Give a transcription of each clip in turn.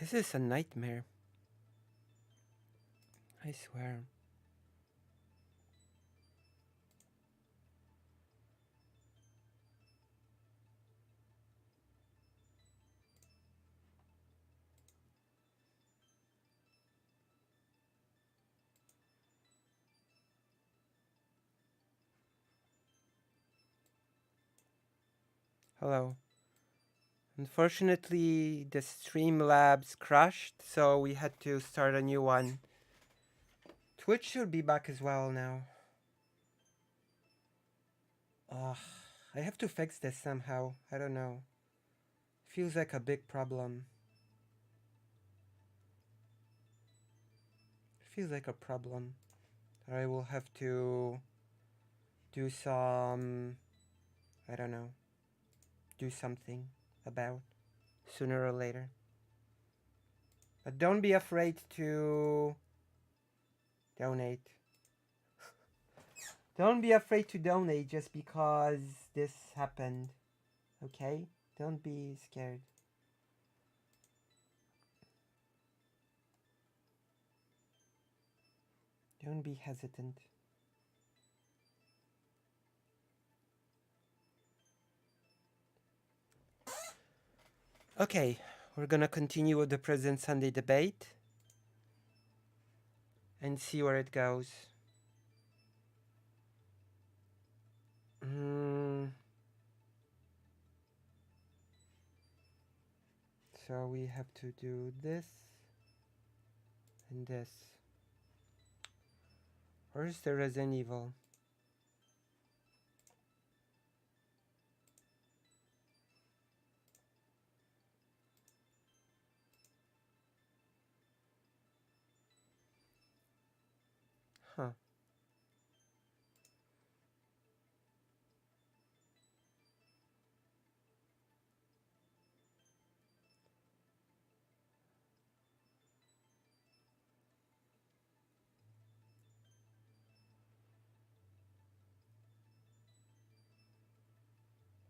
This is a nightmare. I swear. Hello. Unfortunately, the Streamlabs crashed, so we had to start a new one. Twitch should be back as well now. Ugh, I have to fix this somehow. I don't know. Feels like a big problem. Feels like a problem. I will have to do some, I don't know, do something about sooner or later. But don't be afraid to donate. Don't be afraid to donate just because this happened. Okay? Don't be scared. Don't be hesitant. Okay, we're gonna continue with the President Sunday debate and see where it goes. So we have to do this and this. Where's the Resident Evil? Huh.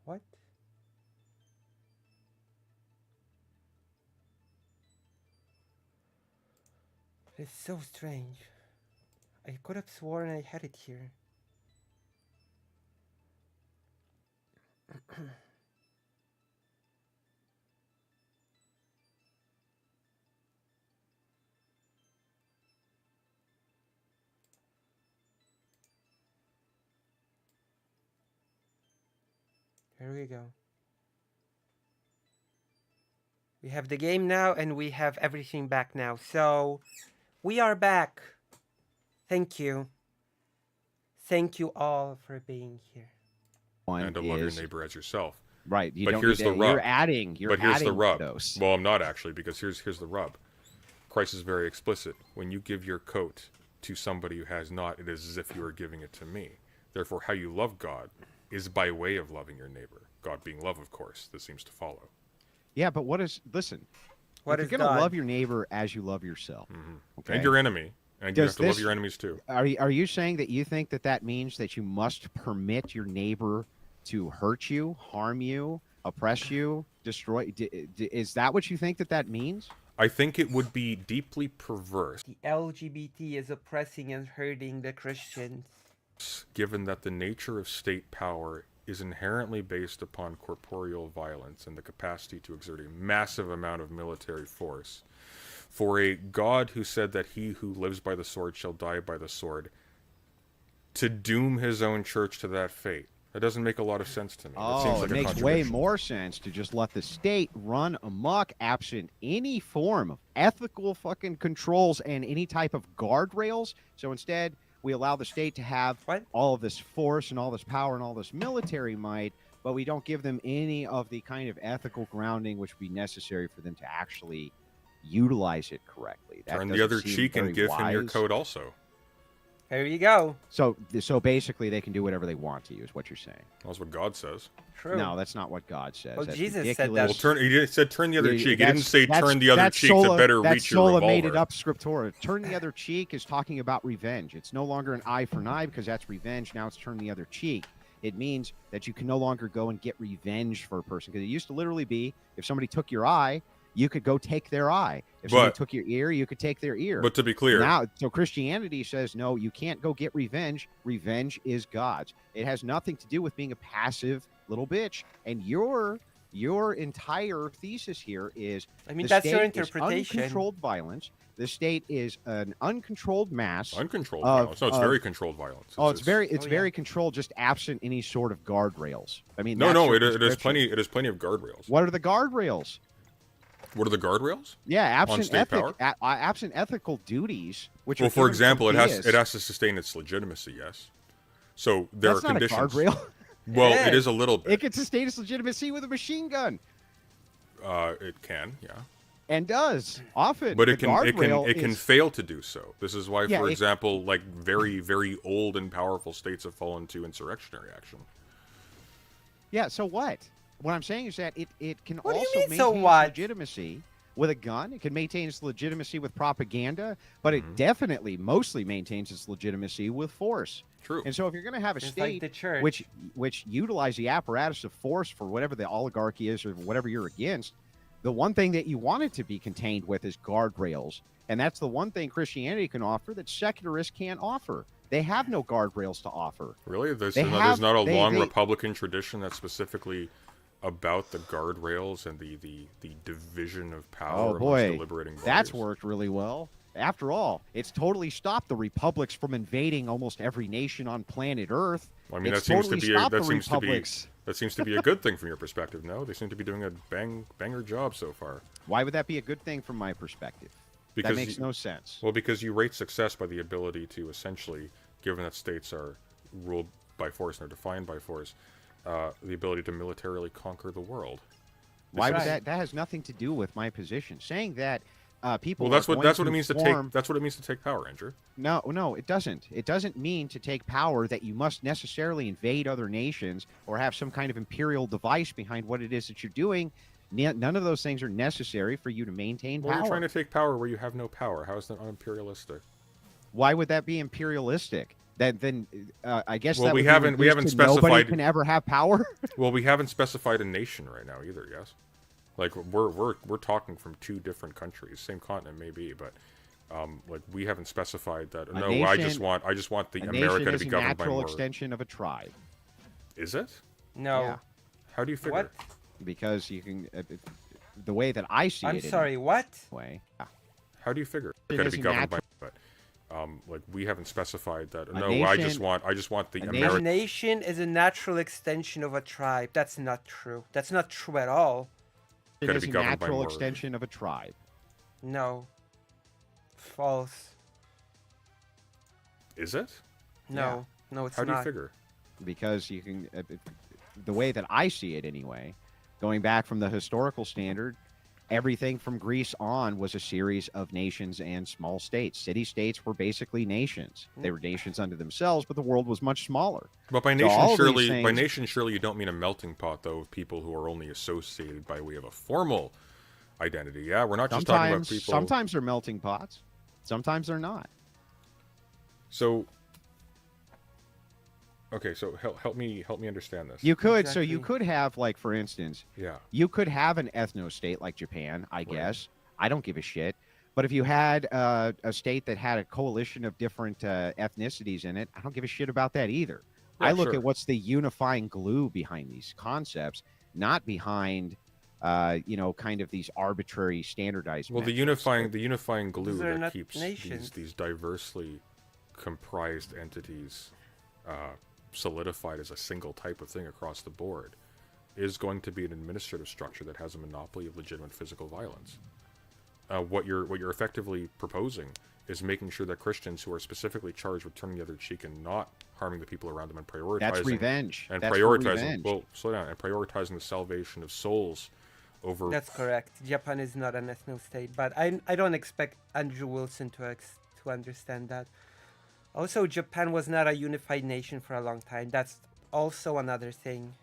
What? It's so strange. I could have sworn I had it here. Here we go. We have the game now and we have everything back now. So we are back. Thank you. Thank you all for being here. And to love your neighbor as yourself. Right. You But don't here's need to, the rub. You're adding. You're But here's the adding rub. Those. Well, I'm not actually, because here's the rub. Christ is very explicit. When you give your coat to somebody who has not, it is as if you are giving it to me. Therefore, how you love God is by way of loving your neighbor. God being love, of course. This seems to follow. Yeah, but listen. What if is you're going to God? love your neighbor as you love yourself, okay? And your enemy. And you Does have to love this- your enemies too. Are you saying that you think that means that you must permit your neighbor to hurt you, harm you, oppress you, destroy? Is that what you think that means? I think it would be deeply perverse, The LGBT is oppressing and hurting the Christians. given that the nature of state power is inherently based upon corporeal violence and the capacity to exert a massive amount of military force. For a God who said that he who lives by the sword shall die by the sword, to doom his own church to that fate, that doesn't make a lot of sense to me. That seems like it a makes way contradiction. more sense to just let the state run amok absent any form of ethical fucking controls and any type of guardrails. So instead, we allow the state to have all of this force and all this power and all this military might, but we don't give them any of the kind of ethical grounding which would be necessary for them to actually utilize it correctly. That Turn the doesn't other seem cheek and very give him your wise. coat also. There you go. So basically, they can do whatever they want to you, is what you're saying. That's what God says. True. No, that's not what God says. Well, That's Jesus said that. ridiculous. Well, he said turn the other Yeah, cheek. He didn't that's- say that's- turn the other that's cheek to Sola- better that's reach your Sola revolver. made it up scriptura. Turn the other cheek is talking about revenge. It's no longer an eye for an eye because that's revenge. Now it's turn the other cheek. It means that you can no longer go and get revenge for a person, because it used to literally be if somebody took your eye, you could go take their eye. If somebody But- took your ear, you could take their ear. But to be clear, Now, so Christianity says, no, you can't go get revenge. Revenge is God's. It has nothing to do with being a passive little bitch. And your entire thesis here is I mean, the that's your state is interpretation. uncontrolled violence. The state is an uncontrolled mass. uncontrolled of- violence. No, it's of- very controlled violence. Oh, it's very Oh, yeah. very controlled, just absent any sort of guardrails. I mean, No, that's no, your it is prescription. plenty. It is plenty of guardrails. What are the guardrails? What are the guardrails? Yeah, absent state power? absent ethical duties. Which Well, are for given example, from it has deists. to sustain its legitimacy. Yes. So there That's are not conditions. a guardrail. Well, Yeah. it is a little bit. It can sustain its legitimacy with a machine gun, It can, yeah. and does often. But The it can guardrail it can is- fail to do so. This is why, Yeah, for it- example, like very very old and powerful states have fallen to insurrectionary action. Yeah. So what? What I'm saying is that it can What do you also mean, maintain so its what? legitimacy with a gun. It can maintain its legitimacy with propaganda, but Mhm. it definitely mostly maintains its legitimacy with force. True. And so, if you're going to have a It's state like the church. which utilize the apparatus of force for whatever the oligarchy is or whatever you're against, the one thing that you want it to be contained with is guardrails, and that's the one thing Christianity can offer that secularists can't offer. They have no guardrails to offer. Really? There's They not, have- there's not a they- long they- Republican tradition that's specifically about the guardrails and the division of power Oh amongst boy, deliberating bodies. that's worked really well. After all, it's totally stopped the republics from invading almost every nation on planet Earth. I mean, It's that seems totally to be stopped that the seems republics. to be that seems to be a good thing from your perspective. No, they seem to be doing a banger job so far. Why would that be a good thing from my perspective? Because That makes you- no sense. Well, because you rate success by the ability to essentially, given that states are ruled by force and are defined by force, the ability to militarily conquer the world. Why would Right. that has nothing to do with my position. Saying that people Well, that's are what going it means to form- take. That's what it means to take power, Andrew. No, it doesn't. It doesn't mean to take power that you must necessarily invade other nations or have some kind of imperial device behind what it is that you're doing. None of those things are necessary for you to maintain Well, power. you're trying to take power where you have no power. How is that unimperialistic? Why would that be imperialistic? Then I guess Well, that we would be haven't- we reduced haven't to nobody specified- can ever have power. Well, we haven't specified a nation right now either. Yes, like we're talking from two different countries, same continent maybe, but like we haven't specified that. No, I just nation- want the A America nation to is be a governed by natural more. extension of a tribe. Is it? no. Yeah. How do you figure? What? Because you can the way that I see I'm it sorry, what? anyway. How do you figure? It America to is be a governed by. But like we haven't specified that. No, nation- I just want the a A America. nation is a natural extension of a tribe. That's not true. That's not true at all. It Gotta is be a governed by natural more. extension of a tribe. No. False. Is it? No. No, it's How do you not. figure? Because you can the way that I see it anyway, going back from the historical standard, everything from Greece on was a series of nations and small states. City-states were basically nations. They were nations unto themselves, but the world was much smaller. But by So all nation, these surely, by things- nation, surely you don't mean a melting pot, though, of people who are only associated by way of a formal identity. Yeah, we're not just talking about people. Sometimes they're melting pots. Sometimes they're not. So, okay, so help me understand this. You could so you Exactly. could have, like, for instance, Yeah. you could have an ethno state like Japan, I guess. I don't give a shit. But if you had a state that had a coalition of different ethnicities in it, I don't give a shit about that either. Yeah, I look sure. at what's the unifying glue behind these concepts, not behind, kind of these arbitrary standardized. Well, the metrics. unifying glue These are that not keeps nations. these diversely comprised entities solidified as a single type of thing across the board is going to be an administrative structure that has a monopoly of legitimate physical violence. What you're effectively proposing is making sure that Christians who are specifically charged with turning the other cheek and not harming the people around them and prioritizing That's revenge. and That's for prioritizing revenge. well slow down and prioritizing the salvation of souls over That's correct. Japan is not an ethno state, but I don't expect Andrew Wilson to understand that. Also, Japan was not a unified nation for a long time. That's also another thing.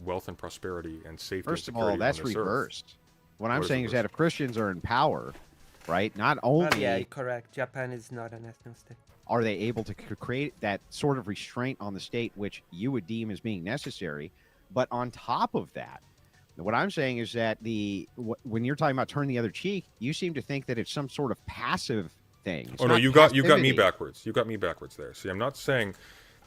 wealth and prosperity and safety First and of all, security that's on this earth. reversed. What I'm What is saying is that if Christians are in power, right, not But only yeah, correct. Japan is not an ethno state. are they able to create that sort of restraint on the state which you would deem as being necessary, But on top of that, what I'm saying is that when you're talking about turn the other cheek, you seem to think that it's some sort of passive thing. It's Oh no, not you got me passivity. backwards. You got me backwards there. See, I'm not saying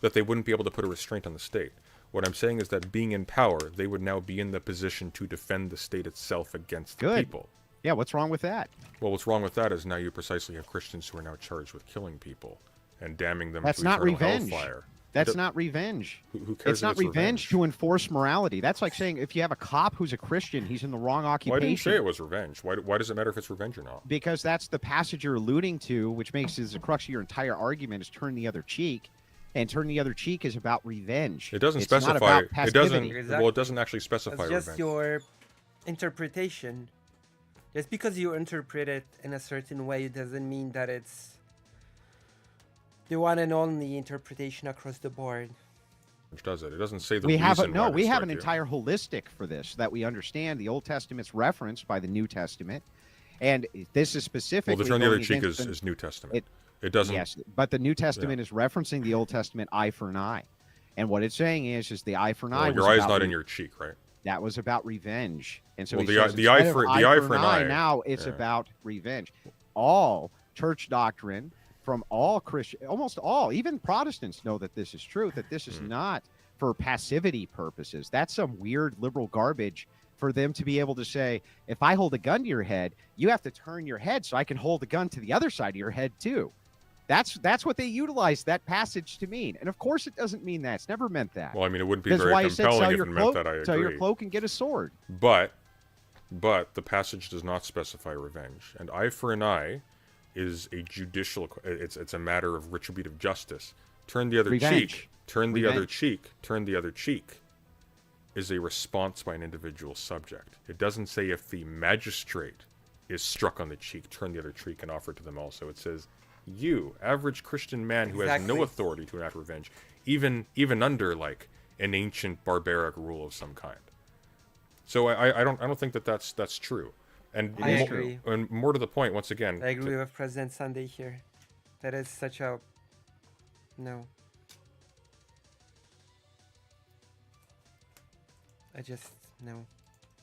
that they wouldn't be able to put a restraint on the state. What I'm saying is that being in power, they would now be in the position to defend the state itself against the Good. people. Yeah, what's wrong with that? Well, what's wrong with that is now you precisely have Christians who are now charged with killing people and damning them That's to not eternal revenge. hellfire. That's not revenge. Who cares It's if not it's revenge to enforce morality. That's like saying if you have a cop who's a Christian, he's in the wrong Well, I occupation. didn't say it was revenge. Why does it matter if it's revenge or not? Because that's the passage you're alluding to, which makes it the crux of your entire argument is turn the other cheek. And turn the other cheek is about revenge. It doesn't It's not specify. about It passivity. doesn't. Exactly. Well, it doesn't actually specify It's just revenge. your interpretation. Just because you interpret it in a certain way doesn't mean that it's the one and only interpretation across the board. Which does it? It doesn't say the We have reason why to we have strike an you. entire holistic for this that we understand. The Old Testament's referenced by the New Testament, and this is specifically. Well, the turn the other going cheek against is New Testament. it- It doesn't. Yes, but the New Testament is referencing the Old Testament eye for an eye, and what it's saying is the eye for an eye. Well, your was eye's about not in your cheek, right? That was about revenge, and so Well, he the eye- says the eye instead for- of the eye for an eye. now it's Yeah. about revenge. All church doctrine from all Christian, almost all, even Protestants know that this is true. That this is not for passivity purposes. That's some weird liberal garbage for them to be able to say, if I hold a gun to your head, you have to turn your head so I can hold the gun to the other side of your head too. That's what they utilize that passage to mean. And of course it doesn't mean that. It's never meant that. Well, I mean, it wouldn't be That's very why he said compelling sell if your it cloak, meant that. I agree. sell your cloak and get a sword. But the passage does not specify revenge. And eye for an eye is a judicial. It's a matter of retributive justice. Turn the other Revenge. cheek. Turn the other Revenge. cheek. Turn the other cheek. Is a response by an individual subject. It doesn't say if the magistrate is struck on the cheek, turn the other cheek and offer it to them also. It says, you, average Christian man who has no Exactly. authority to enact revenge, even under like an ancient barbaric rule of some kind. So I don't think that's true. And I agree. And more to the point, once again, I agree with President Sunday here. That is such a no. I just no.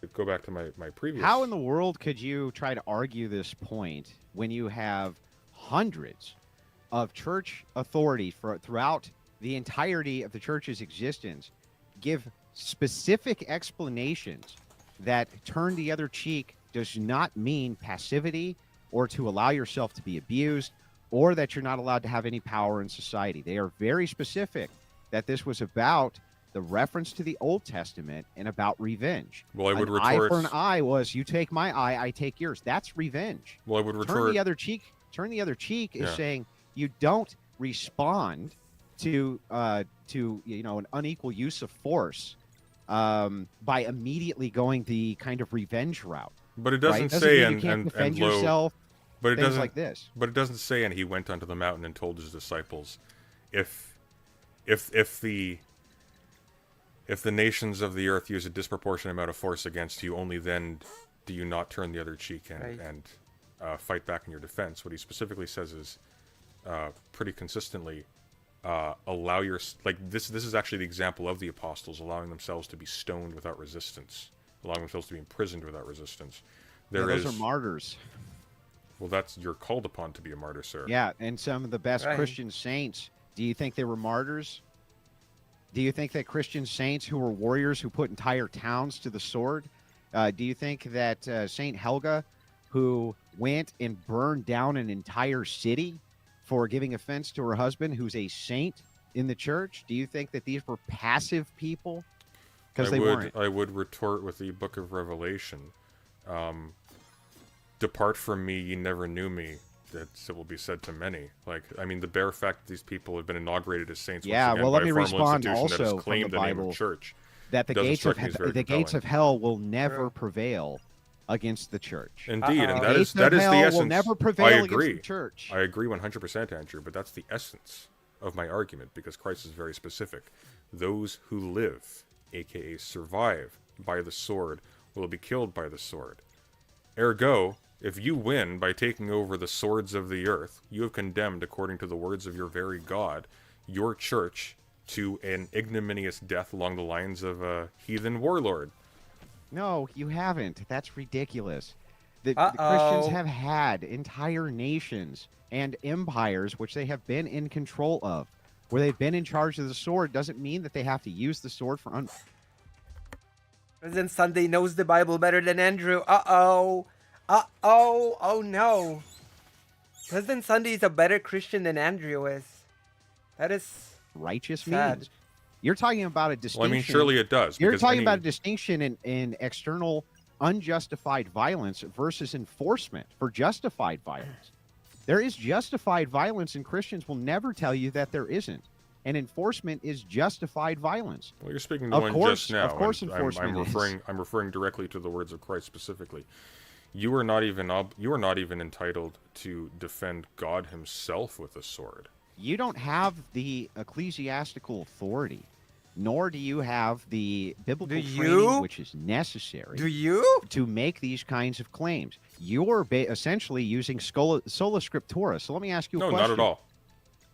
to go back to my previous. How in the world could you try to argue this point when you have hundreds of church authority throughout the entirety of the church's existence give specific explanations that turn the other cheek does not mean passivity or to allow yourself to be abused or that you're not allowed to have any power in society? They are very specific that this was about the reference to the Old Testament and about revenge. Well, I would an eye retort. for an eye was you take my eye, I take yours. That's revenge. Well, I would Turn retort. the other cheek. Turn the other cheek is Yeah. saying you don't respond to an unequal use of force by immediately going the kind of revenge route. But it Right? doesn't Doesn't say mean and you can't and defend and low. yourself. But it Things doesn't. like this. But it doesn't say, and he went onto the mountain and told his disciples, if the nations of the earth use a disproportionate amount of force against you, only then do you not turn the other cheek and Right. and fight back in your defense. What he specifically says is pretty consistently allow your this is actually the example of the apostles allowing themselves to be stoned without resistance, allowing themselves to be imprisoned without resistance. Yeah, those are martyrs. Well, that's you're called upon to be a martyr, sir. Yeah, and some of the best Right. Christian saints. Do you think they were martyrs? Do you think that Christian saints who were warriors who put entire towns to the sword? Do you think that Saint Helga, who went and burned down an entire city for giving offense to her husband, who's a saint in the church, do you think that these were passive people? Because they weren't. I would retort with the Book of Revelation. Depart from me, ye never knew me. That it will be said to many. Like, I mean, the bare fact that these people have been inaugurated as saints Yeah, once again well, by let me a formal respond institution that also has from claimed the the name Bible. of church. That the doesn't gates of strike me as very the gates of compelling. hell will never True. prevail against the church. Indeed, Uh-oh. and The that gates is that of is the hell essence. will never I prevail agree. against the church. I agree 100%, Andrew, but that's the essence of my argument because Christ is very specific. Those who live, aka survive, by the sword will be killed by the sword. Ergo, if you win by taking over the swords of the earth, you have condemned, according to the words of your very God, your church to an ignominious death along the lines of a heathen warlord. No, you haven't. That's ridiculous. The Christians have had entire nations and empires which they have been in control of. Where they've been in charge of the sword doesn't mean that they have to use the sword for President Sunday knows the Bible better than Andrew. Uh-oh. Uh-oh. Oh, no. President Sunday is a better Christian than Andrew is. That is righteous sad. means. You're talking about a distinction. Well, I mean, surely it does. You're because talking any- about a distinction in external unjustified violence versus enforcement for justified violence. There is justified violence, and Christians will never tell you that there isn't. And enforcement is justified violence. Well, you're speaking to Of one course- just now. of course and enforcement is. I'm referring directly to the words of Christ specifically. You are not even entitled to defend God Himself with a sword. You don't have the ecclesiastical authority, nor do you have the biblical Do training you? which is necessary Do you? to make these kinds of claims. You're essentially using sola scriptura. So let me ask you a No, question. not at all.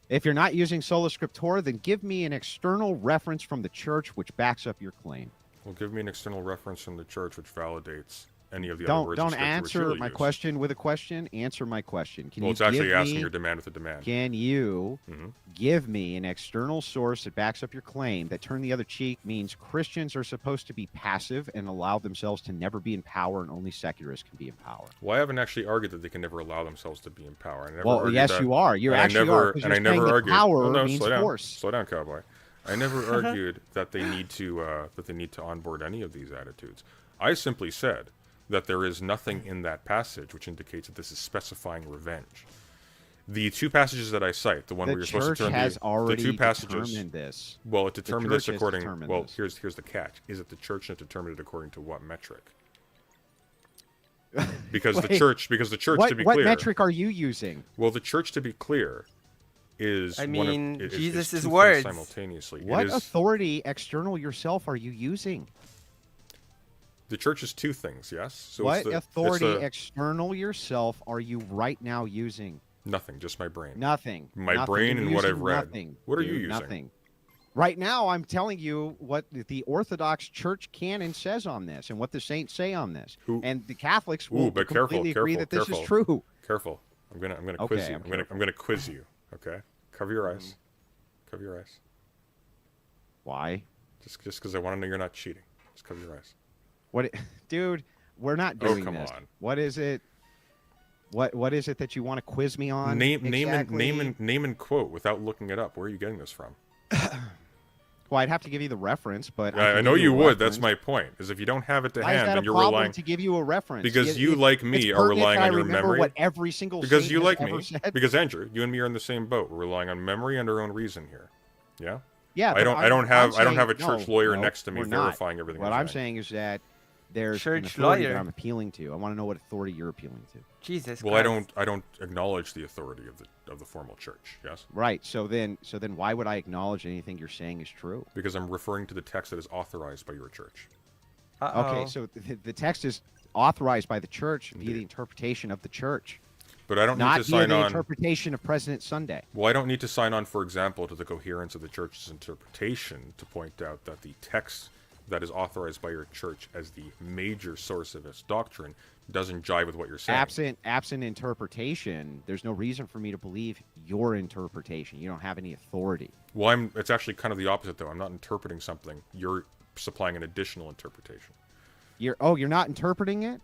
If you're not using sola scriptura, then give me an external reference from the church which backs up your claim. Well, give me an external reference from the church which validates any of the other words. Don't of Scripture which answer you'll my use. question with a question. Answer my question. Can Well, you it's actually give asking me, your demand with a demand. Can you Mhm. give me an external source that backs up your claim that turn the other cheek means Christians are supposed to be passive and allow themselves to never be in power and only secularists can be in power? Well, I haven't actually argued that they can never allow themselves to be in power. I never Well, argued yes, that. you are. You And actually I never, are. 'Cause and I you're never saying that argued. power Well, no, means slow down, force. slow down, cowboy. I never argued that they need to onboard any of these attitudes. I simply said that there is nothing in that passage which indicates that this is specifying revenge. The two passages that I cite, the one The where you're supposed to church turn has the already two passages. determined this. Well, it determined this church has according. determined Well, this. here's the catch: is that the church has determined it according to what metric? Because the Wait, church, to be what clear, metric are you using? well, the church, to be clear, is I one of- mean, is Jesus' two things words. simultaneously. What It is, authority external yourself are you using? the church is two things, yes. So What it's authority the, external yourself are you right now using? nothing, just my brain. Nothing. My Nothing. brain You're and what I've using read. Nothing. What are you dude, using? Nothing. Right now, I'm telling you what the Orthodox Church canon says on this and what the saints say on this. Who- And the Catholics will but careful, completely agree that this careful. is true. Careful. I'm gonna Okay, quiz you. I'm I'm gonna quiz you. Okay. Cover your eyes. Cover your eyes. Why? Just because I want to know you're not cheating. Just cover your eyes. Dude, we're not Oh, doing come this. on. What is it? What is it that you want to quiz me on? Name exactly? name and quote without looking it up. Where are you getting this from? Well, I'd have to give you the reference, but I can know give you a would. That's reference. my point. Is if you don't have it to Why is hand, that then a you're problem relying to give you a reference? because you, like me, it's are pertinent relying that I on your remember memory. what every single Because saint you has like ever me. said. Because Andrew, you and me are in the same boat. We're relying on memory and our own reason here. Yeah. Yeah, I but don't. I'm- I don't have. I'm I don't have a saying- church no, lawyer no, next to me we're not. verifying everything. What you're I'm saying is that there's an Church authority lawyer. that I'm appealing to. I want to know what authority you're appealing to. Jesus Well, Christ. I don't acknowledge the authority of the formal church. Yes. Right. So then why would I acknowledge anything you're saying is true? Because I'm referring to the text that is authorized by your church. Uh-oh. Okay, so the text is authorized by the church via Indeed. the interpretation of the church, But I don't not need to via sign the on. interpretation of President Sunday. Well, I don't need to sign on, for example, to the coherence of the church's interpretation to point out that the text that is authorized by your church as the major source of its doctrine doesn't jive with what you're saying. Absent interpretation, there's no reason for me to believe your interpretation. You don't have any authority. Well, it's actually kind of the opposite, though. I'm not interpreting something. You're supplying an additional interpretation. You're not interpreting it?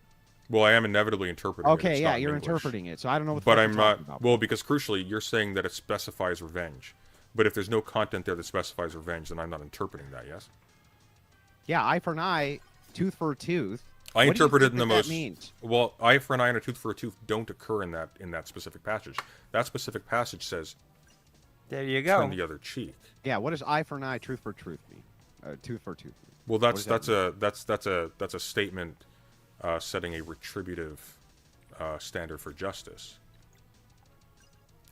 Well, I am inevitably interpreting it. Okay, It's yeah, not in you're English. interpreting it. So I don't know what the But fuck I'm you're not. talking about. Well, because crucially, you're saying that it specifies revenge. But if there's no content there that specifies revenge, then I'm not interpreting that, yes? Yeah, eye for an eye, tooth for a tooth. I What do you interpret it think in the that most. means? Well, eye for an eye and a tooth for a tooth don't occur in that specific passage. That specific passage says There you go. turn the other cheek. Yeah, what does eye for an eye, tooth for tooth mean? Tooth for tooth mean? Well, does that that's a statement setting a retributive standard for justice,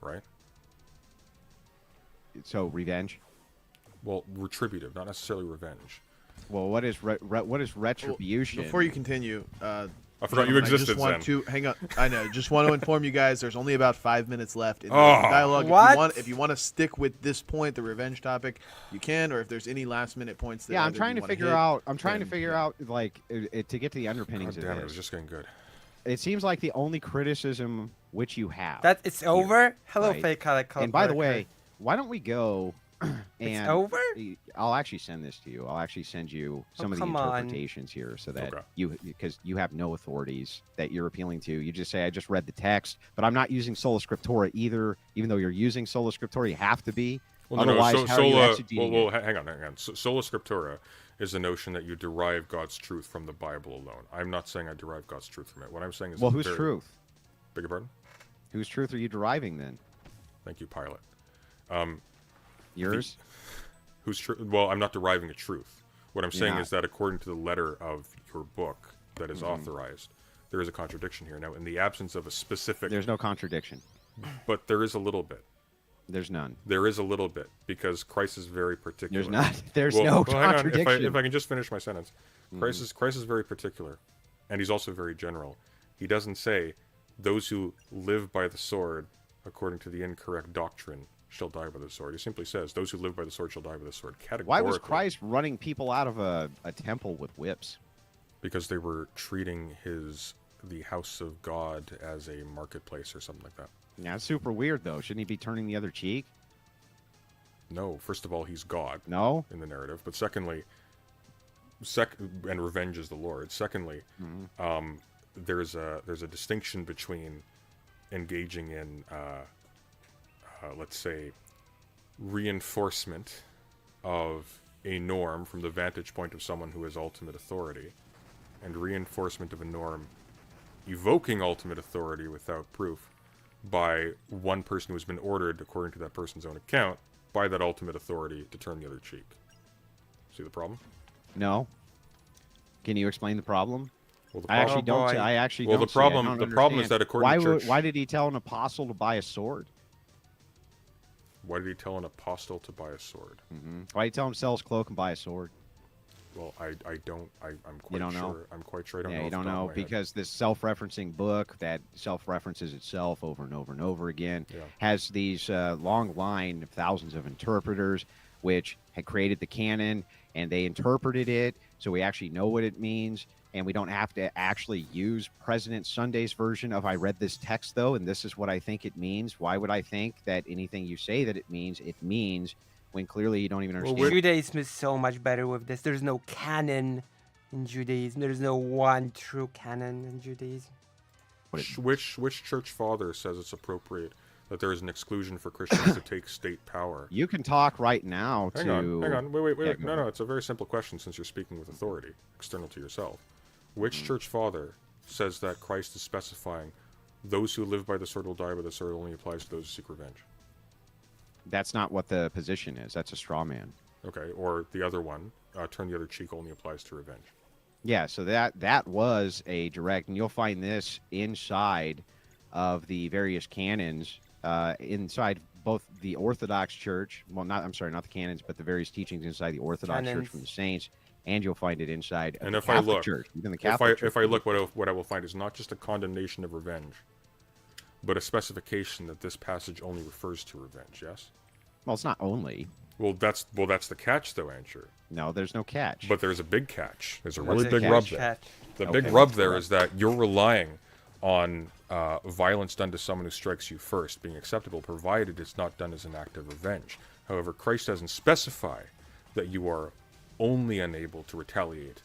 right? So revenge. Well, retributive, not necessarily revenge. Well, what is retribution? Before you continue, I forgot you Gentlemen, existed, I just want Zen. to hang on. I know. Just want to inform you guys. There's only about 5 minutes left in the Oh. dialogue. What? If you want to stick with this point, the revenge topic, you can. Or if there's any last minute points that Yeah, I'm either trying you to wanna figure hit, out. I'm trying to then, figure yeah. out like to get to the underpinnings God of damn it, it was this. just getting good. It seems like the only criticism which you have. That it's over. Hello, right. fake color. And by the way, why don't we go? it's And over. I'll actually send this to you. I'll actually send you some of the come on. interpretations here, so that Okay. because you have no authorities that you're appealing to. You just say, I just read the text, but I'm not using Sola Scriptura either. Even though you're using Sola Scriptura, you have to be. Well, Otherwise, how are you exegeting well, it? hang on. Sola Scriptura is the notion that you derive God's truth from the Bible alone. I'm not saying I derive God's truth from it. What I'm saying is... Well, whose truth? Beg your pardon? Whose truth are you deriving then? Thank you, Pilot. Yours? Whose truth? Well, I'm not deriving a truth. What I'm You're saying not. is that according to the letter of your book that is Mm-hmm. authorized, there is a contradiction here. Now, in the absence of a specific... There's no contradiction. But there is a little bit. There's none. There is a little bit, because Christ is very particular. There's not. There's Well, no hang on. contradiction. If I can just finish my sentence. Christ is very particular, and he's also very general. He doesn't say, those who live by the sword, according to the incorrect doctrine, shall die by the sword. He simply says, those who live by the sword shall die by the sword. Categorically. Why was Christ running people out of a temple with whips? Because they were treating the house of God as a marketplace or something like that. Yeah, it's super weird though. Shouldn't he be turning the other cheek? No, first of all, he's God No. in the narrative. But secondly, and revenge is the Lord. Secondly, there's a distinction between engaging in, let's say, reinforcement of a norm from the vantage point of someone who has ultimate authority, and reinforcement of a norm evoking ultimate authority without proof by one person who has been ordered, according to that person's own account, by that ultimate authority to turn the other cheek. See the problem? No. Can you explain the problem? Well, the I problem, actually don't. boy. I actually Well, don't. the see it. I problem- don't the problem is understand. that according to church- Why did he tell an apostle to buy a sword? why did he tell an apostle to buy a sword? Why did he tell him to sell his cloak and buy a sword? Well, I'm quite don't sure. know? I'm quite sure I don't know. Yeah, you off the don't top of know my head. because this self-referencing book that self-references itself over and over and over again Yeah. has these long line of thousands of interpreters, which had created the canon, and they interpreted it so we actually know what it means, and we don't have to actually use President Sunday's version of "I read this text though, and this is what I think it means." Why would I think that anything you say that it means when clearly you don't even Well, understand? Judaism is so much better with this. There's no canon in Judaism. There's no one true canon in Judaism. Which church father says it's appropriate that there is an exclusion for Christians to take state power? You can talk right now Hang to. on. Wait. Yeah, go No, ahead. it's a very simple question since you're speaking with authority, external to yourself. Mm-hmm. Which church father says that Christ is specifying those who live by the sword will die by the sword only applies to those who seek revenge? That's not what the position is. That's a straw man. Okay, or the other one, turn the other cheek only applies to revenge. Yeah, so that was a direct, and you'll find this inside of the various canons, inside both the Orthodox Church. Well, not the canons, but the various teachings inside the Orthodox Church Canons. from the Saints, and you'll find it inside of And the if I Catholic look- Church, even the Catholic Church. If I look, what I will find is not just a condemnation of revenge, but a specification that this passage only refers to revenge. Yes. Well, it's not only. Well, that's the catch, though, Ansher. No, there's no catch. But there's a big catch. There's a What's really the big catch? rub there. Chat. The Okay, big rub let's there go. is that you're relying on violence done to someone who strikes you first being acceptable, provided it's not done as an act of revenge. However, Christ doesn't specify that you are only unable to retaliate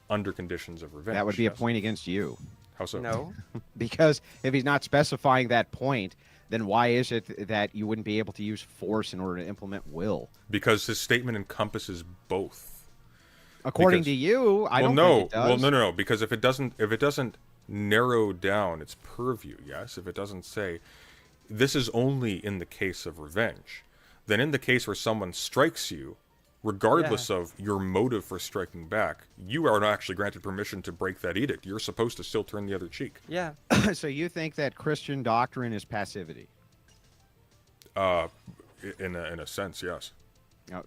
under conditions of revenge. that would be a yes? point against you. How so? No. Because if he's not specifying that point, then why is it that you wouldn't be able to use force in order to implement will? Because his statement encompasses both. According Because- to you, I well, don't no. think it does. Well, no. Because if it doesn't narrow down its purview, yes, if it doesn't say this is only in the case of revenge, then in the case where someone strikes you, regardless of your motive for striking back, you are not actually granted permission to break that edict. You're supposed to still turn the other cheek. Yeah. So you think that Christian doctrine is passivity? In a sense, yes.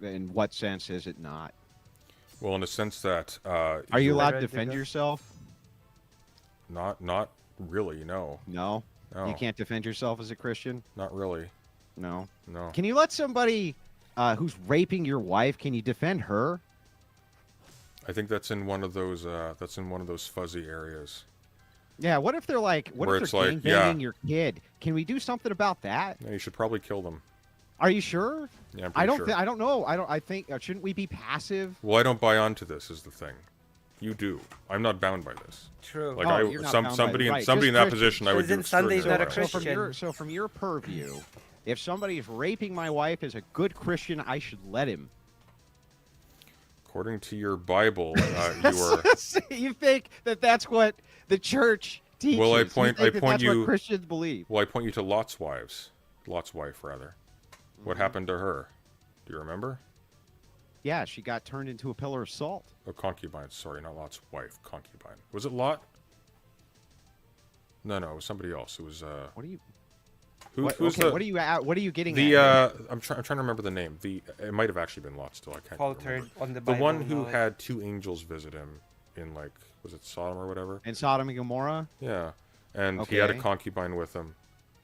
In what sense is it not? Well, in the sense that Are you allowed to Right, defend Jacob? yourself? Not really. No. No, No. you can't defend yourself as a Christian. Not really. No. No. Can you let somebody who's raping your wife? Can you defend her? I think that's in one of those. That's in one of those fuzzy areas. Yeah. What if they're like? What Where if it's they're like, gangbanging yeah. your kid? Can we do something about that? Yeah, you should probably kill them. Are you sure? Yeah, I'm I pretty don't. sure. I don't know. I think. Shouldn't we be passive? Well, I don't buy onto this. Is the thing. You do. I'm not bound by this. True. Like Oh, you're not bound by somebody it. in Right, somebody in just that Christians. position, I would do Isn't Sunday's not a extraordinary violence. Christian? From your purview, if somebody is raping my wife as a good Christian, I should let him. According to your Bible, you are. You think that that's what the church teaches? Well, I You point- think I that point that's you- what Christians believe. Well, I point you to Lot's wife, rather. What Mm-hmm. happened to her? Do you remember? Yeah, she got turned into a pillar of salt. Oh, concubine. Sorry, not Lot's wife. Concubine. Was it Lot? No, it was somebody else. It was What are you? who's okay, the what are you? What are you getting the at? I'm trying to remember the name. It might have actually been Lot still. I can't Faltered remember. on the The Bible one who knowledge. had two angels visit him in was it Sodom or whatever? In Sodom and Gomorrah, Yeah, and he had a Okay. concubine with him,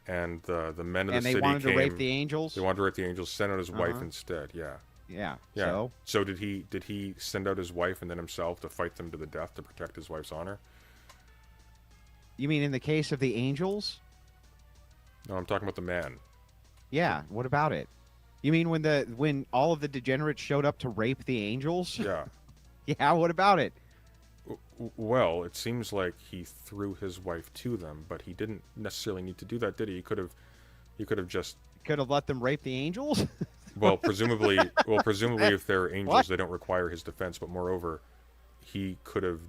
and the men of and the they city wanted came. to rape the angels. They wanted to rape the angels. Sent out his wife Uh-huh. instead. Yeah. Yeah. Yeah. So did he send out his wife and then himself to fight them to the death to protect his wife's honor? you mean in the case of the angels? No, I'm talking about the man. Yeah. What about it? You mean when all of the degenerates showed up to rape the angels? Yeah. Yeah. What about it? Well, it seems like he threw his wife to them, but he didn't necessarily need to do that, did he? He could have just Could have let them rape the angels. presumably if they're angels, What? they don't require his defense, but moreover, he could have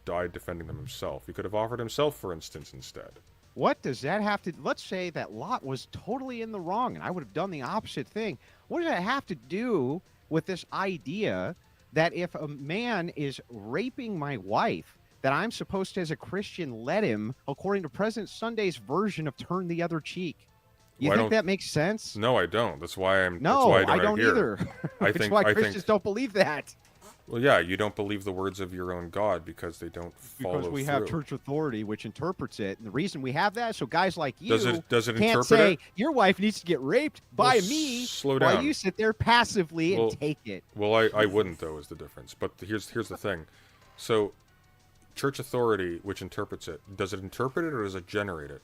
died defending them himself. He could have offered himself, for instance, instead. What does that have to? Let's say that Lot was totally in the wrong, and I would have done the opposite thing. What does that have to do with this idea that if a man is raping my wife, that I'm supposed to, as a Christian, let him, according to President Sunday's version of "turn the other cheek"? You Well, I think don't- that makes sense? No, I don't. That's why I'm. No, that's why I don't adhere. either. I That's think. why I Christians think. don't believe that. Well, yeah, you don't believe the words of your own God because they don't follow Because we through. have church authority, which interprets it, and the reason we have that is so guys like you Does it can't interpret say it? your wife needs to get raped by Well, me slow while down. you sit there passively Well, and take it. Well, I wouldn't though, is the difference. But here's the thing. So, church authority, which interprets it, does it interpret it or does it generate it?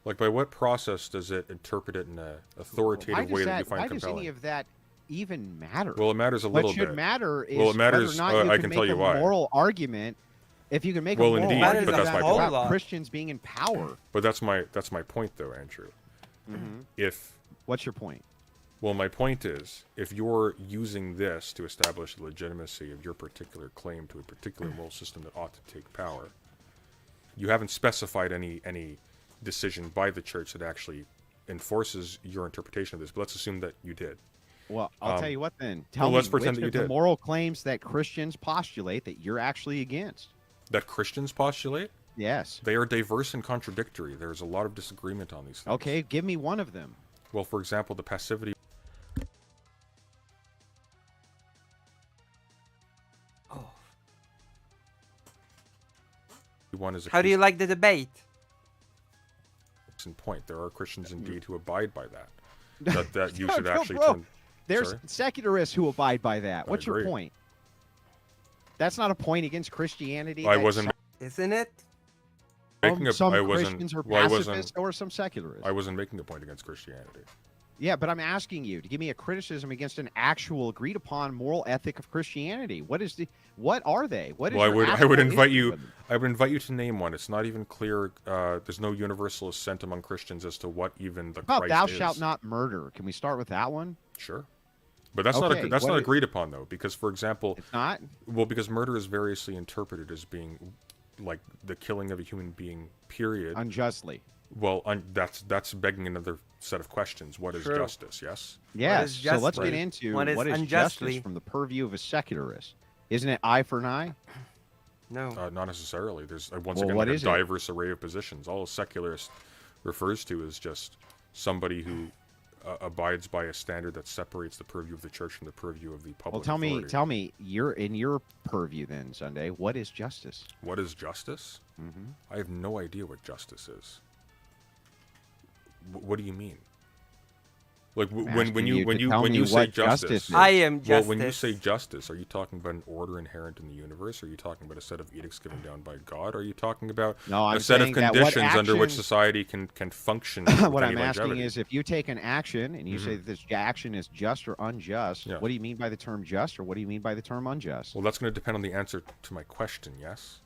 Like, by what process does it interpret it in an authoritative way that you find why does compelling? any of that even matter? Well, it matters a what little should bit. matter is Well, it matters, whether or not you I can can make tell you a why. moral argument. If you can make Well, a moral indeed, argument but that's my about point. Christians being in power. But that's my point, though, Andrew. If What's your point? Well, my point is, if you're using this to establish the legitimacy of your particular claim to a particular moral system that ought to take power, you haven't specified any decision by the church that actually enforces your interpretation of this. But let's assume that you did. Well, I'll tell you what then. Tell well, me let's pretend which that you of the did. moral claims that Christians postulate that you're actually against. That Christians postulate, Yes. they are diverse and contradictory. There's a lot of disagreement on these things. Okay, give me one of them. Well, for example, the passivity. Oh. One is a How do you like the debate? point. There are Christians indeed who abide by that. That you No, should no, actually bro. turn. There's Sorry? secularists who abide by that. I What's your agree. point? That's not a point against Christianity. I that wasn't Isn't it? making a. some I wasn't. Christians are Well, I pacifists wasn't. or some secularists. I wasn't making a point against Christianity. Yeah, but I'm asking you to give me a criticism against an actual agreed upon moral ethic of Christianity. What are they? What is Well, your I actual would invite issue you. with them? I would invite you to name one. It's not even clear. There's no universal assent among Christians as to what even the How about Christ thou is. shalt not murder? Can we start with that one? Sure, but that's Okay, not that's what not is- agreed upon though, because for example, It's not. well, because murder is variously interpreted as being like the killing of a human being. Period. Unjustly. Well, that's begging another set of questions. What is True. justice? Yes. Yes. is So let's justly? get into What is justice unjustly? from the purview of a secularist. Isn't it eye for an eye? No. Not necessarily. There's once Well, again what like a is it? diverse array of positions. All a secularist refers to is just somebody who abides by a standard that separates the purview of the church from the purview of the public Well, authority. tell me, you're in your purview then, Sunday. What is justice? What is justice? Mm-hmm. I have no idea what justice is. What do you mean? Like when you say justice, is. I am justice. well, when you say justice, are you talking about an order inherent in the universe? Are you talking about a set of edicts given down by God? Are you talking about No, I'm a set of saying that what conditions under which action- society can function? What with I'm any asking longevity? is, if you take an action and you say that this action is just or unjust, Yeah. what do you mean by the term just, or what do you mean by the term unjust? Well, that's going to depend on the answer to my question. Yes,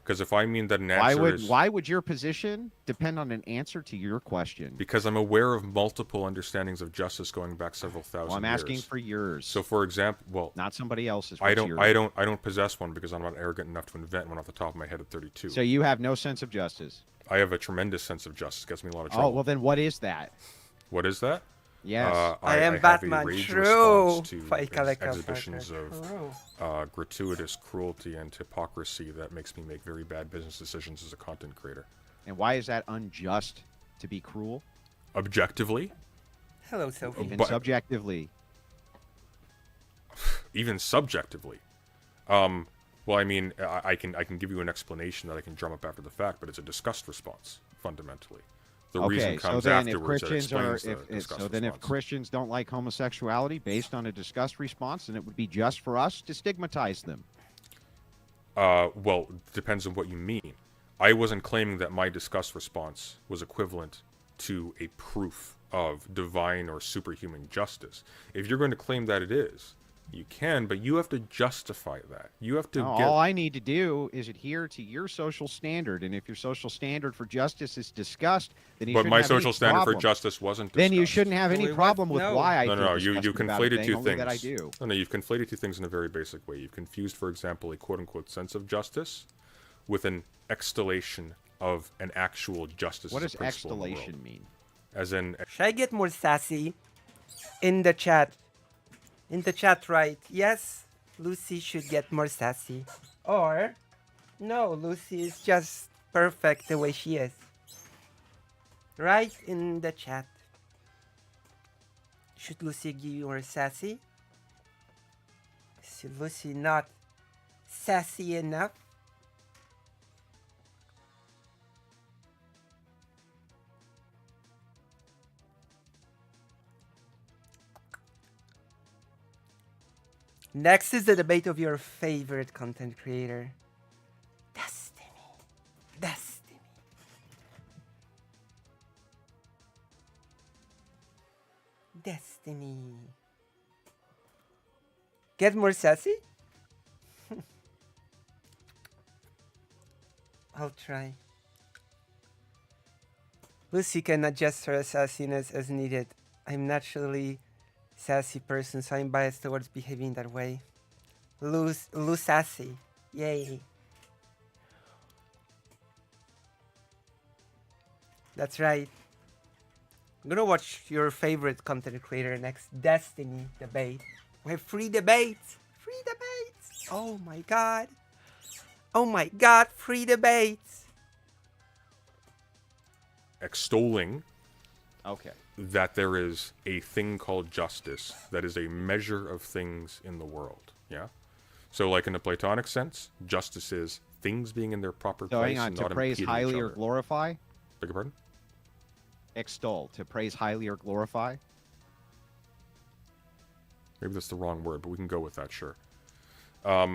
because if I mean that an answer is Why would your position depend on an answer to your question? because I'm aware of multiple understandings of justice going back several thousand Well, I'm asking years. for yours, So, for example, well, not somebody else's. I What's don't, yours? I don't possess one because I'm not arrogant enough to invent one off the top of my head at 32. So you have no sense of justice. I have a tremendous sense of justice. Gets me in a lot of Oh, trouble. well then what is that? What is that? Yes. I am have Batman. a rage True. response to Fight Calico exhibitions Fighter. of True. gratuitous cruelty and hypocrisy that makes me make very bad business decisions as a content creator. And why is that unjust to be cruel? Objectively, Hello, Sophie. Even But- subjectively. even subjectively. Well, I mean, I can give you an explanation that I can drum up after the fact, but it's a disgust response fundamentally. The reason Okay, so comes then if afterwards that Christians are, explains the disgust if response. Christians don't like homosexuality based on a disgust response, then it would be just for us to stigmatize them. Well, depends on what you mean. I wasn't claiming that my disgust response was equivalent to a proof of divine or superhuman justice. If you're going to claim that it is, you can, but you have to justify that. You have to No, get... all I need to do is adhere to your social standard, and if your social standard for justice is disgust, then you But shouldn't my have any social standard for problem. justice wasn't Then you disgust. shouldn't have any Wait, what? problem with No. why I No, feel no, you disgusted about a conflated thing, two only things. that I do. No, you've conflated two things in a very basic way. You've confused, for example, a quote-unquote sense of justice with an extolation of an actual justice. What as does a principle in the world. extolation mean? As in, Should I get more sassy? In the chat. In the chat, right? Yes, Lucy should get more sassy. Or, no, Lucy is just perfect the way she is. Right in the chat. Should Lucy give you more sassy? Is Lucy not sassy enough? Next is the debate of your favorite content creator. Destiny. Destiny. Destiny. Get more sassy? I'll try. Lucy can adjust her sassiness as needed. I'm naturally sassy person, so I'm biased towards behaving that way. Lose sassy. Yay. That's right. I'm gonna watch your favorite content creator next. Destiny debate. We have free debates. Free debates. Oh my god. Oh my god, free debates. extolling Okay. that there is a thing called justice that is a measure of things in the world. Yeah? So, like in a Platonic sense, justice is things being in their proper So place hang on, and to not praise impeding highly each or other. glorify? Beg your pardon? Extol, to praise highly or glorify? Maybe that's the wrong word, but we can go with that, sure.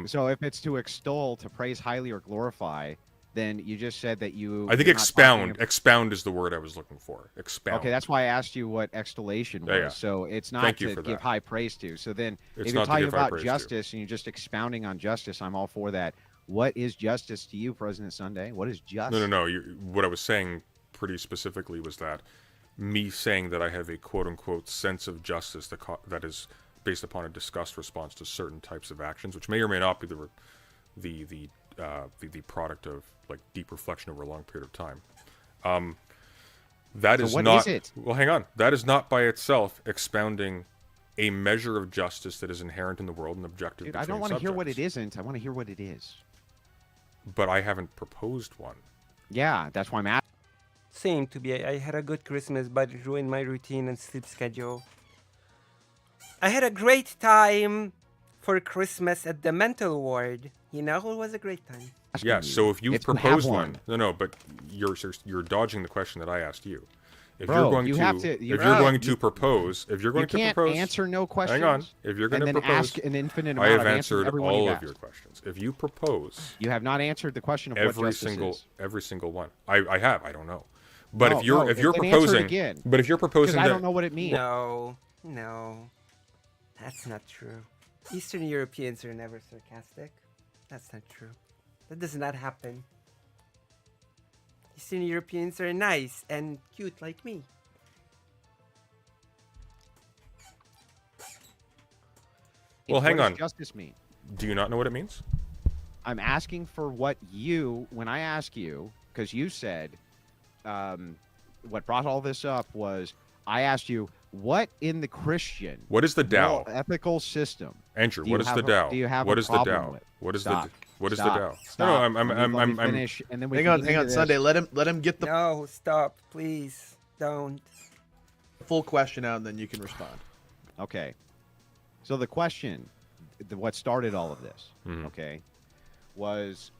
So if it's to extol, to praise highly or glorify, then you just said that you... I think you're not talking expound. about- Expound is the word I was looking for. Expound. Okay, that's why I asked you what extolation was. Yeah, yeah. So it's not Thank you to for give that. high praise to. So then It's if you're not to talking give high about praise to. justice and you're just expounding on justice, I'm all for that. What is justice to you, President Sunday? What is just? No. What I was saying pretty specifically was that me saying that I have a quote-unquote sense of justice that is based upon a disgust response to certain types of actions, which may or may not be the product of like deep reflection over a long period of time. That So is what not. is it? Well, hang on. That is not by itself expounding a measure of justice that is inherent in the world and objective. Dude, I don't want to hear what it isn't. I want to hear what it is. But I haven't proposed one. Yeah, that's why I'm asking. Same to be. I had a good Christmas, but it ruined my routine and sleep schedule. I had a great time for Christmas at the mental ward. You know, it was a great time. Yeah, so if you If you have propose one. one, no, but you're dodging the question that I asked you. If Bro, you're going you to, have to- if you- you're Bro, going to propose, if you're going You to can't propose, answer no questions. hang on. If you're going and to then propose, ask an infinite I amount. have I've answered answered every one all you've of asked. your questions. If you propose, You have not answered the question of what every justice single is. every single one. I have. I don't know. But No, if you're no, if you're then answer it proposing, again. but if you're Because proposing I that, don't know what it means. No, that's not true. Eastern Europeans are never sarcastic. That's not true. That does not happen. Eastern Europeans are nice and cute like me. Well, hang What on. does justice mean? do you not know what it means? I'm asking for what you, when I ask you, because you said, what brought all this up was I asked you, what in the Christian What is the moral Tao? ethical system Andrew, do you what is the have a- Tao? do you have What a is the problem Tao? with? What is Stop. the what is Stop. the Tao? Stop. No, I'm Let me finish, and then we Hang can on, get hang on, into Sunday. this. Let him get the No, stop, please. Don't. full question out, and then you can respond. Okay. So the question, what started all of this, Mhm. okay, was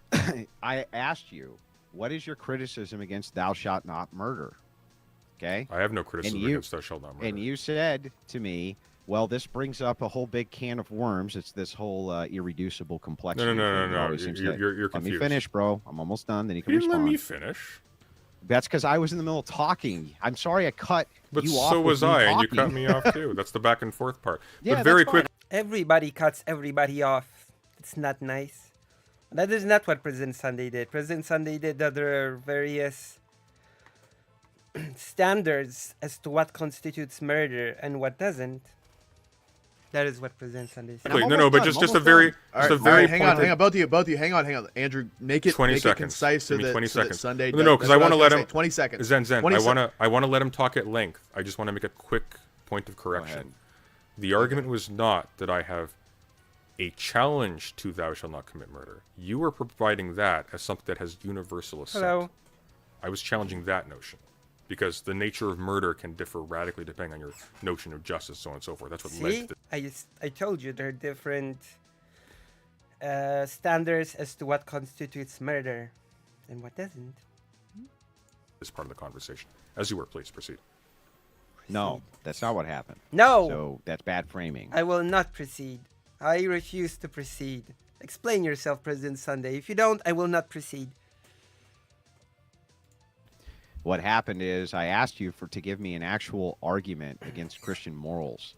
I asked you, what is your criticism against thou shalt not murder? Okay. I have no criticism you- against thou shalt not murder. And you said to me, well, this brings up a whole big can of worms. It's this whole irreducible complexity. No, no, no, thing that no, no. always seems to- You're Let me confused. finish, bro. I'm almost done. Then you You can didn't let respond. me finish. That's because I was in the middle of talking. I'm sorry I cut But you off. so with was me I, and you talking. cut me off too. That's the back and forth part. Yeah, but very that's quick. Everybody cuts everybody off. It's not nice. That is not what President Sunday did. President Sunday did other various standards as to what constitutes murder and what doesn't. That is what President Sunday said. I'm No, almost no, but done, just I'm a almost very, done. All just right, a very hang on, pointed- hang on, both of you, hang on. Andrew, make it 20 make seconds. it concise so Give me that, 20 so that seconds. Sunday. No, because I that's want what to was let gonna him. say, 20 seconds. Zen, 20 I want to let him talk at length. I just want to make a quick point of correction. ahead. The argument was not that I have a challenge to thou shalt not commit murder. You were providing that as something that has universal assent. Hello. I was challenging that notion. Because the nature of murder can differ radically depending on your notion of justice, so on and so forth. That's what led See, to I told you there are different standards as to what constitutes murder and what doesn't. this part of the conversation. As you were, please proceed. No, that's not what happened. No, So that's bad framing. I will not proceed. I refuse to proceed. Explain yourself, President Sunday. If you don't, I will not proceed. What happened is I asked you to give me an actual argument against Christian morals.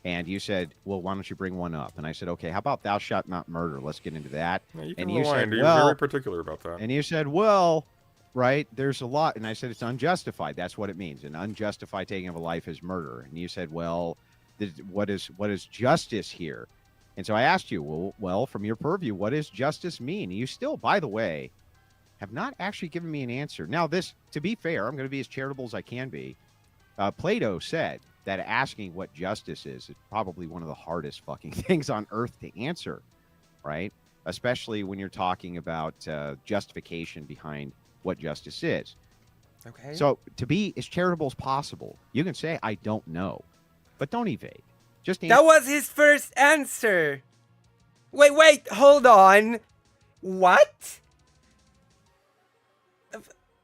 And you said, well, why don't you bring one up? And I said, okay, how about thou shalt not murder? Let's get into that. Yeah, you can And you rewind. said, You're well, very particular about that. and you said, well, right, there's a lot. And I said, it's unjustified. That's what it means. An unjustified taking of a life is murder. And you said, well, what is justice here? And so I asked you, well, from your purview, what does justice mean? And you still, by the way, have not actually given me an answer. Now, this, to be fair, I'm going to be as charitable as I can be. Plato said that asking what justice is probably one of the hardest fucking things on earth to answer, right? Especially when you're talking about justification behind what justice is. Okay. So to be as charitable as possible, you can say, I don't know, but don't evade. Just answer. That was his first answer. Wait, hold on. What?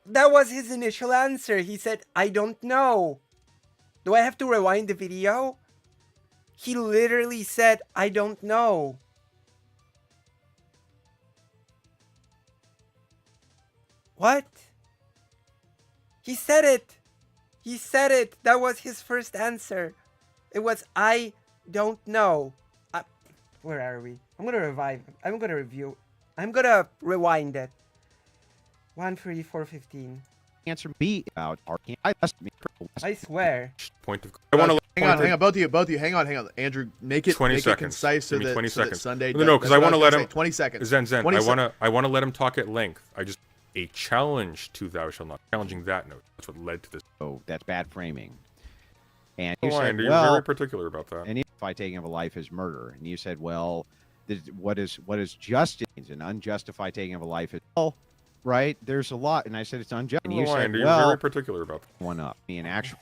That was his initial answer. He said, I don't know. Do I have to rewind the video? He literally said, I don't know. What? He said it. He said it. That was his first answer. It was, I don't know. Where are we? I'm gonna revive. I'm gonna review. I'm gonna rewind it. 13415. Answer me about arcane. I swear. Point of. I want to. Hang on, both of you, hang on. Andrew, make it 20 make seconds. it concise so Give me that, 20 so that seconds. Sunday. No, because I want to let him. 20 seconds. Zen. 20 I want to let him talk at length. I just a challenge to thou shalt not. Challenging that note. That's what led to this. Oh, that's bad framing. And you Rewind. said, You're well, very particular about that. and if I taking of a life is murder, and you said, well, what is justice? An unjustified taking of a life is well, right? There's a lot, and I said it's unjust. And you Rewind, said, you're well, very particular about one up, me an actual.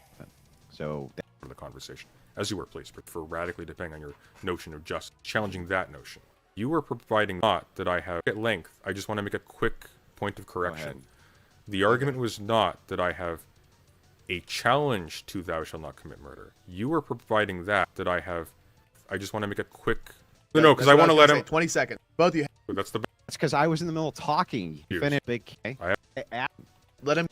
So the conversation, as you were, please, for radically depending on your notion of justice, challenging that notion. You were providing not that I have at length. I just want to make a quick point of correction. The argument was not that I have a challenge to thou shalt not commit murder. You were providing that I have. I just want to make a quick. No, because I want to let him. 20 seconds. Both of you. That's the. that's because I was in the middle of talking. Huge. Finish big K. Let him.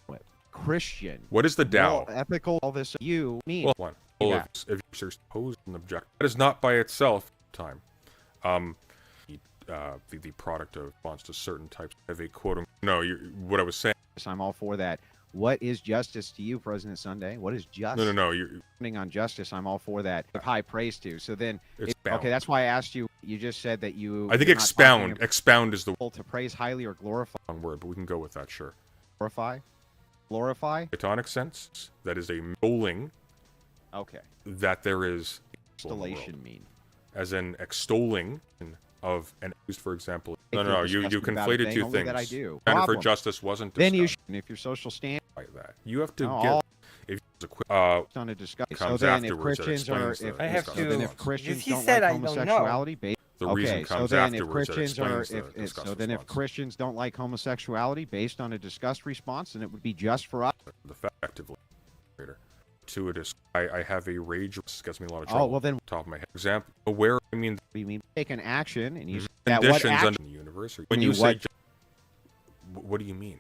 Christian. What is the Tao? Moral, ethical, all this. You, me. Well, one. Yeah. If you pose an object, that is not by itself time. The product of response to certain types of a quote. No, what I was saying. I'm all for that. What is justice to you, President Sunday? What is justice? No. You're On justice, I'm all for that. Of high praise to. So then, expound. okay, that's why I asked you. You just said that you. I think you're not talking expound is the about to praise highly or glorify. wrong word, but we can go with that. Sure. Glorify. Platonic sense. That is a extolling Okay. that there is Installation mean. as an extolling of and used for example. If No. you're You discussing about a conflated thing, two only things. that I do. Standard for Problem. justice wasn't Then you discussed should. And if your social stand like that. You have to No, get all- if it's a quick on a discussion. comes So then, if afterwards that Christians are, explains if, the I have so to- then if Christians he don't said like I don't know. homosexuality, the reason okay. So comes then, if afterwards that Christians are, explains the if discussed so then if response. Christians don't like homosexuality based on a discussed response, then it would be just for us. Effectively to it is I have a rage gets me in a lot of trouble. Oh well, then Top of my head. Example where I mean we mean take an action, and you said that what conditions action? under the universe. When You you say what- what do you mean?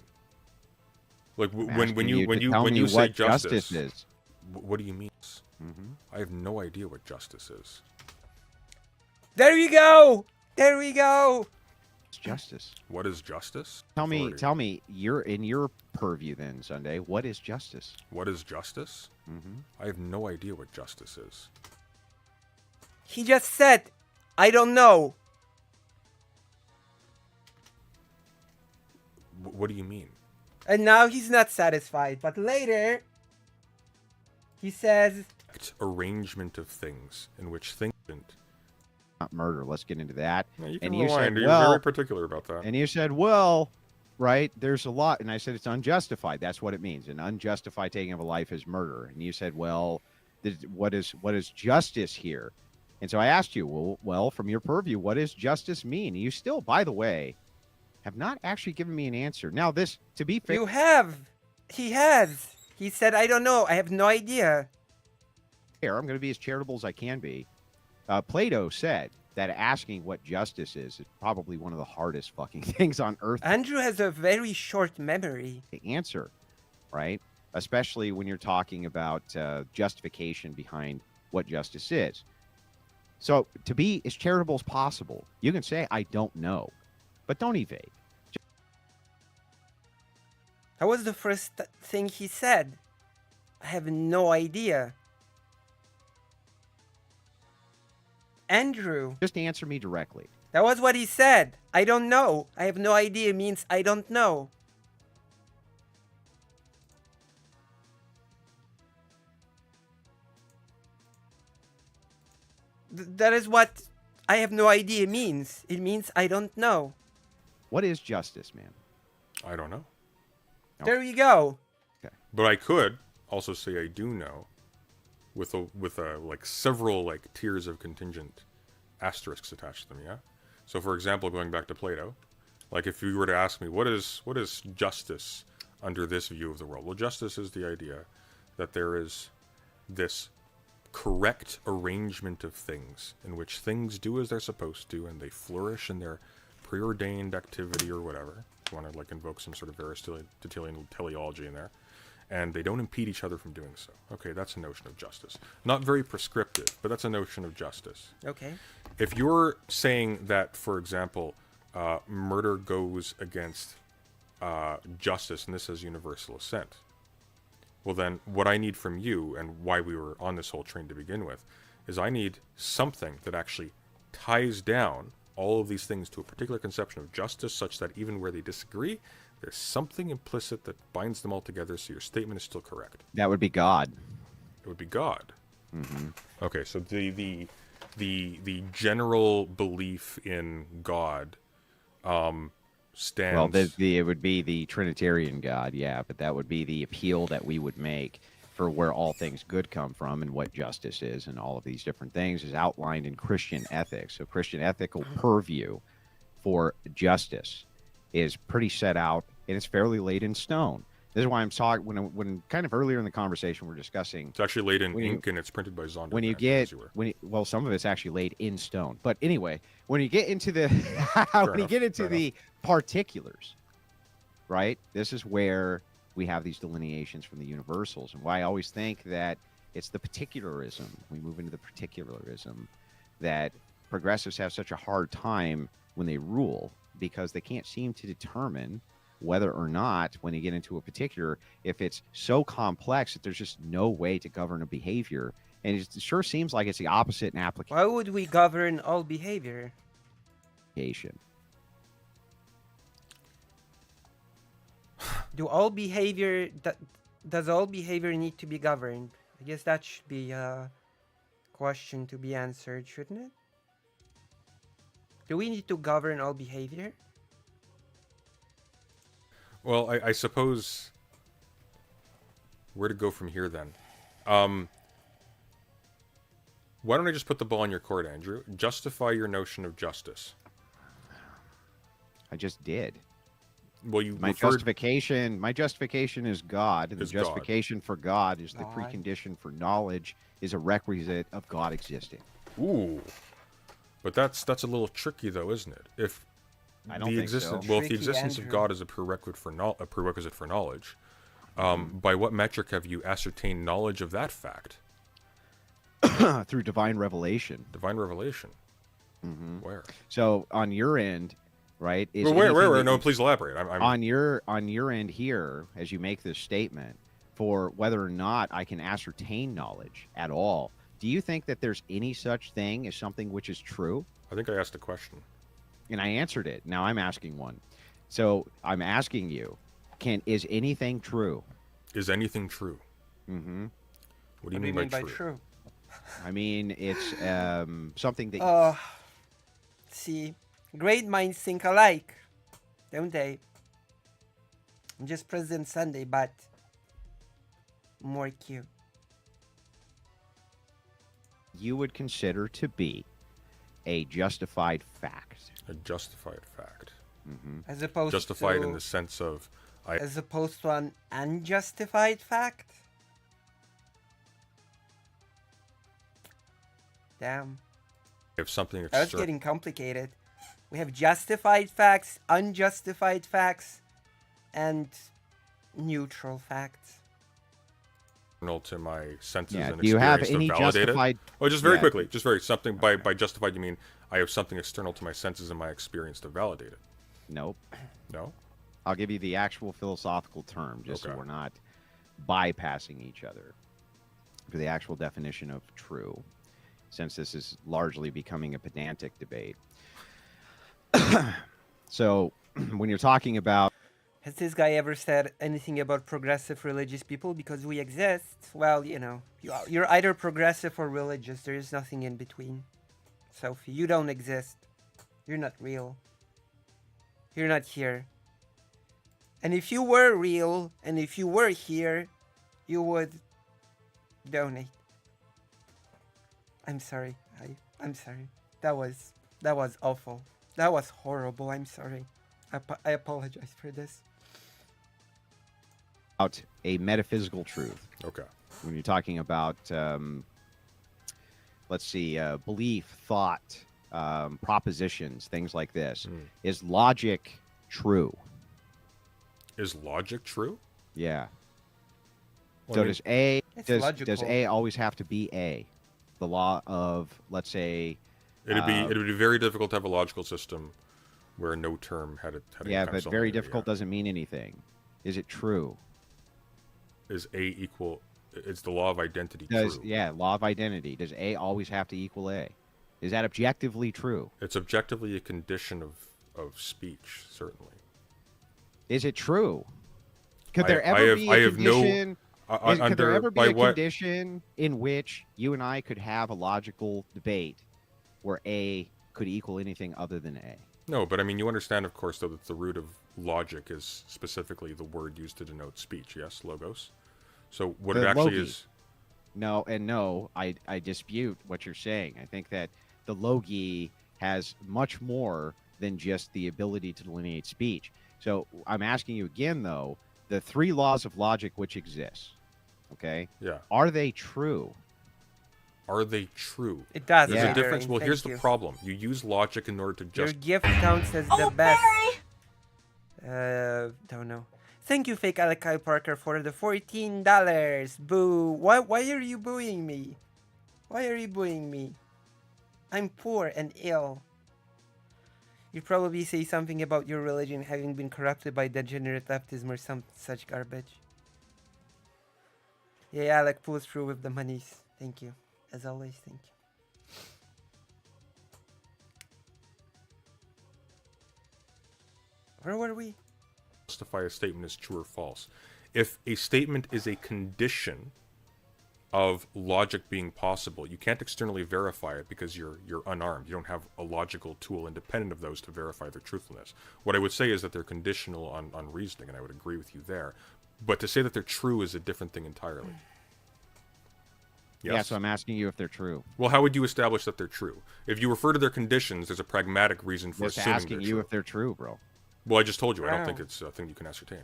Like I'm when asking you to tell me say what justice, is. what do you mean? Mm-hmm. I have no idea what justice is. There we go. There we go. It's justice. What is justice? Tell Authority. me, you're in your purview then, Sunday. What is justice? What is justice? Mm-hmm. I have no idea what justice is. He just said, I don't know. What do you mean? And now he's not satisfied. But later, he says, Arrangement of things in which things didn't. Not murder. Let's get into that. Yeah, you can And you said, rewind. You're well- very particular about that. And you said, well, right, there's a lot. And I said, it's unjustified. That's what it means. An unjustified taking of a life is murder. And you said, well, what is justice here? And so I asked you, well, from your purview, what does justice mean? And you still, by the way, have not actually given me an answer. Now, this, to be fair, you have. He has. He said, I don't know. I have no idea. I'm going to be as charitable as I can be. Plato said that asking what justice is probably one of the hardest fucking things on earth Andrew has a very short memory. to answer, right? Especially when you're talking about justification behind what justice is. So to be as charitable as possible, you can say, I don't know, but don't evade. That was the first thing he said. I have no idea. Andrew, Just answer me directly. that was what he said. I don't know. I have no idea means I don't know. That is what I have no idea means. It means I don't know. What is justice, man? I don't know. No. There you go. But I could also say I do know, with a like several like tiers of contingent asterisks attached to them. Yeah. So for example, going back to Plato, like if you were to ask me what is justice under this view of the world, well, justice is the idea that there is this correct arrangement of things in which things do as they're supposed to and they flourish in their preordained activity or whatever. If you want to like invoke some sort of Aristotelian teleology in there. And they don't impede each other from doing so. Okay, that's a notion of justice. Not very prescriptive, but that's a notion of justice. Okay. If you're saying that, for example, murder goes against justice, and this has universal assent, well then, what I need from you, and why we were on this whole train to begin with, is I need something that actually ties down all of these things to a particular conception of justice, such that even where they disagree, there's something implicit that binds them all together, so your statement is still correct. That would be God. It would be God. Mm-hmm. Okay, so the general belief in God stands. Well, it would be the Trinitarian God, yeah, but that would be the appeal that we would make for where all things good come from and what justice is, and all of these different things is outlined in Christian ethics. So Christian ethical purview for justice is pretty set out, and it's fairly laid in stone. This is why I'm talking when kind of earlier in the conversation we're discussing. It's actually laid in ink and it's printed by Zondervan. When you get well, some of it's actually laid in stone. But anyway, when you get into the the particulars, right? This is where we have these delineations from the universals, and why I always think that it's the particularism. We move into the particularism that progressives have such a hard time when they rule, because they can't seem to determine whether or not, when you get into a particular, if it's so complex that there's just no way to govern a behavior. And it sure seems like it's the opposite in application. Why would we govern all behavior? Does all behavior need to be governed? I guess that should be a question to be answered, shouldn't it? Do we need to govern all behavior? Well, I suppose where to go from here then? Why don't I just put the ball in your court, Andrew? Justify your notion of justice. I just did. Well, my justification is God, and the justification for God is the God. precondition for knowledge, is a requisite of God existing. Ooh, but that's a little tricky, though, isn't it? If I don't think so. Well, if the existence of God is a prerequisite for knowledge, by what metric have you ascertained knowledge of that fact? Through divine revelation. Divine revelation. Mm-hmm. Where? So on your end, right? Well, where? No, please elaborate. On your end here, as you make this statement, for whether or not I can ascertain knowledge at all, do you think that there's any such thing as something which is true? I think I asked a question. And I answered it. Now I'm asking one. So I'm asking you, is anything true? Is anything true? Mm-hmm. What do you mean by true? I mean, it's something that... See, great minds think alike, don't they? I'm just President Sunday, but more cute. You would consider to be a justified fact. A justified fact. Mm-hmm. As opposed justified to... in the sense of... As opposed to an unjustified fact? Damn. If something That's getting complicated. We have justified facts, unjustified facts, and neutral facts. To my senses and do you have experience any to validate justified... it. Oh, just very quickly, something by justified you mean I have something external to my senses and my experience to validate it. Nope. No? I'll give you the actual philosophical term, just so we're not bypassing each other. For the actual definition of true, since this is largely becoming a pedantic debate. So, when you're talking about... Has this guy ever said anything about progressive religious people? Because we exist. Well, you know, you're either progressive or religious. There is nothing in between. Sophie, you don't exist. You're not real. You're not here. And if you were real, and if you were here, you would donate. I'm sorry. I'm sorry. That was awful. That was horrible. I'm sorry. I apologize for this. About a metaphysical truth. Okay. When you're talking about, let's see, belief, thought, propositions, things like this. Is logic true? Is logic true? Yeah. Well, So I mean, does A always have to be A? The law of, let's say... It'd be very difficult to have a logical system where no term had a yeah, but very difficult doesn't mean anything. Is it true? Is A equal... It's the law of identity Does, true? Yeah, law of identity. Does A always have to equal A? Is that objectively true? It's objectively a condition of speech, certainly. Is it true? Could there ever be a condition... Could there ever be a condition in which you and I could have a logical debate where A could equal anything other than A? No, but I mean, you understand, of course, though, that the root of logic is specifically the word used to denote speech, yes? Logos. So what it The actually logi. is... No, I dispute what you're saying. I think that the logi has much more than just the ability to delineate speech. So I'm asking you again, though, the 3 laws of logic which exist, okay? Yeah. Are they true? Are they true? It does. There's Yeah. a difference. Blueberry, Well, here's thank the you. problem. You use logic in order to Your just... gift counts as the best. Don't know. Thank you, fake Alakai Parker, for the $14. Boo. Why are you booing me? Why are you booing me? I'm poor and ill. You'd probably say something about your religion having been corrupted by degenerate leftism or some such garbage. Yeah, Alec pulls through with the monies. Thank you. As always, thank you. Where were we? justify a statement as true or false. If a statement is a condition of logic being possible, you can't externally verify it because you're unarmed. You don't have a logical tool independent of those to verify their truthfulness. What I would say is that they're conditional on reasoning, and I would agree with you there. But to say that they're true is a different thing entirely. Yes. Yeah, so I'm asking you if they're true. Well, how would you establish that they're true? If you refer to their conditions, there's a pragmatic reason for Just assuming asking they're you true. if they're true, bro. Well, I just told you. I don't Wow. think it's a thing you can ascertain.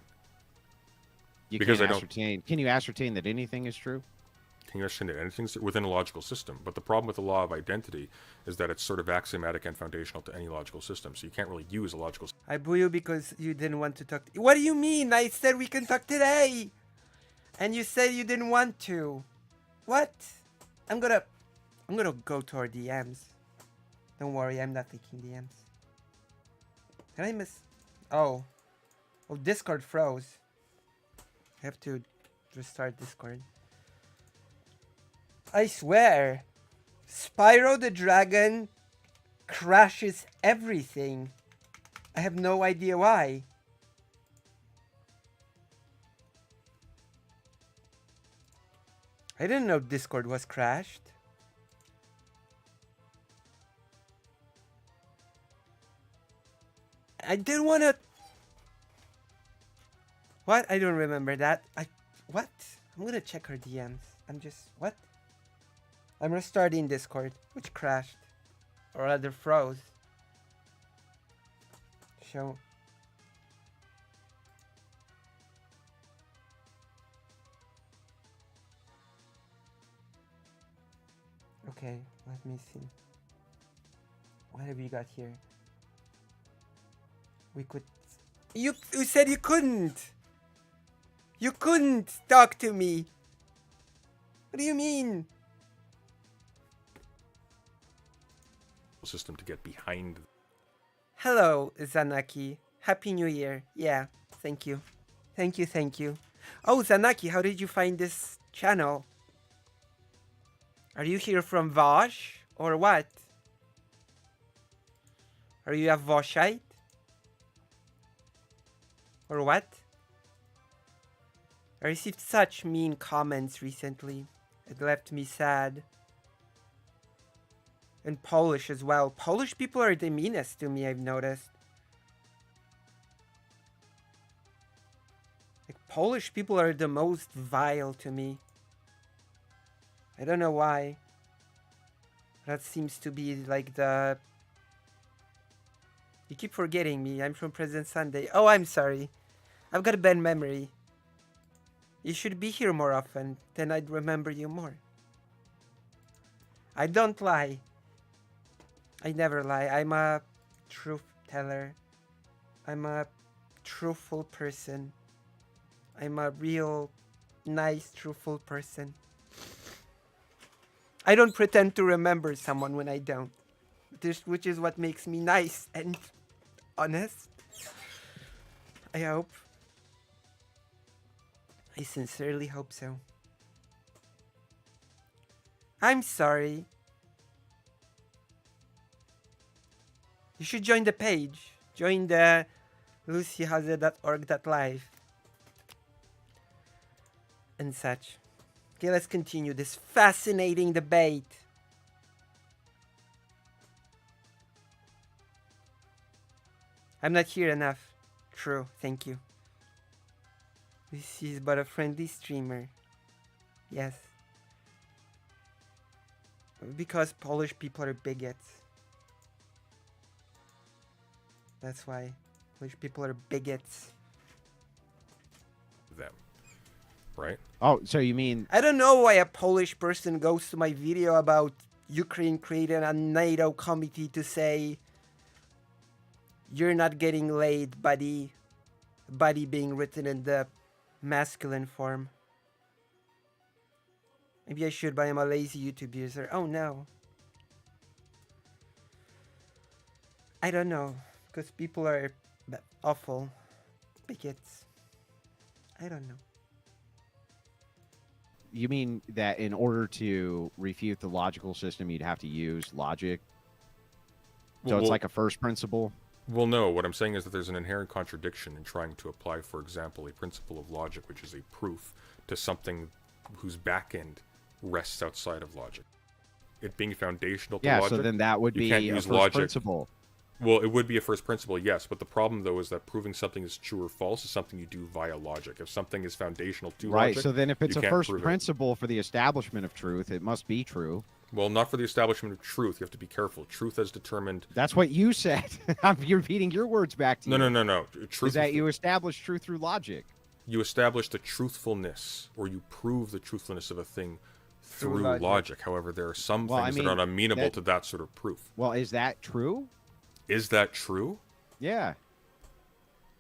You Because can't I don't- ascertain. Can you ascertain that anything is true? Can you ascertain that anything's within a logical system? But the problem with the law of identity is that it's sort of axiomatic and foundational to any logical system. So you can't really use a logical system. I boo you because you didn't want to talk. What do you mean? I said we can talk today, and you said you didn't want to. What? I'm gonna go to our DMs. Don't worry, I'm not taking DMs. Can I miss? Oh, Discord froze. I have to restart Discord. I swear, Spyro the Dragon crashes everything. I have no idea why. I didn't know Discord was crashed. I didn't want to... What? I don't remember that. What? I'm gonna check her DMs. What? I'm restarting Discord, which crashed. Or rather froze. Show. Okay, let me see. What have you got here? We could... You said you couldn't! You couldn't talk to me! What do you mean? System to get behind. Hello, Zanaki. Happy New Year. Yeah, thank you. Thank you. Oh, Zanaki, how did you find this channel? Are you here from Vosh? Or what? Are you a Voshite? Or what? I received such mean comments recently. It left me sad. And Polish as well. Polish people are the meanest to me, I've noticed. Like, Polish people are the most vile to me. I don't know why. That seems to be like the... You keep forgetting me. I'm from President Sunday. Oh, I'm sorry. I've got a bad memory. You should be here more often. Then I'd remember you more. I don't lie. I never lie. I'm a truth teller. I'm a truthful person. I'm a real nice, truthful person. I don't pretend to remember someone when I don't. Which is what makes me nice and honest. I hope. I sincerely hope so. I'm sorry. You should join the page. Join the lucyhaze.org.live and such. Okay, let's continue this fascinating debate. I'm not here enough. True, thank you. This is but a friendly streamer. Yes. Because Polish people are bigots. That's why. Polish people are bigots. Them. Right? Oh, so you mean I don't know why a Polish person goes to my video about Ukraine creating a NATO committee to say you're not getting laid, buddy. Buddy being written in the masculine form. Maybe I should, but I'm a lazy YouTube user. Oh no. I don't know. Because people are awful. Bigots. I don't know. you mean that in order to refute the logical system, you'd have to use logic? So it's like a first principle? Well, no. What I'm saying is that there's an inherent contradiction in trying to apply, for example, a principle of logic, which is a proof, to something whose back end rests outside of logic. It being foundational to logic. Yeah, so then that would you be can't a use first logic. principle. Well, it would be a first principle, yes, but the problem, though, is that proving something is true or false is something you do via logic. If something is foundational to Right, logic, so then if it's you a can't first prove it. principle for the establishment of truth, it must be true. Well, not for the establishment of truth. You have to be careful. Truth as determined... That's what you said. You're repeating your words back to you. No. Truth Is that you establish truth through logic. You establish the truthfulness, or you prove the truthfulness of a thing through logic. logic. However, there are some Well, things I that are mean, amenable that- to that sort of proof. Well, is that true? Is that true? Yeah.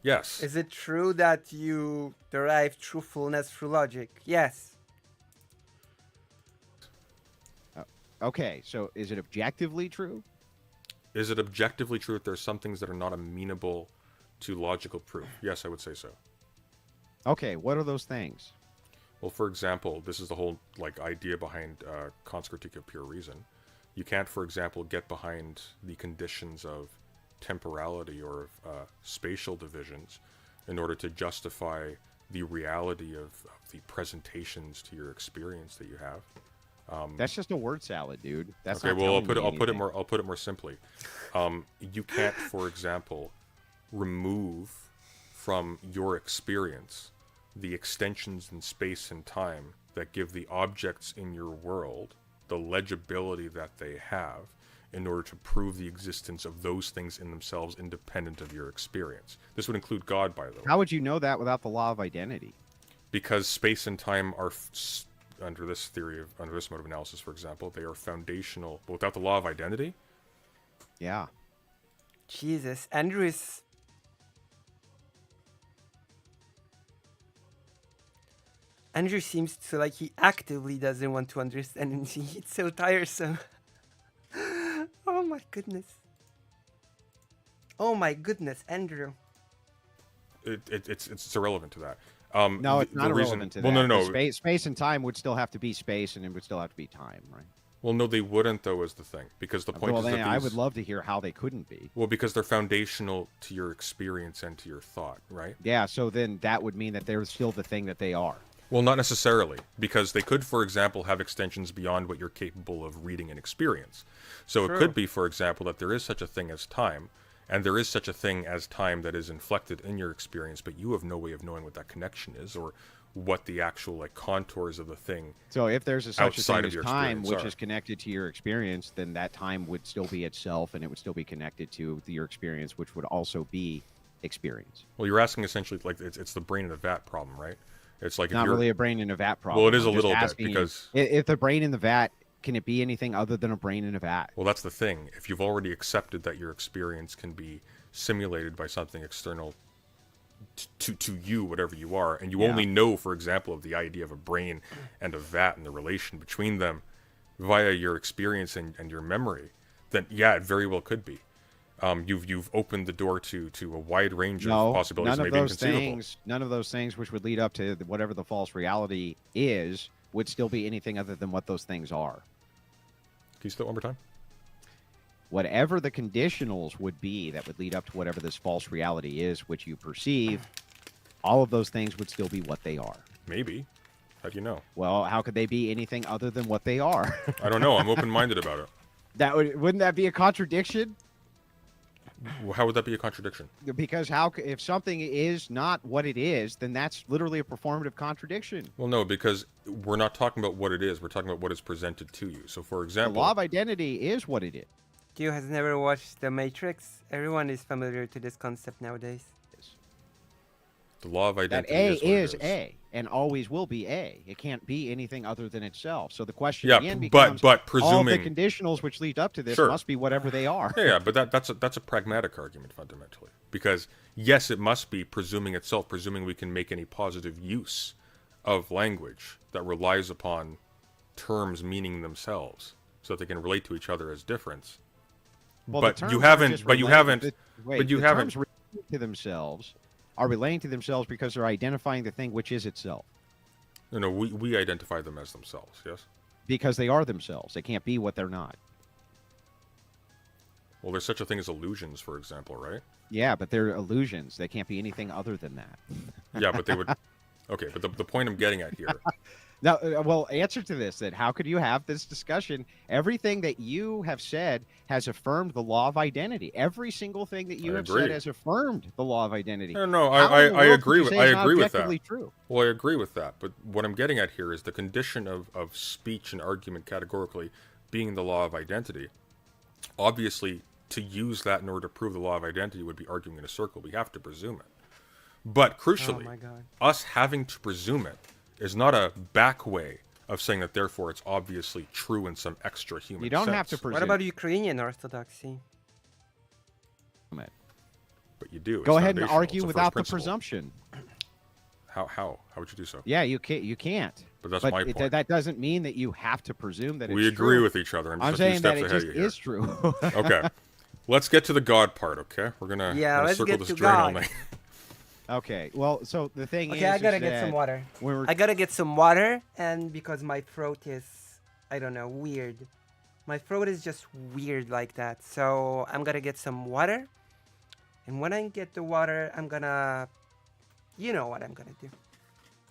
Yes. Is it true that you derive truthfulness through logic? Yes. Okay, so is it objectively true? Is it objectively true that there are some things that are not amenable to logical proof? Yes, I would say so. Okay, what are those things? Well, for example, this is the whole idea behind cons critique of pure reason. You can't, for example, get behind the conditions of temporality or of spatial divisions in order to justify the reality of the presentations to your experience that you have. That's just a word salad, dude. That's okay. not Well, telling me I'll put it anything. more simply. You can't, for example, remove from your experience the extensions in space and time that give the objects in your world the legibility that they have in order to prove the existence of those things in themselves independent of your experience. This would include God, by the way. How would you know that without the law of identity? Because space and time are, under this mode of analysis, for example, they are foundational. But without the law of identity, Yeah. Jesus. Andrew is... Andrew seems to like he actively doesn't want to understand and it's so tiresome. Oh my goodness. Oh my goodness, Andrew. it's irrelevant to that. No, it's not irrelevant to that. Well, no. The space and time would still have to be space, and it would still have to be time, right? Well, no, they wouldn't, though, is the thing. Because the point Well, is then that I these... would love to hear how they couldn't be. Well, because they're foundational to your experience and to your thought, right? Yeah, so then that would mean that they're still the thing that they are. Well, not necessarily, because they could, for example, have extensions beyond what you're capable of reading and experience. So True. it could be, for example, that there is such a thing as time, and there is such a thing as time that is inflected in your experience, but you have no way of knowing what that connection is, or what the actual contours of the thing. So if there's such a Outside thing of as your time, experience which are. is connected to your experience, then that time would still be itself, and it would still be connected to your experience, which would also be experience. Well, you're asking essentially, it's the brain in a vat problem, right? It's like if Not you're... really a brain in a vat problem. Well, it is I'm a just little bit, asking you, because... if the brain in the vat, can it be anything other than a brain in a vat? Well, that's the thing. If you've already accepted that your experience can be simulated by something external to you, whatever you are, and you only know, for example, of the idea of a brain and a vat and the relation between them via your experience and your memory, then yeah, it very well could be. You've opened the door to a wide range of possibilities that may be inconceivable. None of those things which would lead up to whatever the false reality is would still be anything other than what those things are. Can you say that one more time? Whatever the conditionals would be that would lead up to whatever this false reality is, which you perceive, all of those things would still be what they are. Maybe. How do you know? Well, how could they be anything other than what they are? I don't know. I'm open-minded about it. Wouldn't that be a contradiction? How would that be a contradiction? Because if something is not what it is, then that's literally a performative contradiction. Well, no, because we're not talking about what it is. We're talking about what is presented to you. So, for The example, law of identity is what it is. Q has never watched The Matrix. Everyone is familiar to this concept nowadays. the law of That identity A is what is it is. A and always will be A. It can't be anything other than itself. So the question Yeah, again but becomes, all the presuming conditionals which lead up to this Sure. must be whatever they are. Yeah, but that's a pragmatic argument fundamentally. Because yes, it must be presuming itself, presuming we can make any positive use of language that relies upon terms meaning themselves, so that they can relate to each other as difference. Well, the But terms you are haven't. just But you relating- haven't. the- wait, but you the haven't. terms relating to themselves are relating to themselves because they're identifying the thing which is itself. No, we identify them as themselves. Yes. Because they are themselves. They can't be what they're not. Well, there's such a thing as illusions, for example, right? Yeah, but they're illusions. They can't be anything other than that. Yeah, but they would. Okay, but the point I'm getting at here. Now, well, answer to this then. How could you have this discussion? Everything that you have said has affirmed the law of identity. Every single thing that you I have agree. said has affirmed the law of identity. No, How I in the world agree could you with say I it's not agree with that. objectively true? Well, I agree with that, but what I'm getting at here is the condition of speech and argument categorically being the law of identity. Obviously, to use that in order to prove the law of identity would be arguing in a circle. We have to presume it. But Oh crucially, my god. us having to presume it is not a back way of saying that therefore it's obviously true in some extra human You don't have to sense. presume. What about Ukrainian Orthodoxy? it. But you do. Go It's ahead and foundational. argue It's a without first the principle. presumption. How would you do so? Yeah, you can't. You can't. But that's But my point. that doesn't mean that you have to presume that We it's agree true. with each other. I'm I'm just a few saying that steps it ahead just of you here. is true. Okay. Let's get to the God part, okay? We're gonna, Yeah, gonna let's circle get this to drain all God. night. Okay. Well, so the thing Okay, I is gotta is get some that water. when we're I gotta get some water, and because my throat is, I don't know, weird. My throat is just weird like that. So I'm gonna get some water. And when I get the water, I'm gonna, you know what I'm gonna do.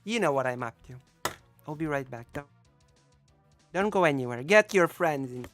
You know what I'm up to. I'll be right back. Don't go anywhere. Get your friends in.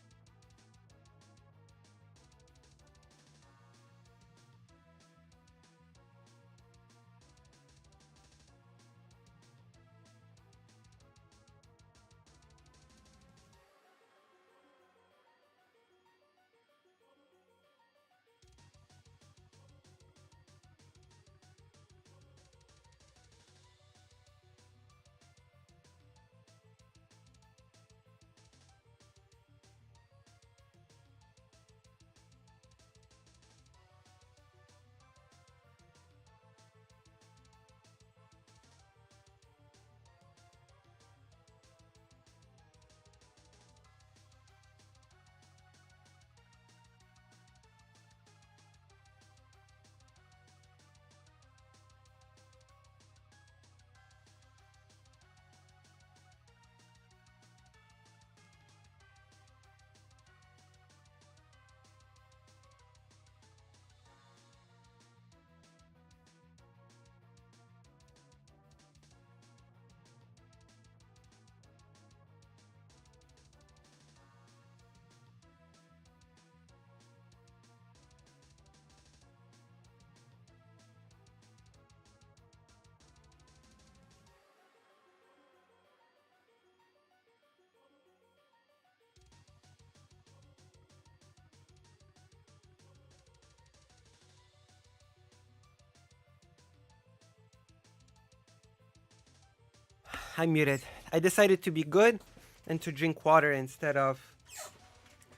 I'm muted. I decided to be good and to drink water instead of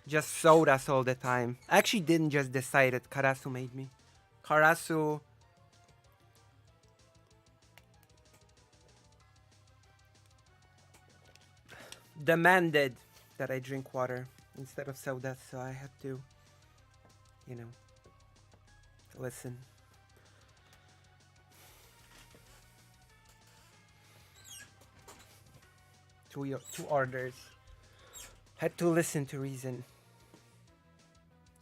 just sodas all the time. I actually didn't just decide it. Karasu made me. Karasu demanded that I drink water instead of soda, so I had to, you know, listen. Two orders. Had to listen to reason.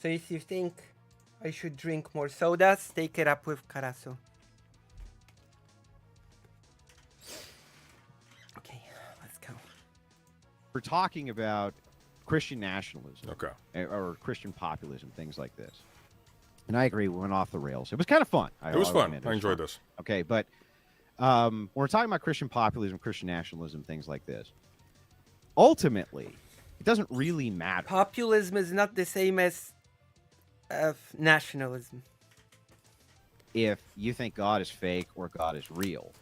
So if you think I should drink more sodas, take it up with Karasu. Okay, let's go. we're talking about Christian nationalism Okay. or Christian populism, things like this. And I agree, we went off the rails. It was kind of fun. It was I'll fun. admit, it I was enjoyed fun. this. Okay, but when we're talking about Christian populism, Christian nationalism, things like this, ultimately, it doesn't really matter. Populism is not the same as nationalism. If you think God is fake or God is real,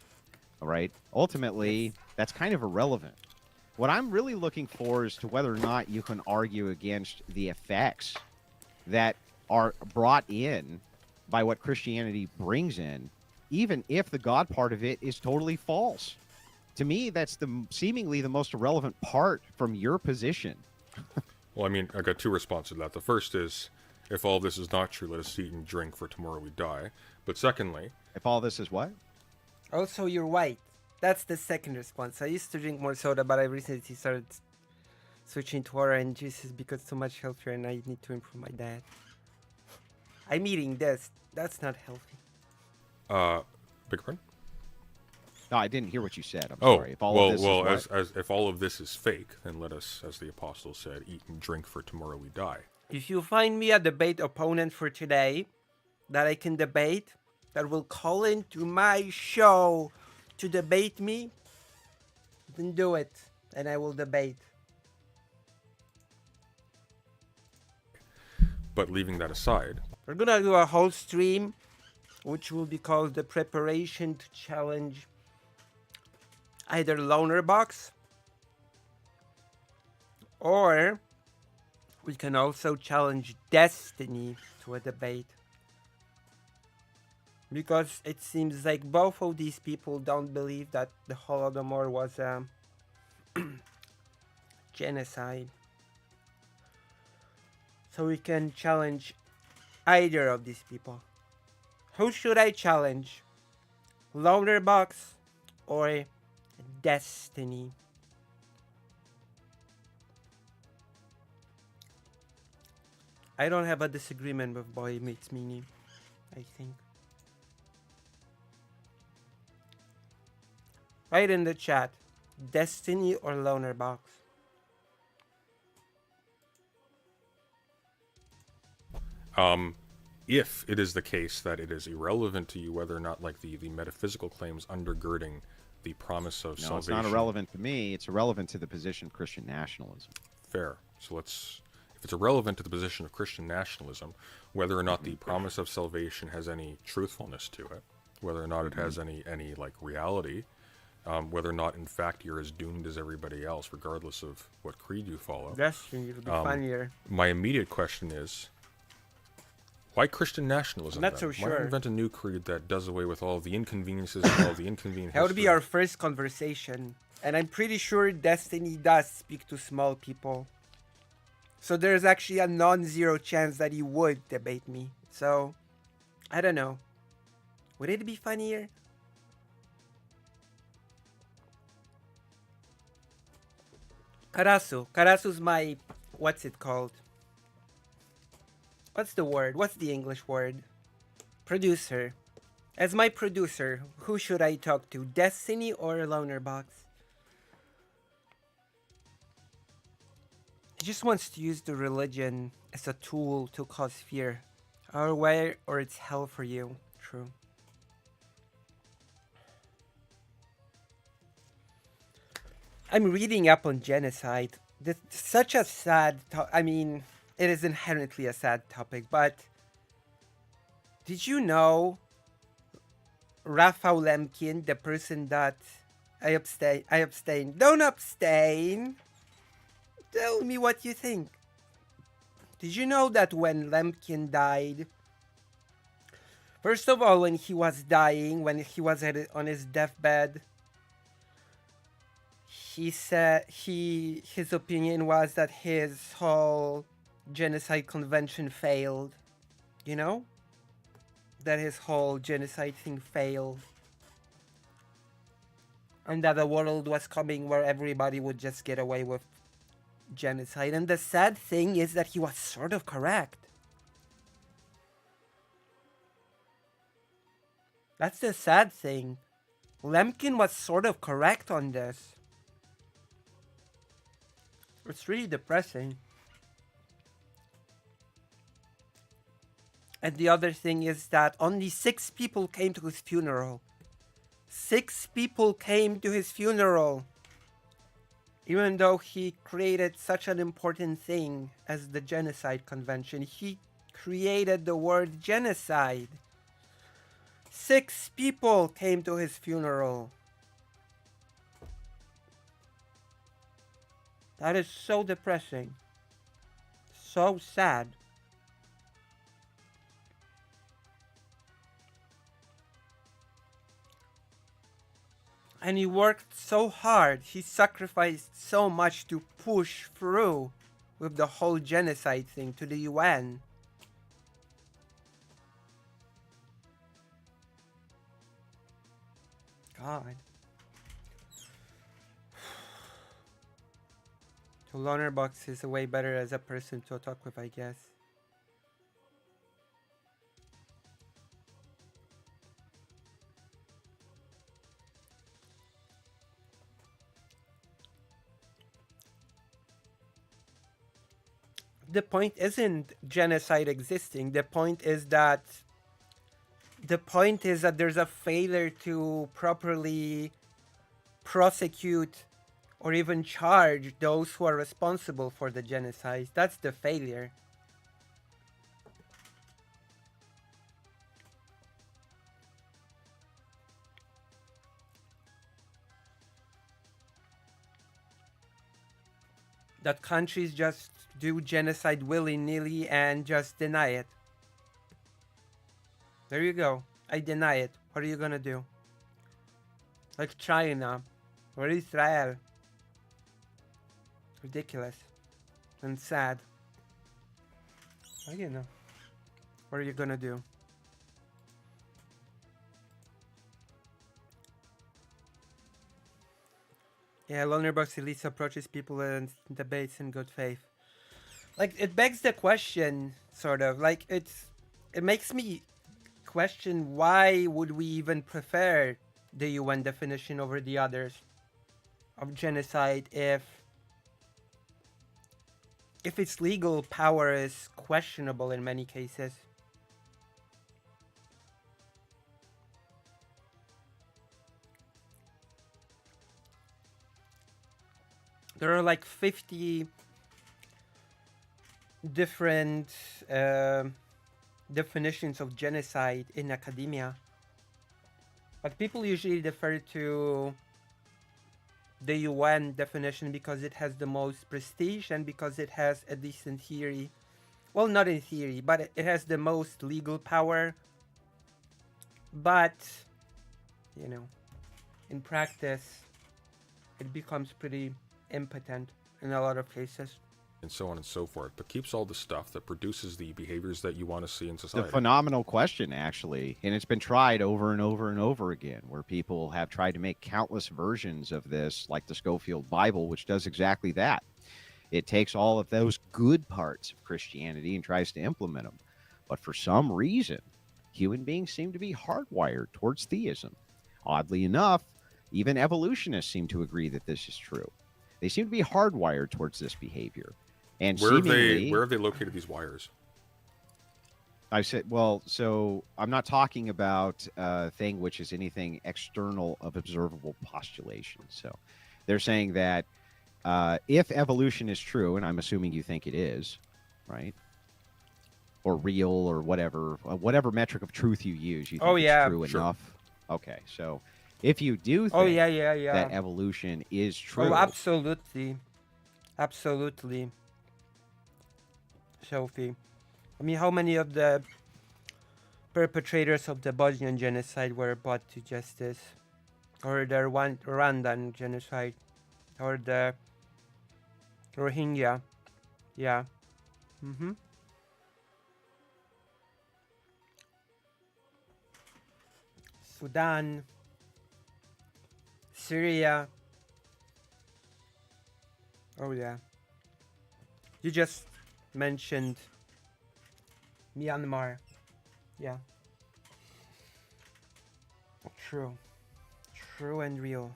all right? Ultimately, that's kind of irrelevant. What I'm really looking for is to whether or not you can argue against the effects that are brought in by what Christianity brings in, even if the God part of it is totally false. To me, that's seemingly the most irrelevant part from your position. Well, I mean, I got two responses to that. The first is, if all this is not true, let us eat and drink, for tomorrow we die. But secondly, If all this is what? Also, you're white. That's the second response. I used to drink more soda, but I recently started switching to orange juices because it's so much healthier and I need to improve my diet. I'm eating this. That's not healthy. big pardon? No, I didn't hear what you said. I'm Oh, sorry. If all well, of this well, is what? as if all of this is fake, then let us, as the apostle said, eat and drink, for tomorrow we die. If you find me a debate opponent for today that I can debate, that will call into my show to debate me, then do it, and I will debate. But leaving that aside, We're gonna do a whole stream, which will be called the preparation to challenge either Loner Box, or we can also challenge Destiny to a debate. Because it seems like both of these people don't believe that the Holodomor was a genocide. So we can challenge either of these people. Who should I challenge? Loner Box or Destiny? I don't have a disagreement with Boy Meets Meanie, I think. Write in the chat, Destiny or Loner Box. if it is the case that it is irrelevant to you whether or not, like, the metaphysical claims undergirding the promise of No, salvation. it's not irrelevant to me. It's irrelevant to the position of Christian nationalism. Fair. So let's, if it's irrelevant to the position of Christian nationalism, whether or not the promise of salvation has any truthfulness to it, whether or not it has any like reality, whether or not in fact you're as doomed as everybody else, regardless of what creed you follow. Destiny would be funnier. My immediate question is, why Christian nationalism? I'm not then? so Why not sure. invent a new creed that does away with all the inconveniences and all the inconvenient That would be history? our first conversation. And I'm pretty sure Destiny does speak to small people. So there's actually a non-zero chance that he would debate me. So, I don't know. Would it be funnier? Karasu. Karasu's my... What's it called? What's the word? What's the English word? Producer. As my producer, who should I talk to? Destiny or Loner Box? He just wants to use the religion as a tool to cause fear. Or it's hell for you. True. I'm reading up on genocide. This such a sad I mean, it is inherently a sad topic, but did you know Raphael Lemkin, the person that I abstain. Don't abstain. Tell me what you think. Did you know that when Lemkin died, first of all, when he was dying, when he was on his deathbed, he said his opinion was that his whole genocide convention failed. You know? That his whole genocide thing failed. And that a world was coming where everybody would just get away with genocide. And the sad thing is that he was sort of correct. That's the sad thing. Lemkin was sort of correct on this. It's really depressing. And the other thing is that only 6 people came to his funeral. 6 people came to his funeral. Even though he created such an important thing as the Genocide Convention, he created the word genocide. 6 people came to his funeral. That is so depressing. So sad. And he worked so hard, he sacrificed so much to push through with the whole genocide thing to the UN. God. So Lonerbox is way better as a person to talk with, I guess. The point isn't genocide existing. The point is that there's a failure to properly prosecute or even charge those who are responsible for the genocide. That's the failure. That countries just do genocide willy-nilly and just deny it. There you go. I deny it. What are you gonna do? Like China or Israel. Ridiculous and sad. You know. What are you gonna do? Yeah, Lonerbox at least approaches people and debates in good faith. Like, it begs the question, sort of. Like, it makes me question why would we even prefer the UN definition over the others of genocide if its legal power is questionable in many cases. There are like 50 different definitions of genocide in academia. But people usually defer to the UN definition because it has the most prestige and because it has, at least in theory, well, not in theory, but it has the most legal power. But, you know, in practice, it becomes pretty impotent in a lot of cases. And so on and so forth, but keeps all the stuff that produces the behaviors that you want to see in society. The phenomenal question, actually, and it's been tried over and over and over again, where people have tried to make countless versions of this, like the Schofield Bible, which does exactly that. It takes all of those good parts of Christianity and tries to implement them. But for some reason, human beings seem to be hardwired towards theism. Oddly enough, even evolutionists seem to agree that this is true. They seem to be hardwired towards this behavior. And where have they located these wires? I said, well, so I'm not talking about a thing which is anything external of observable postulation. So they're saying that if evolution is true, and I'm assuming you think it is, right? Or real or whatever metric of truth you use, you think it's true enough. Okay, so if you do think that evolution is true. Oh, absolutely. Absolutely. Sophie. I mean, how many of the perpetrators of the Bosnian genocide were brought to justice? Or the Rwandan genocide? Or the Rohingya? Yeah. Mm-hmm. Sudan. Syria. Oh, yeah. You just mentioned Myanmar. Yeah. True. True and real.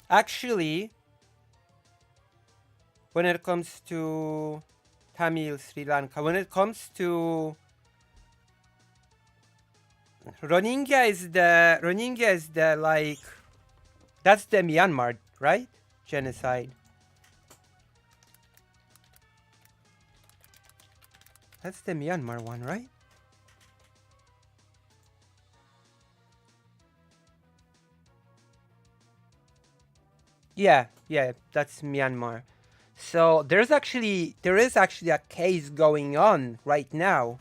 Actually, when it comes to Tamil Sri Lanka. When it comes to Rohingya is the like, that's the Myanmar, right? Genocide. That's the Myanmar one, right? Yeah, that's Myanmar. So there is actually a case going on right now.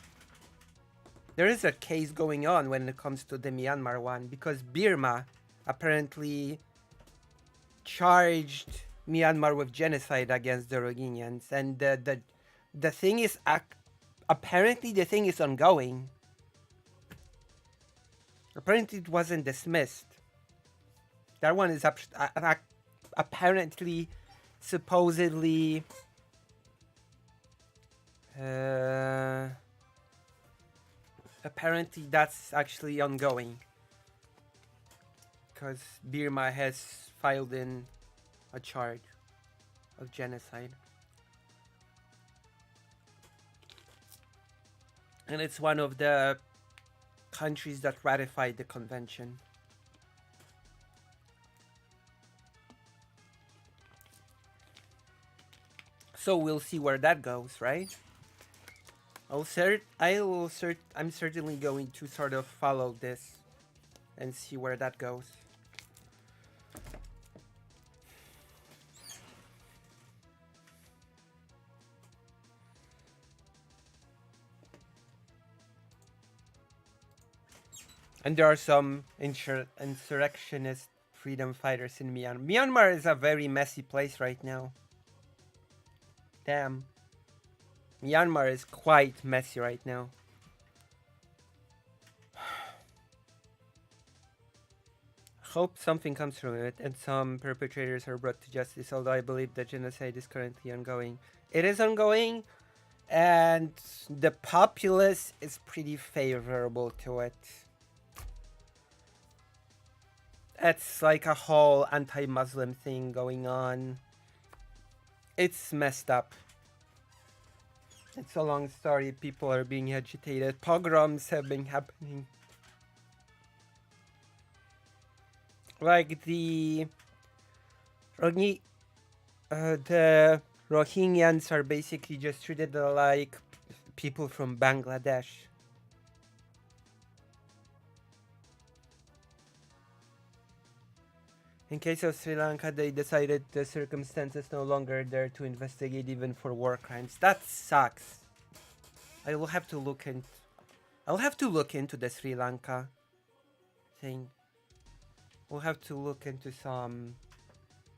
There is a case going on when it comes to the Myanmar one, because Burma apparently charged Myanmar with genocide against the Rohingyans, and the thing is apparently the thing is ongoing. Apparently it wasn't dismissed. That one is apparently, supposedly, apparently that's actually ongoing, because Burma has filed in a charge of genocide. And it's one of the countries that ratified the convention. So we'll see where that goes, right? I'm certainly going to sort of follow this and see where that goes. And there are some insurrectionist freedom fighters in Myanmar. Myanmar is a very messy place right now. Damn. Myanmar is quite messy right now. Hope something comes from it and some perpetrators are brought to justice, although I believe the genocide is currently ongoing. It is ongoing, and the populace is pretty favorable to it. It's like a whole anti-Muslim thing going on. It's messed up. It's a long story. People are being agitated. Pogroms have been happening. Like the Rohingyans are basically just treated like people from Bangladesh. In case of Sri Lanka, they decided the circumstances no longer there to investigate even for war crimes. That sucks. I will have to look into. I'll have to look into the Sri Lanka thing. We'll have to look into some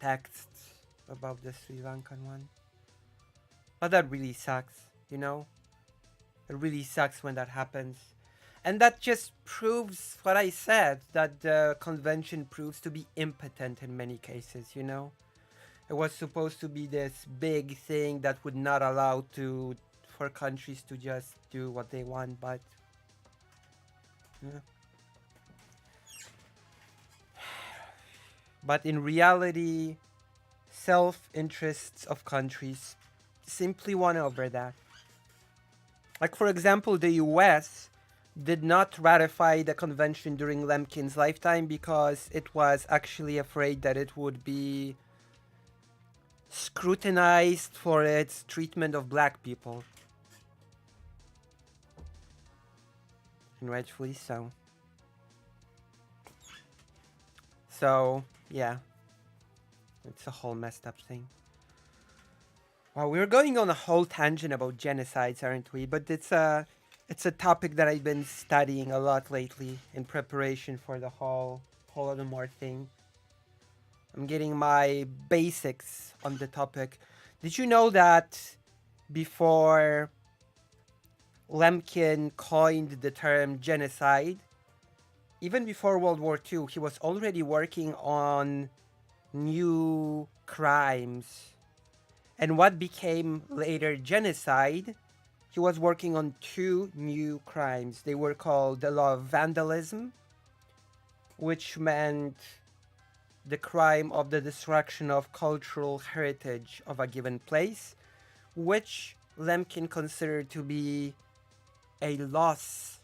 texts about the Sri Lankan one. But that really sucks, you know? It really sucks when that happens. And that just proves what I said, that the convention proves to be impotent in many cases, you know? It was supposed to be this big thing that would not allow for countries to just do what they want, but yeah. But in reality, self-interests of countries simply won over that. Like, for example, the US did not ratify the convention during Lemkin's lifetime because it was actually afraid that it would be scrutinized for its treatment of black people. And rightfully so. So, yeah. It's a whole messed up thing. Wow, we're going on a whole tangent about genocides, aren't we? But it's a topic that I've been studying a lot lately in preparation for the whole Holodomor thing. I'm getting my basics on the topic. Did you know that before Lemkin coined the term genocide, even before World War II, he was already working on new crimes? And what became later genocide, he was working on two new crimes. They were called the law of vandalism, which meant the crime of the destruction of cultural heritage of a given place, which Lemkin considered to be a loss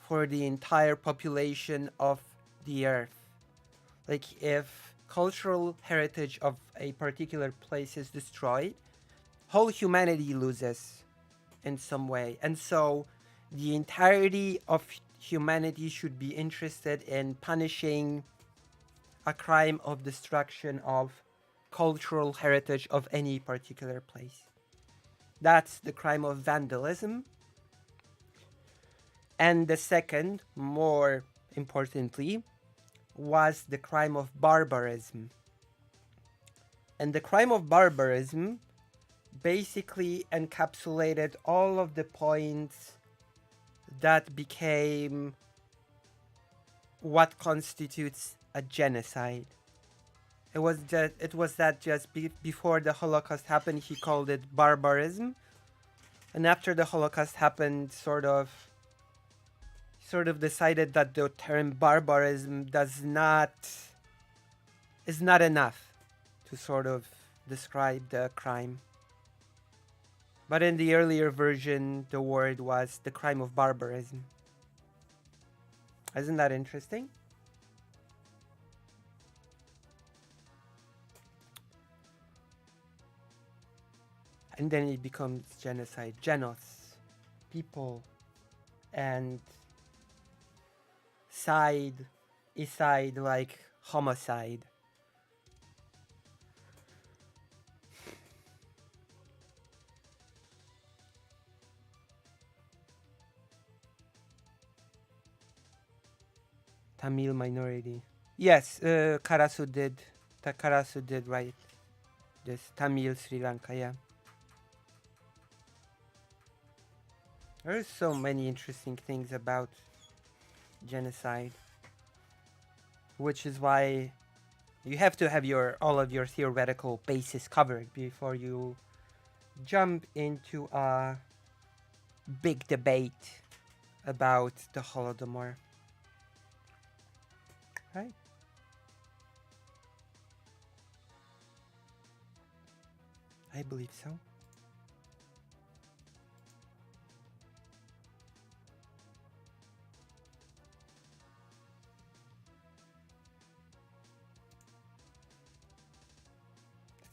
for the entire population of the Earth. Like, if cultural heritage of a particular place is destroyed, whole humanity loses in some way. And so the entirety of humanity should be interested in punishing a crime of destruction of cultural heritage of any particular place. That's the crime of vandalism. And the second, more importantly, was the crime of barbarism. And the crime of barbarism basically encapsulated all of the points that became what constitutes a genocide. It was that just before the Holocaust happened, he called it barbarism, and after the Holocaust happened, sort of decided that the term barbarism is not enough to sort of describe the crime. But in the earlier version, the word was the crime of barbarism. Isn't that interesting? And then it becomes genocide. Genos, people, and side, icide, like homicide. Tamil minority. Yes, Karasu did write this. Tamil Sri Lanka, yeah. There are so many interesting things about genocide, which is why you have to have all of your theoretical bases covered before you jump into a big debate about the Holodomor. Right? I believe so.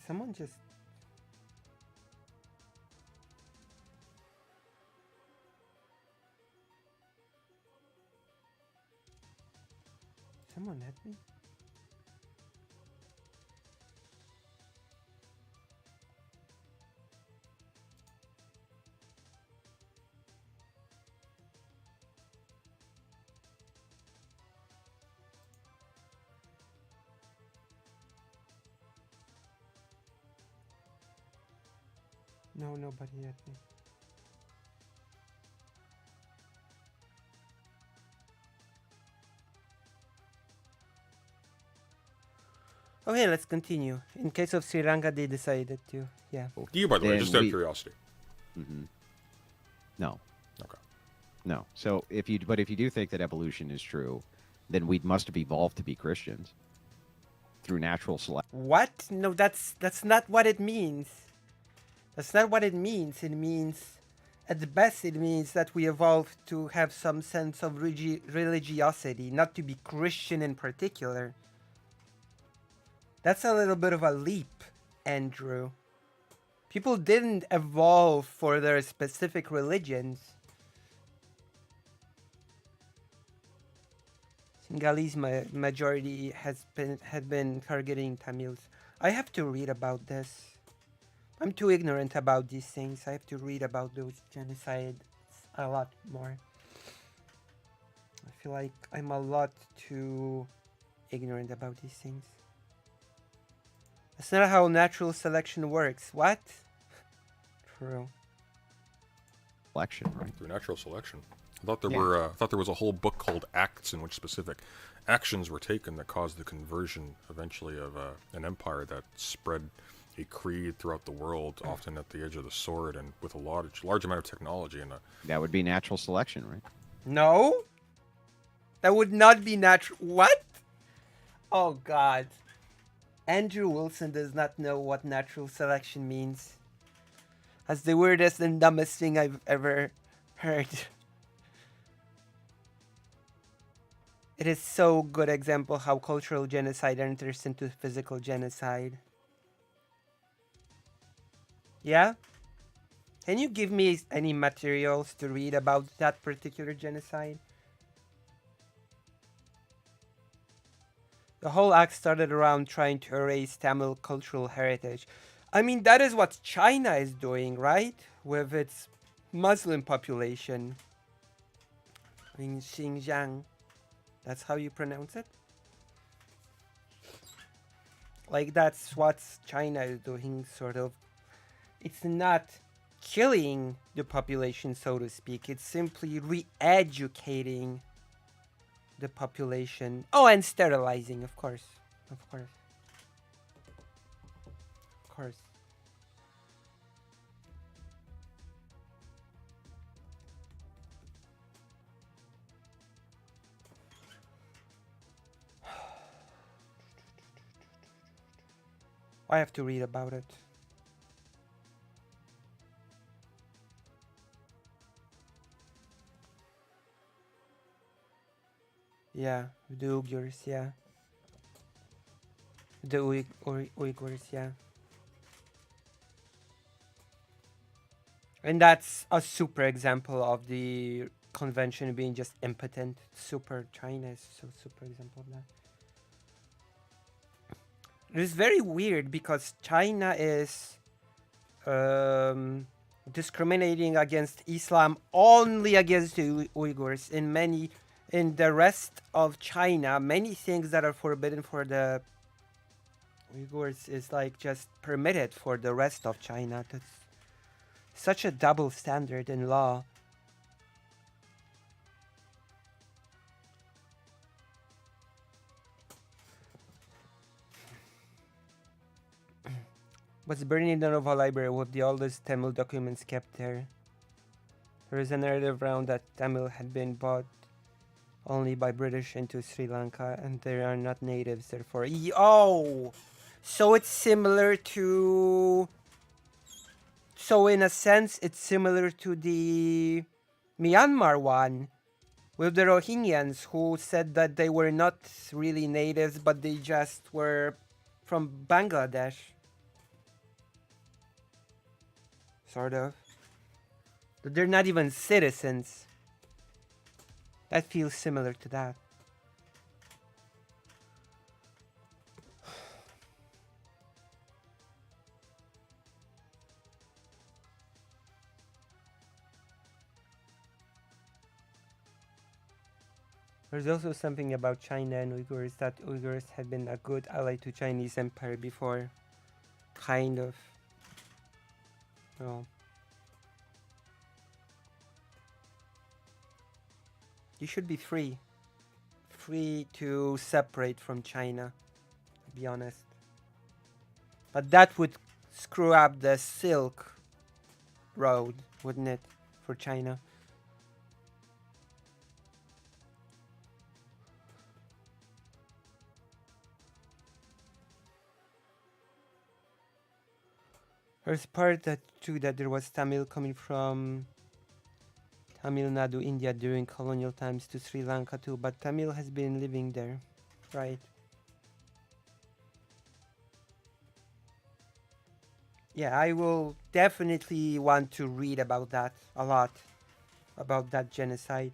Someone just... Someone hit me? No, nobody hit me. Okay, let's continue. In case of Sri Lanka, they decided to, yeah. You, by the way, Then just out of curiosity. Mm-hmm. No. Okay. No. So if you do think that evolution is true, then we must have evolved to be Christians through natural selection. What? No, that's not what it means. That's not what it means. It means, at the best, it means that we evolved to have some sense of religiosity, not to be Christian in particular. That's a little bit of a leap, Andrew. People didn't evolve for their specific religions. Sinhalese majority had been targeting Tamils. I have to read about this. I'm too ignorant about these things. I have to read about those genocides a lot more. I feel like I'm a lot too ignorant about these things. That's not how natural selection works. What? True. Selection, right? Through natural selection. I thought there was a whole book called Acts in which specific actions were taken that caused the conversion eventually of an empire that spread a creed throughout the world, often at the edge of the sword and with a large amount of technology. And that would be natural selection, right? No, that would not be natural. What? Oh God, Andrew Wilson does not know what natural selection means. That's the weirdest and dumbest thing I've ever heard. It is so good example how cultural genocide enters into physical genocide. Yeah? Can you give me any materials to read about that particular genocide? The whole act started around trying to erase Tamil cultural heritage. I mean, that is what China is doing, right? With its Muslim population. In Xinjiang. That's how you pronounce it? Like, that's what China is doing, sort of. It's not killing the population, so to speak. It's simply re-educating the population. Oh, and sterilizing, of course. Of course. Of course. I have to read about it. Yeah, the Uyghurs, yeah. The Uyghurs, yeah. And that's a super example of the convention being just impotent. Super. China is so super example of that. It is very weird because China is discriminating against Islam only against the Uyghurs. In the rest of China, many things that are forbidden for the Uyghurs is like just permitted for the rest of China. That's such a double standard in law. Was burned in the Nova Library with the oldest Tamil documents kept there. There is a narrative around that Tamil had been bought only by British into Sri Lanka and they are not natives, therefore. Oh! So it's similar to... So in a sense, it's similar to the Myanmar one with the Rohingyans who said that they were not really natives, but they just were from Bangladesh. Sort of. But they're not even citizens. That feels similar to that. There's also something about China and Uyghurs that Uyghurs had been a good ally to Chinese Empire before. Kind of. Oh. You should be free. Free to separate from China, to be honest. But that would screw up the Silk Road, wouldn't it, for China? There's part that too that there was Tamil coming from Tamil Nadu, India during colonial times to Sri Lanka too, but Tamil has been living there, right? Yeah, I will definitely want to read about that a lot, about that genocide.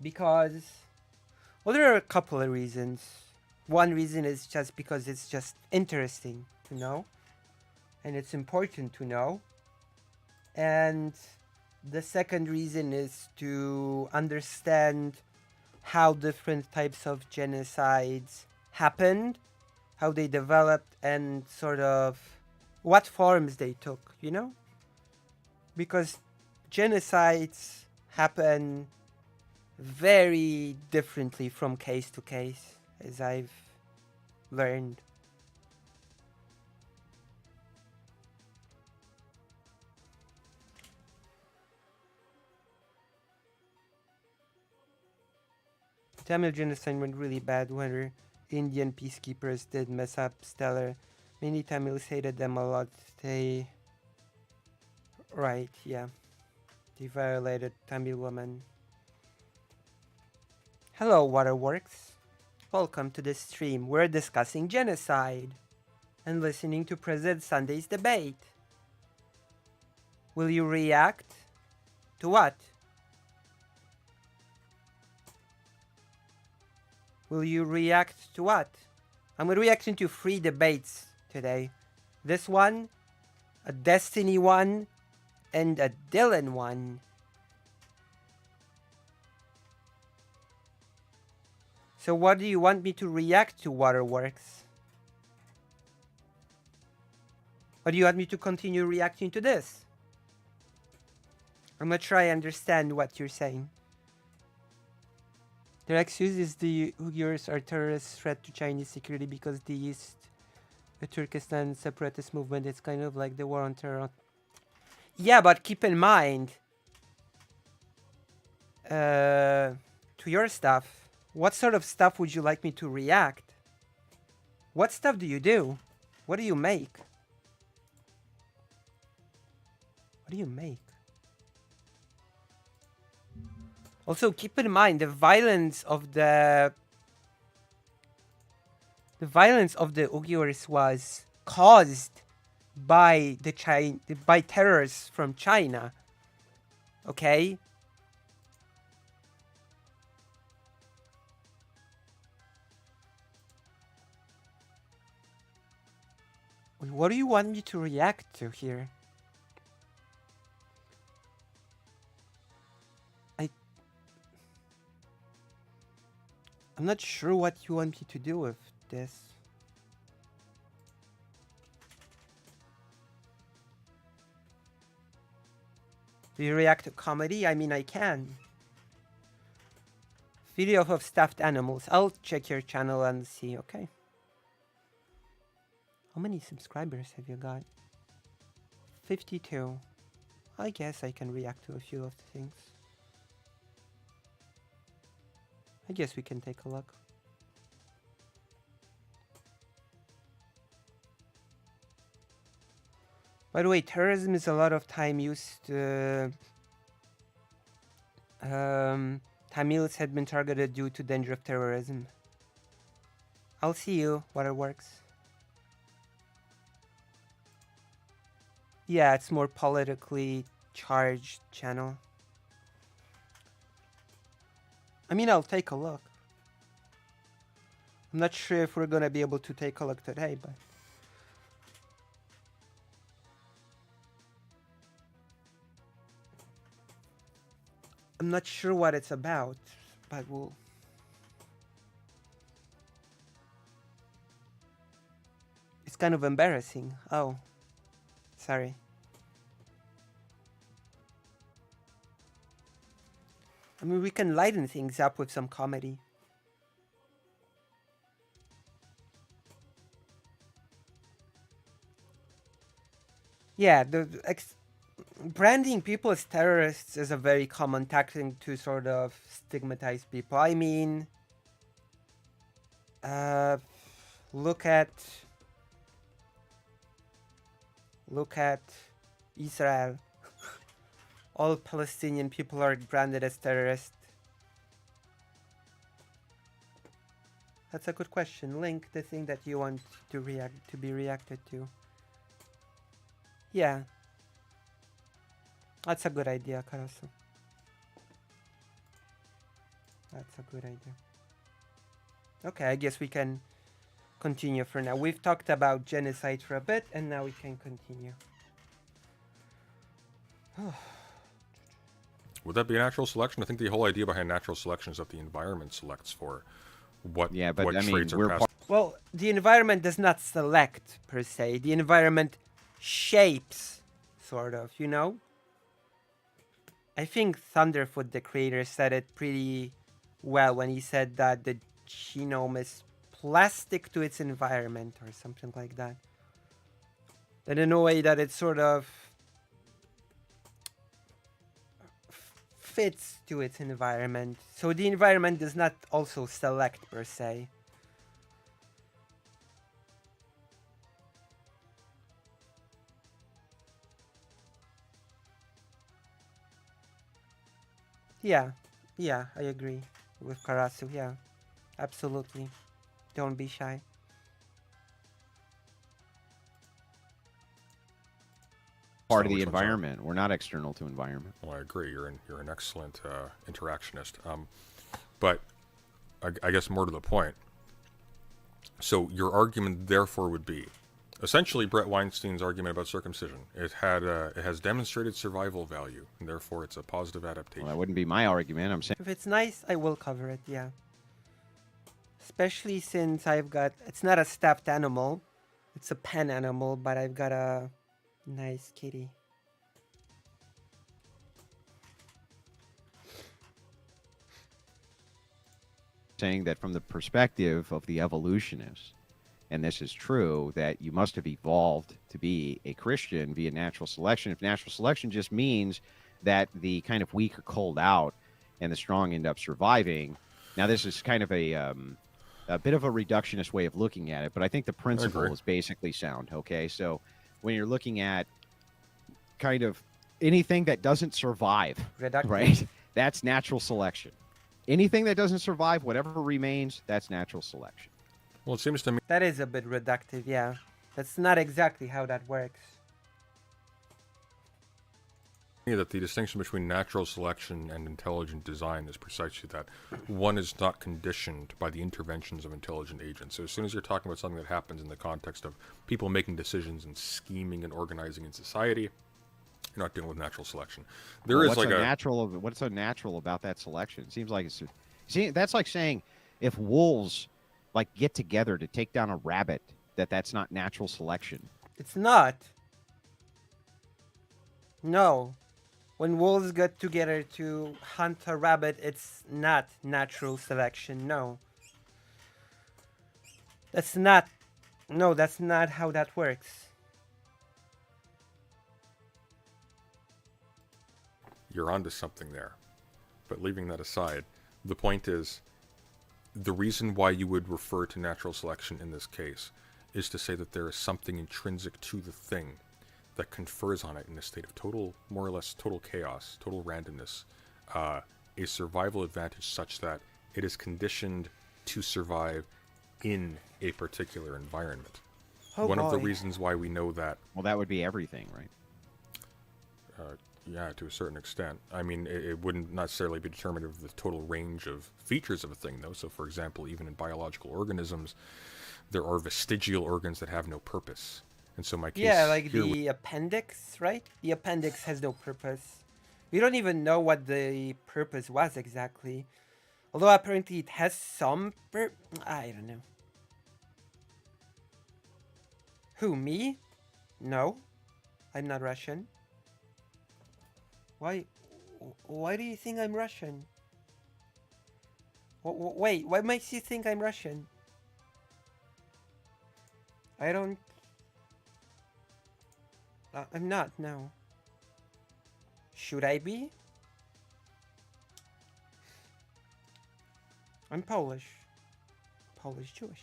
Because, well, there are a couple of reasons. One reason is just because it's just interesting to know, and it's important to know. And the second reason is to understand how different types of genocides happened, how they developed, and sort of what forms they took, you know? Because genocides happen very differently from case to case, as I've learned. Tamil genocide went really bad where Indian peacekeepers did mess up Stellar. Many Tamils hated them a lot. They... Right, yeah. They violated Tamil women. Hello, Waterworks. Welcome to the stream. We're discussing genocide and listening to President Sunday's debate. Will you react to what? Will you react to what? I'm reacting to 3 debates today. This one, a Destiny one, and a Dylan one. So what do you want me to react to, Waterworks? Or do you want me to continue reacting to this? I'm not sure I understand what you're saying. Their excuse is the Uyghurs are terrorist threat to Chinese security because the East, the Turkestan separatist movement, it's kind of like the war on terror. Yeah, but keep in mind, to your stuff, what sort of stuff would you like me to react? What stuff do you do? What do you make? What do you make? Also, keep in mind the violence of the Uyghurs was caused by by terrorists from China. Okay? What do you want me to react to here? I'm not sure what you want me to do with this. Do you react to comedy? I mean, I can. Video of stuffed animals. I'll check your channel and see, okay? How many subscribers have you got? 52. I guess I can react to a few of the things. I guess we can take a look. By the way, terrorism is a lot of time used. Tamils had been targeted due to danger of terrorism. I'll see you, Waterworks. Yeah, it's more politically charged channel. I mean, I'll take a look. I'm not sure if we're gonna be able to take a look today, but... I'm not sure what it's about, but we'll... It's kind of embarrassing. Oh. Sorry. I mean, we can lighten things up with some comedy. Yeah, branding people as terrorists is a very common tactic to sort of stigmatize people. I mean, look at Israel. All Palestinian people are branded as terrorists. That's a good question. Link the thing that you want to be reacted to. Yeah. That's a good idea, Karasu. That's a good idea. Okay, I guess we can continue for now. We've talked about genocide for a bit, and now we can continue. Would that be a natural selection? I think the whole idea behind natural selection is that the environment selects for what traits are passed. Well, the environment does not select, per se. The environment shapes, sort of, you know? I think Thunderfoot, the creator, said it pretty well when he said that the genome is plastic to its environment, or something like that. And in a way that it sort of fits to its environment. So the environment does not also select, per se. Yeah, yeah, I agree with Karasu. Yeah, absolutely. Don't be shy. Part So of the which ones are? environment. We're not external to environment. Well, I agree. You're an excellent interactionist. But I guess more to the point. So your argument, therefore, would be essentially Brett Weinstein's argument about circumcision. It has demonstrated survival value, and therefore it's a positive adaptation. Well, that wouldn't be my argument. I'm saying If it's nice, I will cover it. Yeah. Especially since I've got, it's not a stuffed animal, it's a pen animal, but I've got a nice kitty. that from the perspective of the evolutionists, and this is true, that you must have evolved to be a Christian via natural selection. If natural selection just means that the kind of weak are culled out and the strong end up surviving. Now, this is kind of a bit of a reductionist way of looking at it, but I think the principle is basically sound. Okay, so when you're looking at kind of anything that doesn't survive, right? That's natural selection. Anything that doesn't survive, whatever remains, that's natural selection. Well, it seems to me that is a bit reductive. Yeah, that's not exactly how that works. That the distinction between natural selection and intelligent design is precisely that one is not conditioned by the interventions of intelligent agents. So as soon as you're talking about something that happens in the context of people making decisions and scheming and organizing in society, you're not dealing with natural selection. What's so natural about that selection? It seems like that's like saying if wolves like get together to take down a rabbit, that's not natural selection. It's not. No. When wolves get together to hunt a rabbit, it's not natural selection. No. That's not how that works. You're onto something there. But leaving that aside, the point is, the reason why you would refer to natural selection in this case is to say that there is something intrinsic to the thing that confers on it in a state of total, more or less total chaos, total randomness, a survival advantage such that it is conditioned to survive in a particular environment. One of the reasons why we know that... Well, that would be everything, right? Yeah, to a certain extent. I mean, it wouldn't necessarily be determinative of the total range of features of a thing, though. So, for example, even in biological organisms, there are vestigial organs that have no purpose. And so my case... Yeah, like the appendix, right? The appendix has no purpose. We don't even know what the purpose was exactly. Although apparently it has some I don't know. Who, me? No. I'm not Russian. Why do you think I'm Russian? Wait, what makes you think I'm Russian? I don't... I'm not, no. Should I be? I'm Polish. Polish-Jewish.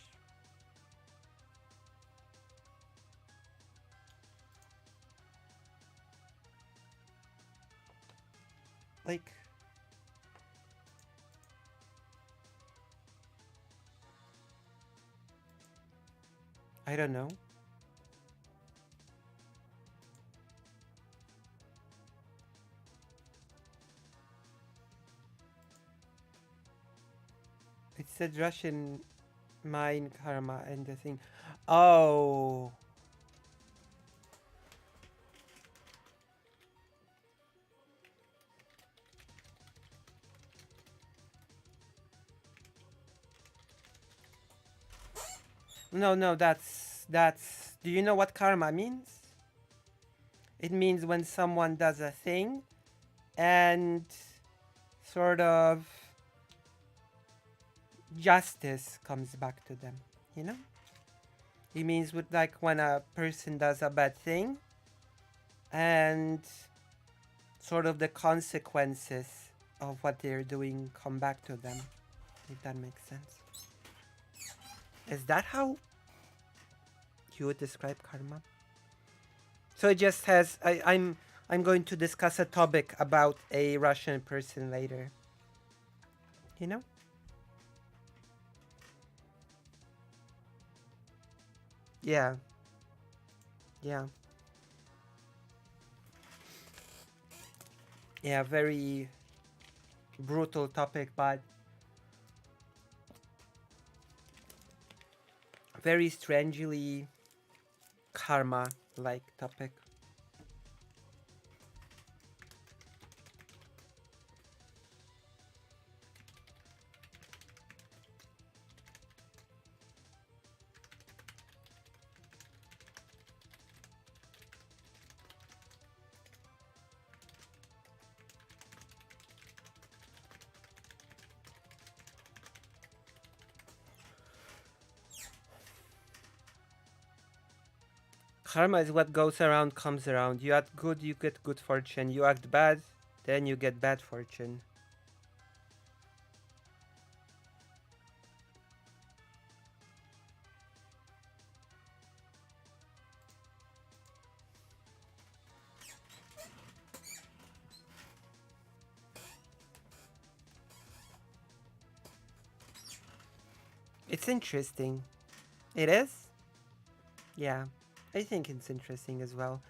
Like... I don't know. It said Russian mine karma and the thing. Oh. No, that's... Do you know what karma means? It means when someone does a thing and sort of justice comes back to them, you know? It means with like when a person does a bad thing and sort of the consequences of what they're doing come back to them, if that makes sense. Is that how you would describe karma? So it just has... I'm I'm going to discuss a topic about a Russian person later. You know? Yeah. Yeah. Yeah, very brutal topic, but very strangely karma-like topic. Karma is what goes around comes around. You act good, you get good fortune. You act bad, then you get bad fortune. It's interesting. It is? Yeah, I think it's interesting as well.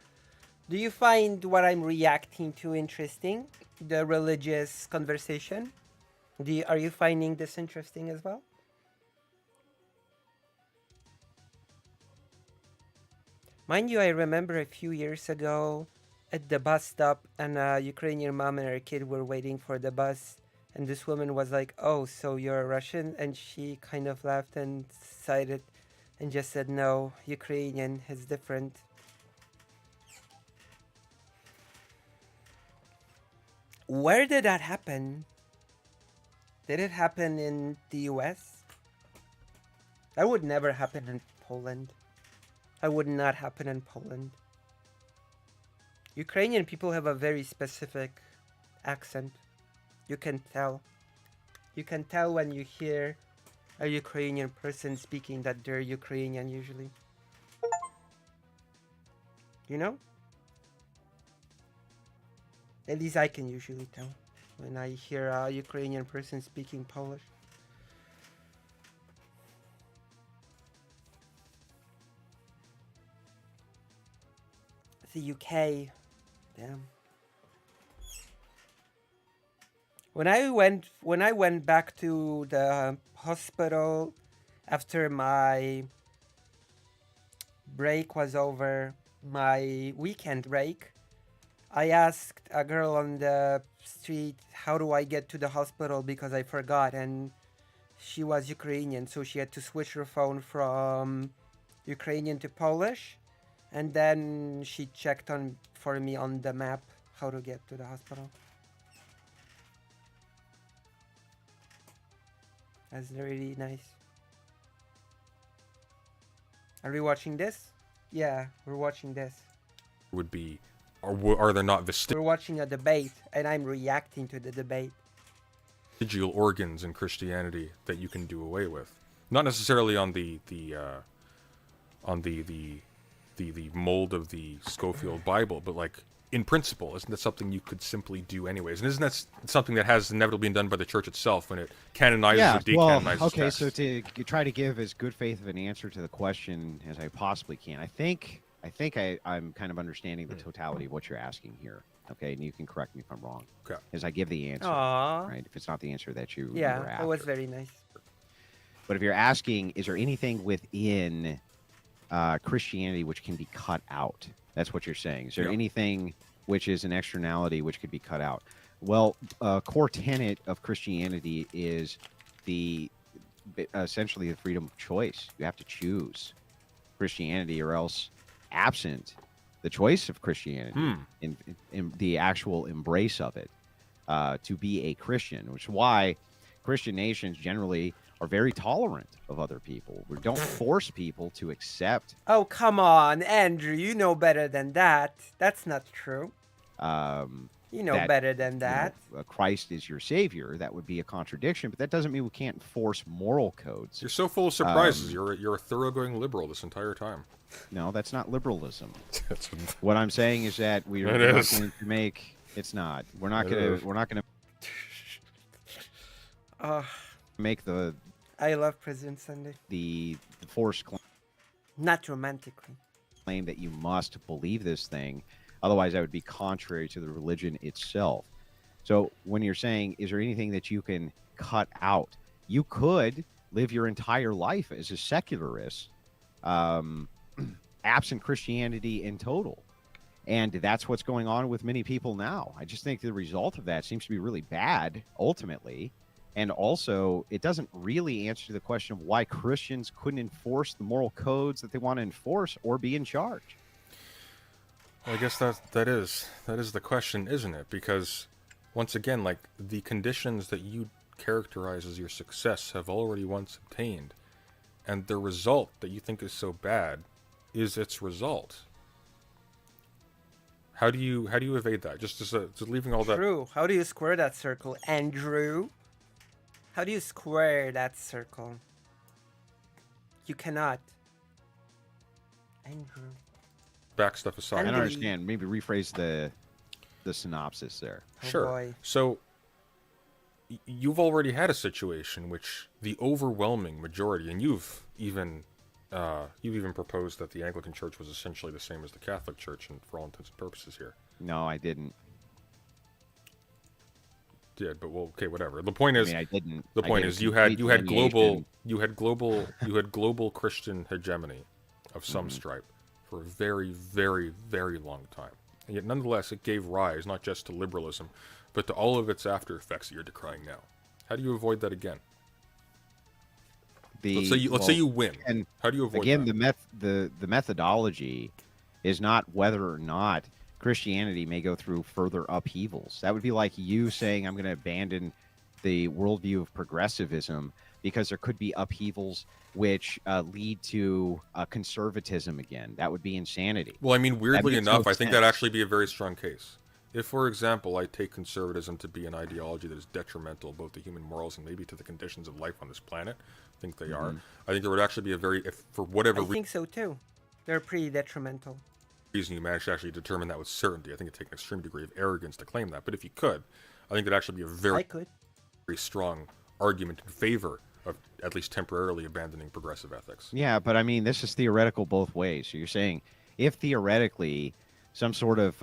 Do you find what I'm reacting to interesting? The religious conversation? Are you finding this interesting as well? Mind you, I remember a few years ago at the bus stop, and a Ukrainian mom and her kid were waiting for the bus, and this woman was like, "Oh, so you're Russian?" And she kind of laughed and sighed it and just said, "No, Ukrainian is different." Where did that happen? Did it happen in the US? That would never happen in Poland. That would not happen in Poland. Ukrainian people have a very specific accent. You can tell. You can tell when you hear a Ukrainian person speaking that they're Ukrainian usually. You know? At least I can usually tell when I hear a Ukrainian person speaking Polish. The UK, damn. When I went back to the hospital after my break was over, my weekend break, I asked a girl on the street, how do I get to the hospital, because I forgot, and she was Ukrainian, so she had to switch her phone from Ukrainian to Polish, and then she checked for me on the map how to get to the hospital. That's really nice. Are we watching this? Yeah, we're watching this. Would be, are there not We're watching a debate, and I'm reacting to the debate. vestigial organs in Christianity that you can do away with? Not necessarily on the mold of the Schofield Bible, but like in principle, isn't that something you could simply do anyways? And isn't that something that has inevitably been done by the church itself when it canonizes or decanonizes okay, text? so to try to give as good faith of an answer to the question as I possibly can, I think I'm kind of understanding the totality of what you're asking here. Okay, and you can correct me if I'm wrong. Okay. As I give the answer, Aww. right? If it's not the answer that you Yeah, were after. that was very nice. But if you're asking, is there anything within Christianity which can be cut out? That's what you're saying. Is there Yeah. anything which is an externality which could be cut out? Well, a core tenet of Christianity is essentially the freedom of choice. You have to choose Christianity, or else, absent the choice of Christianity in the actual embrace of it, to be a Christian, which is why Christian nations generally are very tolerant of other people. We don't force people to accept. Oh, come on, Andrew, you know better than that. That's not true. You know that, better than you know, that. Christ is your savior. That would be a contradiction, but that doesn't mean we can't enforce moral codes. You're so full of surprises. Um, You're a thoroughgoing liberal this entire time. No, that's not liberalism. That's what, What I'm saying is that we're It not is. going to make. It's not. We're not It going to. is. We're not going to Oh, make I love President Sunday. the force Not romantically. claim that you must believe this thing, otherwise that would be contrary to the religion itself. So when you're saying, is there anything that you can cut out? You could live your entire life as a secularist, absent Christianity in total. And that's what's going on with many people now. I just think the result of that seems to be really bad, ultimately. And also, it doesn't really answer the question of why Christians couldn't enforce the moral codes that they want to enforce or be in charge. Well, I guess that is the question, isn't it? Because once again, like, the conditions that you characterize as your success have already once obtained, and the result that you think is so bad is its result. How do you evade that? Just leaving all that. True. How do you square that circle, Andrew? How do you square that circle? You cannot. Andrew. Back stuff aside. I don't Andy. understand. Maybe rephrase the synopsis there. Oh Sure. boy. So you've already had a situation which the overwhelming majority, and you've even proposed that the Anglican Church was essentially the same as the Catholic Church, and for all intents and purposes here. No, I didn't. Did, but well, okay, whatever. The point is, I didn't. the I point gave is, a you had complete global Christian hegemony of some Mm-hmm. stripe for a very, very, very long time, and yet nonetheless, it gave rise not just to liberalism, but to all of its after effects that you're decrying now. How do you avoid that again? Let's say you win. And How do you avoid again, that? the methodology is not whether or not Christianity may go through further upheavals. That would be like you saying, I'm going to abandon the worldview of progressivism because there could be upheavals which lead to conservatism again. That would be insanity. Well, I mean, weirdly makes no enough, I think that'd sense. actually be a very strong case. If, for example, I take conservatism to be an ideology that is detrimental both to human morals and maybe to the conditions of life on this planet, I think they are. I think there would actually be a very, if for whatever I think so too. They're pretty detrimental. reason you managed to actually determine that with certainty, I think it'd take an extreme degree of arrogance to claim that. But if you could, I think it'd actually be a I very, could. very strong argument in favor of at least temporarily abandoning progressive ethics. Yeah, but I mean, this is theoretical both ways. So you're saying if theoretically some sort of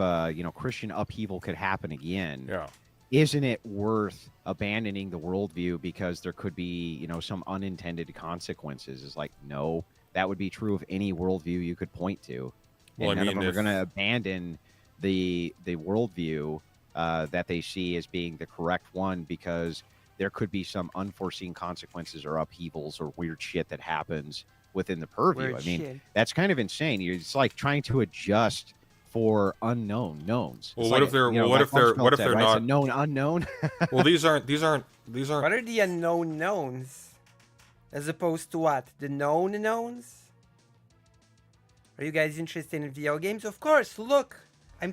Christian upheaval could happen again, Yeah. isn't it worth abandoning the worldview because there could be some unintended consequences? It's like, no, that would be true of any worldview you could point to. Well, And I none mean, of them are if- going to abandon the worldview that they see as being the correct one because there could be some unforeseen consequences or upheavals or weird shit that happens within the purview. Weird I mean, shit. that's kind of insane. It's like trying to adjust for unknown knowns. Well, It's what like, if they're- you know, well, what like if they're- Rumsfeld what if said, they're right? It's a not- known unknown? Well, these aren't. What are the unknown knowns? As opposed to what? The known knowns? Are you guys interested in video games? Of course, look! I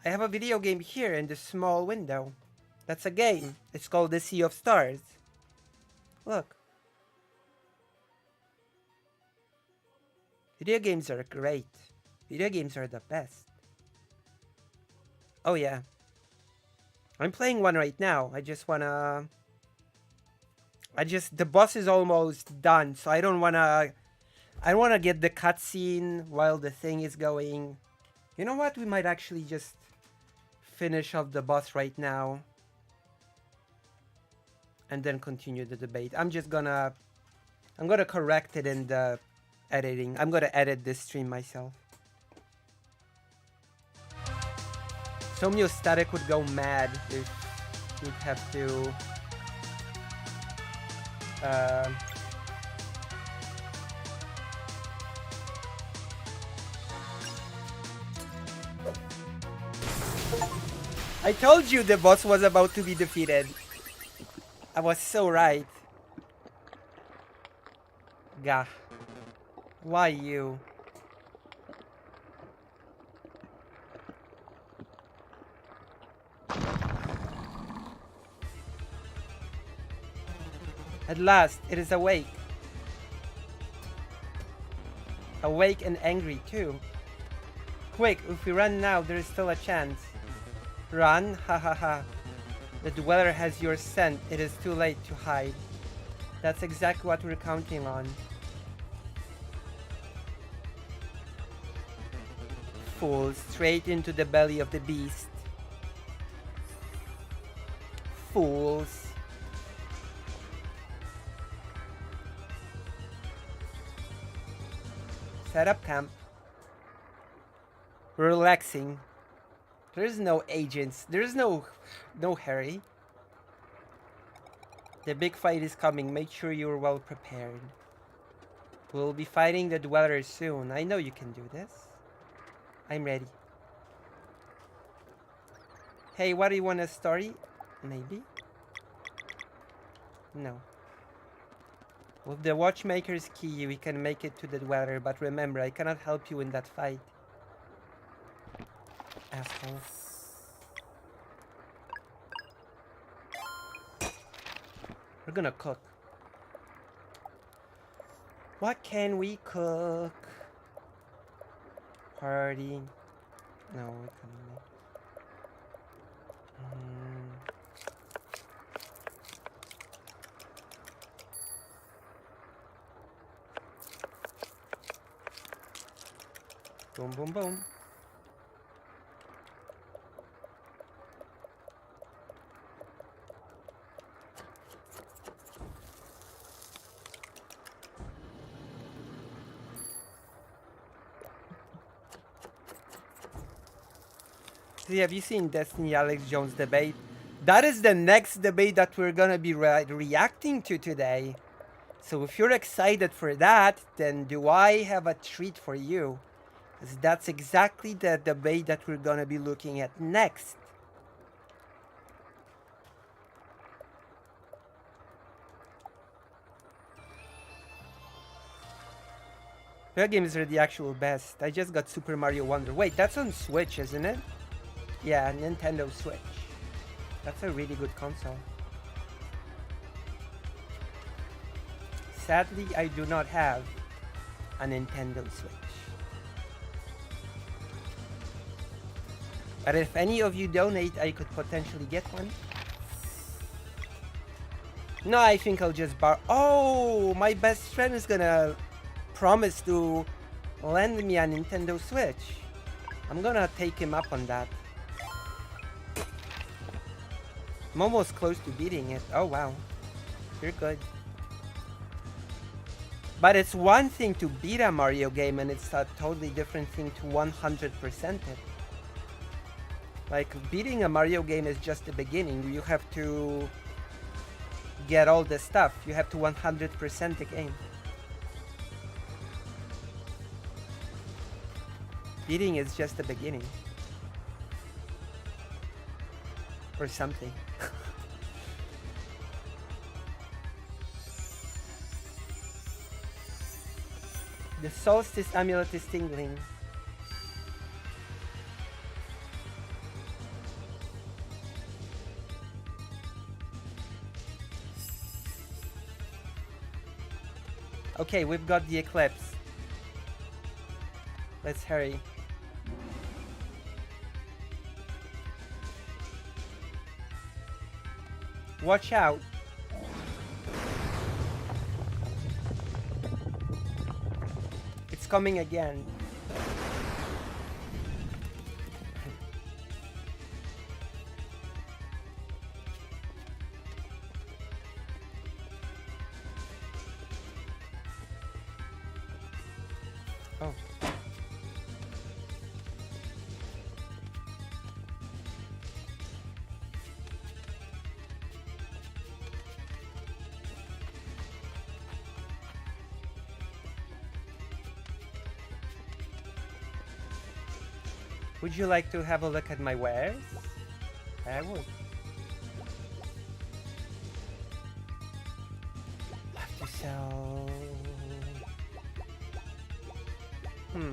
have a video game here in this small window. That's a game. It's called The Sea of Stars. Look. Video games are great. Video games are the best. Oh yeah. I'm playing one right now. The boss is almost done, so I don't wanna get the cutscene while the thing is going. You know what? We might actually just finish off the boss right now. And then continue the debate. I'm gonna correct it in the editing. I'm gonna edit this stream myself. Somio Static would go mad if he'd have to I told you the boss was about to be defeated. I was so right. Gah. Why you? At last, it is awake. Awake and angry too. Quick, if we run now, there is still a chance. Run? Ha ha ha. The dweller has your scent. It is too late to hide. That's exactly what we're counting on. Fools, straight into the belly of the beast. Fools. Set up camp. We're relaxing. There's no agents. There's no hurry. The big fight is coming. Make sure you're well prepared. We'll be fighting the dwellers soon. I know you can do this. I'm ready. Hey, what do you want, a story? Maybe? No. With the watchmaker's key, we can make it to the dweller, but remember, I cannot help you in that fight. Asshole. We're gonna cook. What can we cook? Party. No, we can't make. Boom, boom, boom. See, have you seen Destiny Alex Jones debate? That is the next debate that we're gonna be reacting to today. So if you're excited for that, then do I have a treat for you? Because that's exactly the debate that we're gonna be looking at next. Your games are the actual best. I just got Super Mario Wonder. Wait, that's on Switch, isn't it? Yeah, Nintendo Switch. That's a really good console. Sadly, I do not have a Nintendo Switch. But if any of you donate, I could potentially get one. No, I think I'll just borrow. Oh, my best friend is gonna promise to lend me a Nintendo Switch. I'm gonna take him up on that. I'm almost close to beating it. Oh wow, you're good. But it's one thing to beat a Mario game and it's a totally different thing to 100% it. Like, beating a Mario game is just the beginning. You have to get all the stuff. You have to 100% the game. Beating is just the beginning. Or something. The Solstice Amulet is tingling. Okay, we've got the Eclipse. Let's hurry. Watch out. It's coming again. Oh. Would you like to have a look at my wares? I would. Have to sell. Hmm.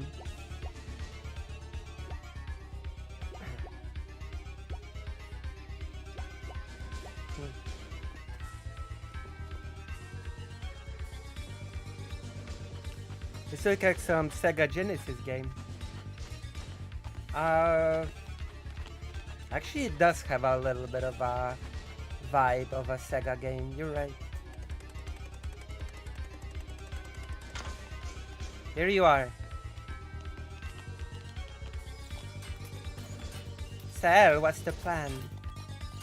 Let's look at some Sega Genesis game. Actually, it does have a little bit of a vibe of a Sega game. You're right. Here you are. Sal, what's the plan?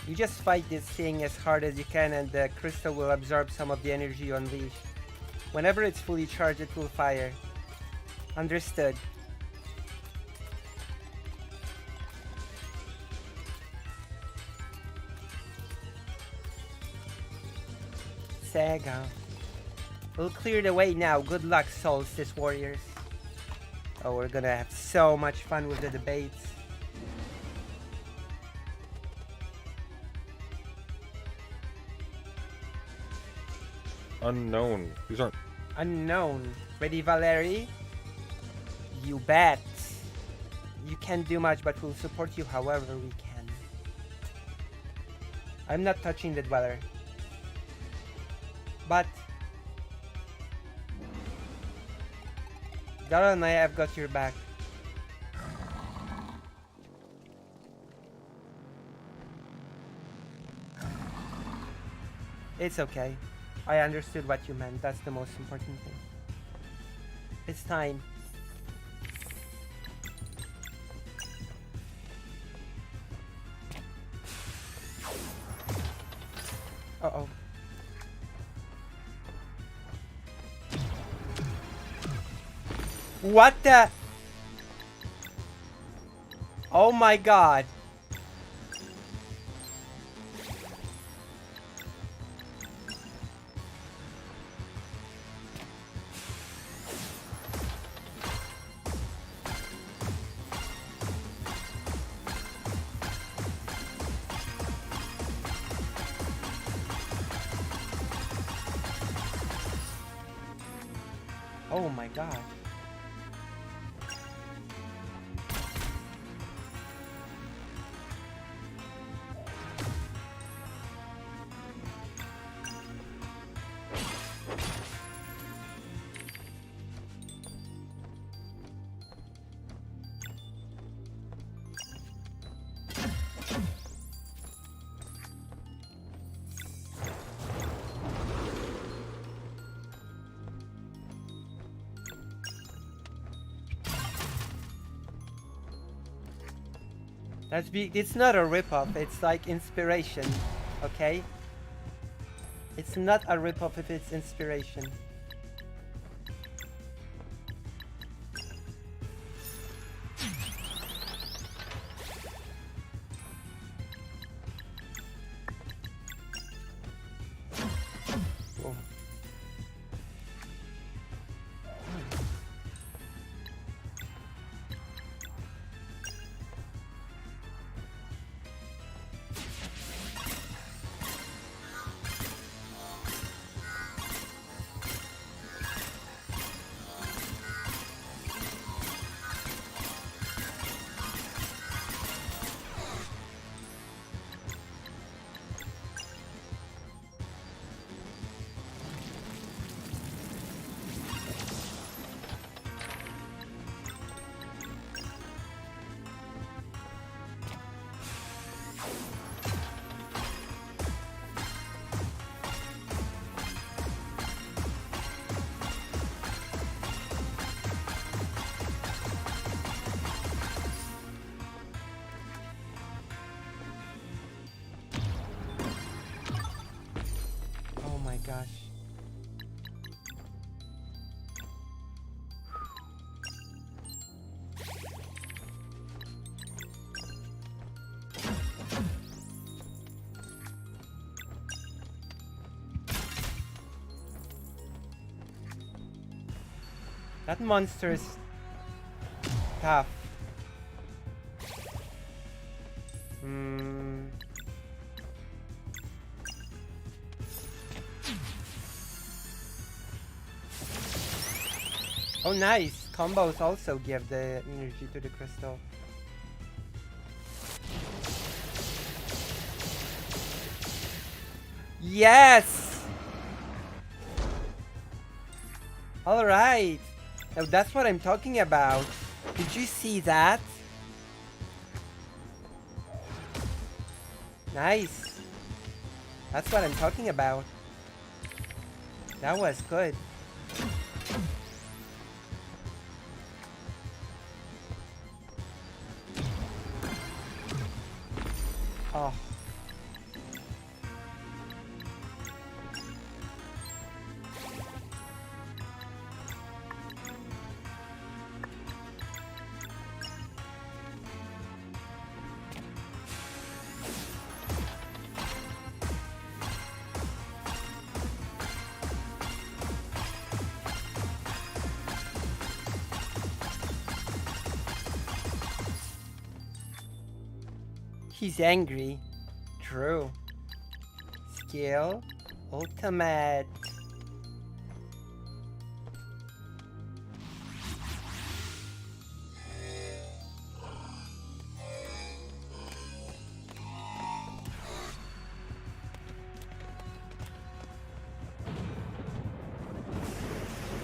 You just fight this thing as hard as you can and the crystal will absorb some of the energy you unleash. Whenever it's fully charged, it will fire. Understood. Sega. We'll clear the way now. Good luck, Solstice Warriors. Oh, we're gonna have so much fun with the debates. Unknown. These aren't. Unknown. Ready, Valerie? You bet. You can't do much, but we'll support you however we can. I'm not touching the Dweller. But Dara and I have got your back. It's okay. I understood what you meant. That's the most important thing. It's time. Uh-oh. What the? Oh my god. Oh my god. It's not a ripoff, it's like inspiration, okay? It's not a ripoff if it's inspiration. Whoa. Oh my gosh. That monster is tough. Oh nice! Combos also give the energy to the crystal. Yes! Alright! Oh, that's what I'm talking about. Did you see that? Nice. That's what I'm talking about. That was good. Oh. He's angry. True. Skill. Ultimate.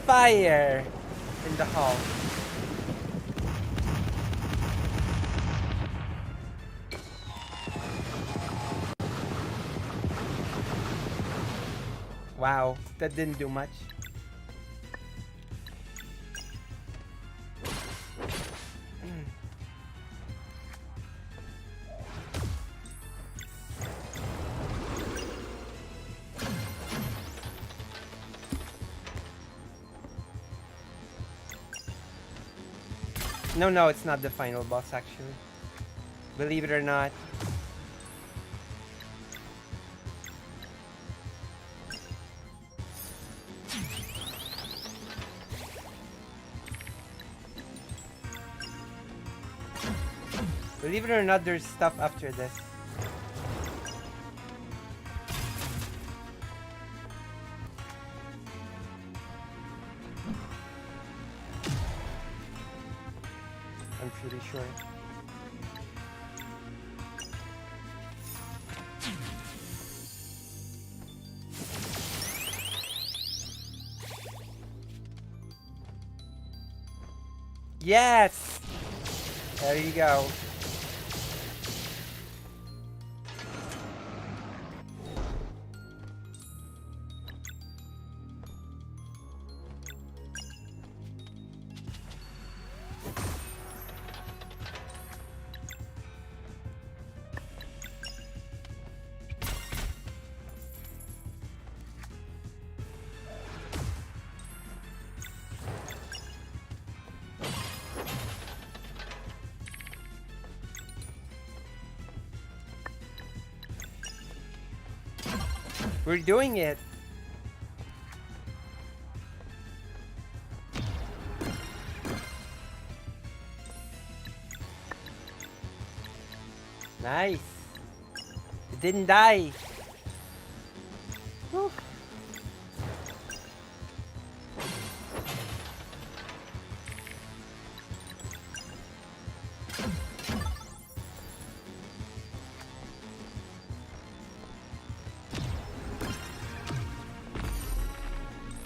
Fire in the hall. Wow, that didn't do much. No, it's not the final boss actually. Believe it or not. Believe it or not, there's stuff after this. I'm pretty sure. Yes! There you go. We're doing it. Nice. It didn't die. Whew.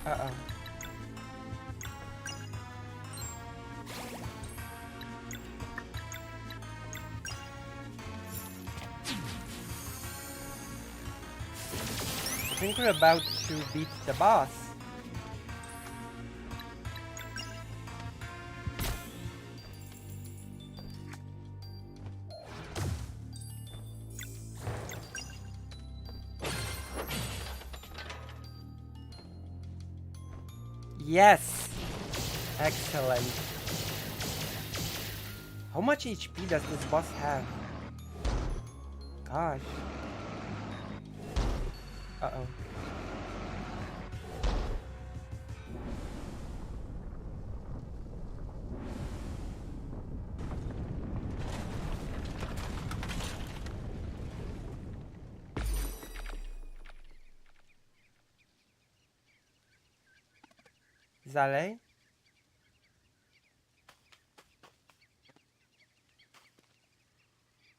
Uh-oh. I think we're about to beat the boss. Yes! Excellent. How much HP does this boss have? Gosh. Uh-oh. Zale?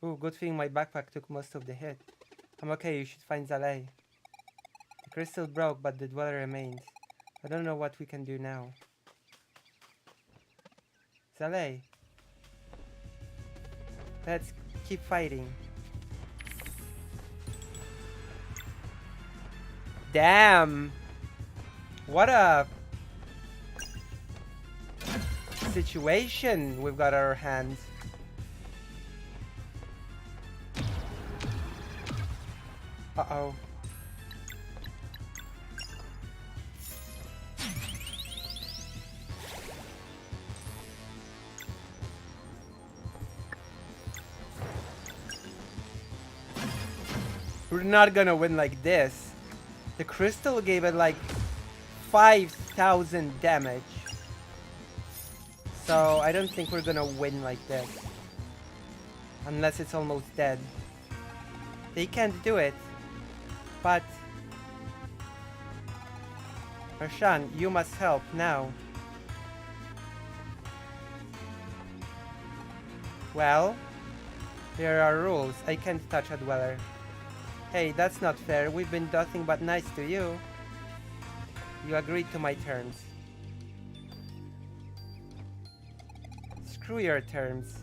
Ooh, good thing my backpack took most of the hit. I'm okay, you should find Zale. The crystal broke, but the dweller remains. I don't know what we can do now. Zalei. Let's keep fighting. Damn! What a situation we've got on our hands. Uh-oh. We're not gonna win like this. The crystal gave it like 5,000 damage. So I don't think we're gonna win like this. Unless it's almost dead. They can't do it. But Roshan, you must help now. Well, there are rules. I can't touch a dweller. Hey, that's not fair. We've been nothing but nice to you. You agreed to my terms. Screw your terms.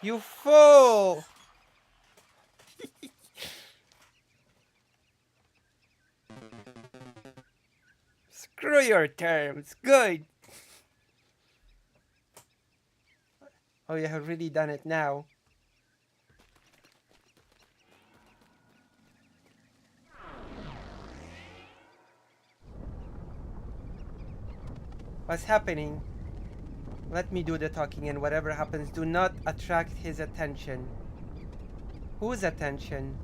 You fool! Screw your terms. Good. Oh, you have really done it now. What's happening? Let me do the talking, and whatever happens, do not attract his attention. Whose attention?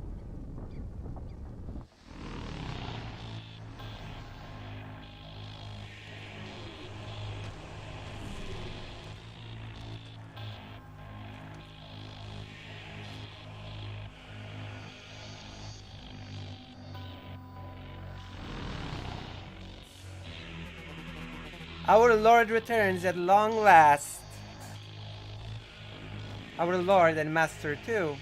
Our Lord returns at long last. Our Lord and Master too.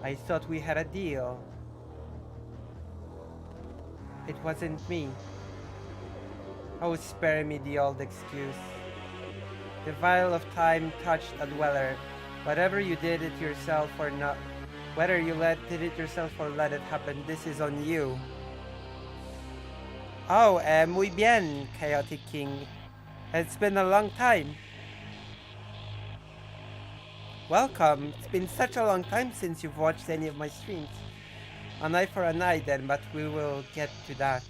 I thought we had a deal. It wasn't me. Oh, spare me the old excuse. The vial of time touched a dweller. Whatever you did it yourself or not, whether you did it yourself or let it happen, this is on you. Oh, muy bien, Chaotic King. It's been a long time. Welcome. It's been such a long time since you've watched any of my streams. An eye for an eye then, but we will get to that.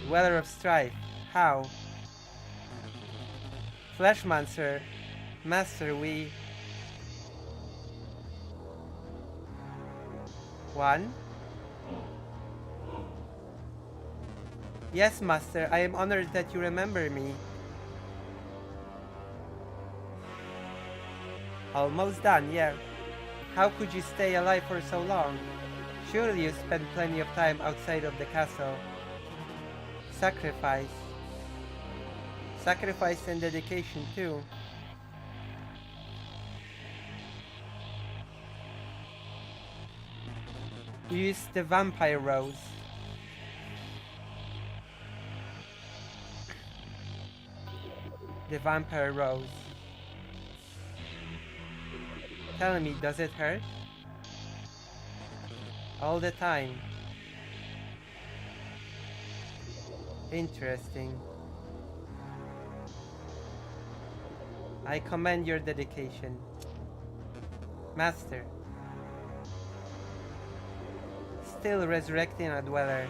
Dweller of Strife. How? Fleshmancer. Master, we... One? Yes, Master, I am honored that you remember me. Almost done, yeah. How could you stay alive for so long? Surely you spent plenty of time outside of the castle. Sacrifice. Sacrifice and dedication too. Use the vampire rose. The vampire rose. Tell me, does it hurt? All the time. Interesting. I commend your dedication. Master. Still resurrecting a dweller.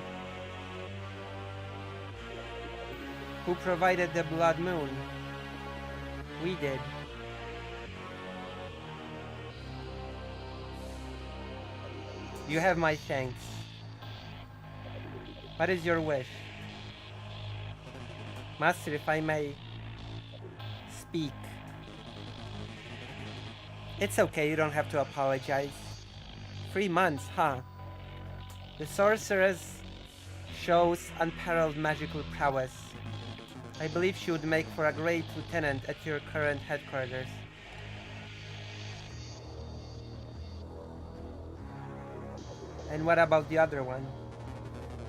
Who provided the blood moon? We did. You have my thanks. What is your wish? Master, if I may speak. It's okay, you don't have to apologize. 3 months, huh? The sorceress shows unparalleled magical prowess. I believe she would make for a great lieutenant at your current headquarters. And what about the other one?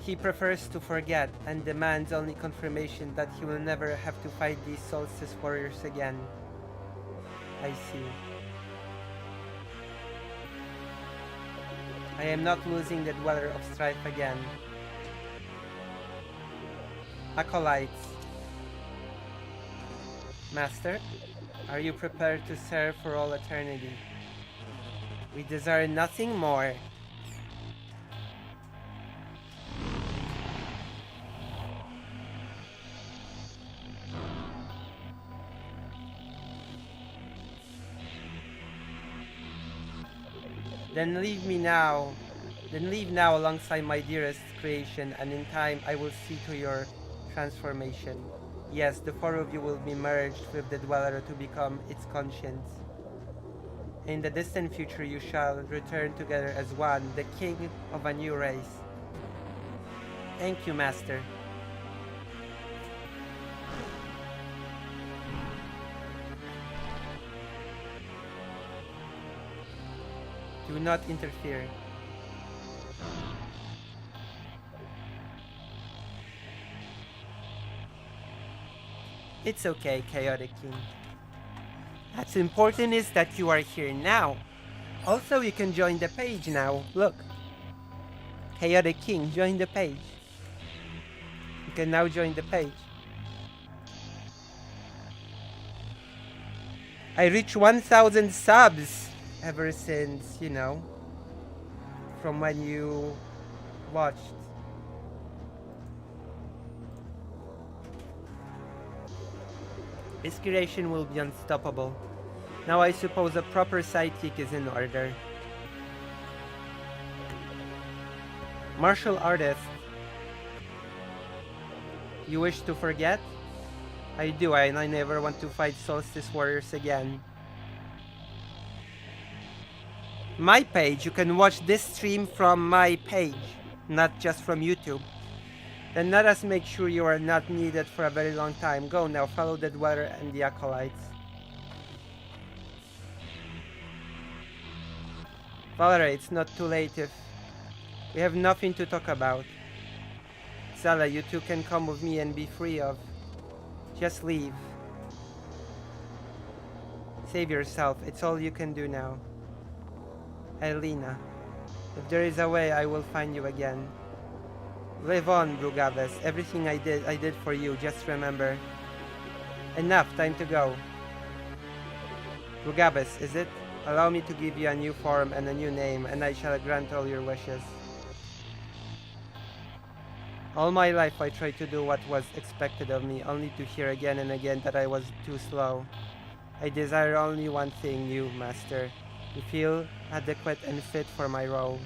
He prefers to forget and demands only confirmation that he will never have to fight these Solstice warriors again. I see. I am not losing the Dweller of Strife again. Acolytes. Master, are you prepared to serve for all eternity? We desire nothing more. Then leave now alongside my dearest creation, and in time I will see to your transformation. Yes, the four of you will be merged with the Dweller to become its conscience. In the distant future you shall return together as one, the king of a new race. Thank you, Master. Do not interfere. It's okay, Chaotic King. What's important is that you are here now. Also, you can join the page now. Look. Chaotic King, join the page. You can now join the page. I reached 1,000 subs ever since, you know, from when you watched. This creation will be unstoppable. Now I suppose a proper sidekick is in order. Martial artist. You wish to forget? I do, and I never want to fight Solstice warriors again. My page, you can watch this stream from my page, not just from YouTube. Then let us make sure you are not needed for a very long time. Go now, follow the Dweller and the Acolytes. Valerie, it's not too late if we have nothing to talk about. Zala, you two can come with me and be free of. Just leave. Save yourself, it's all you can do now. Elena, if there is a way, I will find you again. Live on, Brugaves. Everything I did for you, just remember. Enough, time to go. Brugaves, is it? Allow me to give you a new form and a new name, and I shall grant all your wishes. All my life I tried to do what was expected of me, only to hear again and again that I was too slow. I desire only one thing, you, Master. To feel adequate and fit for my role.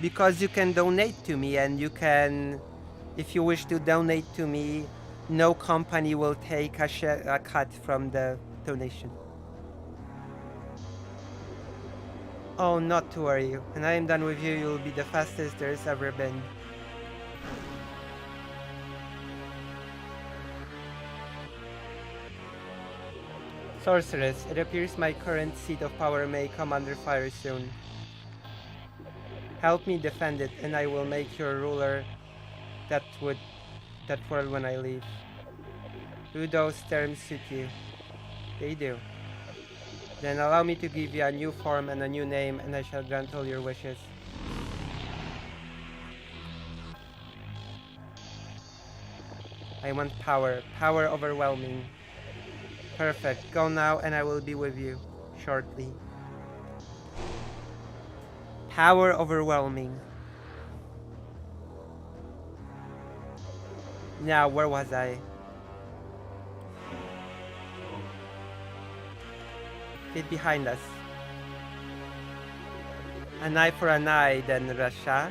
Because you can donate to me, and you can, if you wish to donate to me, no company will take a cut from the donation. Oh, not to worry. When I am done with you, you'll be the fastest there's ever been. Sorceress, it appears my current seat of power may come under fire soon. Help me defend it, and I will make your ruler that world when I leave. Do those terms suit you? They do. Then allow me to give you a new form and a new name, and I shall grant all your wishes. I want power. Power overwhelming. Perfect. Go now, and I will be with you shortly. Power overwhelming. Now, where was I? Get behind us. An eye for an eye, then Rasha.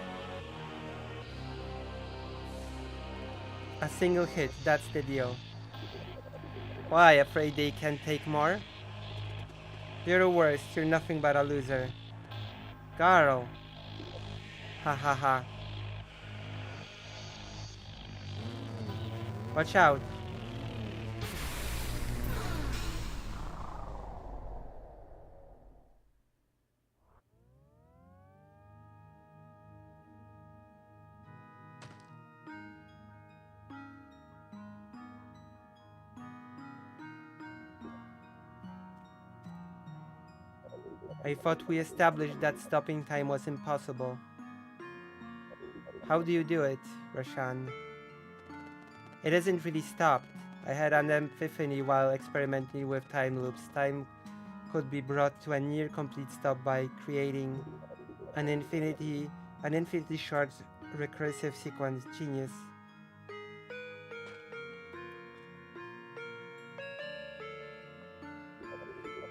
A single hit, that's the deal. Why, afraid they can't take more? You're worse, you're nothing but a loser. Garl. Ha ha ha. Watch out. I thought we established that stopping time was impossible. How do you do it, Roshan? It isn't really stopped. I had an epiphany while experimenting with time loops. Time could be brought to a near complete stop by creating an infinity short recursive sequence. Genius.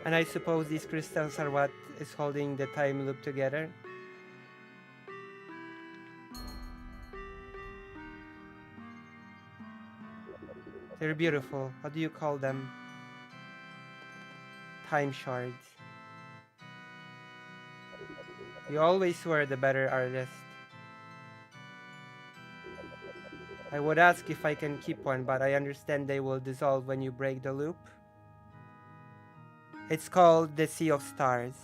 And I suppose these crystals are what is holding the time loop together? They're beautiful. What do you call them? Time shards. You always were the better artist. I would ask if I can keep one, but I understand they will dissolve when you break the loop. It's called the Sea of Stars.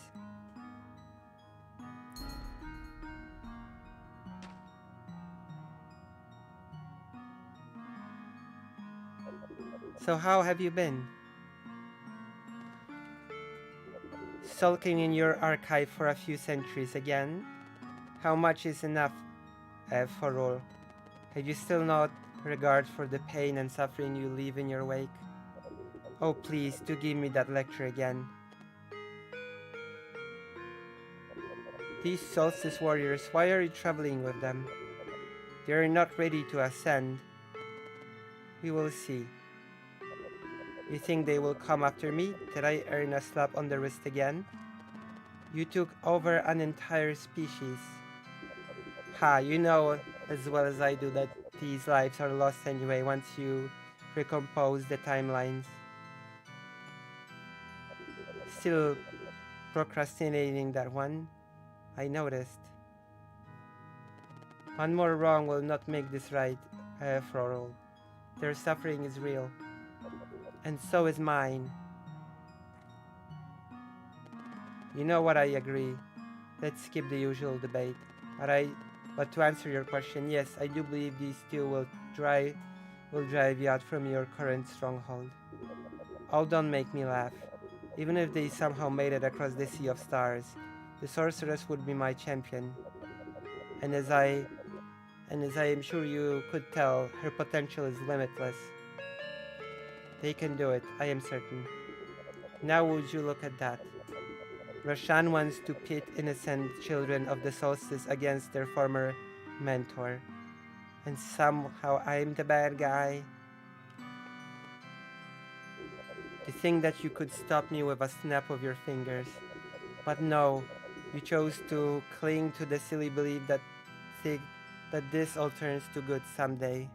So how have you been? Sulking in your archive for a few centuries again? How much is enough, for all? Have you still not regard for the pain and suffering you leave in your wake? Oh please, do give me that lecture again. These Solstice warriors, why are you traveling with them? They are not ready to ascend. We will see. You think they will come after me? Did I earn a slap on the wrist again? You took over an entire species. Ha, you know as well as I do that these lives are lost anyway once you recompose the timelines. Still procrastinating that one, I noticed. One more wrong will not make this right, Frorl. Their suffering is real. And so is mine. You know what, I agree. Let's skip the usual debate. But to answer your question, yes, I do believe these two will drive you out from your current stronghold. Oh, don't make me laugh. Even if they somehow made it across the Sea of Stars, the sorceress would be my champion. And as I am sure you could tell, her potential is limitless. They can do it, I am certain. Now would you look at that? Roshan wants to pit innocent children of the Solstice against their former mentor. And somehow I'm the bad guy. You think that you could stop me with a snap of your fingers. But no, you chose to cling to the silly belief that this all turns to good someday.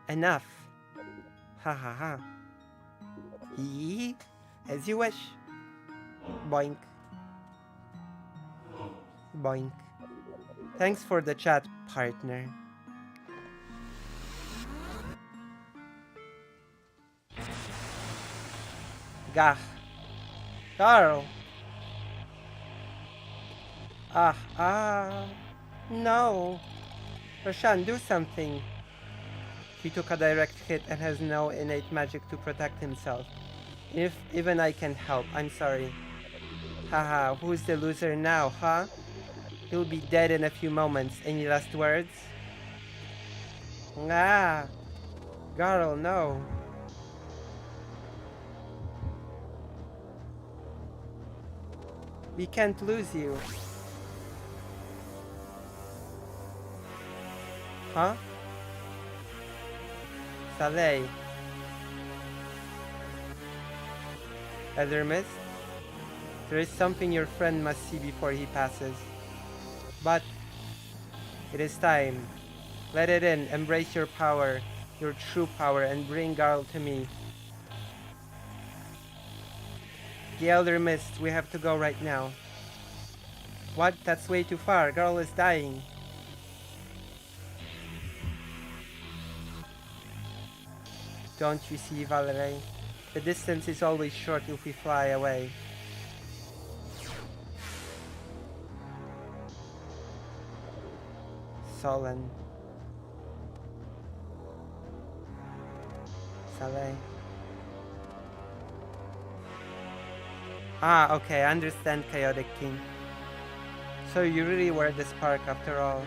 Enough. Ha ha ha. Hee, as you wish. Boink. Boink. Thanks for the chat, partner. Gah. Carl. No. Roshan, do something. He took a direct hit and has no innate magic to protect himself. If even I can help, I'm sorry. Haha, who's the loser now, huh? He'll be dead in a few moments. Any last words? Garl, no. We can't lose you. Huh? Saleh. Elder Mist? There is something your friend must see before he passes. But it is time. Let it in. Embrace your power, your true power, and bring Garl to me. The Elder Mist, we have to go right now. What? That's way too far. Garl is dying. Don't you see, Valerie? The distance is always short if we fly away. Solon. Saleh. Ah, okay, I understand, Chaotic King. So you really were the spark after all.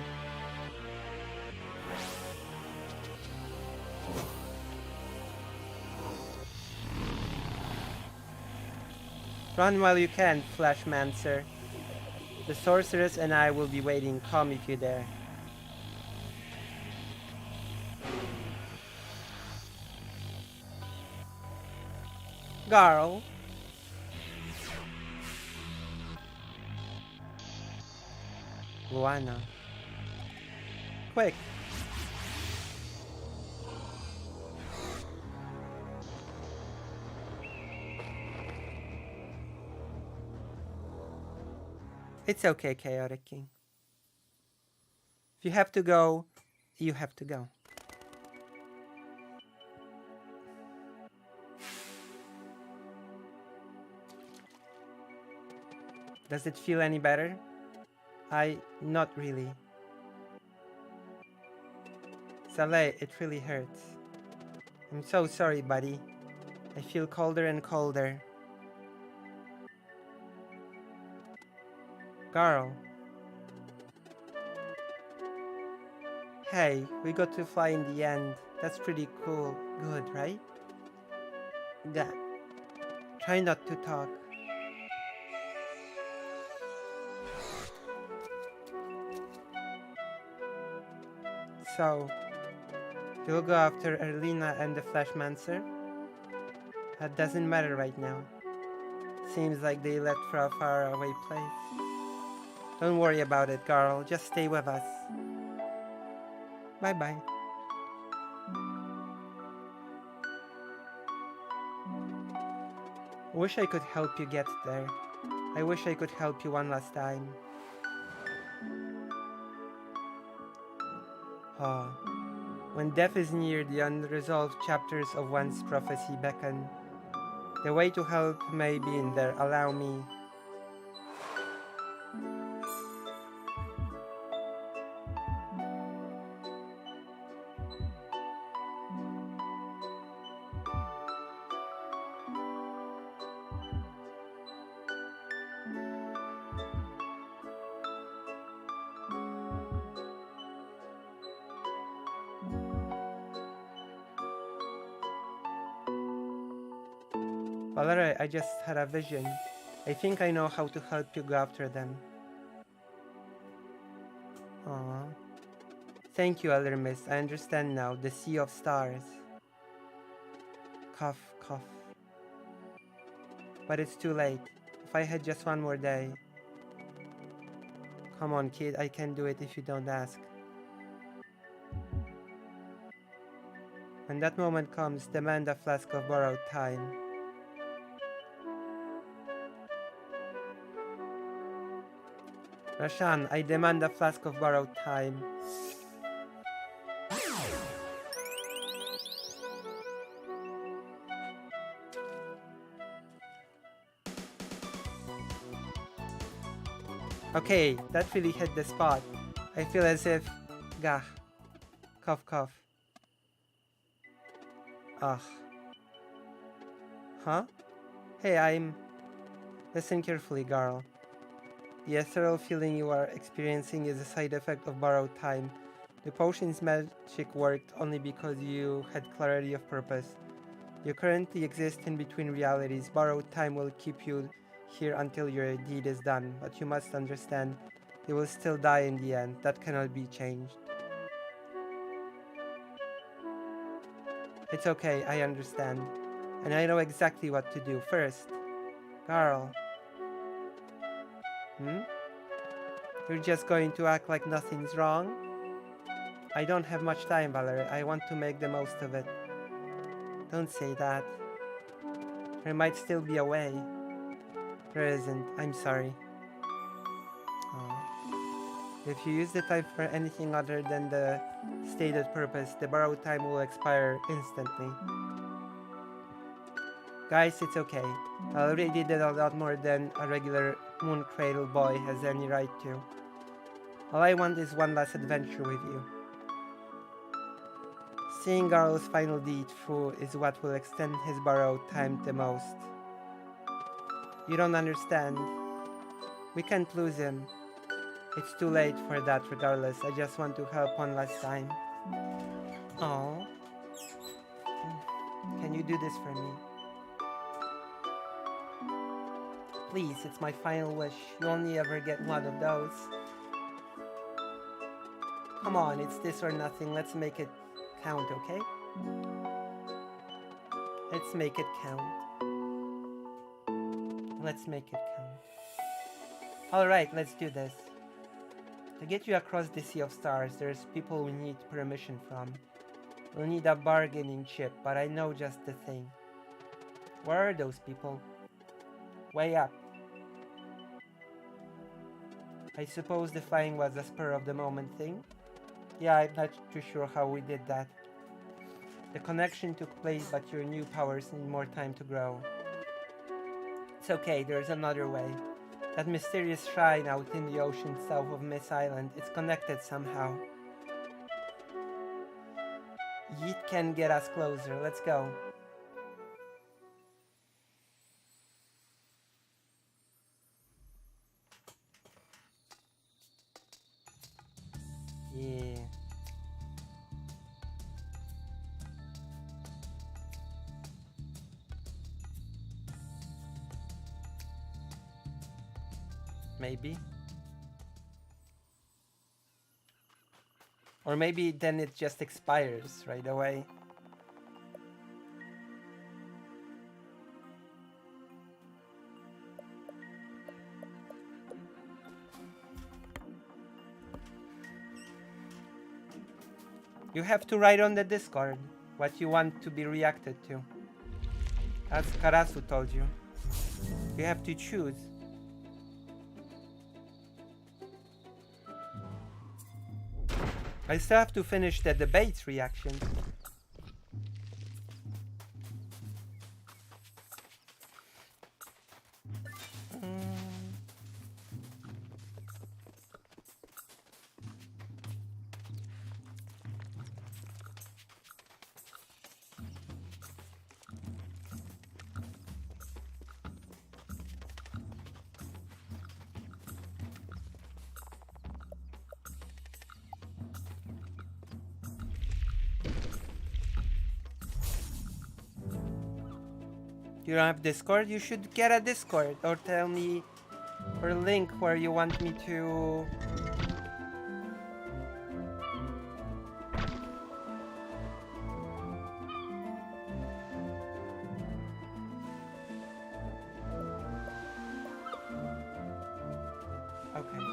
Run while you can, Flashmancer. The sorceress and I will be waiting. Come if you dare. Garl. Luana. Quick. It's okay, Chaotic King. If you have to go, you have to go. Does it feel any better? Not really. Saleh, it really hurts. I'm so sorry, buddy. I feel colder and colder. Garl. Hey, we got to fly in the end. That's pretty cool. Good, right? Yeah. Try not to talk. So, you'll go after Erlina and the Flashmancer? That doesn't matter right now. Seems like they left for a faraway place. Don't worry about it, Garl. Just stay with us. Bye-bye. Wish I could help you get there. I wish I could help you one last time. Ah, when death is near, the unresolved chapters of one's prophecy beckon. The way to help may be in there. Allow me. Valerie, I just had a vision. I think I know how to help you go after them. Aww. Thank you, Elder Mist. I understand now. The Sea of Stars. Cough, cough. But it's too late. If I had just one more day. Come on, kid. I can do it if you don't ask. When that moment comes, demand a flask of borrowed time. Rashan, I demand a flask of borrowed time. Okay, that really hit the spot. I feel as if... Gah. Cough, cough. Ugh. Huh? Hey, I'm... Listen carefully, Garl. The ethereal feeling you are experiencing is a side effect of borrowed time. The potion's magic worked only because you had clarity of purpose. You currently exist in between realities. Borrowed time will keep you here until your deed is done, but you must understand, you will still die in the end. That cannot be changed. It's okay, I understand. And I know exactly what to do. First, Garl. You're just going to act like nothing's wrong? I don't have much time, Valerie. I want to make the most of it. Don't say that. There might still be a way. There isn't. I'm sorry. Aw. If you use the time for anything other than the stated purpose, the borrowed time will expire instantly. Guys, it's okay. I already did a lot more than a regular Moon Cradle boy has any right to. All I want is one last adventure with you. Seeing Garl's final deed through is what will extend his borrowed time the most. You don't understand. We can't lose him. It's too late for that regardless. I just want to help one last time. Aww. Can you do this for me? Please, it's my final wish. You only ever get one of those. Come on, it's this or nothing. Let's make it count, okay? Let's make it count. Let's make it count. Alright, let's do this. To get you across the Sea of Stars, there's people we need permission from. We'll need a bargaining chip, but I know just the thing. Where are those people? Way up. I suppose the flying was a spur-of-the-moment thing? Yeah, I'm not too sure how we did that. The connection took place, but your new powers need more time to grow. It's okay, there's another way. That mysterious shrine out in the ocean south of Miss Island, it's connected somehow. Yeet can get us closer, let's go. Yeah. Maybe. Or maybe then it just expires right away. You have to write on the Discord what you want to be reacted to. As Karasu told you. You have to choose. I still have to finish the debate reaction. You don't have Discord? You should get a Discord or tell me or link where you want me to. Okay.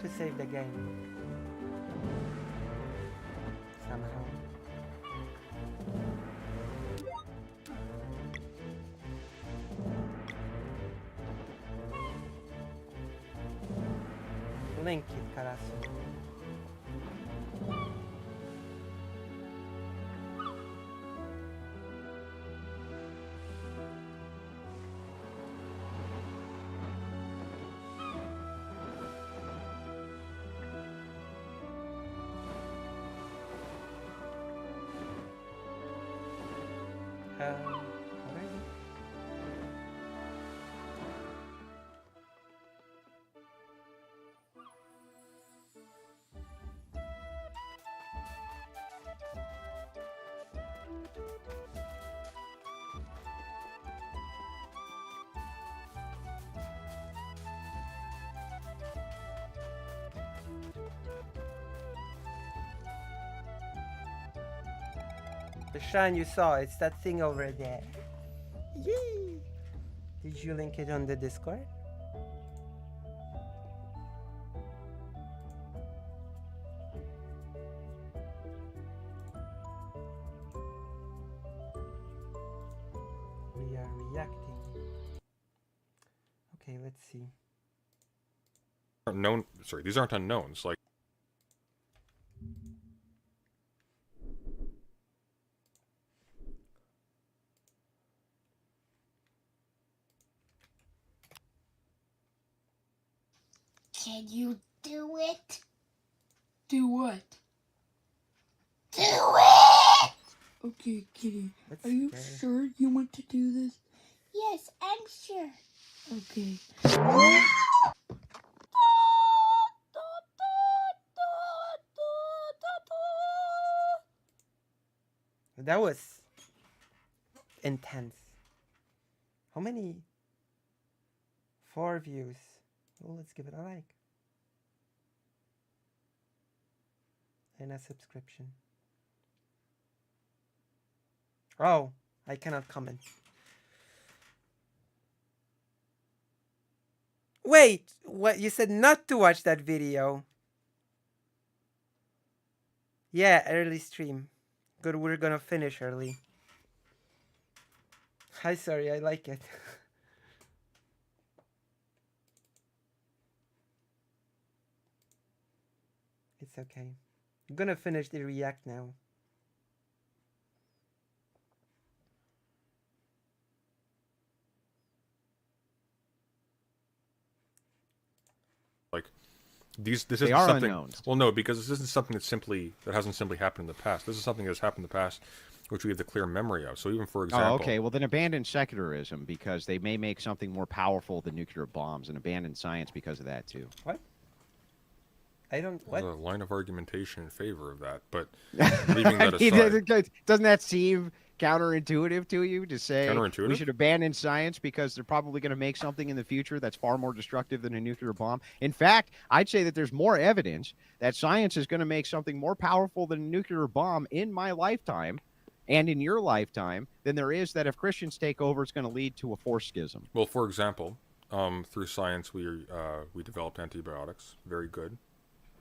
To save the game. Somehow. Link it, Karasu. Alright. The shrine you saw, it's that thing over there. Yee! Did you link it on the Discord? We are reacting. Okay, let's see. Known, sorry, these aren't unknowns. Like, Can you do it? Do what? Do it! Okay, Kitty. That's Are you scary. sure you want to do this? Yes, I'm sure. Okay. That was intense. How many? 4 views. Well, let's give it a like. And a subscription. Oh, I cannot comment. Wait, what? You said not to watch that video. Yeah, early stream. Good, we're gonna finish early. Hi, sorry, I like it. It's okay. I'm gonna finish the react now. Like this They isn't are something. unknowns. Well, no, because this isn't something that hasn't simply happened in the past. This is something that's happened in the past, which we have the clear memory of. So even for example, Oh, okay. Well, then abandon secularism because they may make something more powerful than nuclear bombs, and abandon science because of that too. What? I don't. What? there's a line of argumentation in favor of that, but leaving that aside, Doesn't that seem counterintuitive to you to say we Counterintuitive? should abandon science because they're probably going to make something in the future that's far more destructive than a nuclear bomb? In fact, I'd say that there's more evidence that science is going to make something more powerful than a nuclear bomb in my lifetime and in your lifetime than there is that if Christians take over, it's going to lead to a force schism. well, for example, through science, we developed antibiotics. Very good.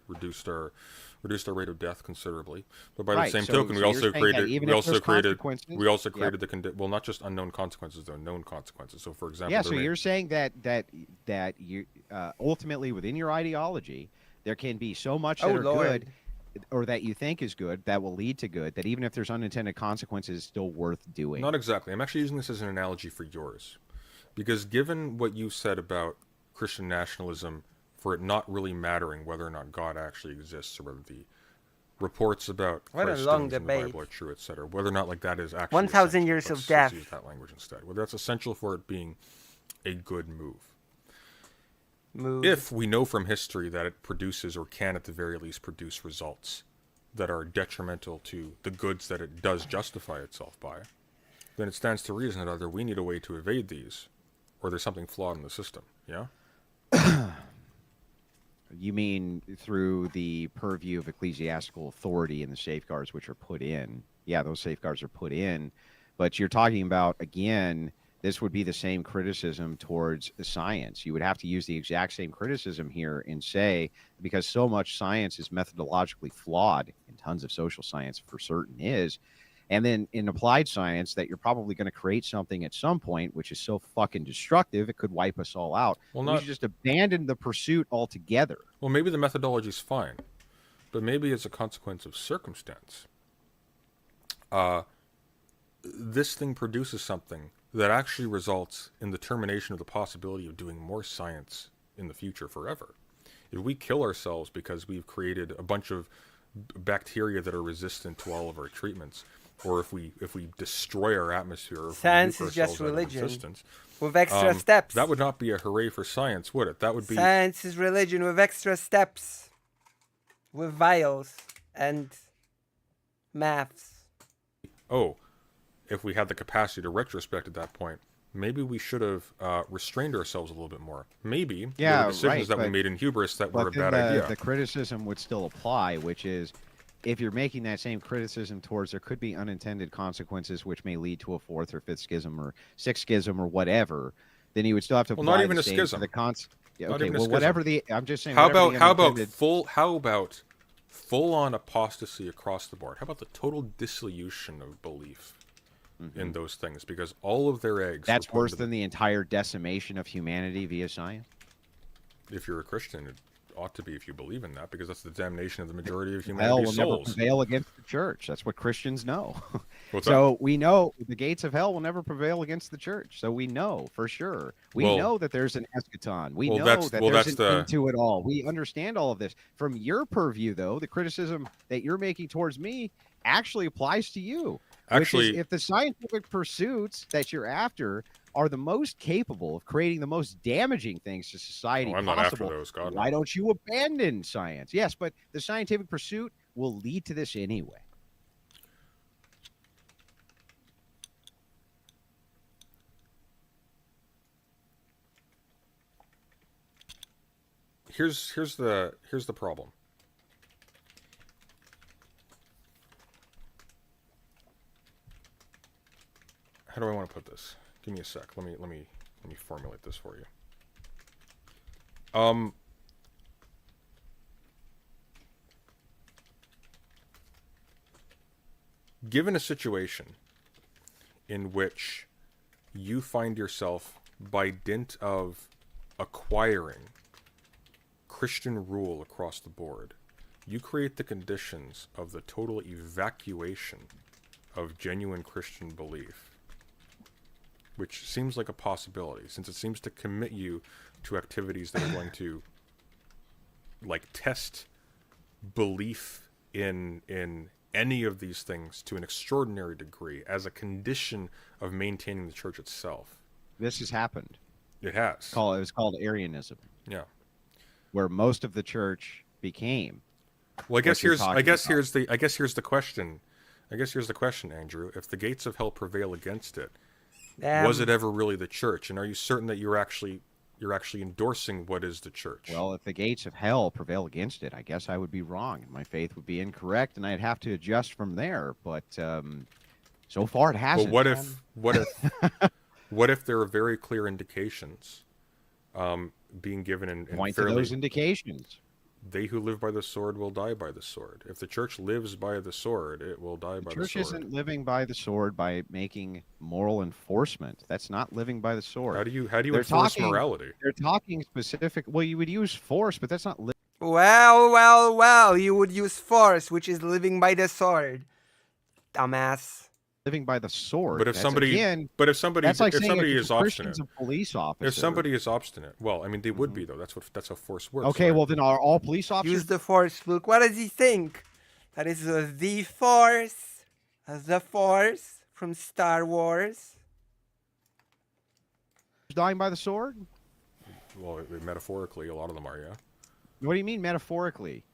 Reduced our rate of death considerably. But by the Right, same so- token, so we you're also saying that created even we if also there's created consequences- we also Yep. created well, not just unknown consequences, though, known consequences. So, for example, Yeah, there so may- you're saying that you ultimately within your ideology there can be so much that Oh, are Lord. good or that you think is good that will lead to good that even if there's unintended consequences, it's still worth doing. Not exactly. I'm actually using this as an analogy for yours. Because given what you said about Christian nationalism, for it not really mattering whether or not God actually exists, or whether the reports about What a Christ's long doings in the debate. Bible are true, etc., whether or not like that is actually 1,000 essential. years of Let's death. use that language instead. Whether that's essential for it being a good move. Move. If we know from history that it produces, or can at the very least produce, results that are detrimental to the goods that it does justify itself by, then it stands to reason that either we need a way to evade these, or there's something flawed in the system. Yeah? You mean through the purview of ecclesiastical authority and the safeguards which are put in? Yeah, those safeguards are put in, but you're talking about, again, this would be the same criticism towards science. You would have to use the exact same criticism here and say, because so much science is methodologically flawed, and tons of social science for certain is, and then in applied science, that you're probably going to create something at some point which is so fucking destructive it could wipe us all out. Well, We not should just abandon the pursuit altogether. well, maybe the methodology's fine, but maybe as a consequence of circumstance, this thing produces something that actually results in the termination of the possibility of doing more science in the future forever. If we kill ourselves because we've created a bunch of bacteria that are resistant to all of our treatments, or if we destroy our atmosphere, or if we Science nuke is just ourselves out of religion. existence, With extra steps. that would not be a hooray for science, would it? That would be Science is religion with extra steps. With vials and maths. oh, if we had the capacity to retrospect at that point, maybe we should have restrained ourselves a little bit more. Maybe there Yeah, were decisions right, that we but- made in hubris that were a But bad then idea. the criticism would still apply, which is if you're making that same criticism towards there could be unintended consequences which may lead to a fourth or fifth schism or sixth schism or whatever, then you would still have to Well, apply not even the a same schism. to the yeah, Not okay, even a well, schism. whatever the I'm just saying. How whatever about the how about unintended- full on apostasy across the board? How about the total dissolution of belief in those things? Because all of their eggs. That's were put worse into than the entire decimation of humanity via science. If you're a Christian, it ought to be if you believe in that, because that's the damnation of the majority of Hell humanity's will never souls. prevail against the church. That's what Christians know. What's So we know the gates of hell will never prevail against the church. So we know for sure. We Well- know that there's an eschaton. We well, know that's- that well, there's that's an the- end to it all. We understand all of this. From your purview, though, the criticism that you're making towards me actually applies to you. Actually, which is, if the scientific pursuits that you're after are the most capable of creating the most damaging things to society I'm not after possible, those. God, why no. don't you abandon science? Yes, but the scientific pursuit will lead to this anyway. Here's the problem. How do I want to put this? Give me a sec. Let me formulate this for you. Given a situation in which you find yourself, by dint of acquiring Christian rule across the board, you create the conditions of the total evacuation of genuine Christian belief, which seems like a possibility, since it seems to commit you to activities that are going to, like, test belief in any of these things to an extraordinary degree as a condition of maintaining the church itself. This has happened. It has. It was called Arianism, Yeah. where most of the church became. Well, I guess you're here's talking the question. I guess here's the question, Andrew. If the gates of hell prevail against it, Damn. was it ever really the church? And are you certain that you're actually endorsing what is the church? Well, if the gates of hell prevail against it, I guess I would be wrong. My faith would be incorrect, and I'd have to adjust from there. But so far, it hasn't. But what if there are very clear indications being given in Point to fairly, those indications. they who live by the sword will die by the sword. If the church lives by the sword, it will die by the Church sword. isn't living by the sword by making moral enforcement. That's not living by the sword. How do you They're enforce talking- morality? They're talking specific. Well, you would use force, but that's not Well, you would use force, which is living by the sword. Dumbass. living by the sword. But if That's, somebody, again, but if somebody, that's like if saying somebody if is a obstinate, Christian's a police officer. if somebody is obstinate, well, I mean, they would be though. That's how force works. Okay, right? well then are all police officers Use the force, Luke. What does he think? That is the force. The force from Star Wars. dying by the sword? Well, metaphorically, a lot of them are, yeah. What do you mean metaphorically?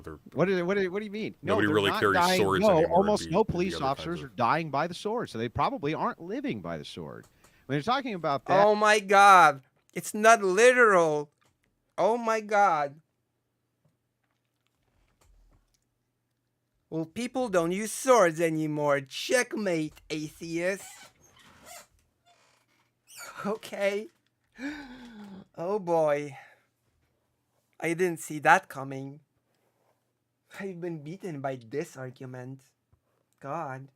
They're What do you mean? Nobody they're really not carries dying. swords No, anymore. It'd almost be- no it'd be police other kinds officers of- are dying by the sword, so they probably aren't living by the sword. When you're talking about that, Oh my god. It's not literal. Oh my god. Well, people don't use swords anymore. Checkmate, atheist. Okay. Oh boy. I didn't see that coming. I've been beaten by this argument. God.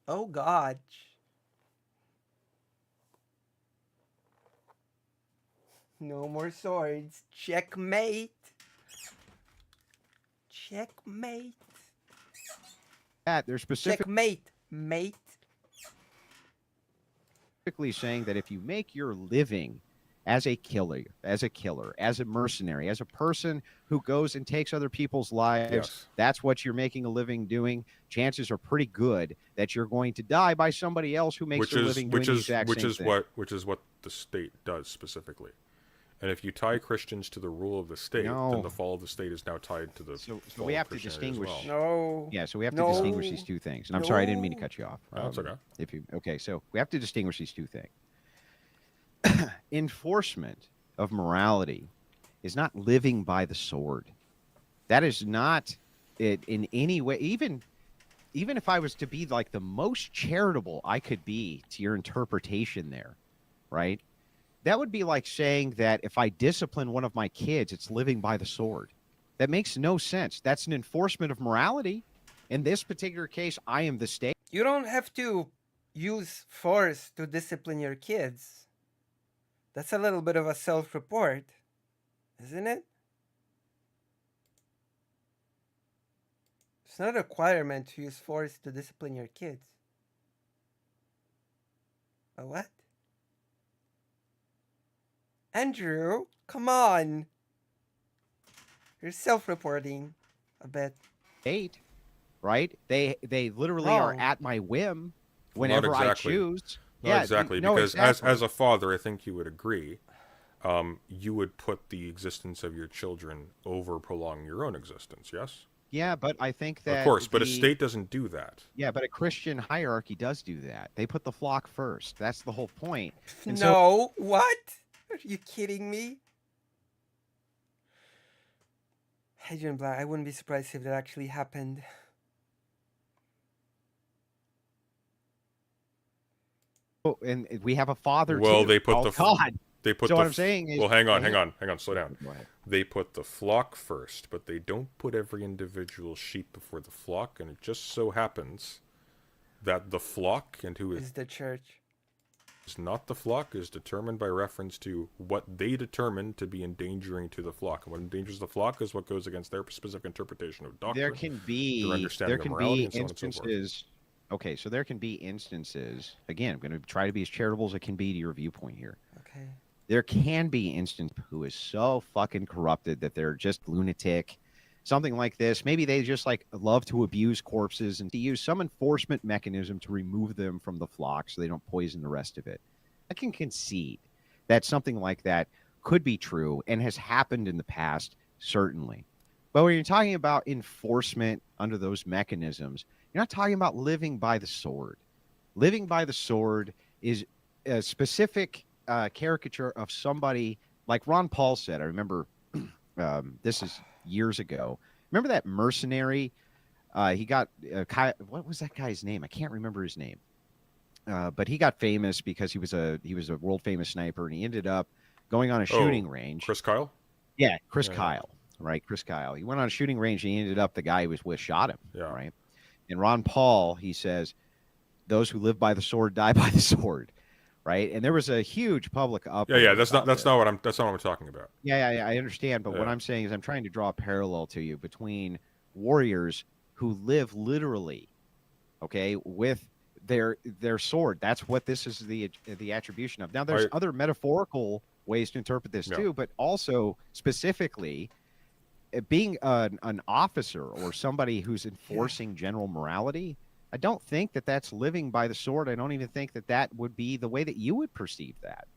Oh God. No more swords. Checkmate. Checkmate. they're specifically Checkmate, mate. saying that if you make your living as a killer, as a mercenary, as a person who goes and takes other people's lives, Yes. that's what you're making a living doing. Chances are pretty good that you're going to die by somebody else who makes a living doing the exact same thing. which is what the state does specifically. And if you tie Christians to the rule of the state, then No. the fall of the state is now tied to the So fall we of have to Christianity as distinguish. well. No. Yeah, so we have to No. distinguish these two things. And I'm sorry, I didn't mean to cut you off. No, that's okay. So we have to distinguish these two things. Enforcement of morality is not living by the sword. That is not it in any way. Even if I was to be like the most charitable I could be to your interpretation there, right? That would be like saying that if I discipline one of my kids, it's living by the sword. That makes no sense. That's an enforcement of morality. In this particular case, I am the state. You don't have to use force to discipline your kids. That's a little bit of a self-report, isn't it? It's not a requirement to use force to discipline your kids. A what? Andrew, come on. You're self-reporting a bit. State, right? They literally are Wrong. at my whim Well, not whenever exactly. I choose. Not exactly, no, because exactly. as a father, I think you would agree, you would put the existence of your children over prolonging your own existence, yes? Yeah, but I think that Of course, but a the- state doesn't do that. Yeah, but a Christian hierarchy does do that. They put the flock first. That's the whole point. And so No, what? Are you kidding me? Hadrian Black, I wouldn't be surprised if that actually happened. and we have a father Well, too. they put Oh, the God. They put So the what I'm saying is, well, hang on, slow down. Go ahead. They put the flock first, but they don't put every individual sheep before the flock, and it just so happens that the flock and who Is the church. is not the flock is determined by reference to what they determine to be endangering to the flock. And what endangers the flock is what goes against their specific interpretation of doctrine. There can be their understanding of morality, and so on and so forth. instances. Okay, so there can be instances. Again, I'm going to try to be as charitable as I can be to your viewpoint here. Okay. There can be instance who is so fucking corrupted that they're just lunatic, something like this. Maybe they just like love to abuse corpses and to use some enforcement mechanism to remove them from the flock so they don't poison the rest of it. I can concede that something like that could be true and has happened in the past, certainly. But when you're talking about enforcement under those mechanisms, you're not talking about living by the sword. Living by the sword is a specific caricature of somebody like Ron Paul said. I remember this is years ago. Remember that mercenary? He got what was that guy's name? I can't remember his name. But he got famous because he was a world famous sniper, and he ended up going on a shooting range. Chris Kyle? Yeah, Chris Yeah. Kyle, right? Chris Kyle. He went on a shooting range, and he ended up the guy he was with shot him. Yeah. Right. And Ron Paul, he says, "Those who live by the sword die by the sword." Right. And there was a huge public uproar. Yeah, that's not about what I'm talking about. Yeah, I understand. But what Yeah. I'm saying is I'm trying to draw a parallel to you between warriors who live literally, okay, with their sword. That's what this is the attribution of. Now, there's other metaphorical ways to interpret this Yeah. too, but also specifically being an officer or somebody who's enforcing general morality. I don't think that that's living by the sword. I don't even think that that would be the way that you would perceive that.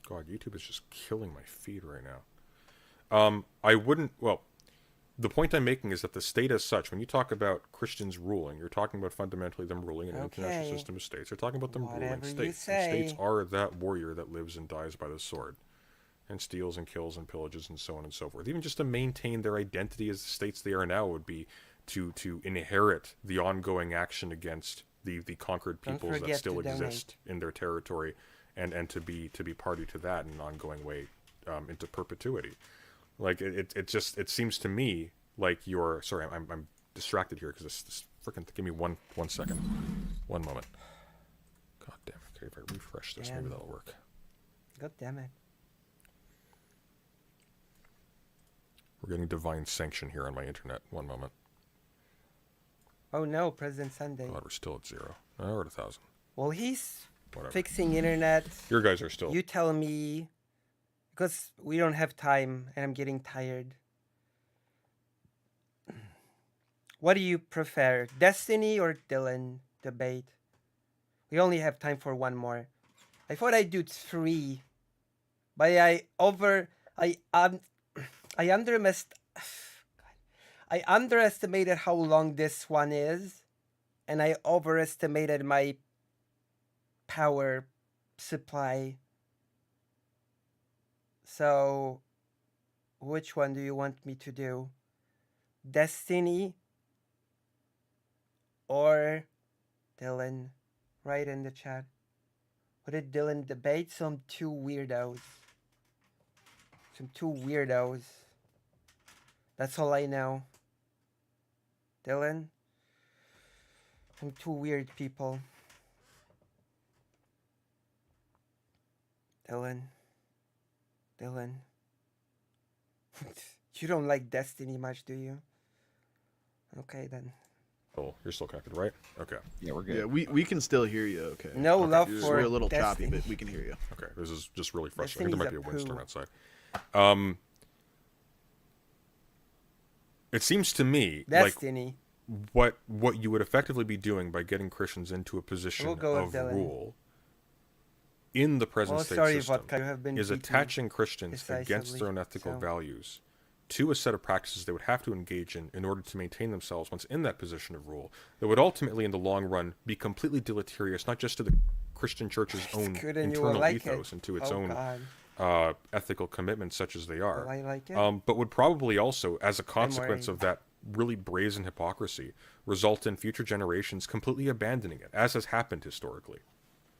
God, YouTube is just killing my feed right now. I wouldn't. Well, the point I'm making is that the state as such, when you talk about Christians ruling, you're talking about fundamentally them ruling in an international Okay. system of states. You're talking about them ruling Whatever you states. say. And states are that warrior that lives and dies by the sword, and steals and kills and pillages and so on and so forth. Even just to maintain their identity as the states they are now would be to inherit the ongoing action against the conquered Don't peoples that forget still to donate. exist in their territory, and to be party to that in an ongoing way into perpetuity. Like it seems to me like you're sorry, I'm distracted here because this freaking give me one second, one moment. God damn it! Okay, if I refresh this, maybe Damn. that'll work. God damn it. We're getting divine sanction here on my internet. One moment. Oh no, President Sunday. God, we're still at 0. Oh, we're at 1,000. Well, he's Whatever. fixing internet. Your guys are still. You tell me, because we don't have time and I'm getting tired. What do you prefer, Destiny or Dylan debate? We only have time for one more. I thought I'd do 3, but I underestimated how long this one is, and I overestimated my power supply. So, which one do you want me to do? Destiny or Dylan? Write in the chat. What did Dylan debate? Some two weirdos. That's all I know. Dylan? Some two weird people. Dylan. You don't like Destiny much, do you? Okay then. Oh, you're still connected, right? Okay. Yeah, we're good. Yeah, we can still hear you. Okay. No Okay, love you- for We're a little choppy, Destiny. but we can hear you. Okay. This is just really frustrating. I think there might be a Destiny's a windstorm poo. outside. It seems to me Destiny. like what you would effectively be doing by getting Christians into a position We'll go with of Dylan. rule in the present Well, state sorry, system Vodka, you have been is beaten attaching Christians against decisively, their own ethical so- values to a set of practices they would have to engage in order to maintain themselves once in that position of rule that would ultimately in the long run be completely deleterious not just to the Christian church's own good and you will internal like ethos it. and to its Oh, own God. ethical commitments such as they are Will I like it? but would probably also as a consequence worried. of that really brazen hypocrisy result in future generations completely abandoning it as has happened historically.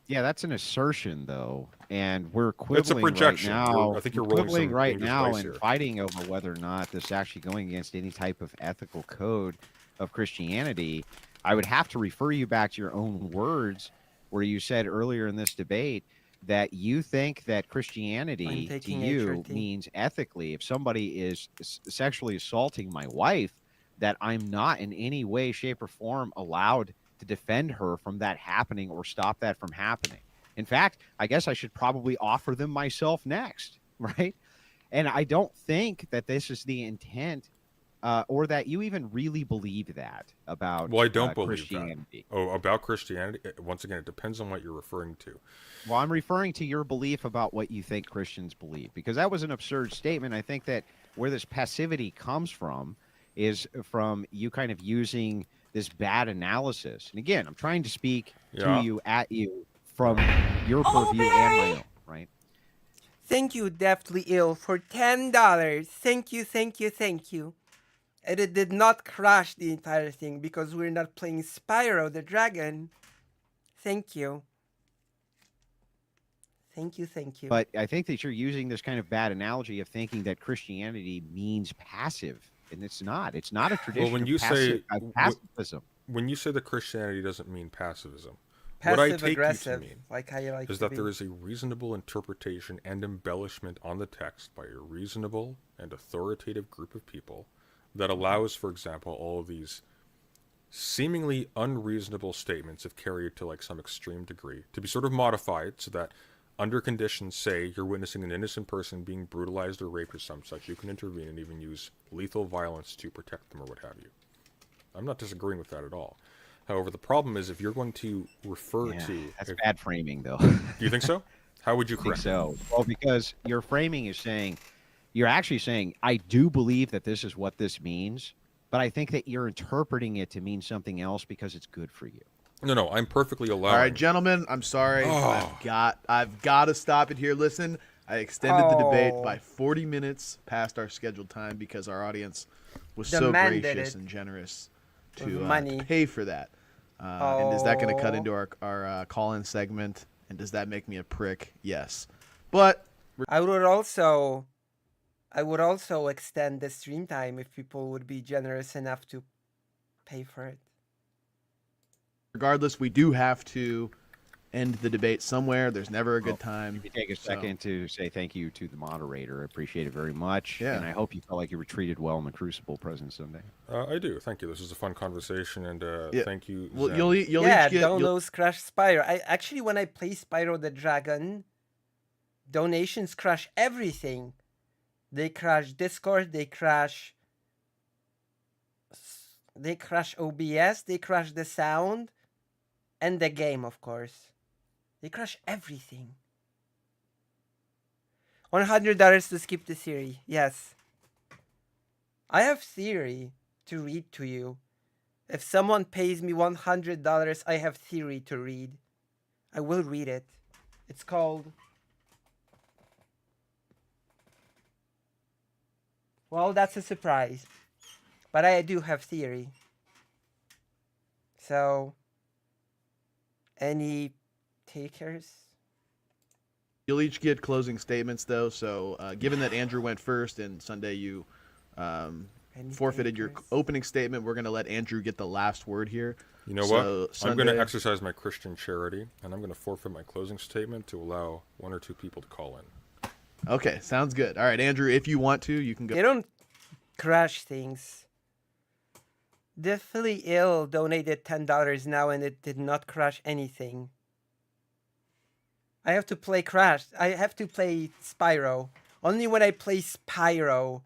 Yeah, that's an assertion, though, and we're It's a quibbling projection. right now. I think you're we're rolling quibbling some right dangerous now dice and here. fighting over whether or not this is actually going against any type of ethical code of Christianity. I would have to refer you back to your own words, where you said earlier in this debate that you think that Christianity to taking you HRT. means ethically. If somebody is sexually assaulting my wife, that I'm not in any way, shape, or form allowed to defend her from that happening or stop that from happening. In fact, I guess I should probably offer them myself next, right? And I don't think that this is the intent or that you even really believe that about Well, I don't believe Christianity. that. Oh, about Christianity? Once again, it depends on what you're referring to. Well, I'm referring to your belief about what you think Christians believe, because that was an absurd statement. I think that where this passivity comes from is from you kind of using this bad analysis. And again, I'm trying to speak to Yeah. you, at you, from your purview and my own, right? Thank you, Deftly Ill, for $10. Thank you, thank you, thank you. And it did not crash the entire thing because we're not playing Spyro the Dragon. Thank you. Thank you, thank you. But I think that you're using this kind of bad analogy of thinking that Christianity means passive, and it's not. It's not a tradition when of you say- pacifism. When you say that Christianity doesn't mean pacifism, Passive what I take aggressive, you to mean like how you like is to that be. there is a reasonable interpretation and embellishment on the text by a reasonable and authoritative group of people that allows, for example, all of these seemingly unreasonable statements, if carried to like some extreme degree, to be sort of modified so that under conditions, say, you're witnessing an innocent person being brutalized or raped or some such, you can intervene and even use lethal violence to protect them or what have you. I'm not disagreeing with that at all. However, the problem is if you're going to refer Yeah, to... that's bad framing, though. Do you think so? How would you I think correct? so. Well, because your framing is saying, you're actually saying, I do believe that this is what this means, but I think that you're interpreting it to mean something else because it's good for you. No, I'm perfectly allowing... All right, gentlemen, I'm sorry. Oh. I've got to stop it here. Listen, I extended the debate Oh. by 40 minutes past our scheduled time because our audience was so Demanded gracious it. and generous With to money. pay for that. And is that going to cut Oh. into our call-in segment? And does that make me a prick? Yes. But I would also extend the stream time if people would be generous enough to pay for it. regardless, we do have to end the debate somewhere. There's never a good time. If you take a So- second to say thank you to the moderator, I appreciate it very much. Yeah. And I hope you felt like you were treated well in the Crucible present Sunday. I do. Thank you. This was a fun conversation, and Yeah. thank you, Well, Zen. you'll Yeah, each get. you'll- donos crash Spyro. I actually, when I play Spyro the Dragon, donations crash everything. They crash Discord. They crash OBS. They crash the sound, and the game, of course. They crash everything. $100 to skip the series. Yes. I have theory to read to you. If someone pays me $100, I have theory to read. I will read it. It's called... Well, that's a surprise. But I do have theory. So... Any takers? You'll each get closing statements, though. So, given that Andrew went first and Sunday you Any forfeited your takers? opening statement, we're going to let Andrew get the last word here. You know So, what? I'm going to Sunday- exercise my Christian charity, and I'm going to forfeit my closing statement to allow one or two people to call in. Okay, sounds good. All right, Andrew, if you want to, you can go. They don't crash things. Deathly Ill donated $10 now, and it did not crash anything. I have to play Crash. I have to play Spyro. Only when I play Spyro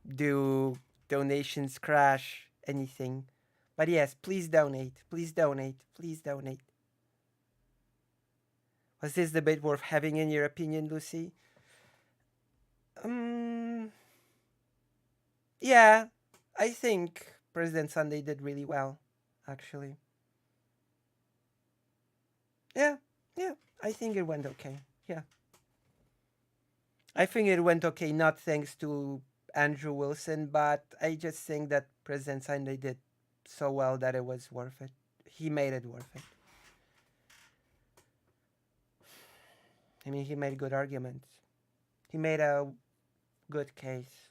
do donations crash anything. But yes, please donate. Please donate. Please donate. Was this debate worth having in your opinion, Lucy? Yeah, I think President Sunday did really well, actually. Yeah, I think it went okay. Yeah. I think it went okay, not thanks to Andrew Wilson, but I just think that President Sunday did so well that it was worth it. He made it worth it. I mean, he made good arguments. He made a good case.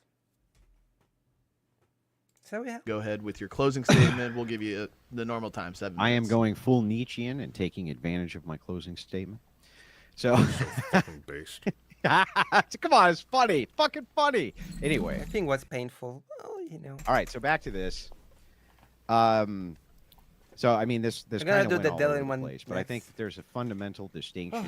So yeah. Go ahead with your closing statement. We'll give you the normal time, 7 minutes. I am going full Nietzschean and taking advantage of my closing statement. So, Fucking based. come on, it's funny, fucking funny. Anyway, I think what's painful. Oh, you know. all right, so back to this. So I mean, this We're kind gonna of do went the all Dylan over the one place, but I think next. there's a fundamental distinction.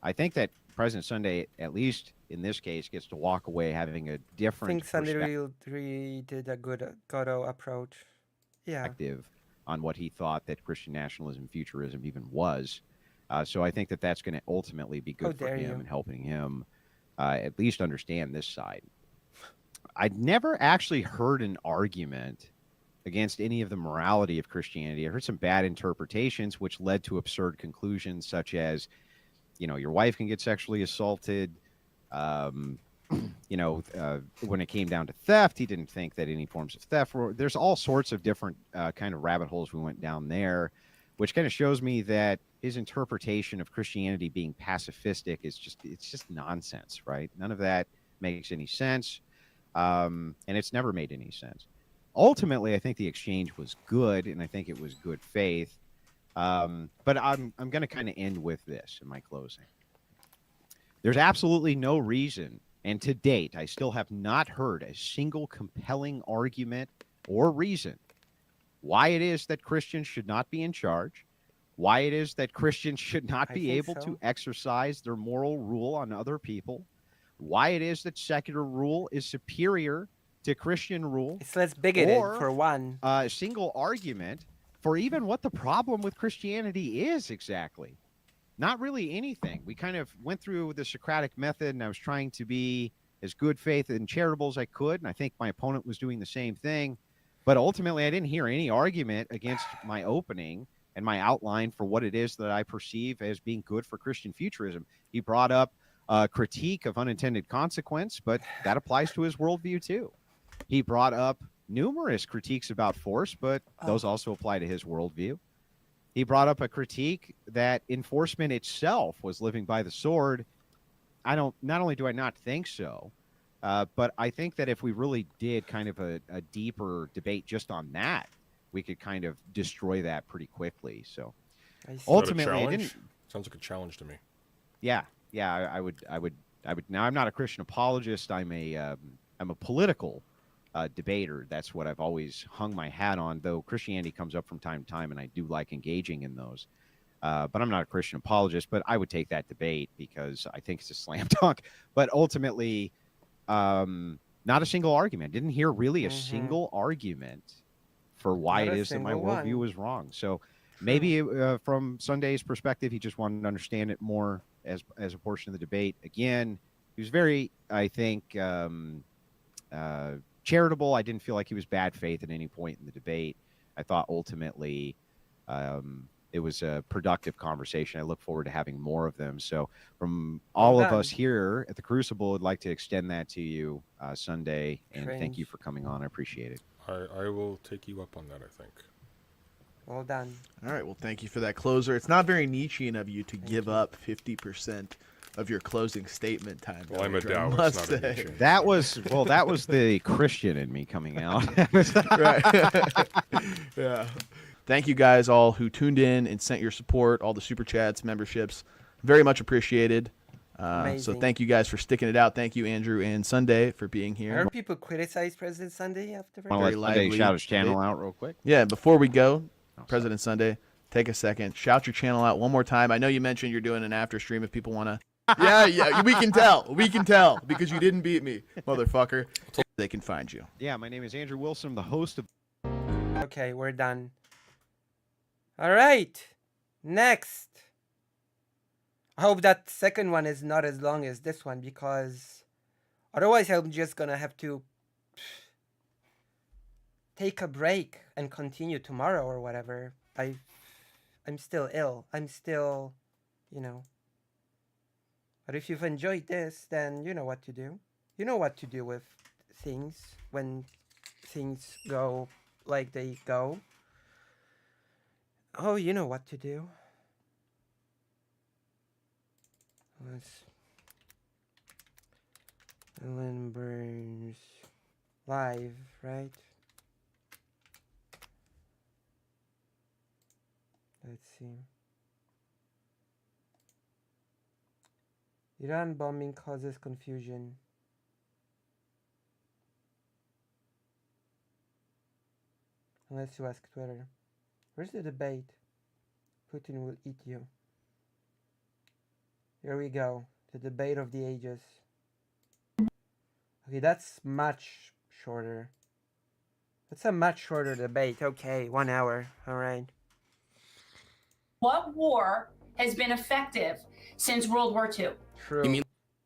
I think that President Sunday, at least in this case, gets to walk away having a I different think Sunday perspective really did a good Godot approach. Yeah. on what he thought that Christian nationalism, futurism even was. So I think that that's going to ultimately be How good for dare him you. and helping him at least understand this side. I'd never actually heard an argument against any of the morality of Christianity. I heard some bad interpretations, which led to absurd conclusions, such as, you know, your wife can get sexually assaulted. You know, when it came down to theft, he didn't think that any forms of theft were. There's all sorts of different kind of rabbit holes we went down there, which kind of shows me that his interpretation of Christianity being pacifistic is it's just nonsense, right? None of that makes any sense, and it's never made any sense. Ultimately, I think the exchange was good, and I think it was good faith. But I'm going to kind of end with this in my closing. There's absolutely no reason, and to date, I still have not heard a single compelling argument or reason why it is that Christians should not be in charge, why it is that Christians should not I be think able so. to exercise their moral rule on other people, why it is that secular rule is superior to Christian rule, It's less bigoted, Or- for one. a single argument for even what the problem with Christianity is exactly. Not really anything. We kind of went through the Socratic method, and I was trying to be as good faith and charitable as I could, and I think my opponent was doing the same thing. But ultimately, I didn't hear any argument against my opening and my outline for what it is that I perceive as being good for Christian futurism. He brought up a critique of unintended consequence, but that applies to his worldview too. He brought up numerous critiques about force, but those also apply to his worldview. He brought up a critique that enforcement itself was living by the sword. Not only do I not think so, but I think that if we really did kind of a deeper debate just on that, we could kind of destroy that pretty quickly. So I see. Is that a ultimately, I challenge? didn't. Sounds like a challenge to me. Yeah, I would. Now, I'm not a Christian apologist. I'm a political debater. That's what I've always hung my hat on. Though Christianity comes up from time to time, and I do like engaging in those. But I'm not a Christian apologist. But I would take that debate because I think it's a slam dunk. But ultimately, not a single argument. Didn't hear really a single argument for why Not it a is that my single worldview one. was wrong. So maybe from Sunday's perspective, he just wanted to understand it more as a portion of the debate. Again, he was very, I think, charitable. I didn't feel like he was bad faith at any point in the debate. I thought ultimately it was a productive conversation. I look forward to having more of them. So from all of done. us here at the Crucible, I'd like to extend that to you Sunday, and thank you Cringe. for coming on. I appreciate it. I will take you up on that, I think. Well done. All right. Well, thank you for that closer. It's not very Nietzschean of you to give up 50% of your closing statement time. Well, I'm a Dowager, I Taoist, must not a say. Nietzschean. That was the Christian in me coming out. Right. Yeah. Thank you guys all who tuned in and sent your support, all the super chats, memberships. Very much appreciated. So Amazing. thank you guys for sticking it out. Thank you, Andrew and Sunday, for being I here. heard people criticize President Sunday afterwards. Want to let Very Sunday lively shout his channel debate. out real quick? Yeah, before we go, Oh, President Sunday, take a second. Shout your channel out one more time. I know you mentioned you're doing an after stream if people want to. Yeah, we can tell. We can tell because you didn't beat me, motherfucker. They can find you. Yeah, my name is Andrew Wilson. I'm the host of. Okay, we're done. All right. Next. I hope that second one is not as long as this one because otherwise I'm just gonna have to take a break and continue tomorrow or whatever. I'm still ill. I'm still, you know. But if you've enjoyed this, then you know what to do. You know what to do with things when things go like they go. Oh, you know what to do. Let's Ellen Burns live, right? Let's see. Iran bombing causes confusion. Unless you ask Twitter. Where's the debate? Putin will eat you. Here we go. The debate of the ages. Okay, that's much shorter. That's a much shorter debate. Okay, 1 hour. All right. What war has been effective since World War II? True.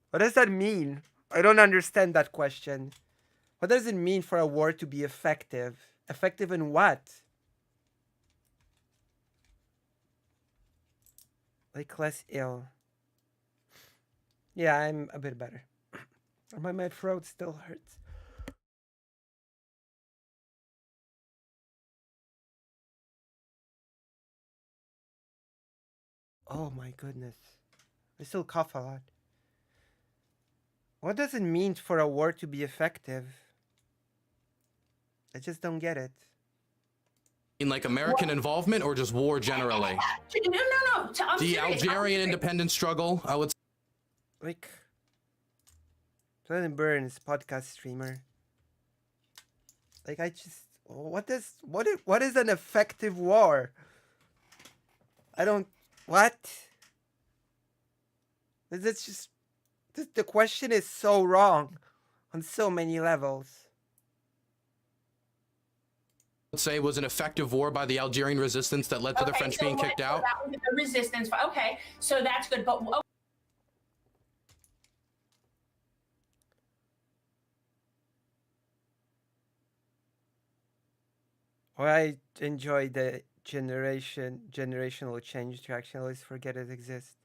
What does that mean? I don't understand that question. What does it mean for a war to be effective? Effective in what? Like less ill. Yeah, I'm a bit better. My throat still hurts. Oh my goodness. I still cough a lot. What does it mean for a war to be effective? I just don't get it. In like American involvement or just war generally? No. I'm The serious. Algerian independence struggle, I would Like, Glenn Burns, podcast streamer. Like, I just, what is an effective war? I don't, what? It's just, the question is so wrong on so many levels. say was an effective war by the Algerian resistance that led to the French being kicked out. That was the resistance. Okay, so that's good. But Well, I enjoy the generational change to actually always forget it exists.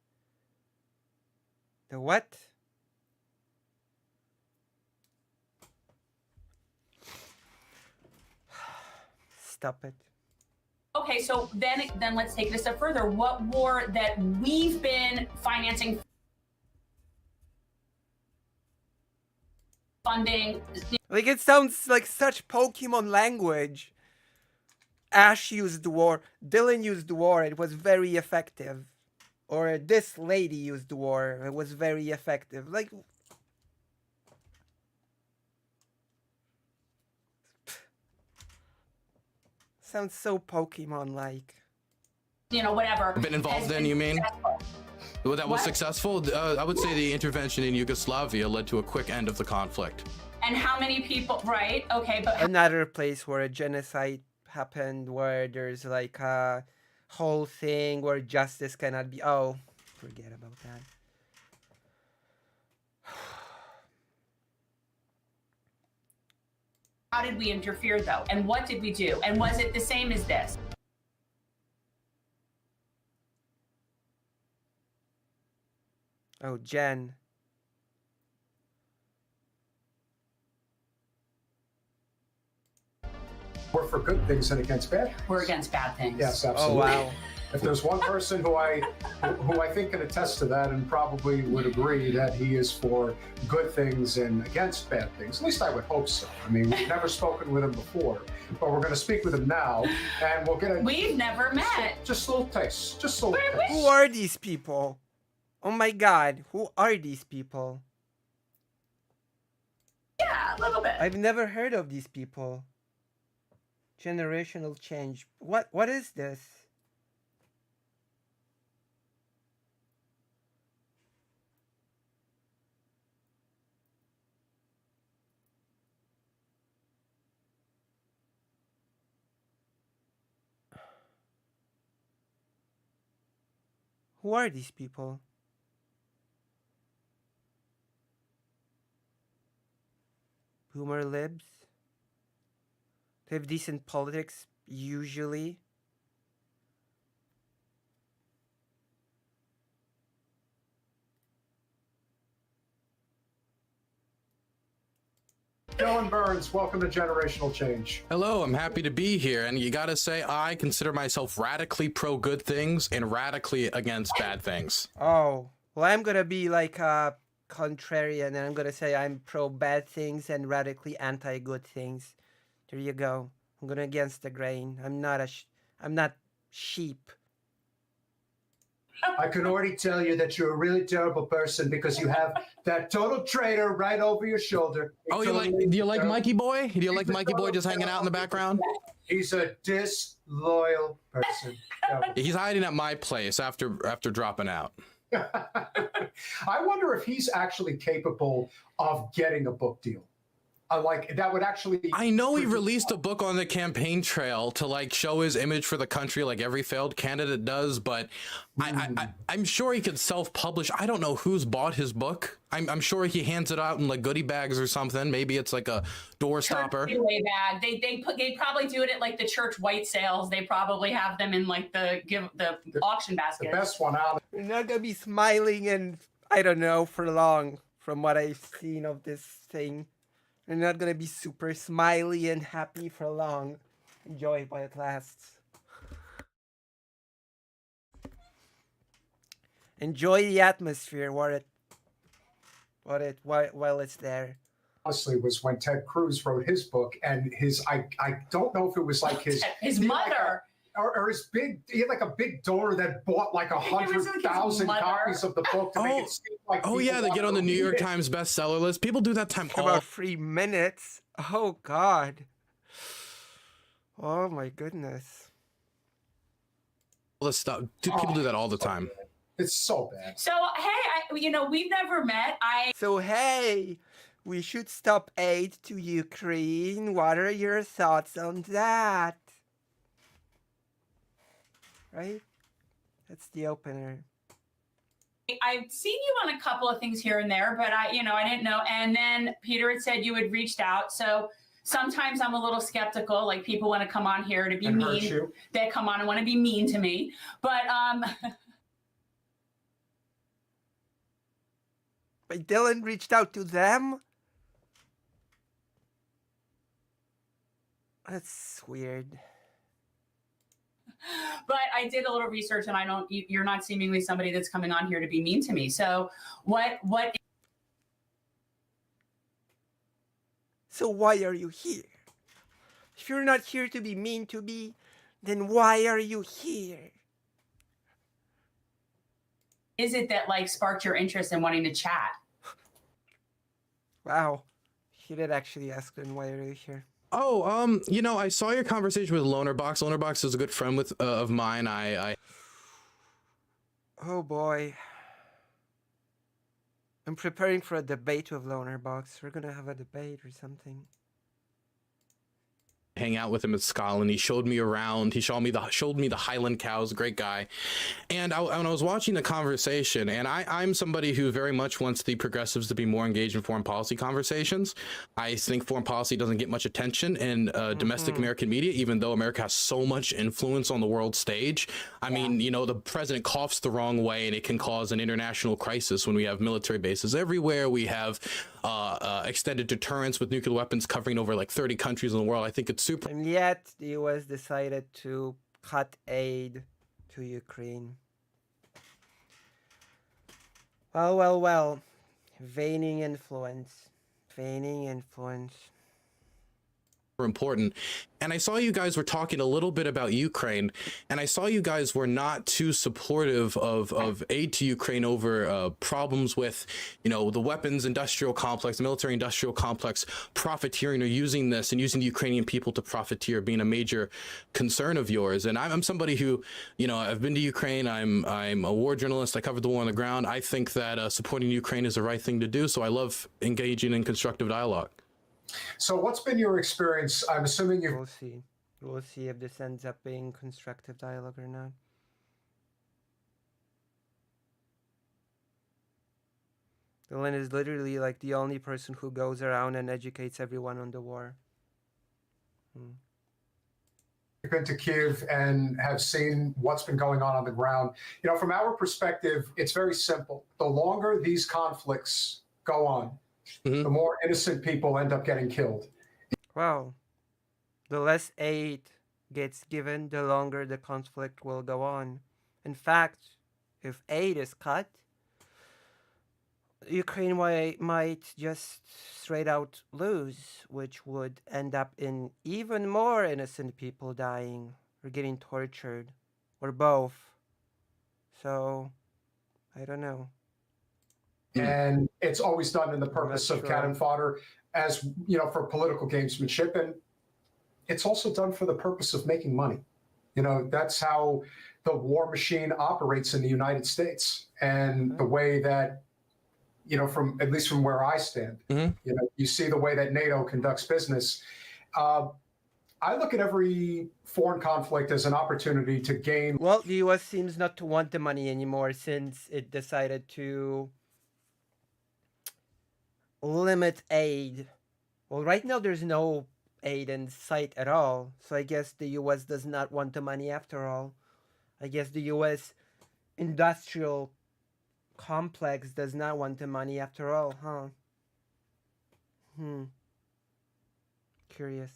The what? Stop it. okay, so then let's take it a step further. What war that we've been financing, funding? Like, it sounds like such Pokemon language. Ash used the war. Dylan used the war. It was very effective. Or this lady used the war. It was very effective. Like, sounds so Pokemon-like. You know, whatever. Been involved in, you mean? Well, that was successful? I would say the intervention in Yugoslavia led to a quick end of the conflict. And how many people? Right. Okay, but Another place where a genocide happened, where there's like a whole thing where justice cannot be. Oh, forget about that. how did we interfere though? And what did we do? And was it the same as this? Oh, Jen. We're for good things and against bad things. We're against bad things. Yes, Oh, absolutely. wow. If there's one person who I think can attest to that and probably would agree that he is for good things and against bad things, at least I would hope so. I mean, we've never spoken with him before, but we're going to speak with him now, and we'll get a We've never met. just a little taste, just a little taste. Who are these people? Oh my god, who are these people? Yeah, a little bit. I've never heard of these people. Generational change. What is this? Who are these people? Boomer libs? They have decent politics, usually. Dylan Burns, welcome to Generational Change. Hello, I'm happy to be here. And you gotta say, I consider myself radically pro good things and radically against bad things. Oh, well, I'm gonna be like a contrarian, and I'm gonna say I'm pro bad things and radically anti good things. There you go. I'm going against the grain. I'm not I'm not sheep. I can already tell you that you're a really terrible person because you have that total traitor right over your shoulder. Oh, do you like Mikey Boy? Do you like Mikey Boy just hanging out in the background? He's a disloyal person. He's hiding at my place after dropping out. I wonder if he's actually capable of getting a book deal. Like that would actually. I know he released a book on the campaign trail to like show his image for the country, like every failed candidate does. But I'm sure he could self-publish. I don't know who's bought his book. I'm sure he hands it out in like goodie bags or something. Maybe it's like a door stopper. Giveaway bag. They probably do it at like the church white sales. They probably have them in like the auction basket. The best one out. You're not gonna be smiling and I don't know for long. From what I've seen of this thing. You're not gonna be super smiley and happy for long. Enjoy while it lasts. Enjoy the atmosphere while it's there. Honestly, was when Ted Cruz wrote his book, and I don't know if it was like his mother. Or his he had like a big donor that bought like 100,000 copies of the book to make it seem like. Oh yeah, they get on the New York Times bestseller list. People do that time. About 3 minutes. Oh God. Oh my goodness. All this stuff. People do that all the time. It's so bad. So hey, we've never met. So hey, we should stop aid to Ukraine. What are your thoughts on that? Right? That's the opener. I've seen you on a couple of things here and there, but I didn't know. And then Peter had said you had reached out. So sometimes I'm a little skeptical. Like people want to come on here to be mean. They come on and want to be mean to me. But But Dylan reached out to them? That's weird. But I did a little research, and you're not seemingly somebody that's coming on here to be mean to me. So what? So why are you here? If you're not here to be mean to me, then why are you here? Is it that like sparked your interest in wanting to chat? Wow. He did actually ask them why are you here. Oh, I saw your conversation with Lonerbox. Lonerbox is a good friend of mine. Oh boy. I'm preparing for a debate with Lonerbox. We're gonna have a debate or something. Hang out with him at Scotland. He showed me around. He showed me the Highland cows. Great guy. And when I was watching the conversation, and I'm somebody who very much wants the progressives to be more engaged in foreign policy conversations. I think foreign policy doesn't get much attention in domestic American media, even though America has so much influence on the world stage. I mean, the president coughs the wrong way, and it can cause an international crisis when we have military bases everywhere. We have extended deterrence with nuclear weapons covering over like 30 countries in the world. I think it's super. And yet, the US decided to cut aid to Ukraine. Well. Waning influence. important. And I saw you guys were talking a little bit about Ukraine, and I saw you guys were not too supportive of aid to Ukraine over problems with, you know, the weapons industrial complex, the military industrial complex profiteering or using this and using the Ukrainian people to profiteer being a major concern of yours. And I'm somebody who, you know, I've been to Ukraine. I'm a war journalist. I covered the war on the ground. I think that supporting Ukraine is the right thing to do. So I love engaging in constructive dialogue. So what's been your experience? I'm assuming you. We'll see. We'll see if this ends up being constructive dialogue or not. Dylan is literally like the only person who goes around and educates everyone on the war. You've been to Kyiv and have seen what's been going on the ground. You know, from our perspective, it's very simple. The longer these conflicts go on, the more innocent people end up getting killed. Wow. The less aid gets given, the longer the conflict will go on. In fact, if aid is cut, Ukraine might just straight out lose, which would end up in even more innocent people dying or getting tortured, or both. So, I don't know. And it's always done in the purpose of cannon fodder, as you know, for political gamesmanship, and it's also done for the purpose of making money. You know, that's how the war machine operates in the United States, and the way that, you know, from at least from where I stand, you know, you see the way that NATO conducts business. I look at every foreign conflict as an opportunity to gain. Well, the U.S. seems not to want the money anymore since it decided to limit aid. Well, right now there's no aid in sight at all, so I guess the U.S. does not want the money after all. I guess the U.S. industrial complex does not want the money after all, huh? Curious.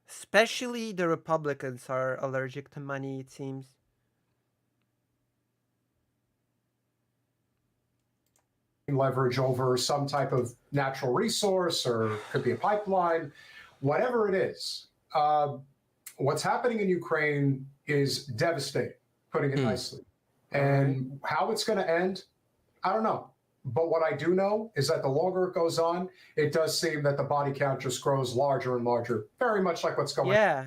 Especially the Republicans are allergic to money, it seems. Leverage over some type of natural resource, or could be a pipeline, whatever it is. What's happening in Ukraine is devastating, putting it nicely. And how it's going to end, I don't know. But what I do know is that the longer it goes on, it does seem that the body count just grows larger and larger, very much like what's going on. Yeah.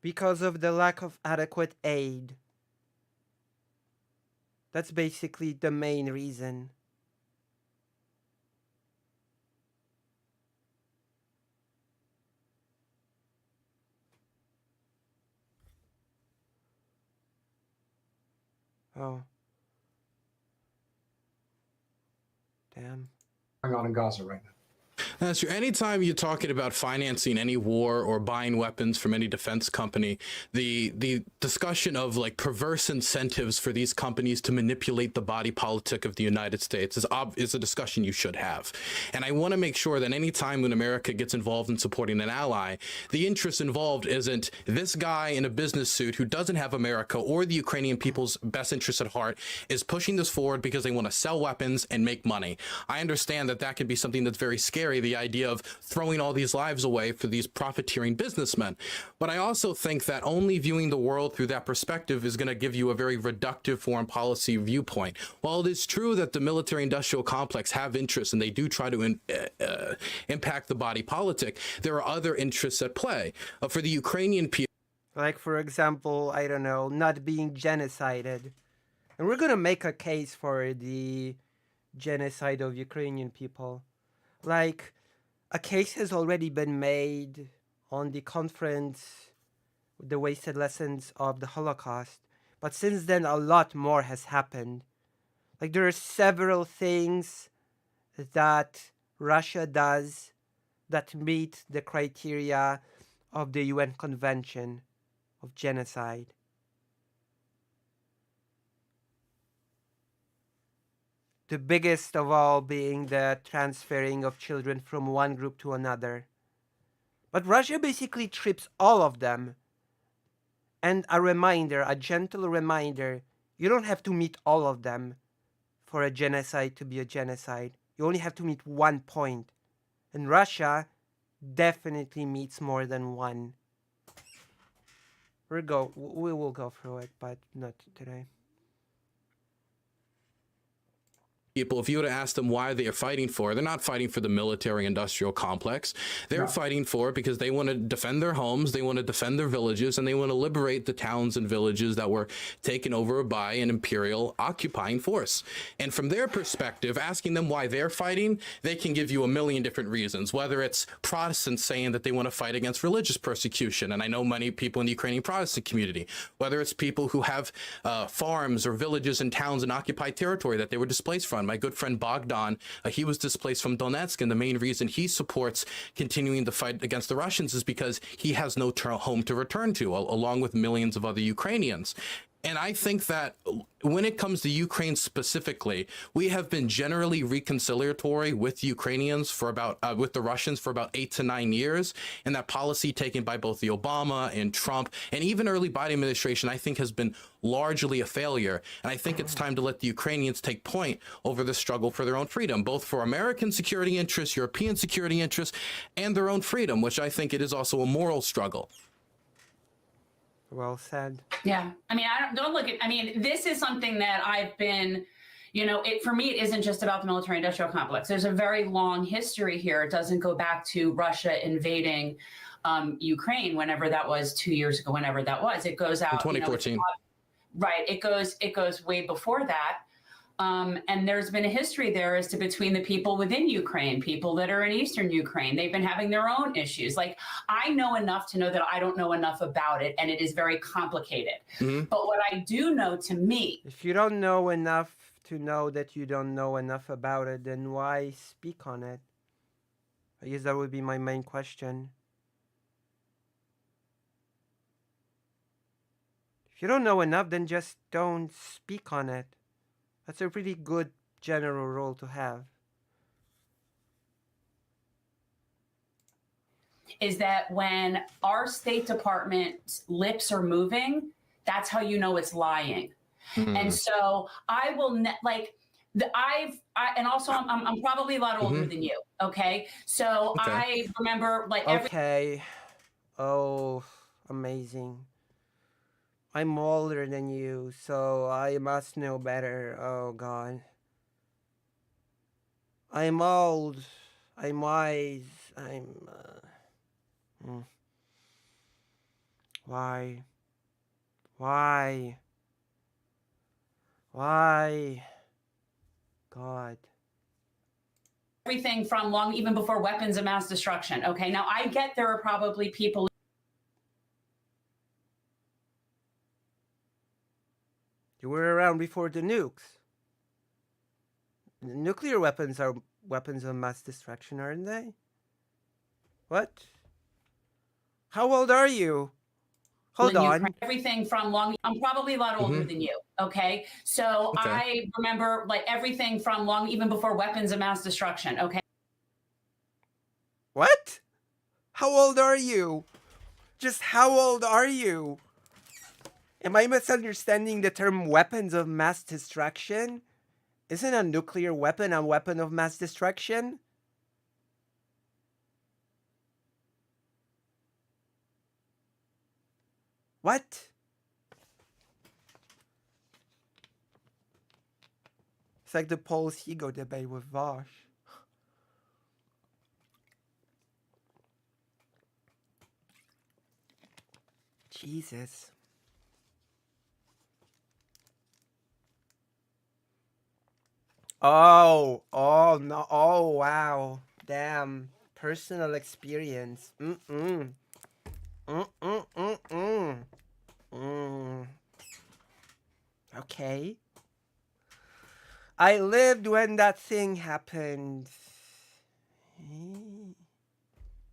Because of the lack of adequate aid. That's basically the main reason. Oh. Damn. Going on in Gaza right now. That's true. Anytime you're talking about financing any war or buying weapons from any defense company, the discussion of like perverse incentives for these companies to manipulate the body politic of the United States is a discussion you should have. And I want to make sure that any time when America gets involved in supporting an ally, the interest involved isn't this guy in a business suit who doesn't have America or the Ukrainian people's best interests at heart is pushing this forward because they want to sell weapons and make money. I understand that that could be something that's very scary, the idea of throwing all these lives away for these profiteering businessmen. But I also think that only viewing the world through that perspective is going to give you a very reductive foreign policy viewpoint. While it is true that the military industrial complex have interests and they do try to impact the body politic, there are other interests at play. For the Ukrainian people, like, for example, I don't know, not being genocided. And we're going to make a case for the genocide of Ukrainian people. Like, a case has already been made on the conference, The Wasted Lessons of the Holocaust. But since then, a lot more has happened. Like, there are several things that Russia does that meet the criteria of the UN Convention of Genocide. The biggest of all being the transferring of children from one group to another. But Russia basically trips all of them. And a reminder, a gentle reminder, you don't have to meet all of them for a genocide to be a genocide. You only have to meet one point. And Russia definitely meets more than one. We will go through it, but not today. People, if you were to ask them why they are fighting for, they're not fighting for the military industrial complex. They're fighting for it because they want to defend their homes, they want to defend their villages, and they want to liberate the towns and villages that were taken over by an imperial occupying force. And from their perspective, asking them why they're fighting, they can give you a million different reasons, whether it's Protestants saying that they want to fight against religious persecution. And I know many people in the Ukrainian Protestant community, whether it's people who have farms or villages and towns in occupied territory that they were displaced from. My good friend Bogdan, he was displaced from Donetsk, and the main reason he supports continuing the fight against the Russians is because he has no home to return to, along with millions of other Ukrainians. And I think that when it comes to Ukraine specifically, we have been generally reconciliatory with Ukrainians for about with the Russians for about 8 to 9 years, and that policy taken by both the Obama and Trump and even early Biden administration, I think, has been largely a failure. And I think it's time to let the Ukrainians take point over the struggle for their own freedom, both for American security interests, European security interests, and their own freedom, which I think it is also a moral struggle. Well said. Yeah. I mean, don't look at, I mean, this is something that I've been, you know, for me, it isn't just about the military industrial complex. There's a very long history here. It doesn't go back to Russia invading Ukraine, whenever that was 2 years ago, whenever that was. It goes out. In 2014. Right. It goes way before that. And there's been a history there as to between the people within Ukraine, people that are in Eastern Ukraine. They've been having their own issues. Like, I know enough to know that I don't know enough about it, and it is very complicated. Mm-hmm. But what I do know, to me, if you don't know enough to know that you don't know enough about it, then why speak on it? I guess that would be my main question. If you don't know enough, then just don't speak on it. That's a pretty good general rule to have. is that when our State Department's lips are moving, that's how you know it's lying. Mm. And so I will and also I'm probably a lot older than you. Okay. So Okay. I remember Okay. Oh, amazing. I'm older than you, so I must know better. Oh, God. I'm old. I'm wise. Why? Why? Why? God. everything from long, even before weapons of mass destruction. Okay. Now I get there are probably people. You were around before the nukes. Nuclear weapons are weapons of mass destruction, aren't they? What? How old are you? Hold on. Ukraine, everything from long, I'm probably a lot older than you. Okay. So Okay. I remember like everything from long, even before weapons of mass destruction. Okay. What? How old are you? Just how old are you? Am I misunderstanding the term weapons of mass destruction? Isn't a nuclear weapon a weapon of mass destruction? What? It's like the Polish ego debate with Vosh. Jesus. Oh no, oh wow, damn, personal experience. Okay. I lived when that thing happened.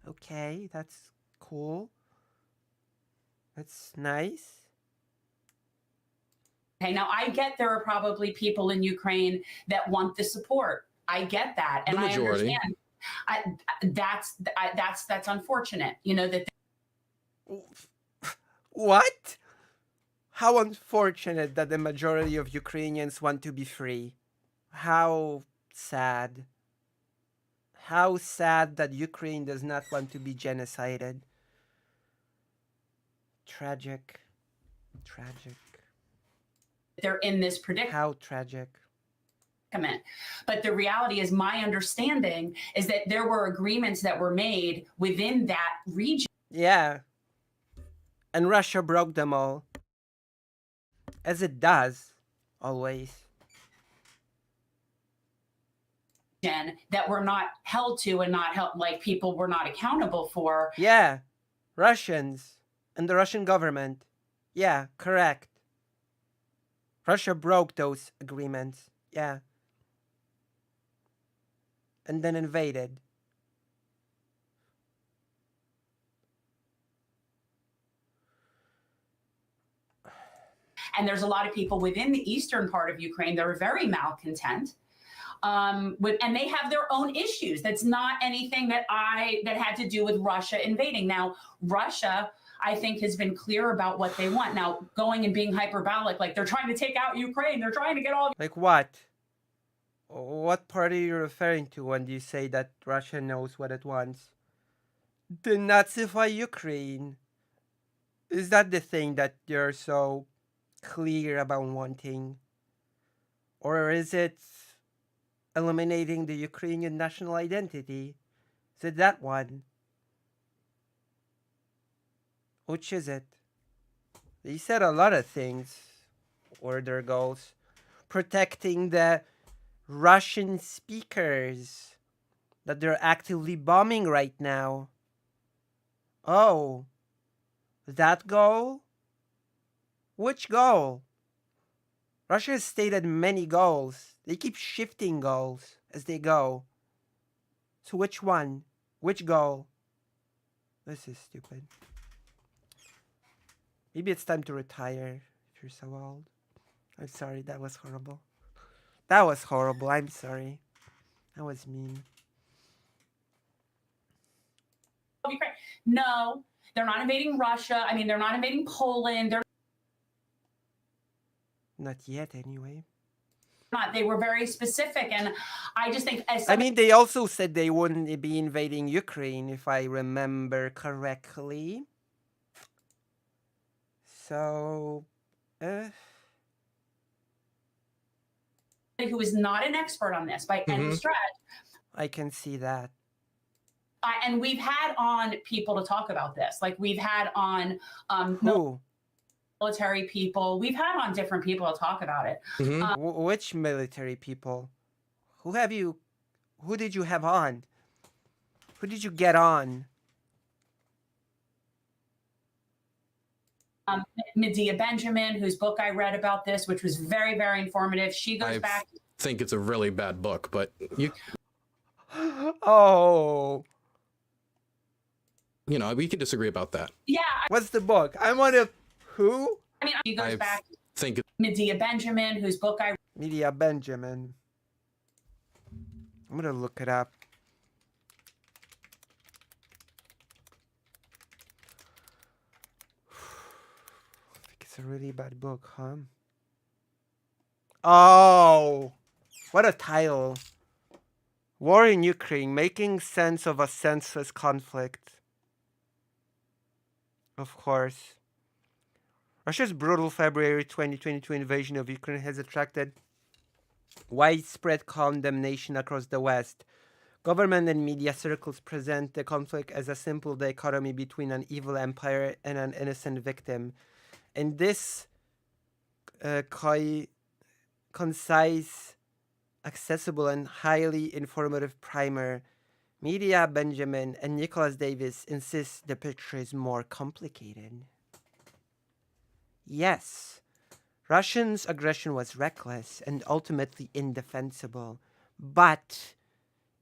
Okay, that's cool. That's nice. Okay. Now I get there are probably people in Ukraine that want the support. I get that. And The I majority. understand. That's unfortunate. You know, that What? How unfortunate that the majority of Ukrainians want to be free. How sad. How sad that Ukraine does not want to be genocided. Tragic. Tragic. They're in this predicament. How tragic. But the reality is, my understanding is that there were agreements that were made within that region. Yeah. And Russia broke them all. As it does, always. That were not held to and not held, like people were not accountable for. Yeah. Russians and the Russian government. Yeah, correct. Russia broke those agreements. Yeah. And then invaded. And there's a lot of people within the eastern part of Ukraine that are very malcontent. And they have their own issues. That's not anything that had to do with Russia invading. Now, Russia, I think, has been clear about what they want. Now, going and being hyperbolic, like they're trying to take out Ukraine, they're trying to get all. Like what? What part are you referring to when you say that Russia knows what it wants? Denazify Ukraine. Is that the thing that you're so clear about wanting? Or is it eliminating the Ukrainian national identity? Is it that one? Which is it? They said a lot of things were their goals. Protecting the Russian speakers that they're actively bombing right now. Oh, that goal? Which goal? Russia has stated many goals. They keep shifting goals as they go. So which one? Which goal? This is stupid. Maybe it's time to retire if you're so old. I'm sorry, that was horrible. That was horrible, I'm sorry. That was mean. No, they're not invading Russia. I mean, they're not invading Poland. They're Not yet, anyway. not. They were very specific, and I just think as I mean, they also said they wouldn't be invading Ukraine, if I remember correctly. So, who is not an expert on this by any stretch. I can see that. And we've had on people to talk about this. Like we've had on Who? military people. We've had on different people to talk about it. Which military people? Who did you have on? Who did you get on? Medea Benjamin, whose book I read about this, which was very, very informative. She goes back. I think it's a really bad book, but you. Oh. You know, we can disagree about that. Yeah. What's the book? I want to. Who? I mean, she goes back. Think Medea Benjamin, whose book I. Medea Benjamin. I'm gonna look it up. I think it's a really bad book, huh? Oh, what a title. War in Ukraine, making sense of a senseless conflict. Of course. Russia's brutal February 2022 invasion of Ukraine has attracted widespread condemnation across the West. Government and media circles present the conflict as a simple dichotomy between an evil empire and an innocent victim. In this concise, accessible, and highly informative primer, Medea Benjamin and Nicholas Davis insist the picture is more complicated. Yes, Russia's aggression was reckless and ultimately indefensible, but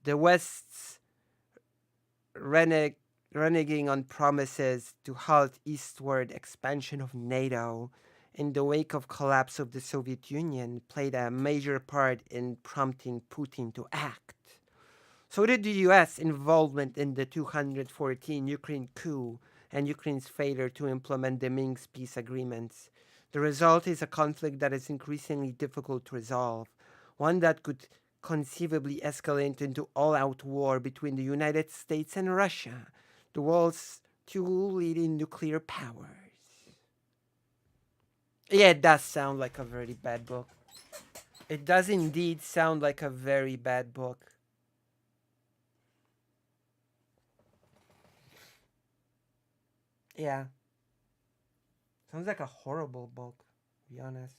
the West's reneging on promises to halt eastward expansion of NATO in the wake of collapse of the Soviet Union played a major part in prompting Putin to act. So did the US involvement in the 2014 Ukraine coup and Ukraine's failure to implement the Minsk peace agreements. The result is a conflict that is increasingly difficult to resolve, one that could conceivably escalate into all-out war between the United States and Russia, the world's two leading nuclear powers. Yeah, it does sound like a very bad book. It does indeed sound like a very bad book. Yeah. Sounds like a horrible book, to be honest.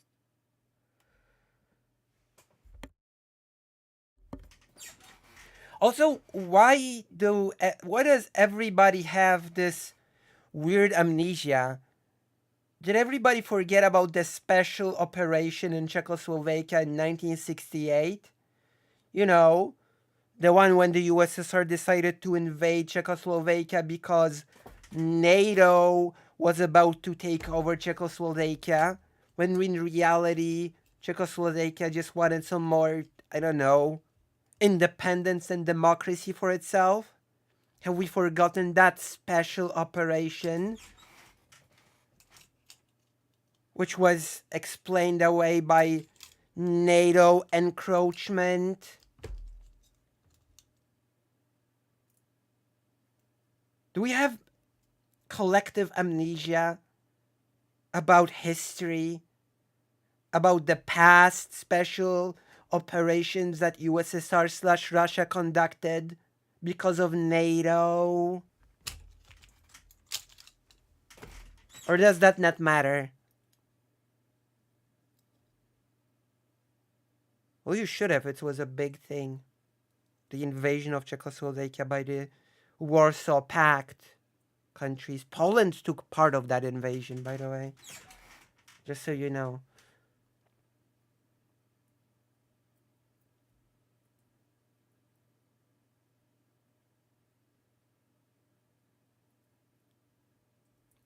Also, why does everybody have this weird amnesia? Did everybody forget about the special operation in Czechoslovakia in 1968? You know, the one when the USSR decided to invade Czechoslovakia because NATO was about to take over Czechoslovakia, when in reality, Czechoslovakia just wanted some more, I don't know, independence and democracy for itself? Have we forgotten that special operation? Which was explained away by NATO encroachment. Do we have collective amnesia about history, about the past special operations that USSR/Russia conducted because of NATO? Or does that not matter? Well, you should have. It was a big thing. The invasion of Czechoslovakia by the Warsaw Pact countries. Poland took part of that invasion, by the way. Just so you know.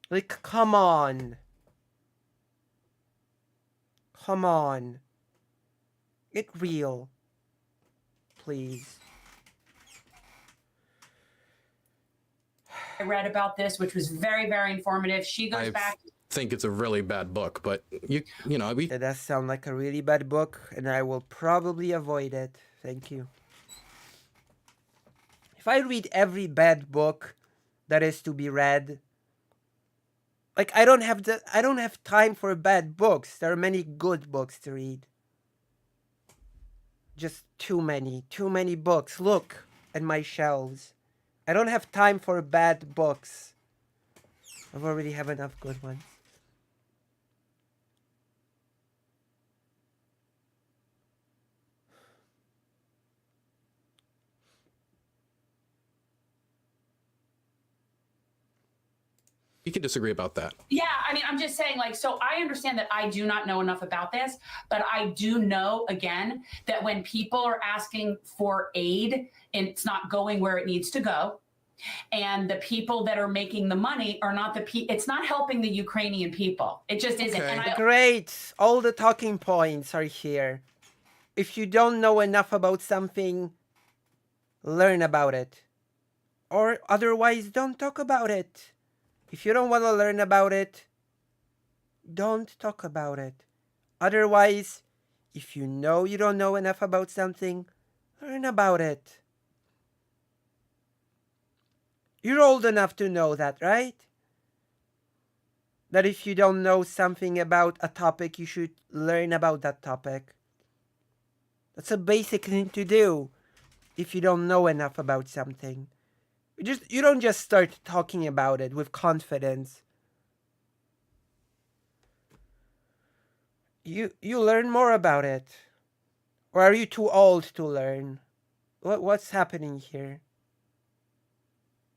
Like, come on. Come on. Get real. Please. I read about this, which was very, very informative. She goes back. I think it's a really bad book, but you know, It does sound like a really bad book, and I will probably avoid it. Thank you. If I read every bad book that is to be read, like I don't have time for bad books. There are many good books to read. Just too many books. Look at my shelves. I don't have time for bad books. I've already have enough good ones. You can disagree about that. Yeah, I mean, I'm just saying, like, so I understand that I do not know enough about this, but I do know, again, that when people are asking for aid and it's not going where it needs to go, and the people that are making the money are not it's not helping the Ukrainian people. It just isn't. Okay. And Great. All the talking points are here. If you don't know enough about something, learn about it. Or otherwise, don't talk about it. If you don't want to learn about it, don't talk about it. Otherwise, if you know you don't know enough about something, learn about it. You're old enough to know that, right? That if you don't know something about a topic, you should learn about that topic. That's a basic thing to do if you don't know enough about something. You don't just start talking about it with confidence. You learn more about it. Or are you too old to learn? What's happening here?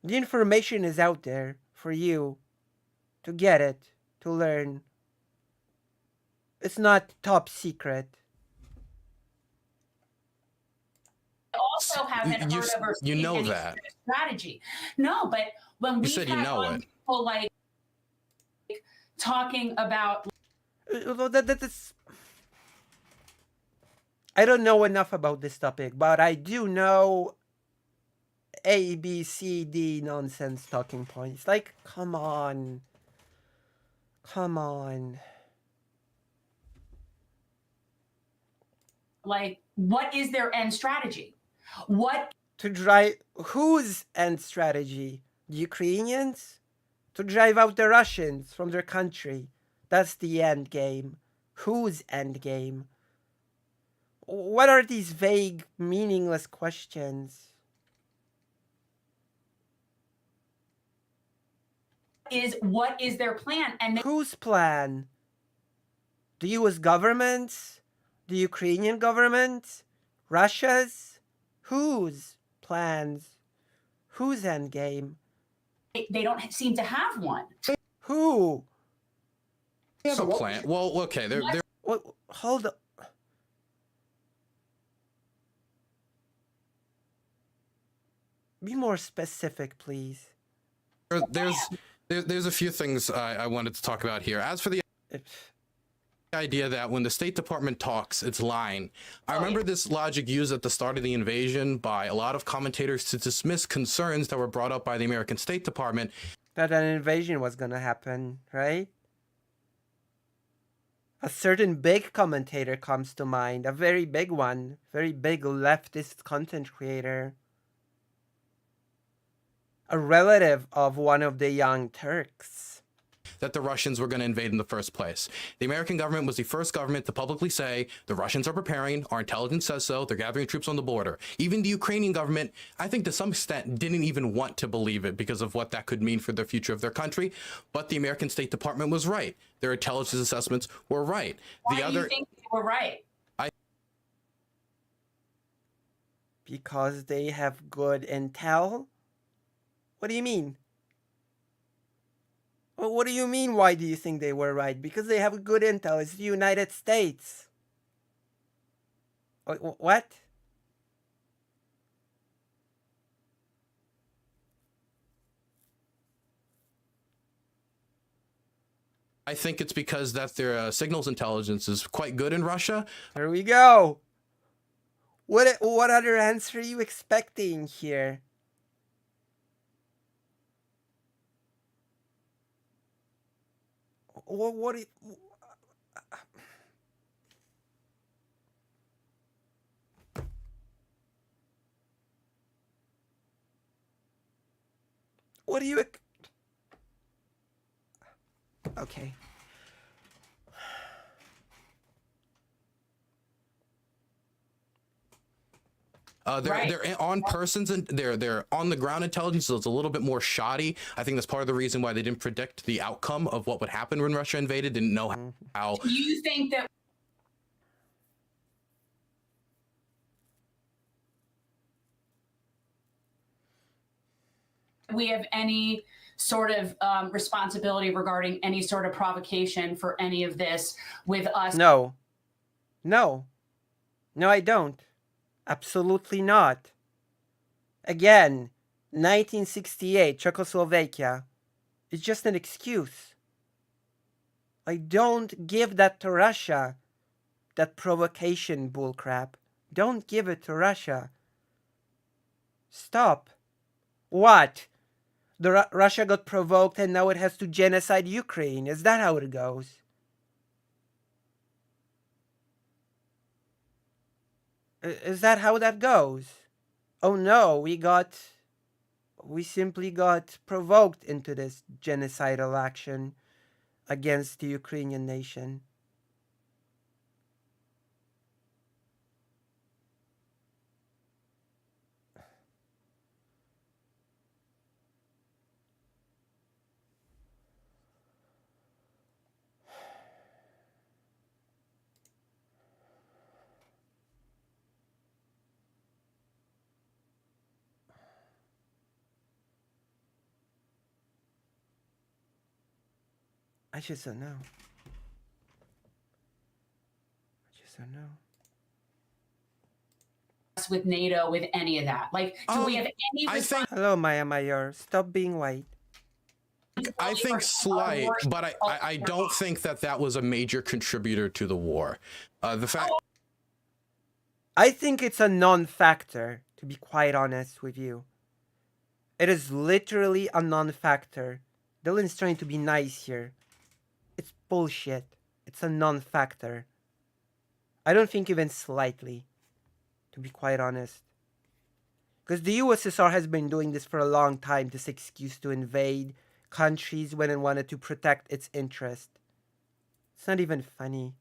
The information is out there for you to get it, to learn. It's not top secret. also haven't heard of or you seen know any that. strategy. No, but when we said you had know on it. people like talking about That's... I don't know enough about this topic, but I do know A, B, C, D nonsense talking points. Like, come on. Come on. like, what is their end strategy? What To drive whose end strategy? The Ukrainians? To drive out the Russians from their country. That's the end game. Whose end game? What are these vague, meaningless questions? what is their plan? And Whose plan? The US government? The Ukrainian government? Russia's? Whose plans? Whose end game? they don't seem to have one. Who? They have a plan. Well, okay, they're What? Hold up. Be more specific, please. there's a few things I wanted to talk about here. As for the idea that when the State Department talks, it's lying. I remember this logic used at the start of the invasion by a lot of commentators to dismiss concerns that were brought up by the American State Department. That an invasion was gonna happen, right? A certain big commentator comes to mind, a very big one, very big leftist content creator. A relative of one of the Young Turks. That the Russians were going to invade in the first place. The American government was the first government to publicly say the Russians are preparing, our intelligence says so, they're gathering troops on the border. Even the Ukrainian government, I think to some extent, didn't even want to believe it because of what that could mean for the future of their country. But the American State Department was right. Their intelligence assessments were right. Why do you think they were right? Because they have good intel? What do you mean? What do you mean, why do you think they were right? Because they have good intel. It's the United States. What? I think it's because that their signals intelligence is quite good in Russia. There we go. What other answer are you expecting here? What do you... Okay. They're on persons and they're on the ground intelligence, so it's a little bit more shoddy. I think that's part of the reason why they didn't predict the outcome of what would happen when Russia invaded. Didn't know how. Do you think that we have any sort of responsibility regarding any sort of provocation for any of this with us? No, I don't. Absolutely not. Again, 1968, Czechoslovakia. It's just an excuse. Like, don't give that to Russia. That provocation bullcrap. Don't give it to Russia. Stop. What? Russia got provoked and now it has to genocide Ukraine. Is that how it goes? Is that how that goes? Oh no, we simply got provoked into this genocidal action against the Ukrainian nation. I just don't know. With NATO, with any of that? Like, do we have any Hello, Maya Mayor. Stop being white. I think slight, but I don't think that was a major contributor to the war. The fact. I think it's a non-factor, to be quite honest with you. It is literally a non-factor. Dylan's trying to be nice here. It's bullshit. It's a non-factor. I don't think even slightly, to be quite honest. Because the USSR has been doing this for a long time, this excuse to invade countries when it wanted to protect its interest. It's not even funny.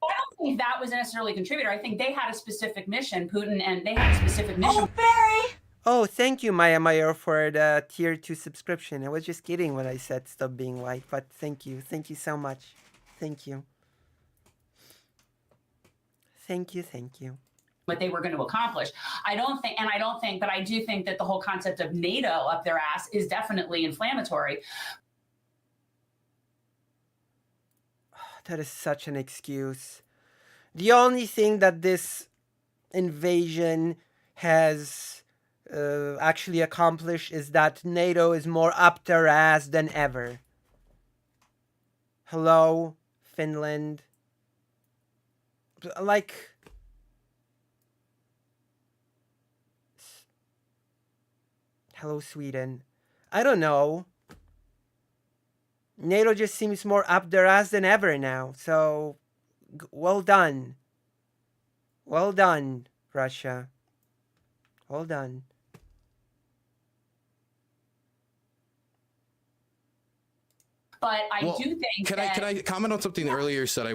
I don't think that was necessarily a contributor. I think they had a specific mission, Putin, and they had a specific mission. Oh, Barry! Oh, thank you, Maya Mayer, for the tier 2 subscription. I was just kidding when I said stop being white, but thank you. Thank you so much. Thank you. Thank you, thank you. What they were going to accomplish. I do think that the whole concept of NATO up their ass is definitely inflammatory. That is such an excuse. The only thing that this invasion has actually accomplished is that NATO is more up their ass than ever. Hello, Finland. Like, hello, Sweden. I don't know. NATO just seems more up their ass than ever now. So, well done. Well done, Russia. Well done. But I do think Can I comment on something earlier said? Boy.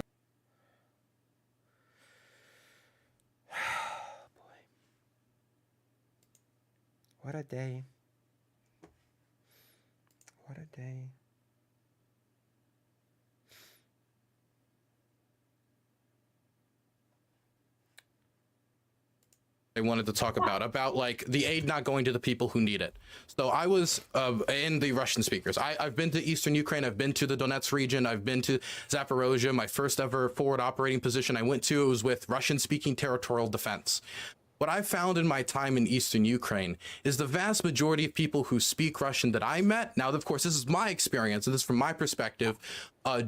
What a day. What a day. I wanted to talk about like the aid not going to the people who need it. So I was in the Russian speakers. I've been to Eastern Ukraine. I've been to the Donetsk region. I've been to Zaporozhye. My first ever forward operating position I went to, it was with Russian speaking territorial defense. What I found in my time in Eastern Ukraine is the vast majority of people who speak Russian that I met, now of course this is my experience and this is from my perspective,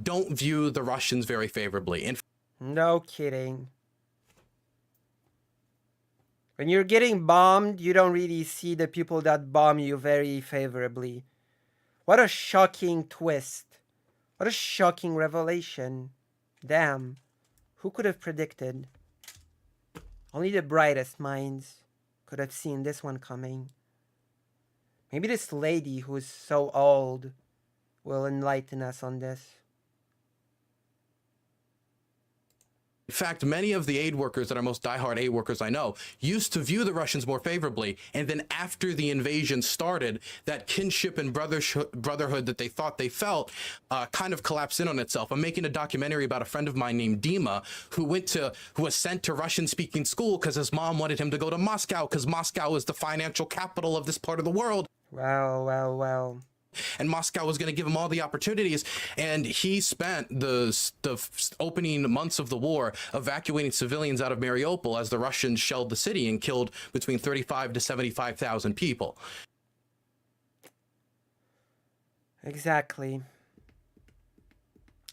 don't view the Russians very favorably. No kidding. When you're getting bombed, you don't really see the people that bomb you very favorably. What a shocking twist. What a shocking revelation. Damn. Who could have predicted? Only the brightest minds could have seen this one coming. Maybe this lady who is so old will enlighten us on this. In fact, many of the aid workers that are most diehard aid workers I know used to view the Russians more favorably. And then after the invasion started, that kinship and brotherhood that they thought they felt kind of collapsed in on itself. I'm making a documentary about a friend of mine named Dima, who was sent to Russian speaking school because his mom wanted him to go to Moscow because Moscow is the financial capital of this part of the world. Well. And Moscow was going to give him all the opportunities, and he spent the opening months of the war evacuating civilians out of Mariupol as the Russians shelled the city and killed between 35 to 75,000 people. Exactly.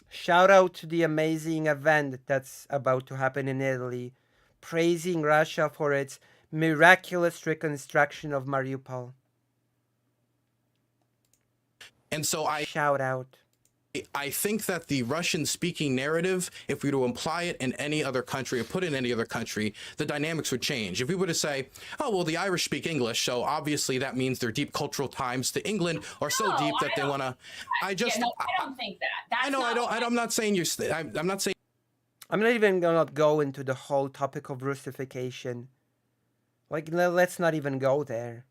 Shout out to the amazing event that's about to happen in Italy, praising Russia for its miraculous reconstruction of Mariupol. And so shout out. I think that the Russian-speaking narrative, if we were to imply it in any other country or put it in any other country, the dynamics would change. If we were to say, oh, well, the Irish speak English, so obviously that means their deep cultural ties to England are so deep that they want to. I don't think that. I'm not saying you're. I'm not saying. I'm not even gonna go into the whole topic of Russification. Like, let's not even go there.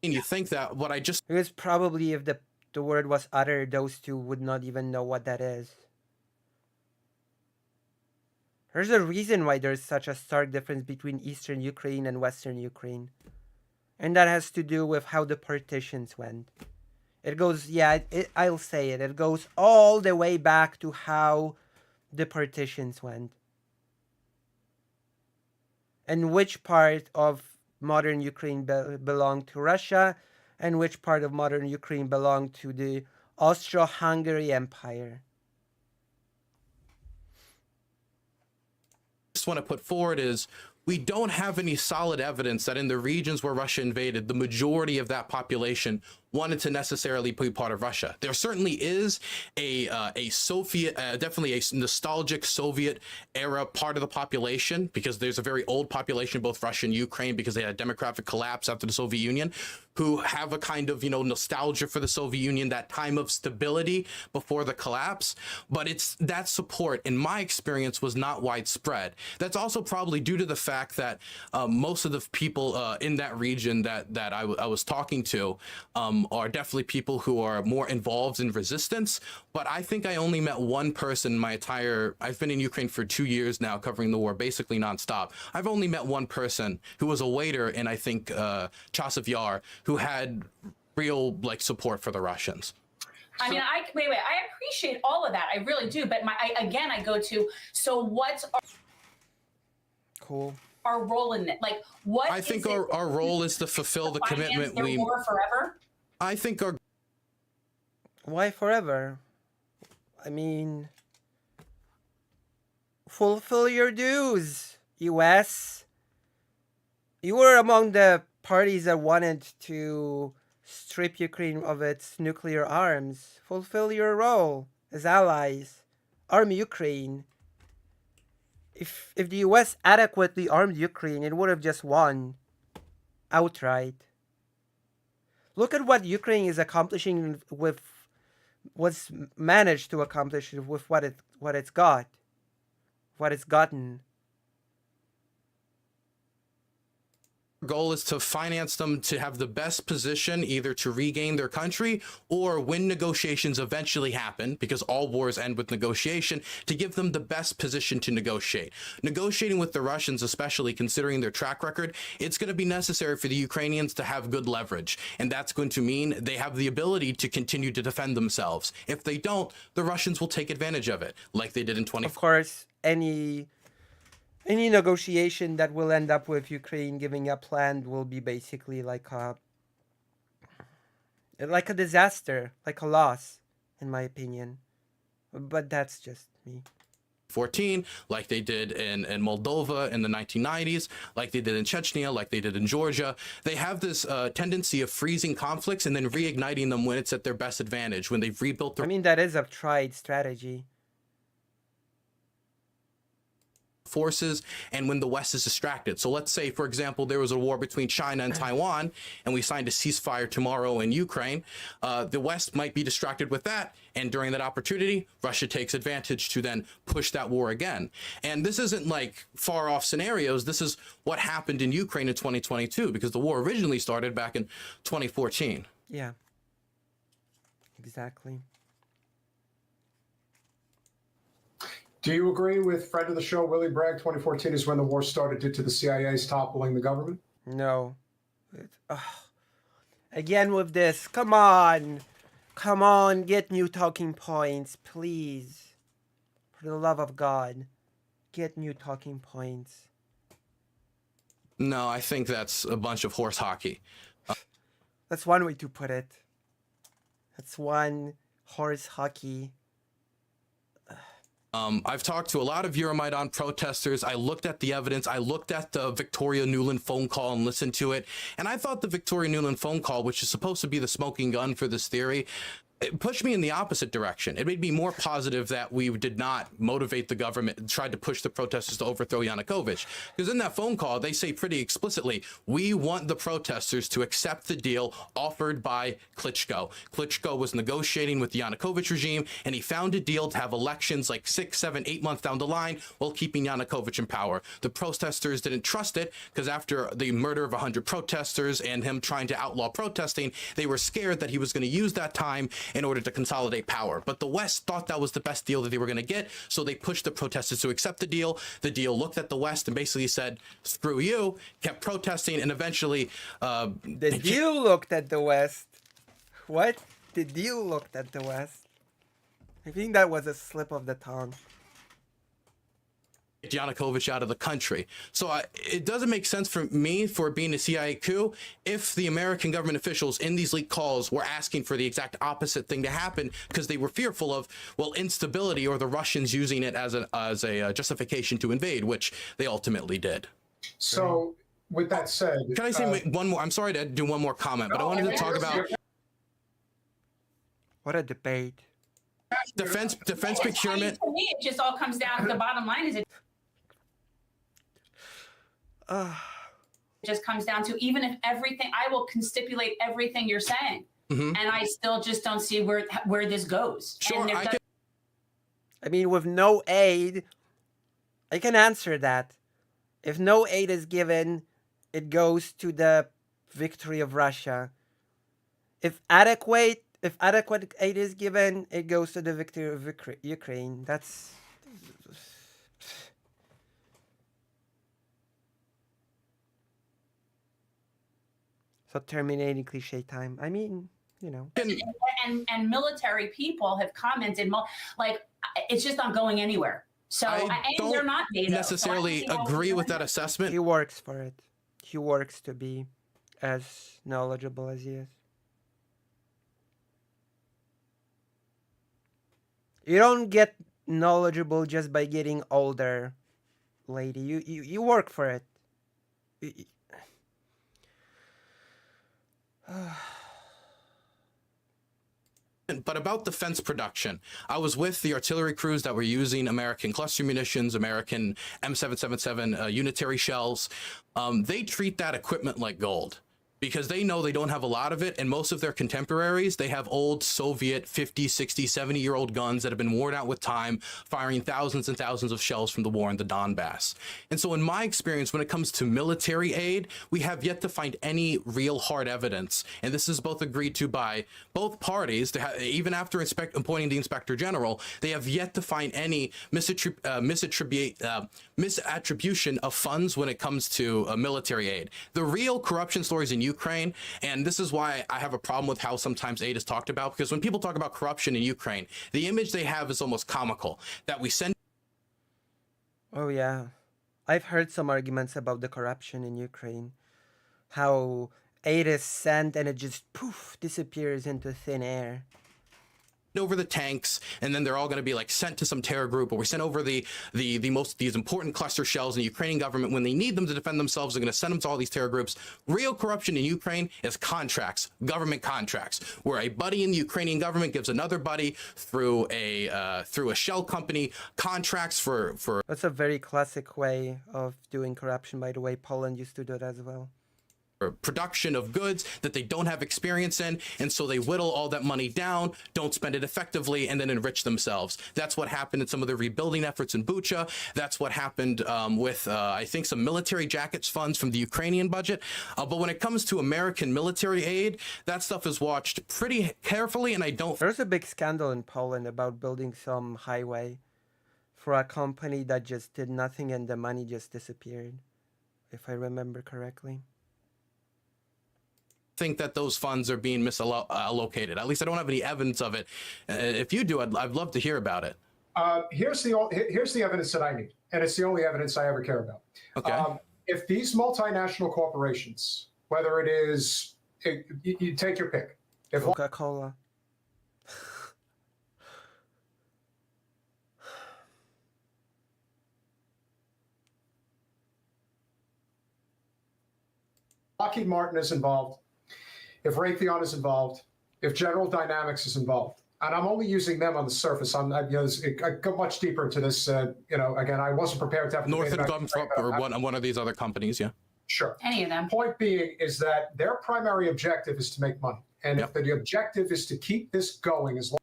You think that what I just... Because probably if the word was uttered, those two would not even know what that is. There's a reason why there's such a stark difference between Eastern Ukraine and Western Ukraine. And that has to do with how the partitions went. It goes, I'll say it. It goes all the way back to how the partitions went. And which part of modern Ukraine belonged to Russia, and which part of modern Ukraine belonged to the Austro-Hungary Empire. Just want to put forward is we don't have any solid evidence that in the regions where Russia invaded, the majority of that population wanted to necessarily be part of Russia. There certainly is a Soviet, definitely a nostalgic Soviet era part of the population, because there's a very old population, both Russia and Ukraine, because they had a demographic collapse after the Soviet Union, who have a kind of, nostalgia for the Soviet Union, that time of stability before the collapse. But it's that support, in my experience, was not widespread. That's also probably due to the fact that most of the people in that region that I was talking to are definitely people who are more involved in resistance. But I think I only met one person I've been in Ukraine for 2 years now, covering the war basically nonstop. I've only met one person who was a waiter in, I think, Chasiv Yar, who had real support for the Russians. I mean, I appreciate all of that. I really do. But I go to, so what's our role in it? What I think our role is to fulfill the commitment we war forever. I think our Why forever? I mean, fulfill your dues, US. You were among the parties that wanted to strip Ukraine of its nuclear arms. Fulfill your role as allies. Arm Ukraine. If the US adequately armed Ukraine, it would have just won outright. Look at what Ukraine is accomplishing with what's managed to accomplish with what it's got, what it's gotten. goal is to finance them to have the best position either to regain their country or when negotiations eventually happen, because all wars end with negotiation, to give them the best position to negotiate. Negotiating with the Russians, especially considering their track record, it's going to be necessary for the Ukrainians to have good leverage. And that's going to mean they have the ability to continue to defend themselves. If they don't, the Russians will take advantage of it, like they did in 2014. Of course, any negotiation that will end up with Ukraine giving up land will be basically like a disaster, like a loss, in my opinion. But that's just me. 14, like they did in Moldova in the 1990s, like they did in Chechnya, like they did in Georgia. They have this tendency of freezing conflicts and then reigniting them when it's at their best advantage, when they've rebuilt their... I mean, that is a tried strategy. forces and when the West is distracted. So let's say, for example, there was a war between China and Taiwan and we signed a ceasefire tomorrow in Ukraine. The West might be distracted with that, and during that opportunity, Russia takes advantage to then push that war again. And this isn't like far off scenarios. This is what happened in Ukraine in 2022, because the war originally started back in 2014. Yeah, exactly. Do you agree with friend of the show, Willie Bragg? 2014 is when the war started due to the CIA's toppling the government? No. Again with this. Come on. Come on, get new talking points, please. For the love of God, get new talking points. No, I think that's a bunch of horse hockey. That's one way to put it. That's one horse hockey. I've talked to a lot of Euromaidan protesters. I looked at the evidence. I looked at the Victoria Nuland phone call and listened to it. And I thought the Victoria Nuland phone call, which is supposed to be the smoking gun for this theory, it pushed me in the opposite direction. It made me more positive that we did not motivate the government and tried to push the protesters to overthrow Yanukovych. Because in that phone call, they say pretty explicitly, we want the protesters to accept the deal offered by Klitschko. Klitschko was negotiating with the Yanukovych regime, and he found a deal to have elections like 6, 7, 8 months down the line while keeping Yanukovych in power. The protesters didn't trust it because after the murder of 100 protesters and him trying to outlaw protesting, they were scared that he was going to use that time in order to consolidate power. But the West thought that was the best deal that they were going to get, so they pushed the protesters to accept the deal. The deal looked at the West and basically said, screw you, kept protesting, and eventually... the deal looked at the West. What? The deal looked at the West. I think that was a slip of the tongue. Yanukovych out of the country. So it doesn't make sense for me for being a CIA coup if the American government officials in these leaked calls were asking for the exact opposite thing to happen because they were fearful of, well, instability or the Russians using it as a justification to invade, which they ultimately did. So, with that said, Can I say one more? I'm sorry to do one more comment, but I wanted to talk about What a debate. defense I mean, procurement. to me, it just all comes down to the bottom line is it just comes down to, even if everything, I will stipulate everything you're saying. Mhm. And I still just don't see where this goes. Sure, And I mean, with no aid, I can answer that. If no aid is given, it goes to the victory of Russia. If adequate aid is given, it goes to the victory of Ukraine. That's so terminating cliche time. I mean, you know. and military people have commented, like, it's just not going anywhere. So I and they're don't not NATO, necessarily so I don't see how agree we're with doing that assessment. He works for it. He works to be as knowledgeable as he is. You don't get knowledgeable just by getting older, lady. You work for it. But about defense production, I was with the artillery crews that were using American cluster munitions, American M777 unitary shells. They treat that equipment like gold, because they know they don't have a lot of it, and most of their contemporaries, they have old Soviet 50, 60, 70-year-old guns that have been worn out with time, firing thousands and thousands of shells from the war in the Donbass. And so in my experience, when it comes to military aid, we have yet to find any real hard evidence, and this is both agreed to by both parties. Even after appointing the Inspector General, they have yet to find any misattribution of funds when it comes to military aid. The real corruption stories in Ukraine, and this is why I have a problem with how sometimes aid is talked about, because when people talk about corruption in Ukraine, the image they have is almost comical, that we send. Oh yeah, I've heard some arguments about the corruption in Ukraine, how aid is sent and it just poof disappears into thin air. Over the tanks, and then they're all going to be like sent to some terror group, or we send over these important cluster shells, and the Ukrainian government, when they need them to defend themselves, are going to send them to all these terror groups. Real corruption in Ukraine is contracts, government contracts, where a buddy in the Ukrainian government gives another buddy through a shell company contracts for. That's a very classic way of doing corruption, by the way. Poland used to do it as well. Production of goods that they don't have experience in, and so they whittle all that money down, don't spend it effectively, and then enrich themselves. That's what happened in some of the rebuilding efforts in Bucha. That's what happened with I think some military jackets funds from the Ukrainian budget. But when it comes to American military aid, that stuff is watched pretty carefully, and I don't. There's a big scandal in Poland about building some highway for a company that just did nothing and the money just disappeared, if I remember correctly. Think that those funds are being misallocated. At least I don't have any evidence of it. If you do, I'd love to hear about it. Here's the evidence that I need, and it's the only evidence I ever care about. Okay. If these multinational corporations, whether it is, you take your pick. If Coca-Cola. Lockheed Martin is involved, if Raytheon is involved, if General Dynamics is involved, and I'm only using them on the surface. I go much deeper into this. Again, I wasn't prepared to have Northrop Grumman or one of these other companies, yeah. Sure. Any of them. Point being is that their primary objective is to make money, and if the objective is to keep this going as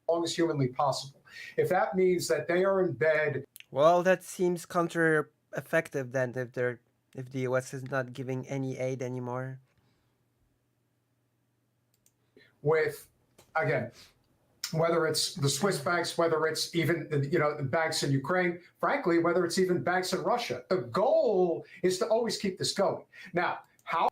long as humanly possible, if that means that they are in bed. Well, that seems counter-effective then, if the US is not giving any aid anymore. With, again, whether it's the Swiss banks, whether it's even the banks in Ukraine, frankly, whether it's even banks in Russia, the goal is to always keep this going. Now, how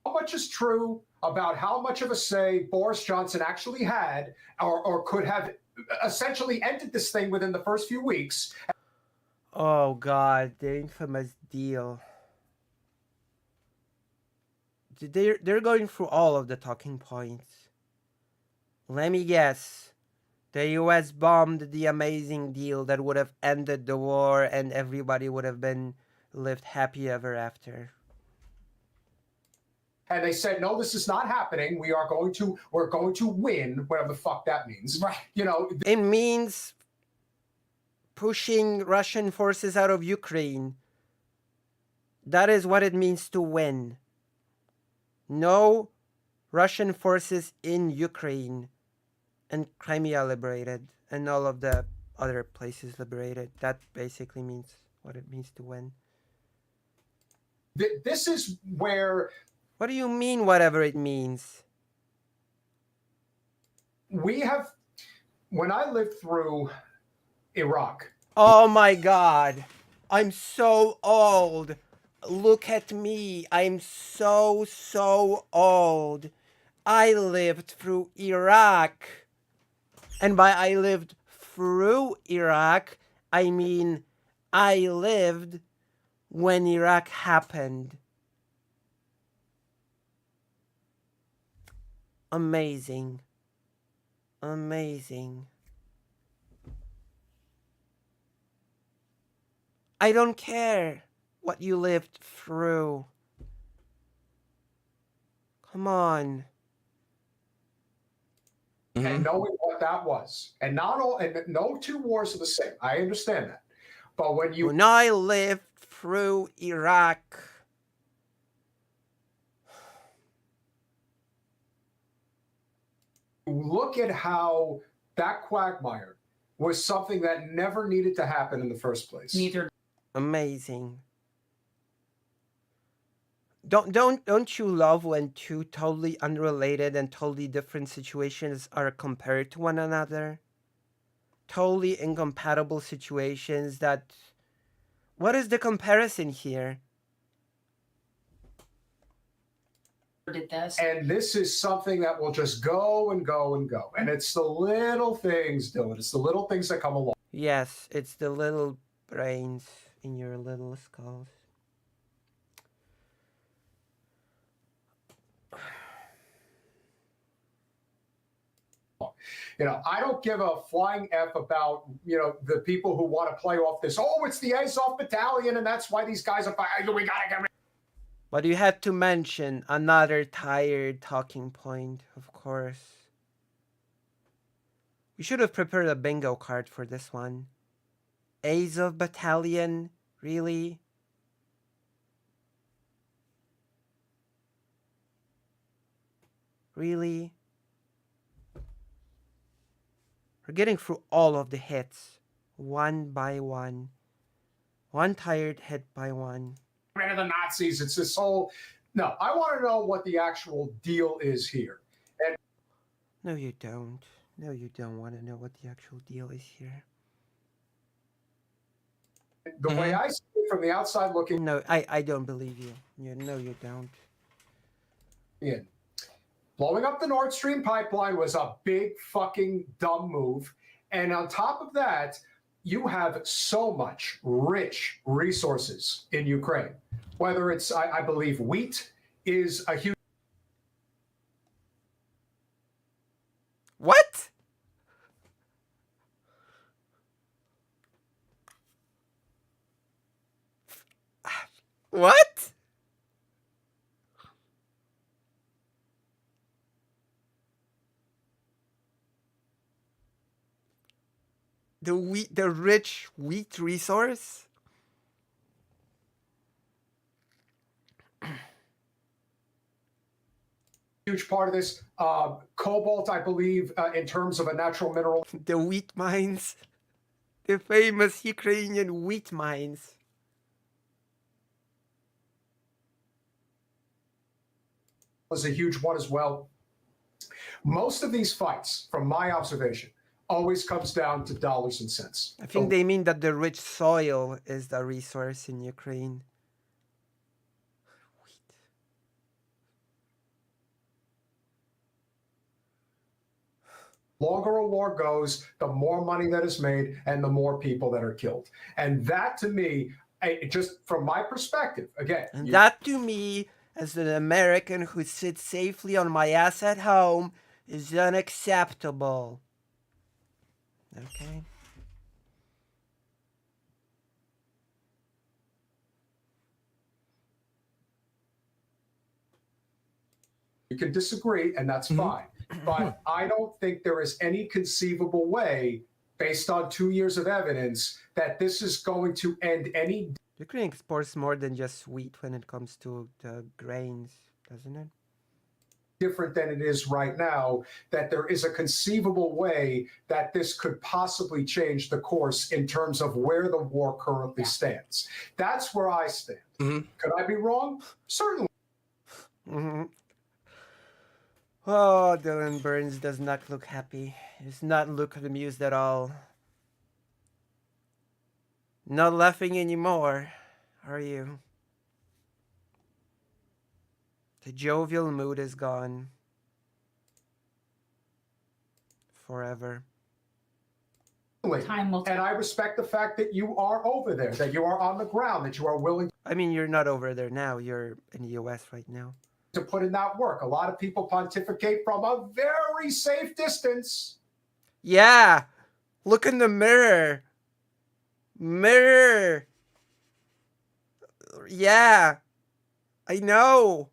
much is true about how much of a say Boris Johnson actually had, or could have essentially ended this thing within the first few weeks? Oh God, the infamous deal. They're going through all of the talking points. Let me guess. The US bombed the amazing deal that would have ended the war and everybody would have been lived happy ever after. And they said, no, this is not happening. We're going to win, whatever the fuck that means. Right. You know, It means pushing Russian forces out of Ukraine. That is what it means to win. No Russian forces in Ukraine, and Crimea liberated, and all of the other places liberated. That basically means what it means to win. this is where What do you mean, whatever it means? when I lived through Iraq, Oh my god. I'm so old. Look at me. I'm so old. I lived through Iraq. And by I lived through Iraq, I mean I lived when Iraq happened. Amazing. Amazing. I don't care what you lived through. Come on. and knowing what that was, and no two wars are the same. I understand that, but When I lived through Iraq, look at how that quagmire was something that never needed to happen in the first place. Neither. amazing. Don't you love when two totally unrelated and totally different situations are compared to one another? Totally incompatible situations that... What is the comparison here? Did this. And this is something that will just go and go and go. And it's the little things, Dylan. It's the little things that come along. Yes, it's the little brains in your little skulls. You know, I don't give a flying F about, you know, the people who want to play off this. Oh, it's the Azov Battalion, and that's why these guys are fighting. We gotta get rid. But you had to mention another tired talking point, of course. We should have prepared a bingo card for this one. Azov Battalion? Really? Really? We're getting through all of the hits, one by one. One tired hit by one. rid of the Nazis. It's this whole. No, I want to know what the actual deal is here. And No, you don't. No, you don't want to know what the actual deal is here. the way I see it from the outside looking No, I don't believe you. No, you don't. in, blowing up the Nord Stream pipeline was a big fucking dumb move. And on top of that, you have so much rich resources in Ukraine. Whether it's, I believe, wheat is a huge. What? What? The rich wheat resource? Huge part of this. Cobalt, I believe, in terms of a natural mineral. The wheat mines. The famous Ukrainian wheat mines. Was a huge one as well. Most of these fights, from my observation, always comes down to dollars and cents. I think they mean that the rich soil is the resource in Ukraine. Wheat. Longer a war goes, the more money that is made and the more people that are killed. And that, to me, just from my perspective, again. And that to me, as an American who sits safely on my ass at home, is unacceptable. Okay. You can disagree, and that's fine. But I don't think there is any conceivable way, based on 2 years of evidence, that this is going to end any Ukraine exports more than just wheat when it comes to the grains, doesn't it? different than it is right now, that there is a conceivable way that this could possibly change the course in terms of where the war currently stands. That's where I stand. Could I be wrong? Certainly. Mm-hmm. Oh, Dylan Burns does not look happy. He does not look amused at all. Not laughing anymore, are you? The jovial mood is gone. Forever. Time will And I respect the fact that you are over there, that you are on the ground, that you are willing I mean, you're not over there now. You're in the US right now. to put in that work. A lot of people pontificate from a very safe distance. Yeah! Look in the mirror! Mirror! Yeah! I know!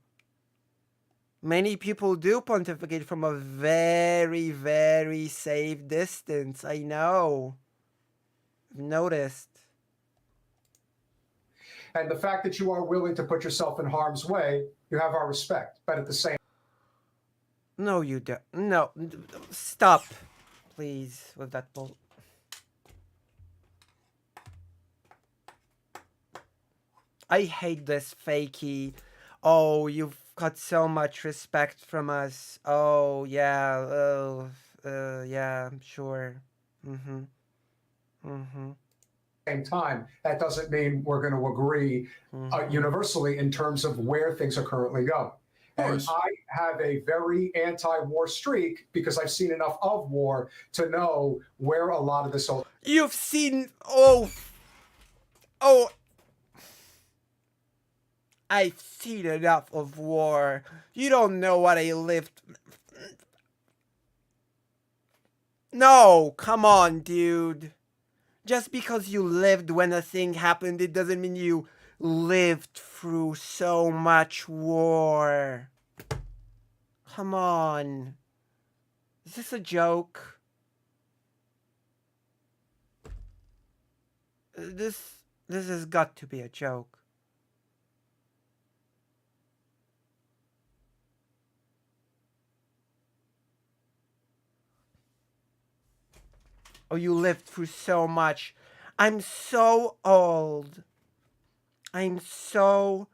Many people do pontificate from a very, very safe distance. I know. I've noticed. And the fact that you are willing to put yourself in harm's way, you have our respect. But at the same No, you don't. No. Stop. Please, with that bull. I hate this fakey. Oh, you've got so much respect from us. Oh, yeah. Oh, yeah, sure. Mm-hmm. Mm-hmm. time, that doesn't mean we're going to agree universally in terms of where things are currently going. And I have a very anti-war streak because I've seen enough of war to know where a lot of this. You've seen. Oh. I've seen enough of war. You don't know what I lived. No, come on, dude. Just because you lived when a thing happened, it doesn't mean you lived through so much war. Come on. Is this a joke? This has got to be a joke. Oh, you lived through so much. I'm so old. I'm so...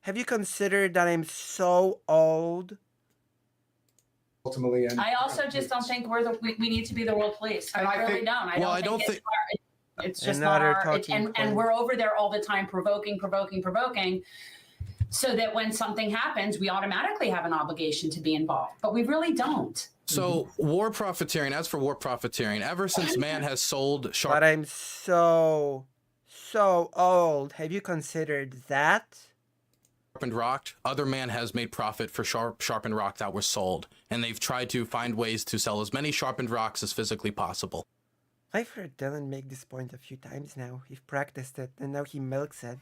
Have you considered that I'm so old? Ultimately, and I also just don't think we need to be the world police. And I I really think- don't. I don't think it's just not Another our. talking And point. we're over there all the time, provoking, so that when something happens, we automatically have an obligation to be involved. But we really don't. So war profiteering, as for war profiteering, ever since man has sold sharp But I'm so old. Have you considered that? sharpened rock, other man has made profit for sharpened rock that was sold. And they've tried to find ways to sell as many sharpened rocks as physically possible. I've heard Dylan make this point a few times now. He's practiced it, and now he milks it.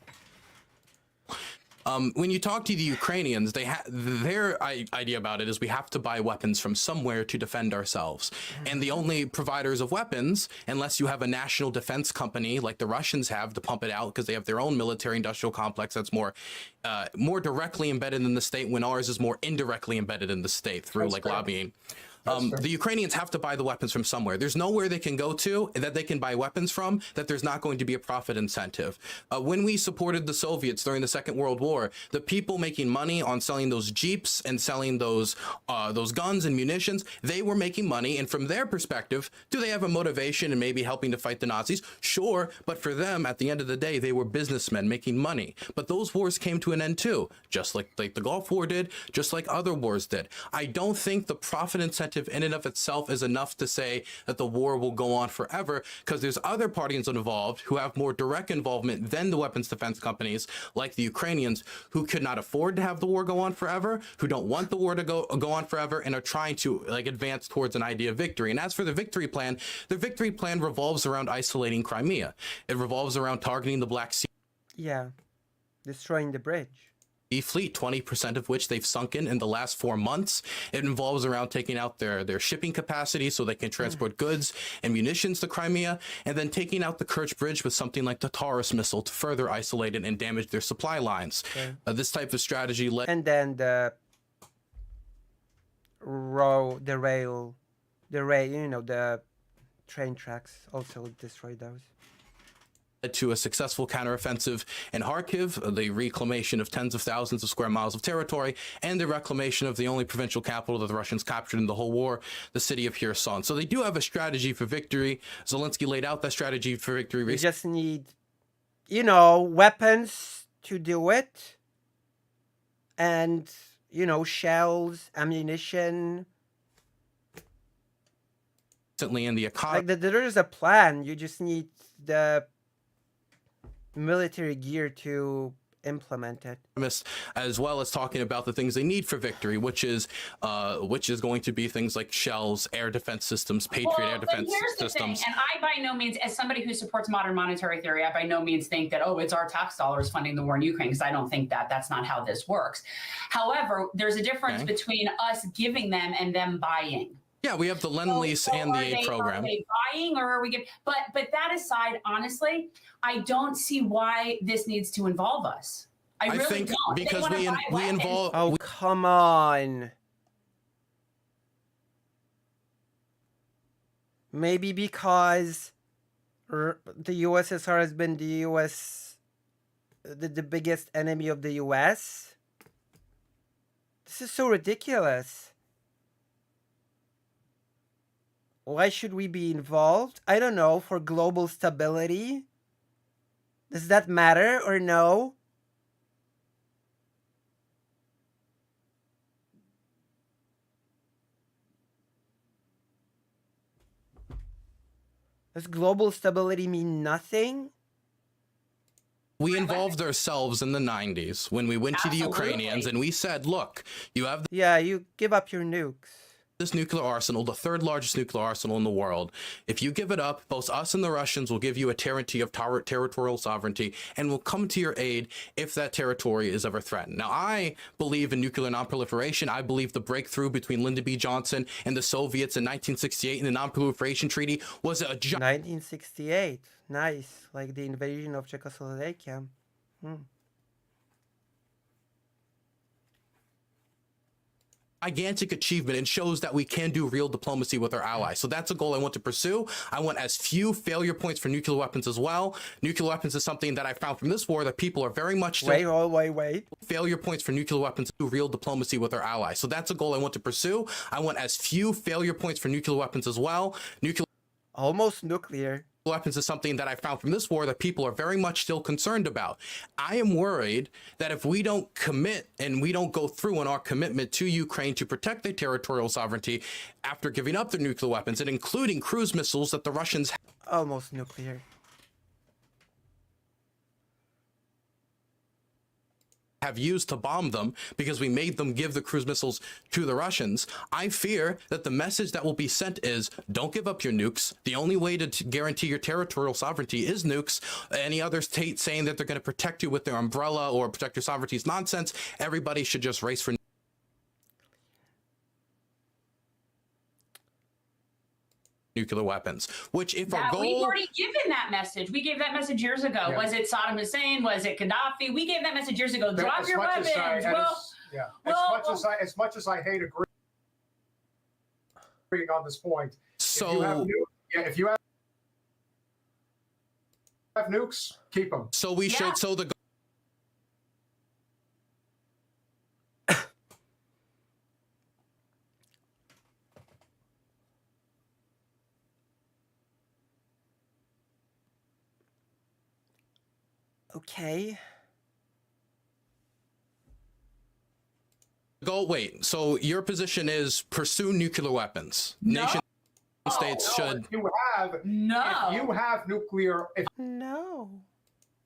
When you talk to the Ukrainians, their idea about it is we have to buy weapons from somewhere to defend ourselves. And the only providers of weapons, unless you have a national defense company like the Russians have to pump it out because they have their own military industrial complex that's more directly embedded in the state, when ours is more indirectly embedded in the state through like lobbying. The Ukrainians have to buy the weapons from somewhere. There's nowhere they can go to that they can buy weapons from that there's not going to be a profit incentive. When we supported the Soviets during the Second World War, the people making money on selling those Jeeps and selling those guns and munitions, they were making money. And from their perspective, do they have a motivation in maybe helping to fight the Nazis? Sure. But for them, at the end of the day, they were businessmen making money. But those wars came to an end too, just like the Gulf War did, just like other wars did. I don't think the profit incentive incentive in and of itself is enough to say that the war will go on forever, because there's other parties involved who have more direct involvement than the weapons defense companies, like the Ukrainians, who could not afford to have the war go on forever, who don't want the war to go on forever, and are trying to like advance towards an idea of victory. And as for the victory plan revolves around isolating Crimea. It revolves around targeting the Black Sea destroying the bridge. Fleet, 20% of which they've sunken in the last 4 months. It involves around taking out their shipping capacity so they can transport goods and munitions to Crimea, and then taking out the Kerch Bridge with something like the Taurus missile to further isolate it and damage their supply lines. This type of strategy led... And then the rail, you know, the train tracks, also destroy those. To a successful counteroffensive in Kharkiv, the reclamation of tens of thousands of square miles of territory, and the reclamation of the only provincial capital that the Russians captured in the whole war, the city of Kherson. So they do have a strategy for victory. Zelensky laid out that strategy for victory. We just need, you know, weapons to do it, and, you know, shells, ammunition. In the economy. Like there is a plan. You just need the military gear to implement it, as well as talking about the things they need for victory, which is going to be things like shells, air defense systems, Patriot air defense systems. Thing, and I by no means, as somebody who supports modern monetary theory, I by no means think that, oh, it's our tax dollars funding the war in Ukraine, because I don't think that's not how this works. However, there's a difference between us giving them and them buying. Yeah, we have the Lend-Lease and the aid program. Are they buying, or are we giving? But that aside, honestly, I don't see why this needs to involve us. I really think don't. Because we involve. Oh, come on. Maybe because the USSR has been the biggest enemy of the US. This is so ridiculous. Why should we be involved? I don't know, for global stability? Does that matter or no? Does global stability mean nothing? We involved ourselves in the 90s when we went to the Ukrainians and we said, look, you have... Yeah, you give up your nukes. This nuclear arsenal, the third largest nuclear arsenal in the world. If you give it up, both us and the Russians will give you a guarantee of territorial sovereignty and will come to your aid if that territory is ever threatened. Now, I believe in nuclear nonproliferation. I believe the breakthrough between Lyndon B. Johnson and the Soviets in 1968 in the Non-Proliferation Treaty was a... 1968. Nice. Like the invasion of Czechoslovakia. Gigantic achievement and shows that we can do real diplomacy with our allies. So that's a goal I want to pursue. I want as few failure points for nuclear weapons as well. Nuclear weapons is something that I found from this war that people are very much... Wait. Failure points for nuclear weapons to do real diplomacy with our allies. So that's a goal I want to pursue. I want as few failure points for nuclear weapons as well. Almost nuclear. Weapons is something that I found from this war that people are very much still concerned about. I am worried that if we don't commit and we don't go through on our commitment to Ukraine to protect their territorial sovereignty after giving up their nuclear weapons, and including cruise missiles that the Russians... Almost nuclear. have used to bomb them because we made them give the cruise missiles to the Russians. I fear that the message that will be sent is, don't give up your nukes. The only way to guarantee your territorial sovereignty is nukes. Any other state saying that they're going to protect you with their umbrella or protect your sovereignty is nonsense. Everybody should just race for nuclear weapons, which if our goal... We've already given that message. We gave that message years ago. Yeah. Was it Saddam Hussein? Was it Gaddafi? We gave that message years ago. But Drop as your much weapons. as as much as I hate agreeing on this point, so if you have nukes, keep them. So we should. So the Okay. Wait, so your position is pursue nuclear weapons. No. Nation states should. If you have, No. if you have nuclear, if No.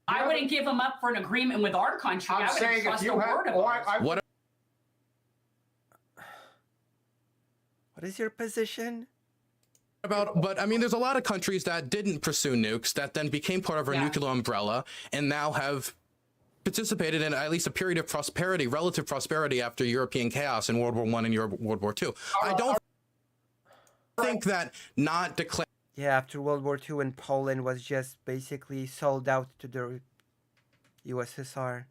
I wouldn't give them up for an agreement with our country. I I'm wouldn't saying if trust a you have, word of or ours. What What is your position? about, but I mean, there's a lot of countries that didn't pursue nukes that then became part of our Yeah. nuclear umbrella and now have participated in at least a period of prosperity, relative prosperity after European chaos in World War I and World War II. I don't think that not declaring Yeah, after World War II, and Poland was just basically sold out to the USSR.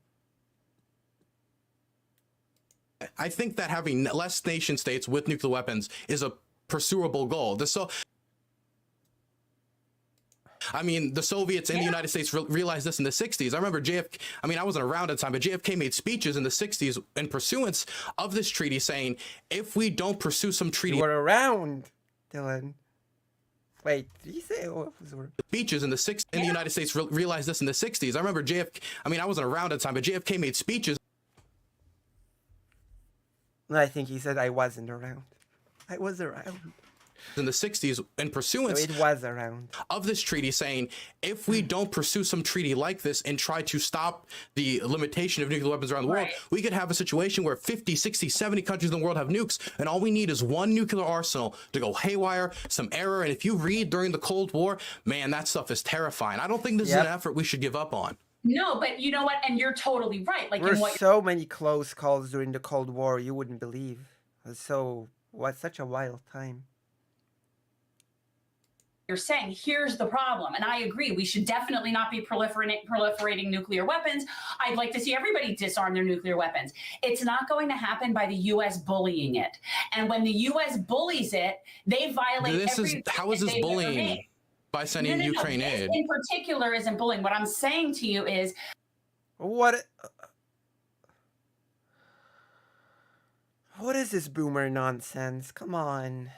I think that having less nation states with nuclear weapons is a pursuable goal. I mean, the Soviets and the United States realized this in the 60s. I remember JFK, I mean, I wasn't around at the time, but JFK made speeches in the 60s in pursuance of this treaty saying, if we don't pursue some treaty You were around, Dylan. Wait, did you say speeches in the 60s, and the United States realized this in the 60s. I remember JFK, I mean, I wasn't around at the time, but JFK made speeches. No, I think he said I wasn't around. I was around. In the 60s in No, pursuance it was around. of this treaty saying, if we don't pursue some treaty like this and try to stop the limitation of nuclear weapons around the world, Right. we could have a situation where 50, 60, 70 countries in the world have nukes, and all we need is one nuclear arsenal to go haywire, some error. And if you read during the Cold War, man, that stuff is terrifying. I don't think this is an effort we should give up on. No, but you know what? And you're totally right. Like There in were what so many close calls during the Cold War, you wouldn't believe. What such a wild time. you're saying, here's the problem. And I agree, we should definitely not be proliferating nuclear weapons. I'd like to see everybody disarm their nuclear weapons. It's not going to happen by the U.S. bullying it. And when the U.S. bullies it, they violate How is this bullying? By sending Ukraine this aid. in particular isn't bullying. What I'm saying to you is, What is this boomer nonsense? Come on.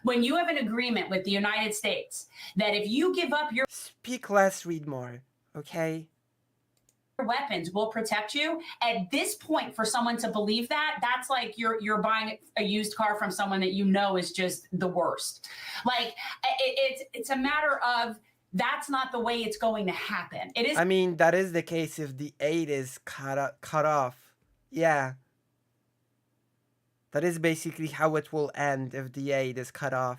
when you have an agreement with the United States that if you give up your Speak less, read more. Okay? weapons will protect you, at this point, for someone to believe that, that's like you're buying a used car from someone that you know is just the worst. Like it's a matter of that's not the way it's going to happen. It is. I mean, that is the case if the aid is cut off. Yeah. That is basically how it will end if the aid is cut off.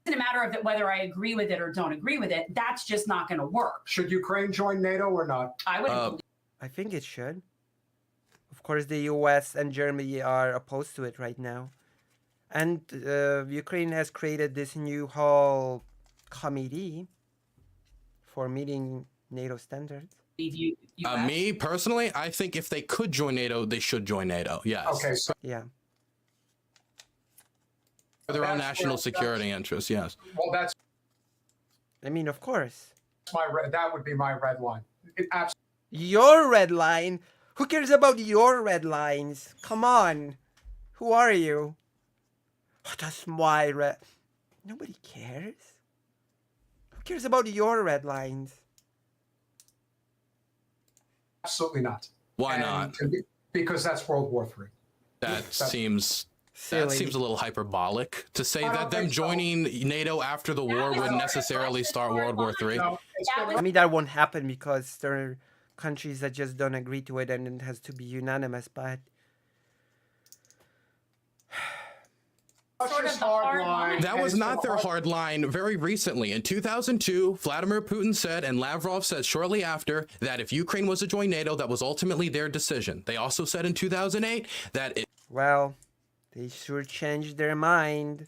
It's a matter of whether I agree with it or don't agree with it. That's just not going to work. Should Ukraine join NATO or not? I would. I think it should. Of course, the US and Germany are opposed to it right now. And Ukraine has created this new whole committee for meeting NATO standards. Me personally, I think if they could join NATO, they should join NATO. Yes. Okay, so Yeah. For their own That's national where- security interests, yes. well, that's I mean, of course. that would be my red line. Absolutely. Your red line? Who cares about your red lines? Come on. Who are you? Oh, that's my red. Nobody cares. Who cares about your red lines? Absolutely not. Why And not? Because that's World War III. That seems Silly. a little hyperbolic to say I that don't them think so. joining NATO after the war would necessarily start World War III. No, it's That gonna- I mean, that won't happen because there are countries that just don't agree to it and it has to be unanimous, but Sort Russia's of the hard line. That was not their hard line very recently. In 2002, Vladimir Putin said, and Lavrov said shortly after, that if Ukraine was to join NATO, that was ultimately their decision. They also said in 2008 that well, they sure changed their mind.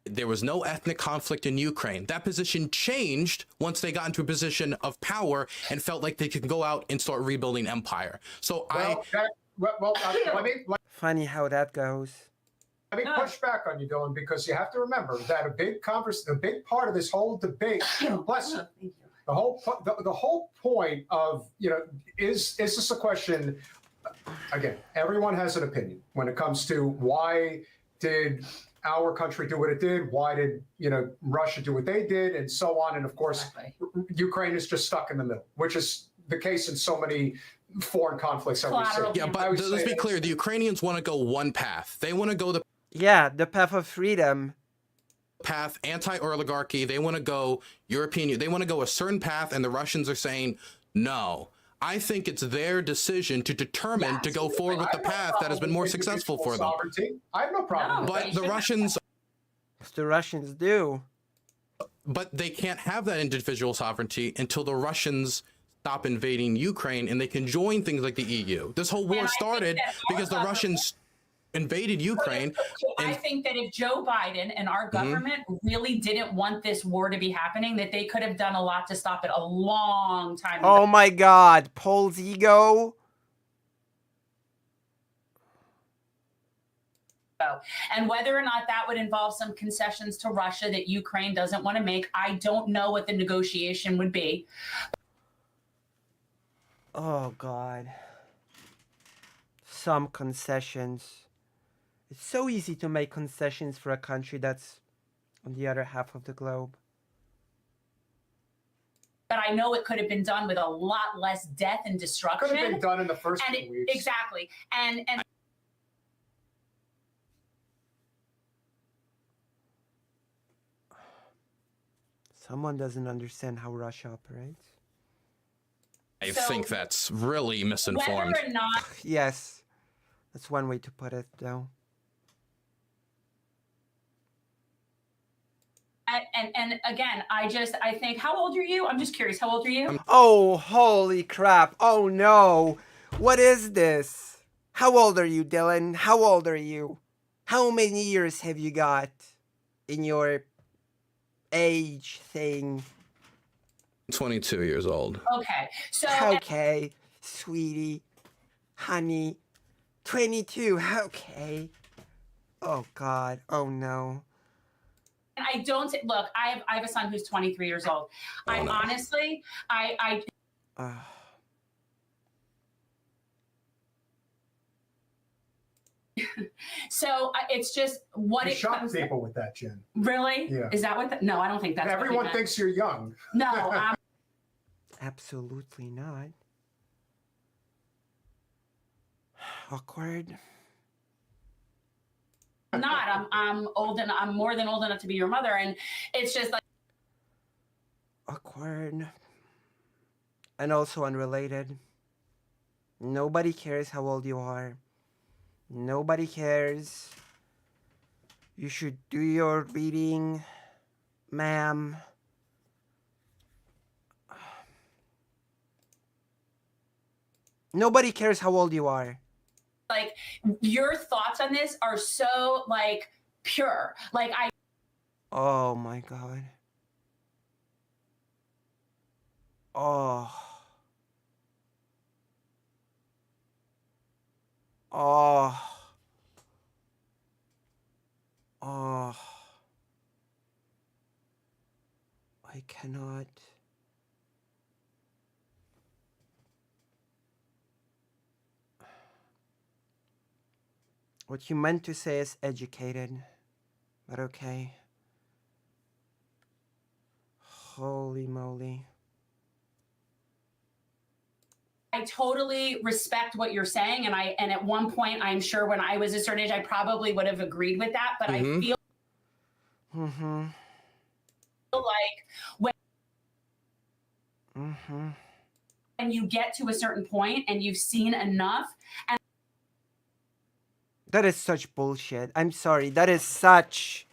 there was no ethnic conflict in Ukraine. That position changed once they got into a position of power and felt like they could go out and start rebuilding empire. So let me Funny how that goes. push back on you, Dylan, because you have to remember that a big part of this whole debate, bless you, the whole point of, is this a question? Again, everyone has an opinion when it comes to why did our country do what it did? Why did Russia do what they did, and so on? And of course, Ukraine is just stuck in the middle, which is the case in so many foreign conflicts. I would say. Collateral Yeah, I but would let's say be clear. The Ukrainians want to go one path. They want to go the Yeah, the path of freedom. path anti-oligarchy. They want to go European. They want to go a certain path, and the Russians are saying no. I think it's their decision to determine to go forward with the path that has been more successful for them. Sovereignty. I have no problem. No, with But that. the Russians, What the Russians do. but they can't have that individual sovereignty until the Russians stop invading Ukraine and they can join things like the EU. This whole war And I think started that our because the government- Russians invaded Ukraine. I And think that if Joe Biden and our government really didn't want this war to be happening, that they could have done a lot to stop it a long time ago. Oh my God, Paul's ego. And whether or not that would involve some concessions to Russia that Ukraine doesn't want to make, I don't know what the negotiation would be. Oh God. Some concessions. It's so easy to make concessions for a country that's on the other half of the globe. But I know it could have been done with a lot less death and Could destruction. have been done in the first And few it, weeks. exactly. And Someone doesn't understand how Russia operates. I So, think that's really misinformed. whether or not Yes. That's one way to put it, though. and again, I think, how old are you? I'm just curious, how old are you? Oh, holy crap. Oh, no. What is this? How old are you, Dylan? How old are you? How many years have you got in your age thing? 22 years old. Okay. So Okay, sweetie, honey. 22. Okay. Oh, God. Oh, no. and I don't look, I have a son who's 23 years old. Oh, I no. honestly, I so it's just what You it shock comes people with that, Jen. Really? Yeah. Is that what no, I don't think that's what he Everyone meant. thinks you're young. No, Absolutely not. Awkward. I'm not. I'm old and I'm more than old enough to be your mother. And it's just like Awkward. And also unrelated. Nobody cares how old you are. Nobody cares. You should do your reading, ma'am. Nobody cares how old you are. your thoughts on this are so like pure. Like I Oh my God. Oh. Oh. Oh. I cannot. What you meant to say is educated, but okay. Holy moly. totally respect what you're saying, and at one point, I'm sure when I was a certain age, I probably would have agreed with that. But I feel Mm-hmm. like Mm-hmm. when you get to a certain point and you've seen enough, and That is such bullshit. I'm sorry. That is such.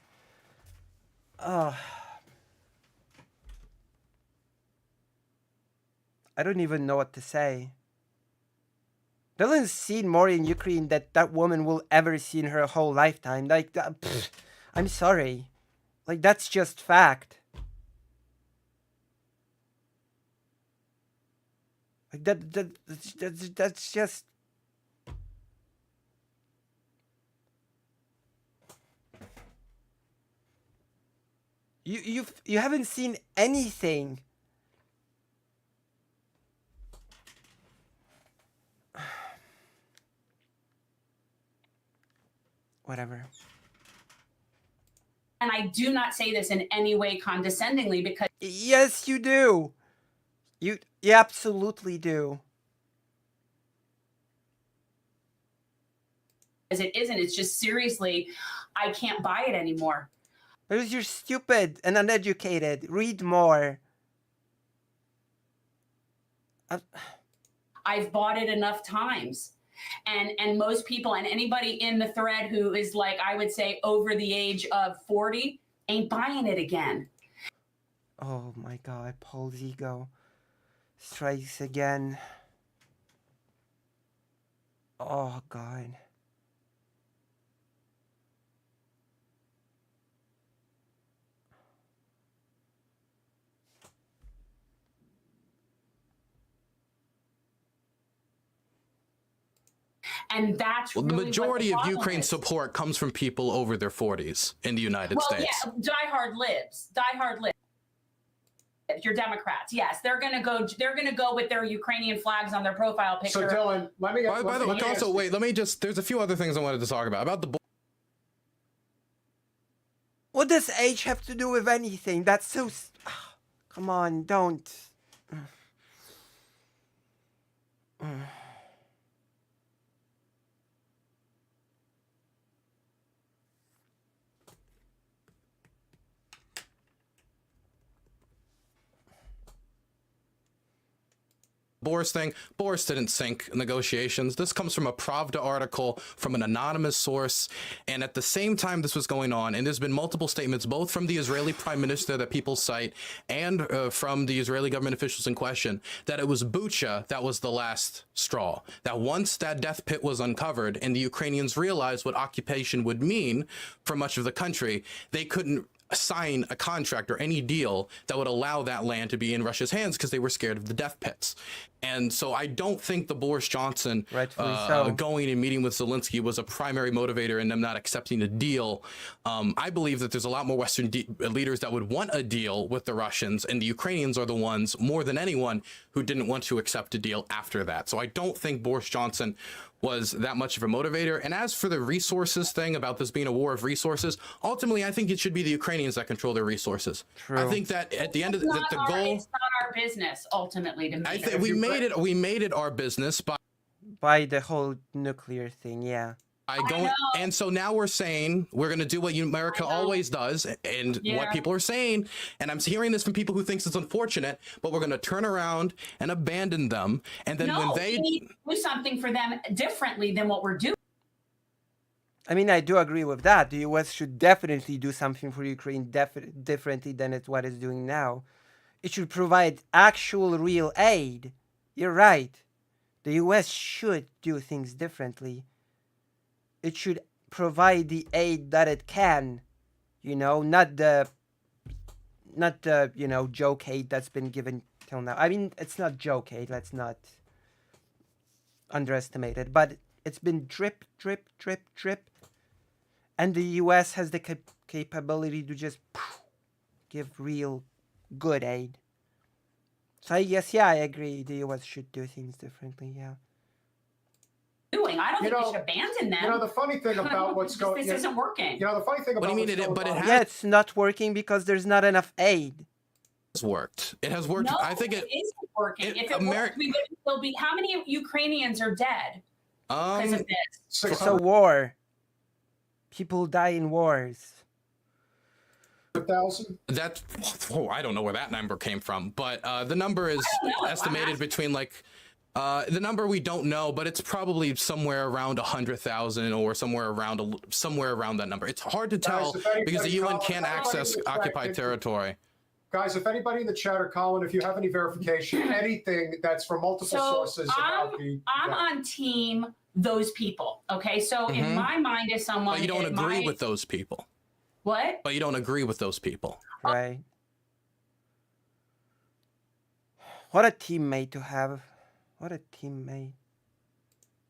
I don't even know what to say. Dylan's seen more in Ukraine that that woman will ever see in her whole lifetime. Like, I'm sorry. Like, that's just fact. Like that's just. You haven't seen anything. Whatever. and I do not say this in any way condescendingly, because Yes, you do. You absolutely do. as it isn't. It's just seriously, I can't buy it anymore. Because you're stupid and uneducated. Read more. I've bought it enough times. And most people and anybody in the thread who is like, I would say over the age of 40 ain't buying it again. Oh my god, Paul's ego strikes again. Oh god. And that's Well, really the what majority of problem Ukraine is. support comes from people over their 40s in the United States. Yeah, diehard libs. Your Democrats, yes, they're gonna go with their Ukrainian flags on their profile picture. So Dylan, let me. By the way, let me also ask- wait. Let me just. There's a few other things I wanted to talk about the. What does age have to do with anything? That's so... Come on, don't. Boris thing. Boris didn't sink negotiations. This comes from a Pravda article from an anonymous source. And at the same time this was going on, and there's been multiple statements, both from the Israeli prime minister that people cite and from the Israeli government officials in question, that it was Bucha that was the last straw. That once that death pit was uncovered and the Ukrainians realized what occupation would mean for much of the country, they couldn't sign a contract or any deal that would allow that land to be in Russia's hands because they were scared of the death pits. And so I don't think the Boris Johnson going and meeting with Zelensky was a primary motivator in them not accepting a deal. I believe that there's a lot more Western leaders that would want a deal with the Russians, and the Ukrainians are the ones more than anyone who didn't want to accept a deal after that. So I don't think Boris Johnson was that much of a motivator. And as for the resources thing about this being a war of resources, ultimately, I think it should be the Ukrainians that control their resources. True. I think that at the end of the goal, it's not our business ultimately to make I think we made it our business by the whole nuclear thing, yeah. And so now we're saying we're going to do what America always does, and what people are saying, and I'm hearing this from people who thinks it's unfortunate, but we're going to turn around and abandon them, and then when they we need to do something for them differently than what we're doing. I mean, I do agree with that. The U.S. should definitely do something for Ukraine differently than what it's doing now. It should provide actual real aid. You're right. The U.S. should do things differently. It should provide the aid that it can, not the joke aid that's been given till now. I mean, it's not joke aid. Let's not underestimate it, but it's been drip, drip, drip, drip, and the U.S. has the capability to just give real good aid. So I guess, I agree. The U.S. should do things differently. Yeah. I don't think we should abandon them. The funny thing about what's going, this isn't working. The funny thing about it's not working because there's not enough aid. It's worked. It has worked. No, I think it isn't working. If it worked, we would still be. How many Ukrainians are dead because of this? It's a war. People die in wars. 1,000? That's I don't know where that number came from, but the number is estimated between the number we don't know, but it's probably somewhere around 100,000 or somewhere around that number. It's hard to tell because the UN can't access occupied territory. Guys, if anybody in the chat or Colin, if you have any verification, anything that's from multiple sources I'm on team those people. Okay, so in my mind, as someone, but you don't agree with those people. What? But you don't agree with those people, right? What a teammate to have. What a teammate.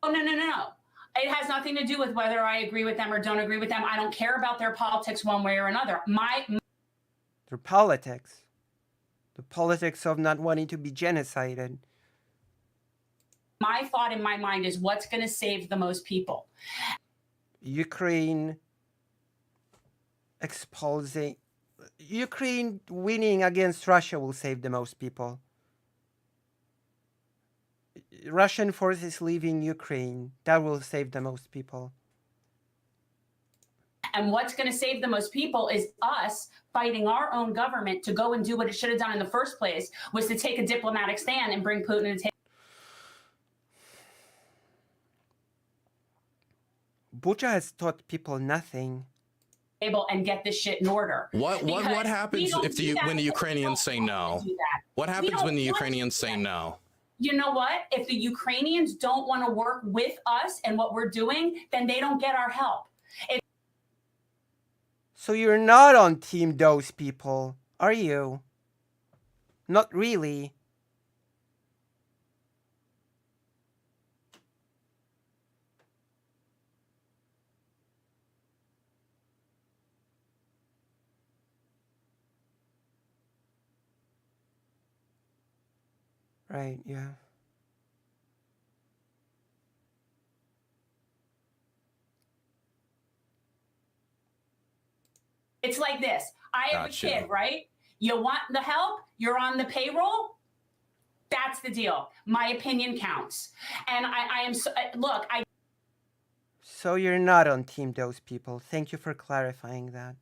Oh, no. It has nothing to do with whether I agree with them or don't agree with them. I don't care about their politics one way or another. Their politics. The politics of not wanting to be genocided. My thought in my mind is what's going to save the most people. Ukraine winning against Russia will save the most people. Russian forces leaving Ukraine, that will save the most people. And what's going to save the most people is us fighting our own government to go and do what it should have done in the first place, was to take a diplomatic stand and bring Putin to the Bucha has taught people nothing. table and get this shit in order. What Because happens we don't if do that when the because we Ukrainians don't say want no? to do that. What We happens don't when the want to Ukrainians do say that. no? You know what? If the Ukrainians don't want to work with us and what we're doing, then they don't get our help. So you're not on team those people, are you? Not really. Right, yeah. It's like this. I have Gotcha. a kid, right? You want the help? You're on the payroll? That's the deal. My opinion counts. And I am so, look, So you're not on team those people. Thank you for clarifying that.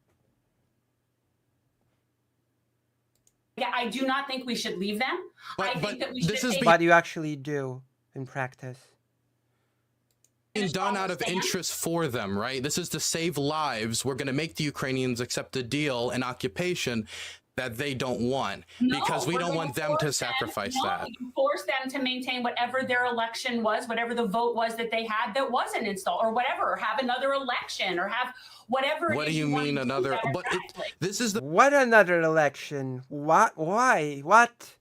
I do not think we should leave them. I think that we should this is take But you actually do in practice. being done out of interest for them, right? This is to save lives. We're going to make the Ukrainians accept a deal, an occupation that they don't want, because we we're don't going want them to sacrifice that. You force them to maintain whatever their election was, whatever the vote was that they had that wasn't installed, or whatever, or have another election, or have whatever. What it do is you want mean to do another? there. But Exactly. this is the What another election? What? Why? What?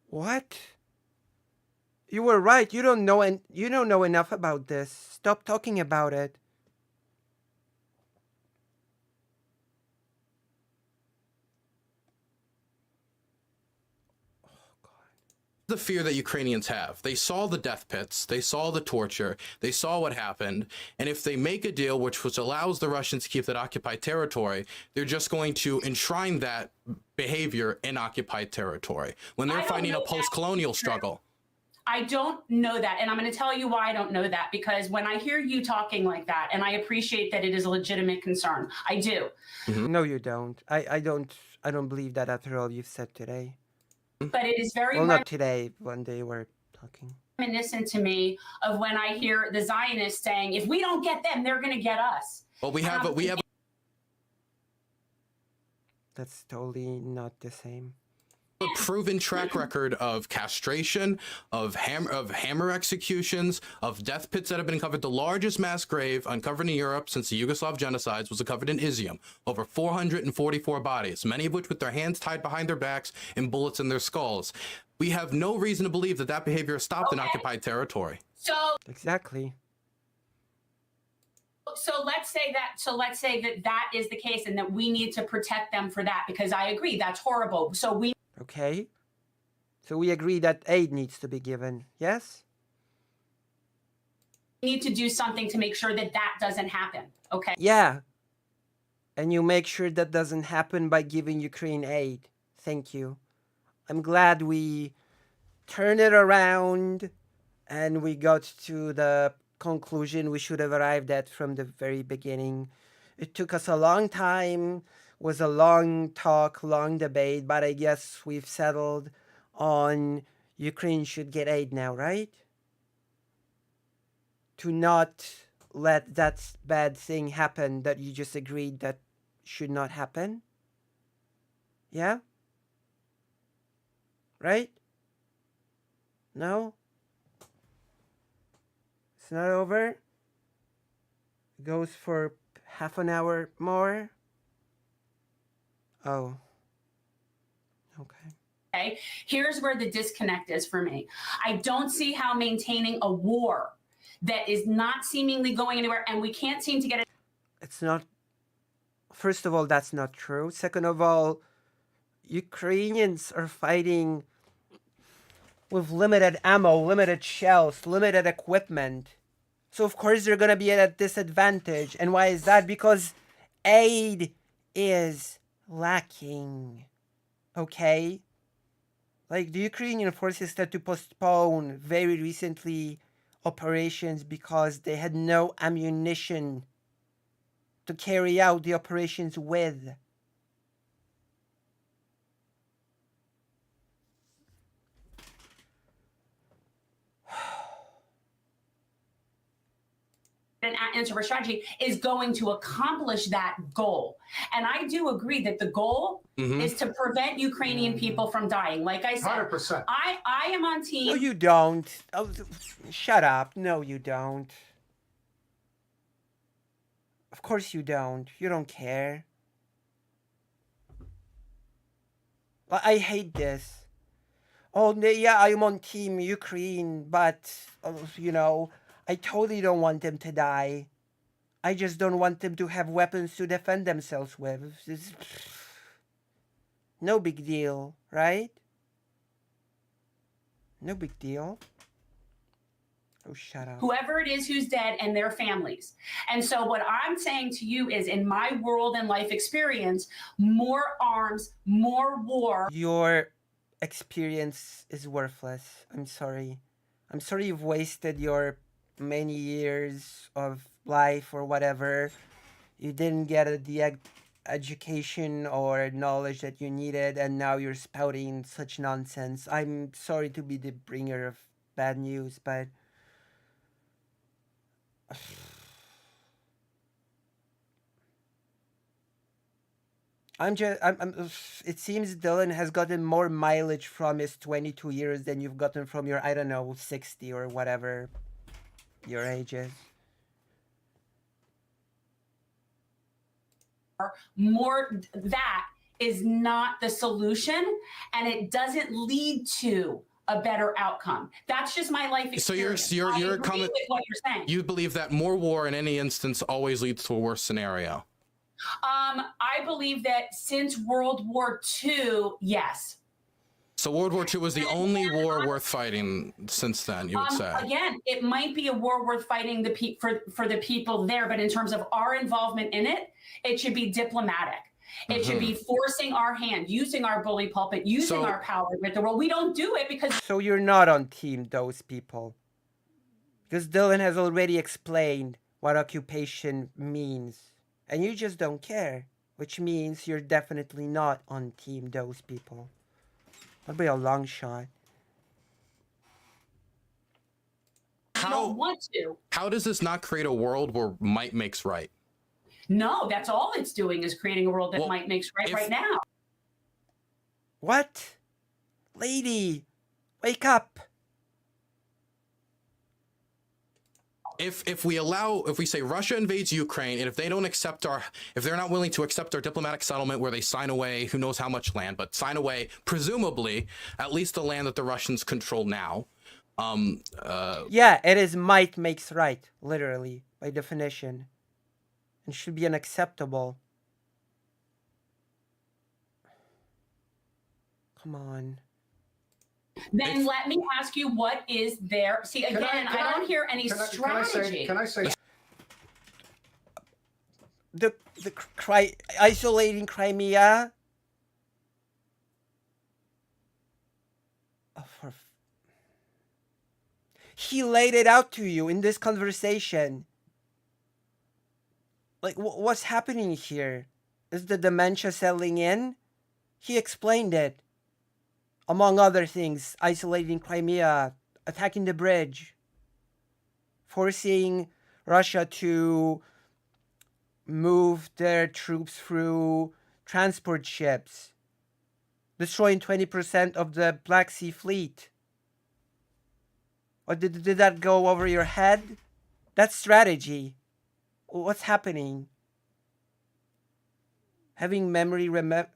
What? You were right. You don't know, and you don't know enough about this. Stop talking about it. the fear that Ukrainians have. They saw the death pits, they saw the torture, they saw what happened, and if they make a deal which allows the Russians to keep that occupied territory, they're just going to enshrine that behavior in occupied territory when they're fighting a post-colonial struggle. I don't know that. And I'm going to tell you why I don't know that. Because when I hear you talking like that, and I appreciate that it is a legitimate concern, I do. No, you don't. I don't believe that after all you've said today. But it is very Well, not today. One day we're talking. reminiscent to me of when I hear the Zionists saying, if we don't get them, they're going to get us. Well, we have That's totally not the same. a proven track record of castration, of hammer executions, of death pits that have been uncovered. The largest mass grave uncovered in Europe since the Yugoslav genocides was uncovered in Izium. Over 444 bodies, many of which with their hands tied behind their backs and bullets in their skulls. We have no reason to believe that that behavior is stopped in occupied territory. So Exactly. let's say that that is the case and that we need to protect them for that, because I agree that's horrible. So we Okay. So we agree that aid needs to be given. Yes? need to do something to make sure that that doesn't happen. Okay. Yeah. And you make sure that doesn't happen by giving Ukraine aid. Thank you. I'm glad we turned it around and we got to the conclusion we should have arrived at from the very beginning. It took us a long time, was a long talk, long debate, but I guess we've settled on Ukraine should get aid now, right? To not let that bad thing happen that you just agreed that should not happen. Yeah? Right? No? It's not over? It goes for half an hour more? Oh. Okay. Okay. Here's where the disconnect is for me. I don't see how maintaining a war that is not seemingly going anywhere, and we can't seem to get it. It's not. First of all, that's not true. Second of all, Ukrainians are fighting with limited ammo, limited shells, limited equipment. So of course they're going to be at a disadvantage. And why is that? Because aid is lacking. Okay? Like the Ukrainian forces had to postpone very recently operations because they had no ammunition to carry out the operations with. An answer strategy is going to accomplish that goal. And I do agree that the goal is to prevent Ukrainian people from dying. Like I said, 100%. I am on team. No, you don't. Oh, shut up. No, you don't. Of course you don't. You don't care. I hate this. Oh, yeah, I'm on Team Ukraine, but, you know, I totally don't want them to die. I just don't want them to have weapons to defend themselves with. It's no big deal, right? No big deal. Oh, shut up. Whoever it is who's dead and their families. And so what I'm saying to you is, in my world and life experience, more arms, more war. Your experience is worthless. I'm sorry. I'm sorry you've wasted your many years of life or whatever. You didn't get the education or knowledge that you needed, and now you're spouting such nonsense. I'm sorry to be the bringer of bad news, but it seems Dylan has gotten more mileage from his 22 years than you've gotten from your, I don't know, 60 or whatever your age is. More, that is not the solution, and it doesn't lead to a better outcome. That's just my life experience. So you're agree comment, with what you're saying. You believe that more war in any instance always leads to a worse scenario? I believe that since World War II, yes. So World War II was the only war worth fighting since then, you would say? Again, it might be a war worth fighting for the people there, but in terms of our involvement in it, it should be diplomatic. It should be forcing our hand, using our bully pulpit, using our power with the world. We don't do it because... So you're not on team those people. Because Dylan has already explained what occupation means. And you just don't care. Which means you're definitely not on team those people. That'd be a long shot. I don't want to. How does this not create a world where might makes right? No, that's all it's doing, is creating a world that might makes right now. What? Lady, wake up. If we say Russia invades Ukraine, and if they don't accept if they're not willing to accept our diplomatic settlement where they sign away who knows how much land, but sign away presumably at least the land that the Russians control now. Yeah, it is might makes right, literally, by definition. And should be unacceptable. Come on. Then let me ask you, what is there? See, again, I don't hear any strategy. Can I say? The isolating Crimea. Oh, he laid it out to you in this conversation. Like, what's happening here? Is the dementia settling in? He explained it. Among other things, isolating Crimea, attacking the bridge, forcing Russia to move their troops through transport ships, destroying 20% of the Black Sea Fleet. Or did that go over your head? That's strategy. What's happening? Having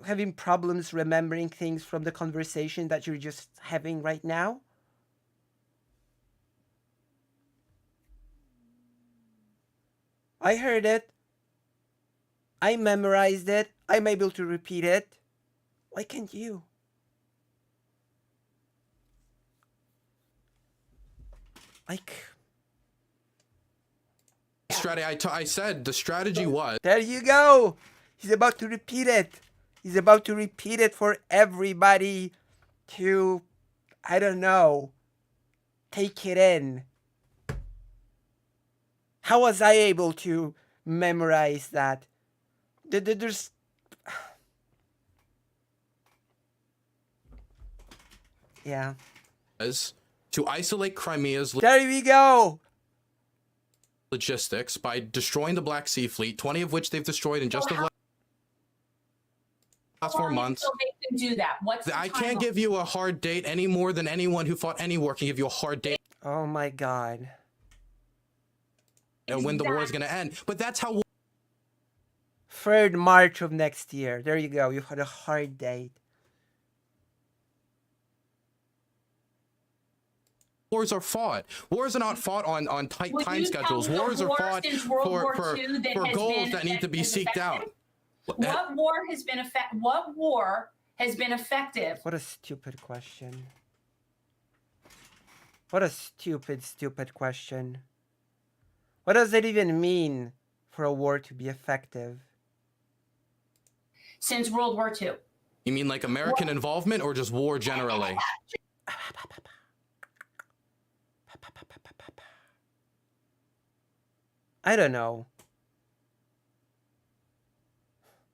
having problems remembering things from the conversation that you're just having right now? I heard it. I memorized it. I'm able to repeat it. Why can't you? Like... I said the strategy was... There you go! He's about to repeat it. He's about to repeat it for everybody to, I don't know, take it in. How was I able to memorize that. There's yeah. To isolate Crimea's There we go. logistics by destroying the Black Sea Fleet, 20 of which they've destroyed in just the last 4 months. So they can do that. What's the I can't timeline? give you a hard date any more than anyone who fought any war can give you a hard date Oh my god. and when the war is going to end. But that's how 3rd March of next year. There you go. You had a hard date. wars are fought. Wars are not fought on tight Would time you schedules. tell me a Wars are war fought since World War for II that has goals been- that need to be is seeked out. effective? What war has been What war has been effective? What a stupid question. What a stupid question. What does it even mean for a war to be effective? Since World War II. You mean like American involvement or just war generally? I don't know.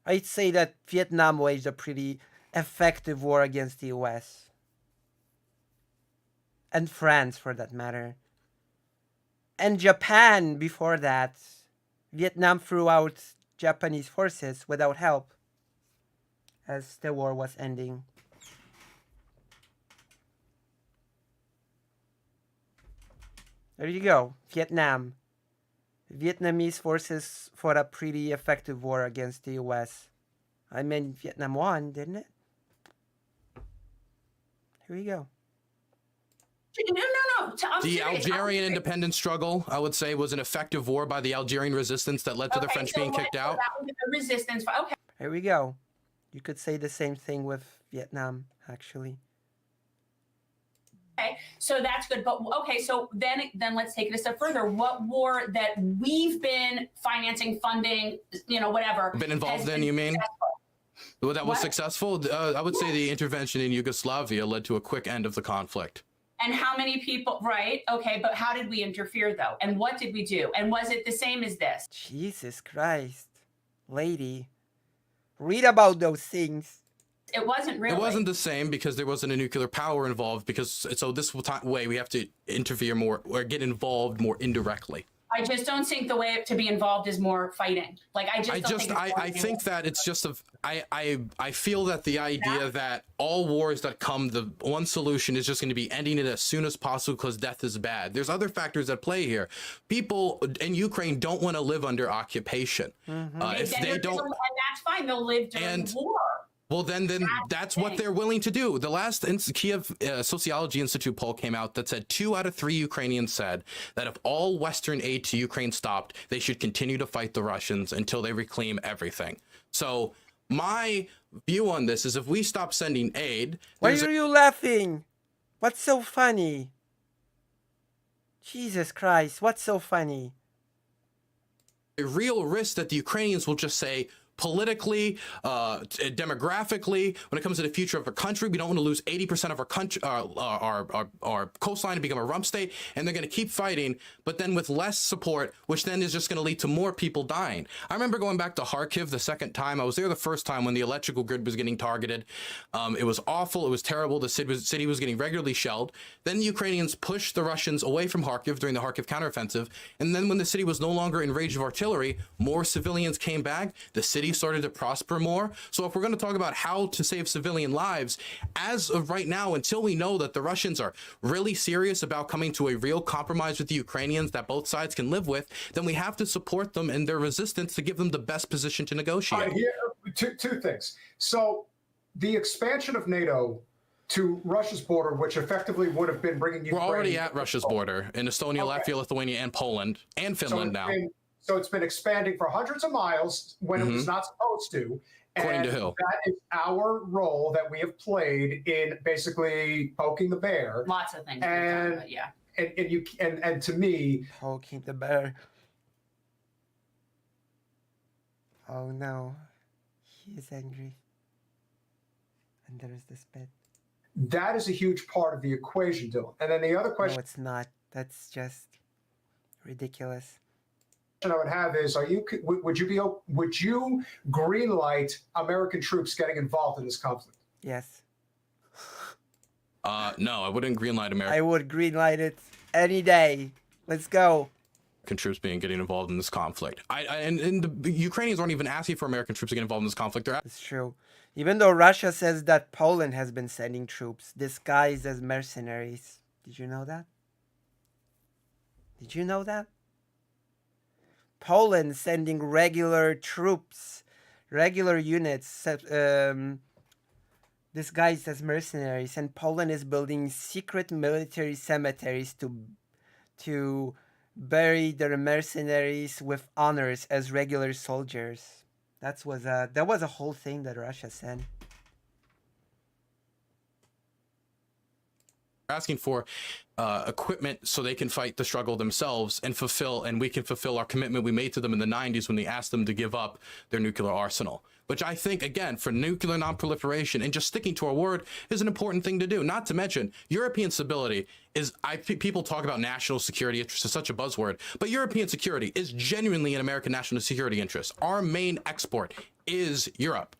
I'd say that Vietnam waged a pretty effective war against the US. And France, for that matter. And Japan before that. Vietnam threw out Japanese forces without help as the war was ending. There you go, Vietnam. Vietnamese forces fought a pretty effective war against the US. I mean, Vietnam won, didn't it? Here we go. No. I'm The serious. Algerian independence struggle, I would say, was an effective war by the Algerian resistance that led to the French being kicked out. That was the resistance. Okay. Here we go. You could say the same thing with Vietnam, actually. Okay, so that's good. But okay, so then let's take it a step further. What war that we've been financing, funding, whatever, Been involved has in, been you mean? successful? Well, that was What? successful. I would say the intervention in Yugoslavia led to a quick end of the conflict. And how many people? Right. Okay, but how did we interfere though? And what did we do? And was it the same as this? Jesus Christ. Lady. Read about those things. It wasn't really. It wasn't the same because there wasn't a nuclear power involved. So this way we have to interfere more or get involved more indirectly. I just don't think the way to be involved is more fighting. Like I think that it's just I feel that the idea that all wars that come, the one solution is just going to be ending it as soon as possible because death is bad. There's other factors at play here. People in Ukraine don't want to live under occupation. If they don't, and that's fine. They'll live during war. Well, then that's what they're willing to do. The last Kiev Sociology Institute poll came out that said 2 out of 3 Ukrainians said that if all Western aid to Ukraine stopped, they should continue to fight the Russians until they reclaim everything. So my view on this is if we stop sending aid... Why are you laughing? What's so funny? Jesus Christ, what's so funny? A real risk that the Ukrainians will just say... politically, demographically, when it comes to the future of our country, we don't want to lose 80% of our country, our coastline to become a rump state, and they're going to keep fighting, but then with less support, which then is just going to lead to more people dying. I remember going back to Kharkiv the second time. I was there the first time when the electrical grid was getting targeted. It was awful. It was terrible. The city was getting regularly shelled. Then the Ukrainians pushed the Russians away from Kharkiv during the Kharkiv counteroffensive, and then when the city was no longer in range of artillery, more civilians came back. The city started to prosper more. So if we're going to talk about how to save civilian lives, as of right now, until we know that the Russians are really serious about coming to a real compromise with the Ukrainians that both sides can live with, then we have to support them in their resistance to give them the best position to negotiate. Two things. So the expansion of NATO to Russia's border, which effectively would have been bringing Ukraine... We're already at Russia's border in Estonia, Latvia, Lithuania, and Poland, and Finland now. So it's been expanding for hundreds of miles when it was not supposed to. According to who? That is our role that we have played in basically poking the bear. Lots of things. And and to me, poking the bear. Oh no, he is angry. And there is this bit. That is a huge part of the equation, Dylan. And then the other question. No, it's not. That's just ridiculous. I would have is: would you green light American troops getting involved in this conflict? Yes. No, I wouldn't greenlight American I would green light it any day. Let's go. troops getting involved in this conflict. And the Ukrainians aren't even asking for American troops to get involved in this conflict. They're It's true. Even though Russia says that Poland has been sending troops disguised as mercenaries. Did you know that? Did you know that? Poland sending regular troops, regular units, disguised as mercenaries, and Poland is building secret military cemeteries to bury their mercenaries with honors as regular soldiers. That was a whole thing that Russia said. asking for equipment so they can fight the struggle themselves and we can fulfill our commitment we made to them in the 90s when we asked them to give up their nuclear arsenal, which I think, again, for nuclear non-proliferation and just sticking to our word is an important thing to do. Not to mention European stability is, people talk about national security interest as such a buzzword, but European security is genuinely an American national security interest. Our main export is Europe.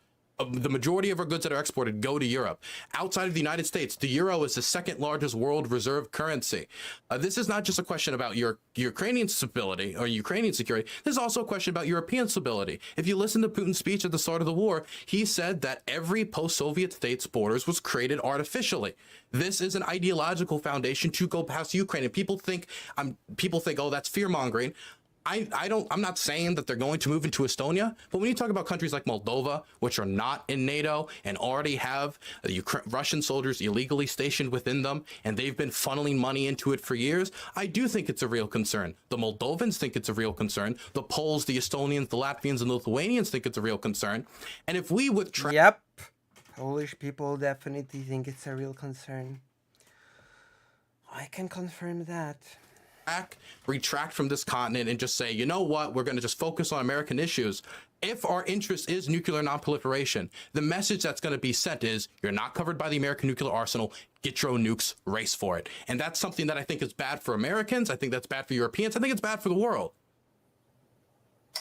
The majority of our goods that are exported go to Europe. Outside of the United States, the euro is the second largest world reserve currency. This is not just a question about your Ukrainian stability or Ukrainian security. This is also a question about European stability. If you listen to Putin's speech at the start of the war, he said that every post-Soviet state's borders was created artificially. This is an ideological foundation to go past Ukraine. And people think, oh, that's fear-mongering. I'm not saying that they're going to move into Estonia, but when you talk about countries like Moldova, which are not in NATO and already have Russian soldiers illegally stationed within them, and they've been funneling money into it for years, I do think it's a real concern. The Moldovans think it's a real concern. The Poles, the Estonians, the Latvians, and the Lithuanians think it's a real concern. And if we withdraw... Yep. Polish people definitely think it's a real concern. I can confirm that. Retract from this continent and just say, you know what, we're going to just focus on American issues. If our interest is nuclear non-proliferation, the message that's going to be sent is, you're not covered by the American nuclear arsenal, get your own nukes, race for it. And that's something that I think is bad for Americans. I think that's bad for Europeans. I think it's bad for the world.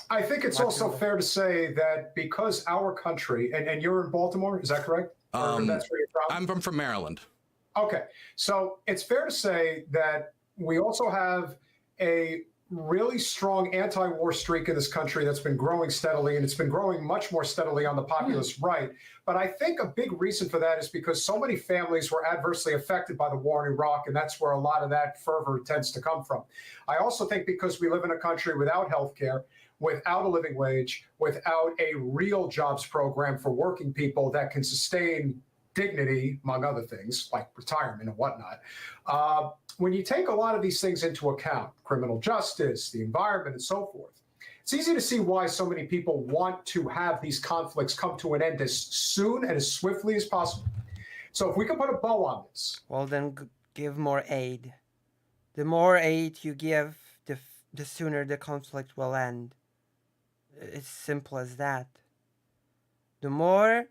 I think it's also fair to say that because our country, and you're in Baltimore, is that correct? Or that's where you're from? I'm from Maryland. Okay, so it's fair to say that we also have a really strong anti-war streak in this country that's been growing steadily, and it's been growing much more steadily on the populist right. But I think a big reason for that is because so many families were adversely affected by the war in Iraq, and that's where a lot of that fervor tends to come from. I also think because we live in a country without health care, without a living wage, without a real jobs program for working people that can sustain dignity, among other things, like retirement and whatnot. When you take a lot of these things into account, criminal justice, the environment, and so forth, it's easy to see why so many people want to have these conflicts come to an end as soon and as swiftly as possible. So if we can put a bow on this. Well, then give more aid. The more aid you give, the sooner the conflict will end. It's simple as that. The more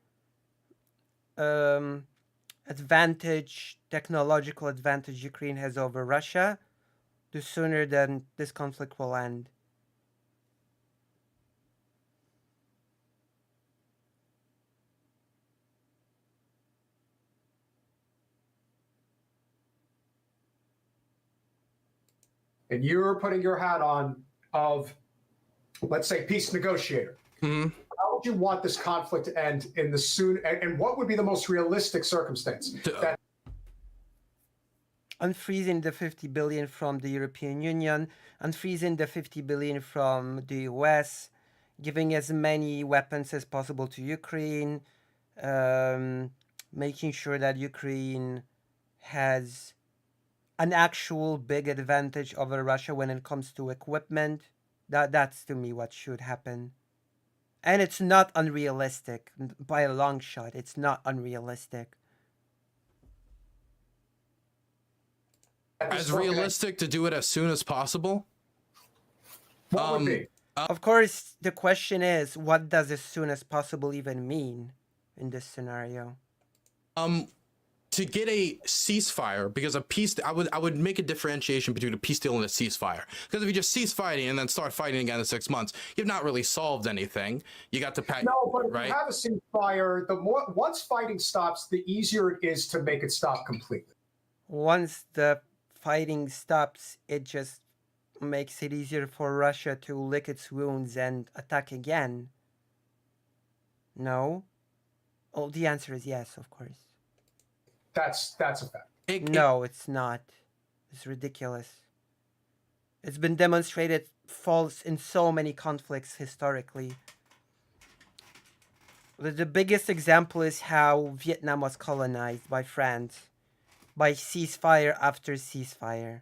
technological advantage Ukraine has over Russia, the sooner then this conflict will end. And you're putting your hat on of, let's say, peace negotiator. Mm-hmm. How would you want this conflict to end in the soon, and what would be the most realistic circumstance? Unfreezing the 50 billion from the European Union, unfreezing the 50 billion from the US, giving as many weapons as possible to Ukraine, making sure that Ukraine has an actual big advantage over Russia when it comes to equipment. That's to me what should happen. And it's not unrealistic. By a long shot, it's not unrealistic. As realistic to do it as soon as possible? What would be? Of course, the question is, what does as soon as possible even mean in this scenario? to get a ceasefire, because a peace, I would make a differentiation between a peace deal and a ceasefire. Because if you just cease fighting and then start fighting again in 6 months, you've not really solved anything. You got to pack. No, but if right? you have a ceasefire, once fighting stops, the easier it is to make it stop completely. Once the fighting stops, it just makes it easier for Russia to lick its wounds and attack again. No? Oh, the answer is yes, of course. That's a fact. No, it's not. It's ridiculous. It's been demonstrated false in so many conflicts historically. The biggest example is how Vietnam was colonized by France by ceasefire after ceasefire.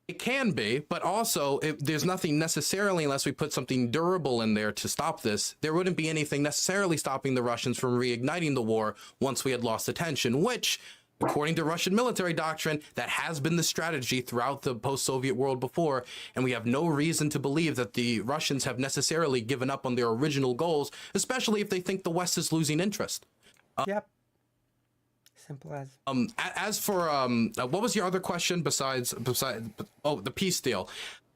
It can be, but also there's nothing necessarily, unless we put something durable in there to stop this, there wouldn't be anything necessarily stopping the Russians from reigniting the war once we had lost attention, which, according to Russian military doctrine, that has been the strategy throughout the post-Soviet world before, and we have no reason to believe that the Russians have necessarily given up on their original goals, especially if they think the West is losing interest. Yep. Simple as. As for what was your other question besides the peace deal?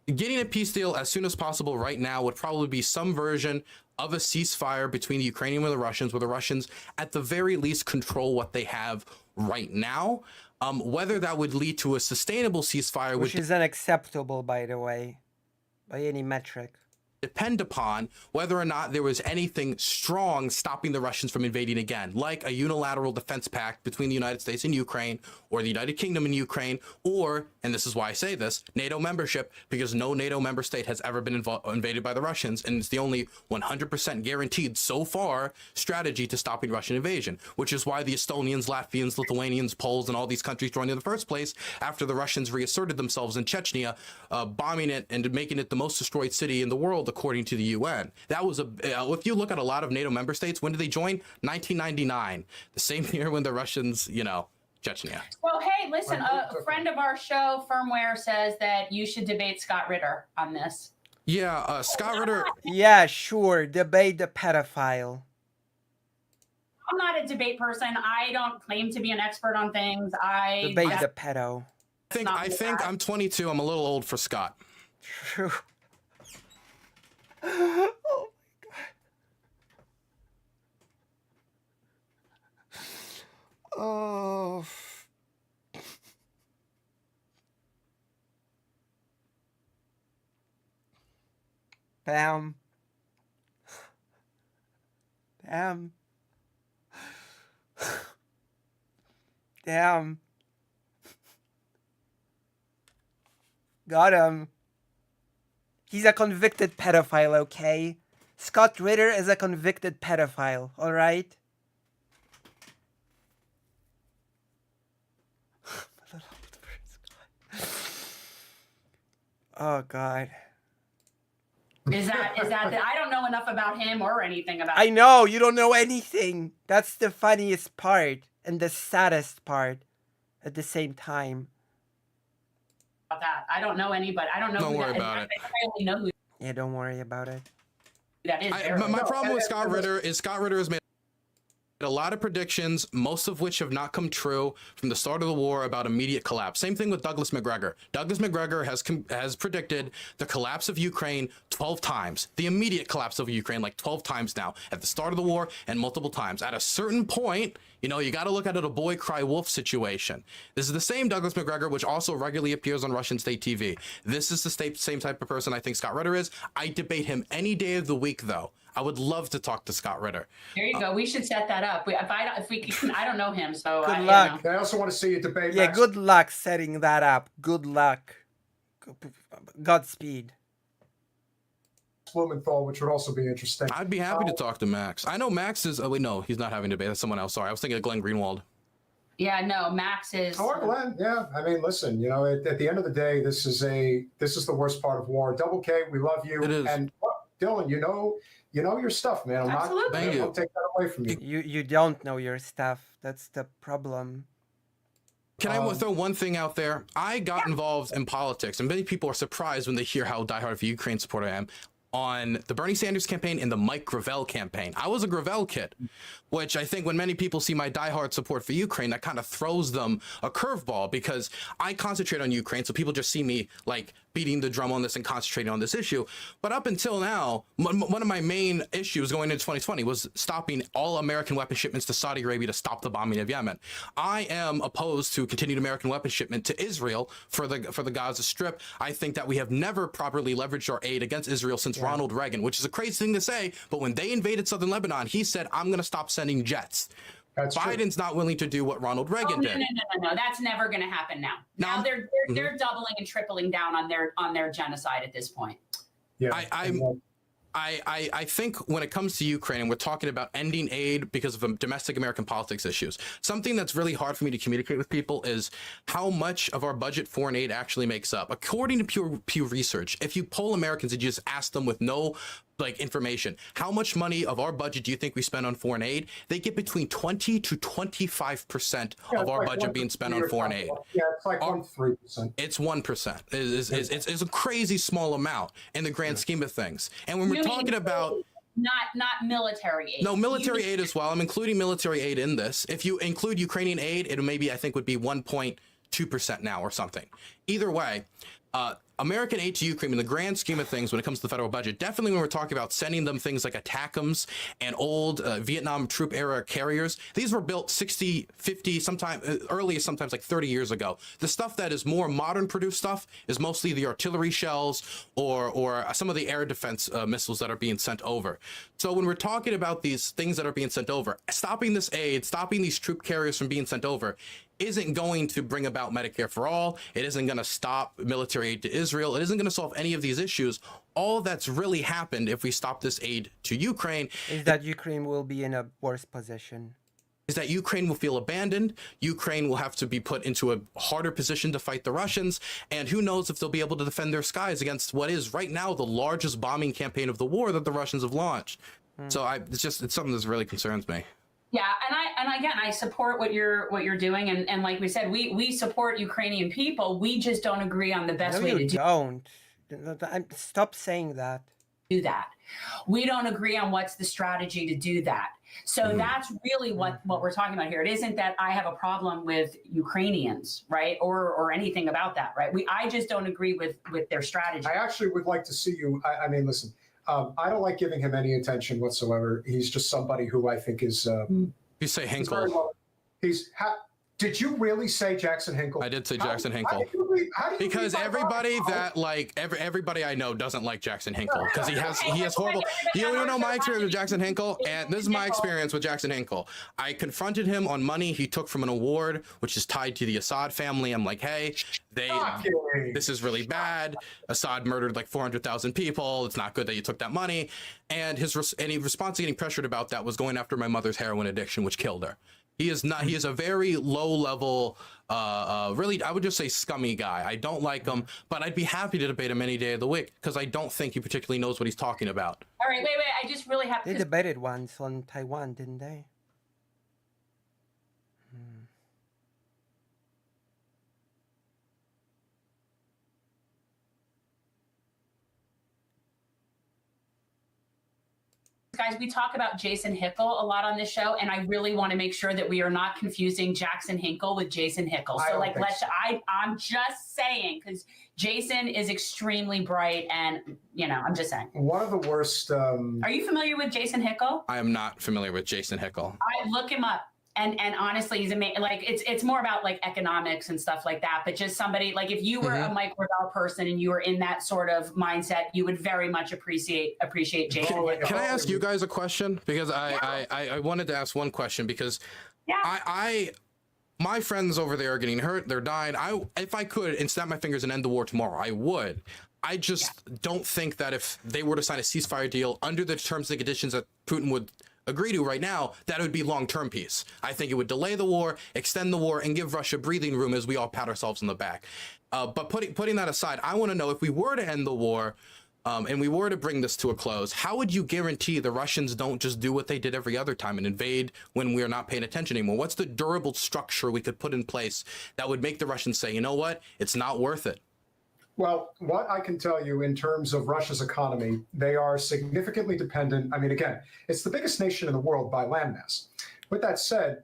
Getting a peace deal as soon as possible right now would probably be some version of a ceasefire between the Ukrainians and the Russians, where the Russians at the very least control what they have right now. Whether that would lead to a sustainable ceasefire, which is unacceptable, by the way, by any metric, depend upon whether or not there was anything strong stopping the Russians from invading again, like a unilateral defense pact between the United States and Ukraine, or the United Kingdom and Ukraine, or, and this is why I say this, NATO membership, because no NATO member state has ever been invaded by the Russians, and it's the only 100% guaranteed so far strategy to stopping Russian invasion, which is why the Estonians, Latvians, Lithuanians, Poles, and all these countries joined in the first place after the Russians reasserted themselves in Chechnya, bombing it and making it the most destroyed city in the world, according to the UN. That was if you look at a lot of NATO member states, when did they join? 1999, the same year when the Russians, Chechnya. Well, hey, listen, a friend of our show, Firmware, says that you should debate Scott Ritter on this. Yeah, Scott Ritter. Yeah, sure. Debate the pedophile. I'm not a debate person. I don't claim to be an expert on things. Debate the pedo. I think I'm 22. I'm a little old for Scott. True. Oh my god. Oh. Bam. Damn. Damn. Got him. He's a convicted pedophile, okay? Scott Ritter is a convicted pedophile, alright? Oh, God. Is that I don't know enough about him or anything about I know, you don't know anything. That's the funniest part and the saddest part at the same time. about that. I don't know anybody. I don't know. Don't worry about it. I only know who Yeah, don't worry about it. that is. My problem with Scott Ritter is Scott Ritter has made a lot of predictions, most of which have not come true from the start of the war about immediate collapse. Same thing with Douglas McGregor. Douglas McGregor has predicted the collapse of Ukraine 12 times, the immediate collapse of Ukraine like 12 times now, at the start of the war and multiple times. At a certain point, you got to look at it a boy cry wolf situation. This is the same Douglas McGregor, which also regularly appears on Russian state TV. This is the same type of person I think Scott Ritter is. I debate him any day of the week, though. I would love to talk to Scott Ritter. There you go. We should set that up. If we can, I don't know him, so Good luck. I also want to see you debate. Yeah, Max. good luck setting that up. Good luck. Godspeed. Blumenthal, which would also be interesting. I'd be happy to talk to Max. I know Max is. Oh wait, no, he's not having a debate. That's someone else. Sorry, I was thinking of Glenn Greenwald. Yeah, no, Max is. Or Glenn, yeah. I mean, listen. At the end of the day, this is the worst part of war. Double K, we love you. It is. And Dylan, you know your stuff, man. I'm Absolutely. not going to take that away from you. You don't know your stuff. That's the problem. Can I throw one thing out there? I got involved in politics, and many people are surprised when they hear how diehard of a Ukraine supporter I am. on the Bernie Sanders campaign and the Mike Gravel campaign. I was a Gravel kid, which I think when many people see my diehard support for Ukraine, that kind of throws them a curveball because I concentrate on Ukraine. So people just see me like beating the drum on this and concentrating on this issue. But up until now, one of my main issues going into 2020 was stopping all American weapon shipments to Saudi Arabia to stop the bombing of Yemen. I am opposed to continued American weapon shipment to Israel for the Gaza Strip. I think that we have never properly leveraged our aid against Israel since Ronald Reagan, which is a crazy thing to say, but when they invaded southern Lebanon, he said, I'm going to stop sending jets. That's Biden's true. not willing to do what Ronald Reagan did. No. That's never going to happen now. Now they're doubling and tripling down on their genocide at this point. Yeah. I think when it comes to Ukraine, and we're talking about ending aid because of domestic American politics issues, something that's really hard for me to communicate with people is how much of our budget foreign aid actually makes up. According to Pew Research, if you poll Americans and you just ask them with no information, how much money of our budget do you think we spend on foreign aid? They get between 20 to 25% of our budget being spent on foreign aid. Yeah, it's like 3%. It's 1%. It's a crazy small amount in the grand scheme of things. And when we're talking about not military aid. No, military aid as well. I'm including military aid in this. If you include Ukrainian aid, it maybe I think would be 1.2% now or something. Either way, American aid to Ukraine in the grand scheme of things when it comes to the federal budget, definitely when we're talking about sending them things like ATACMS and old Vietnam troop era carriers, these were built 60, 50, sometimes like 30 years ago. The stuff that is more modern produced stuff is mostly the artillery shells or some of the air defense missiles that are being sent over. So when we're talking about these things that are being sent over, stopping this aid, stopping these troop carriers from being sent over, isn't going to bring about Medicare for all. It isn't going to stop military aid to Israel. It isn't going to solve any of these issues. All that's really happened if we stop this aid to Ukraine is that Ukraine will be in a worse position. Is that Ukraine will feel abandoned. Ukraine will have to be put into a harder position to fight the Russians. And who knows if they'll be able to defend their skies against what is right now the largest bombing campaign of the war that the Russians have launched. So it's something that really concerns me. Yeah, and again, I support what you're doing, and like we said, we support Ukrainian people. We just don't agree on the best way to Stop saying that. Do that. We don't agree on what's the strategy to do that. So that's really what we're talking about here. It isn't that I have a problem with Ukrainians, right, or anything about that, right? I just don't agree with their strategy. I actually would like to see you. I mean, listen. I don't like giving him any attention whatsoever. He's just somebody who I think is. You say Hinkle. Did you really say Jackson Hinkle? I did say Jackson Hinkle. Because everybody everybody I know doesn't like Jackson Hinkle because he has horrible. You know my experience with Jackson Hinkle, and this is my experience with Jackson Hinkle. I confronted him on money he took from an award which is tied to the Assad family. I'm like, hey, this is really bad. Assad murdered like 400,000 people. It's not good that you took that money. And his response to getting pressured about that was going after my mother's heroin addiction, which killed her. He is a very low level, really, I would just say scummy guy. I don't like him, but I'd be happy to debate him any day of the week because I don't think he particularly knows what he's talking about. All right, wait. I just really have to. They debated once on Taiwan, didn't they? Guys, we talk about Jason Hickel a lot on this show, and I really want to make sure that we are not confusing Jackson Hinkle with Jason Hickel. So, I'm just saying, because Jason is extremely bright, and I'm just saying. One of the worst. Are you familiar with Jason Hickel? I am not familiar with Jason Hickel. I look him up. And honestly, he's amazing. Like it's more about like economics and stuff like that. But just somebody like if you were a Mike Gravel person and you were in that sort of mindset, you would very much appreciate Jason. Can I ask you guys a question? Because I wanted to ask one question because my friends over there are getting hurt. They're dying. If I could and snap my fingers and end the war tomorrow, I would. I just don't think that if they were to sign a ceasefire deal under the terms and conditions that Putin would agree to right now, that it would be long-term peace. I think it would delay the war, extend the war, and give Russia breathing room as we all pat ourselves in the back. But putting that aside, I want to know if we were to end the war and we were to bring this to a close, how would you guarantee the Russians don't just do what they did every other time and invade when we're not paying attention anymore? What's the durable structure we could put in place that would make the Russians say, you know what, it's not worth it? Well, what I can tell you in terms of Russia's economy, they are significantly dependent. I mean, again, it's the biggest nation in the world by landmass. With that said,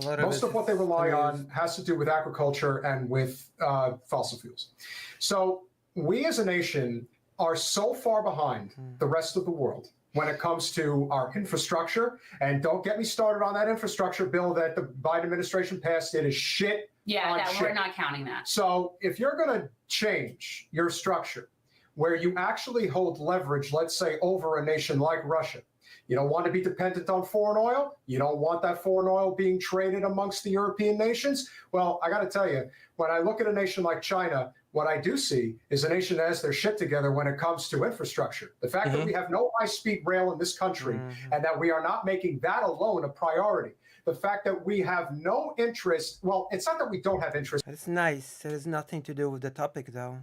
most of what they rely on has to do with agriculture and with fossil fuels. So we as a nation are so far behind the rest of the world when it comes to our infrastructure. And don't get me started on that infrastructure bill that the Biden administration passed. It is shit. Yeah, that, we're not counting that. So if you're going to change your structure where you actually hold leverage, let's say, over a nation like Russia, you don't want to be dependent on foreign oil. You don't want that foreign oil being traded amongst the European nations. Well, I got to tell you, when I look at a nation like China, what I do see is a nation that has their shit together when it comes to infrastructure. The fact that we have no high-speed rail in this country and that we are not making that alone a priority. The fact that we have no interest, well, it's not that we don't have interest. It's nice. It has nothing to do with the topic, though.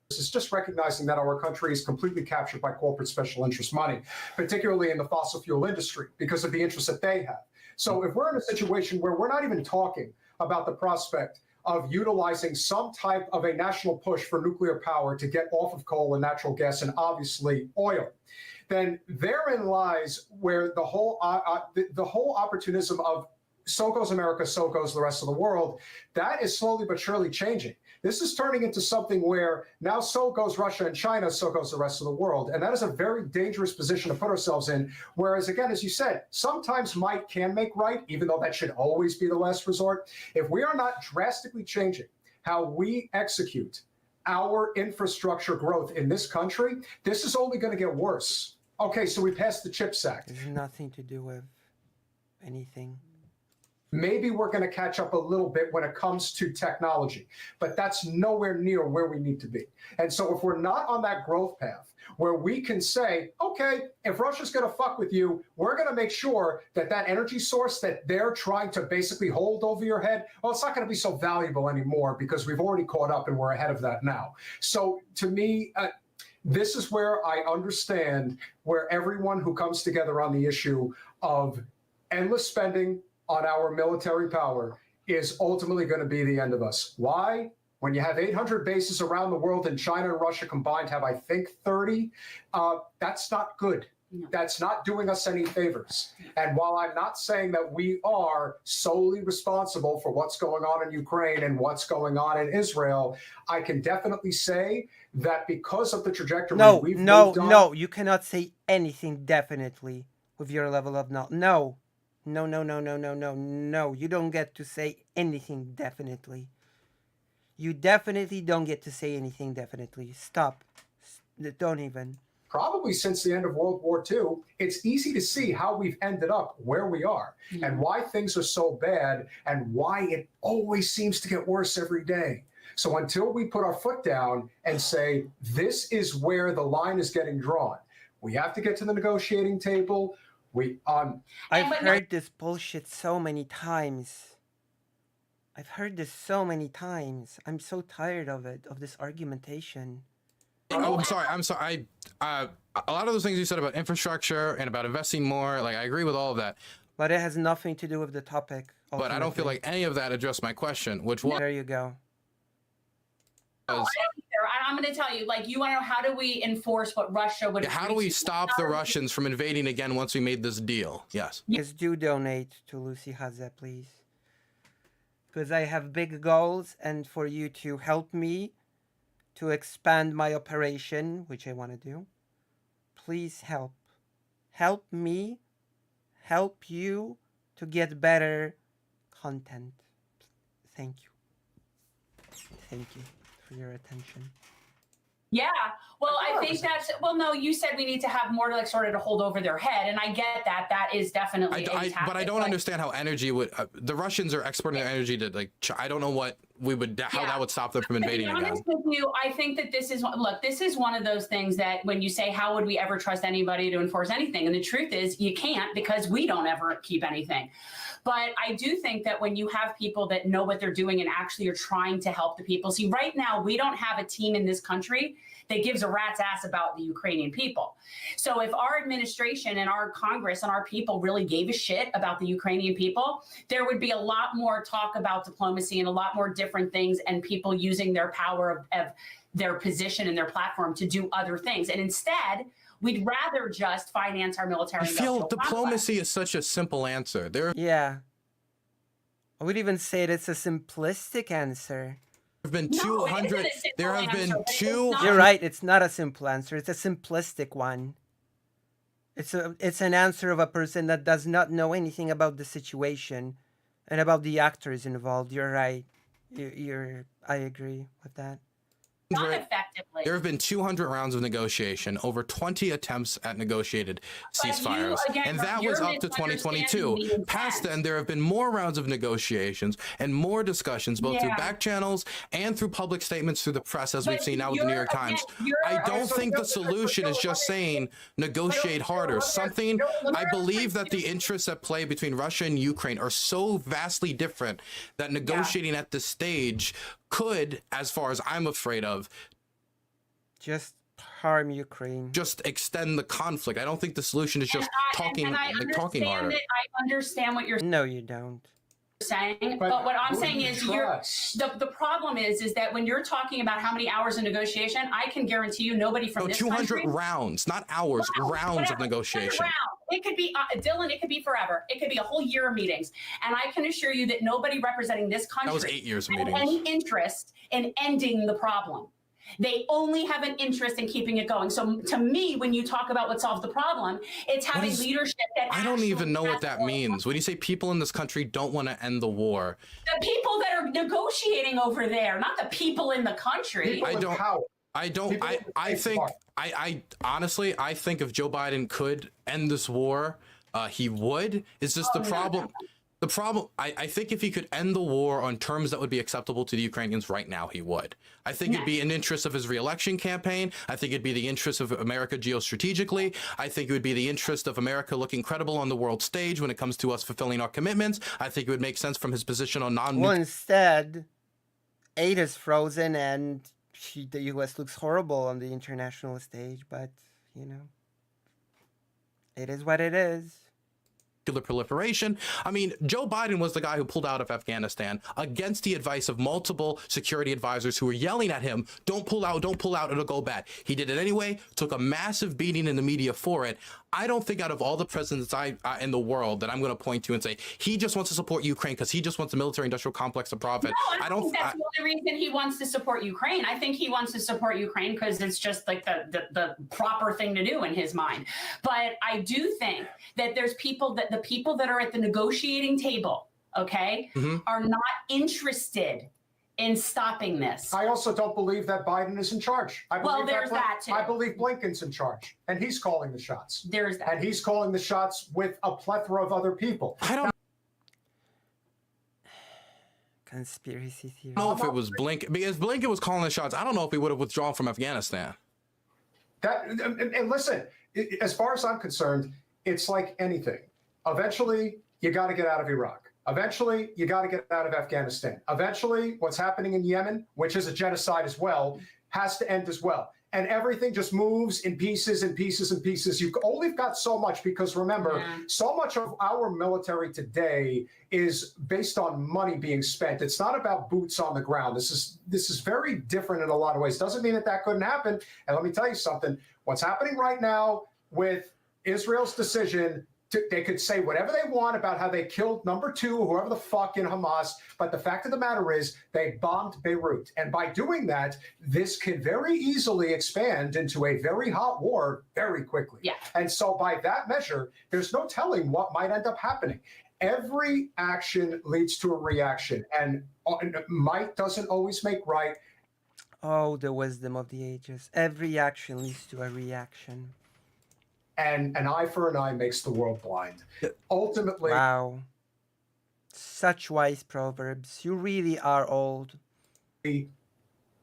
This is just recognizing that our country is completely captured by corporate special interest money, particularly in the fossil fuel industry, because of the interests that they have. So if we're in a situation where we're not even talking about the prospect of utilizing some type of a national push for nuclear power to get off of coal and natural gas and obviously oil, then therein lies where the whole opportunism of so goes America, so goes the rest of the world, that is slowly but surely changing. This is turning into something where now so goes Russia and China, so goes the rest of the world. And that is a very dangerous position to put ourselves in. Whereas, again, as you said, sometimes might can make right, even though that should always be the last resort. If we are not drastically changing how we execute our infrastructure growth in this country, this is only going to get worse. Okay, so we passed the CHIPS Act. It has nothing to do with anything. Maybe we're going to catch up a little bit when it comes to technology, but that's nowhere near where we need to be. And so if we're not on that growth path where we can say, okay, if Russia's going to fuck with you, we're going to make sure that that energy source that they're trying to basically hold over your head, well, it's not going to be so valuable anymore because we've already caught up and we're ahead of that now. So to me, this is where I understand where everyone who comes together on the issue of endless spending on our military power is ultimately going to be the end of us. Why? When you have 800 bases around the world and China and Russia combined have, I think, 30, that's not good. No. That's not doing us any favors. And while I'm not saying that we are solely responsible for what's going on in Ukraine and what's going on in Israel, I can definitely say that because of the trajectory we've moved on... No, you cannot say anything definitely with your level of knowledge. No. No, you don't get to say anything definitely. You definitely don't get to say anything definitely. Stop. Don't even. Probably since the end of World War II, it's easy to see how we've ended up where we are and why things are so bad and why it always seems to get worse every day. So until we put our foot down and say, this is where the line is getting drawn, we have to get to the negotiating table. I've heard this bullshit so many times. I've heard this so many times. I'm so tired of it, of this argumentation. Oh, I'm sorry. A lot of those things you said about infrastructure and about investing more, like I agree with all of that. But it has nothing to do with the topic. Ultimately. But I don't feel like any of that addressed my question, which was... There you go. I don't either. I'm going to tell you, like, you want to know how do we enforce what Russia would... How do we stop the Russians from invading again once we made this deal? Yes. Yes, do donate to Lucy Haze, please. Because I have big goals, and for you to help me to expand my operation, which I want to do, please help. Help me, help you to get better content. Thank you. Thank you for your attention. Yeah, well, I think that's, well, no, you said we need to have more like sort of to hold over their head. And I get that. That is definitely a tactic, but I don't understand how energy would, the Russians are exporting their energy to like, I don't know what we would, how that would stop them from invading again. To be honest with you, I think that this is, look, this is one of those things that when you say, how would we ever trust anybody to enforce anything? And the truth is you can't, because we don't ever keep anything. But I do think that when you have people that know what they're doing and actually are trying to help the people. See, right now, we don't have a team in this country that gives a rat's ass about the Ukrainian people. So if our administration and our Congress and our people really gave a shit about the Ukrainian people, there would be a lot more talk about diplomacy and a lot more different different things and people using their power of their position and their platform to do other things. And instead, we'd rather just finance our military. I feel diplomacy is such a simple answer. Yeah. I would even say it's a simplistic answer. There have been No, it 200. isn't a simple There have answer, been but it's 200. not. You're right. It's not a simple answer. It's a simplistic one. It's an answer of a person that does not know anything about the situation and about the actors involved. You're right. I agree with that. Not effectively. There have been 200 rounds of negotiation, over 20 attempts at negotiated ceasefires, and that was up to 2022. Past then, there have been more rounds of negotiations and more discussions, both through back channels and through public statements through the press, as we've seen now with the New York Times. I don't think the solution is just saying negotiate harder. I believe that the interests at play between Russia and Ukraine are so vastly different that negotiating at this stage could, as far as I'm afraid of, just harm Ukraine. Just extend the conflict. I don't think the solution is just talking harder. I understand what you're No, you don't. saying, but what I'm saying is the problem is that when you're talking about how many hours of negotiation, I can guarantee you nobody from this 200 country, rounds, not hours, rounds of negotiation. It could be, Dylan, it could be forever. It could be a whole year of meetings. And I can assure you that nobody representing this country That was 8 years of has meetings. any interest in ending the problem. They only have an interest in keeping it going. So to me, when you talk about what solves the problem, it's having leadership that I don't even know what actually that means. When you say people in this country don't want to end the war, the people that are negotiating over there, not the people in the country. I honestly, I think if Joe Biden could end this war, he would. It's just the problem, I think if he could end the war on terms that would be acceptable to the Ukrainians right now, he would. I think it'd be in interest of his reelection campaign. I think it'd be the interest of America geostrategically. I think it would be the interest of America looking credible on the world stage when it comes to us fulfilling our commitments. I think it would make sense from his position on Well, instead, aid is frozen and the U.S. looks horrible on the international stage, but, you know, it is what it is. Proliferation. I mean, Joe Biden was the guy who pulled out of Afghanistan against the advice of multiple security advisors who were yelling at him, don't pull out, it'll go bad. He did it anyway, took a massive beating in the media for it. I don't think out of all the presidents in the world that I'm going to point to and say, he just wants to support Ukraine because he just wants the military-industrial complex to profit. No, I don't think that's the only reason he wants to support Ukraine. I think he wants to support Ukraine because it's just like the proper thing to do in his mind. But I do think that there's the people that are at the negotiating table, okay, are not interested in stopping this. I also don't believe that Biden is in charge. There's that too. I believe Blinken's in charge, and he's calling the shots. There's that. And he's calling the shots with a plethora of other people. Conspiracy theory. I don't know if it was Blinken, because Blinken was calling the shots. I don't know if he would have withdrawn from Afghanistan. And listen, as far as I'm concerned, it's like anything. Eventually, you got to get out of Iraq. Eventually, you got to get out of Afghanistan. Eventually, what's happening in Yemen, which is a genocide as well, has to end as well. And everything just moves in pieces and pieces and pieces. You've only got so much because remember, so much of our military today is based on money being spent. It's not about boots on the ground. This is very different in a lot of ways. Doesn't mean that couldn't happen. And let me tell you something. What's happening right now with Israel's decision, they could say whatever they want about how they killed number 2, whoever the fuck in Hamas. But the fact of the matter is they bombed Beirut. And by doing that, this can very easily expand into a very hot war very quickly. Yeah. And so by that measure, there's no telling what might end up happening. Every action leads to a reaction. And might doesn't always make right. Oh, the wisdom of the ages. Every action leads to a reaction. And an eye for an eye makes the world blind. Ultimately. Wow. Such wise proverbs. You really are old.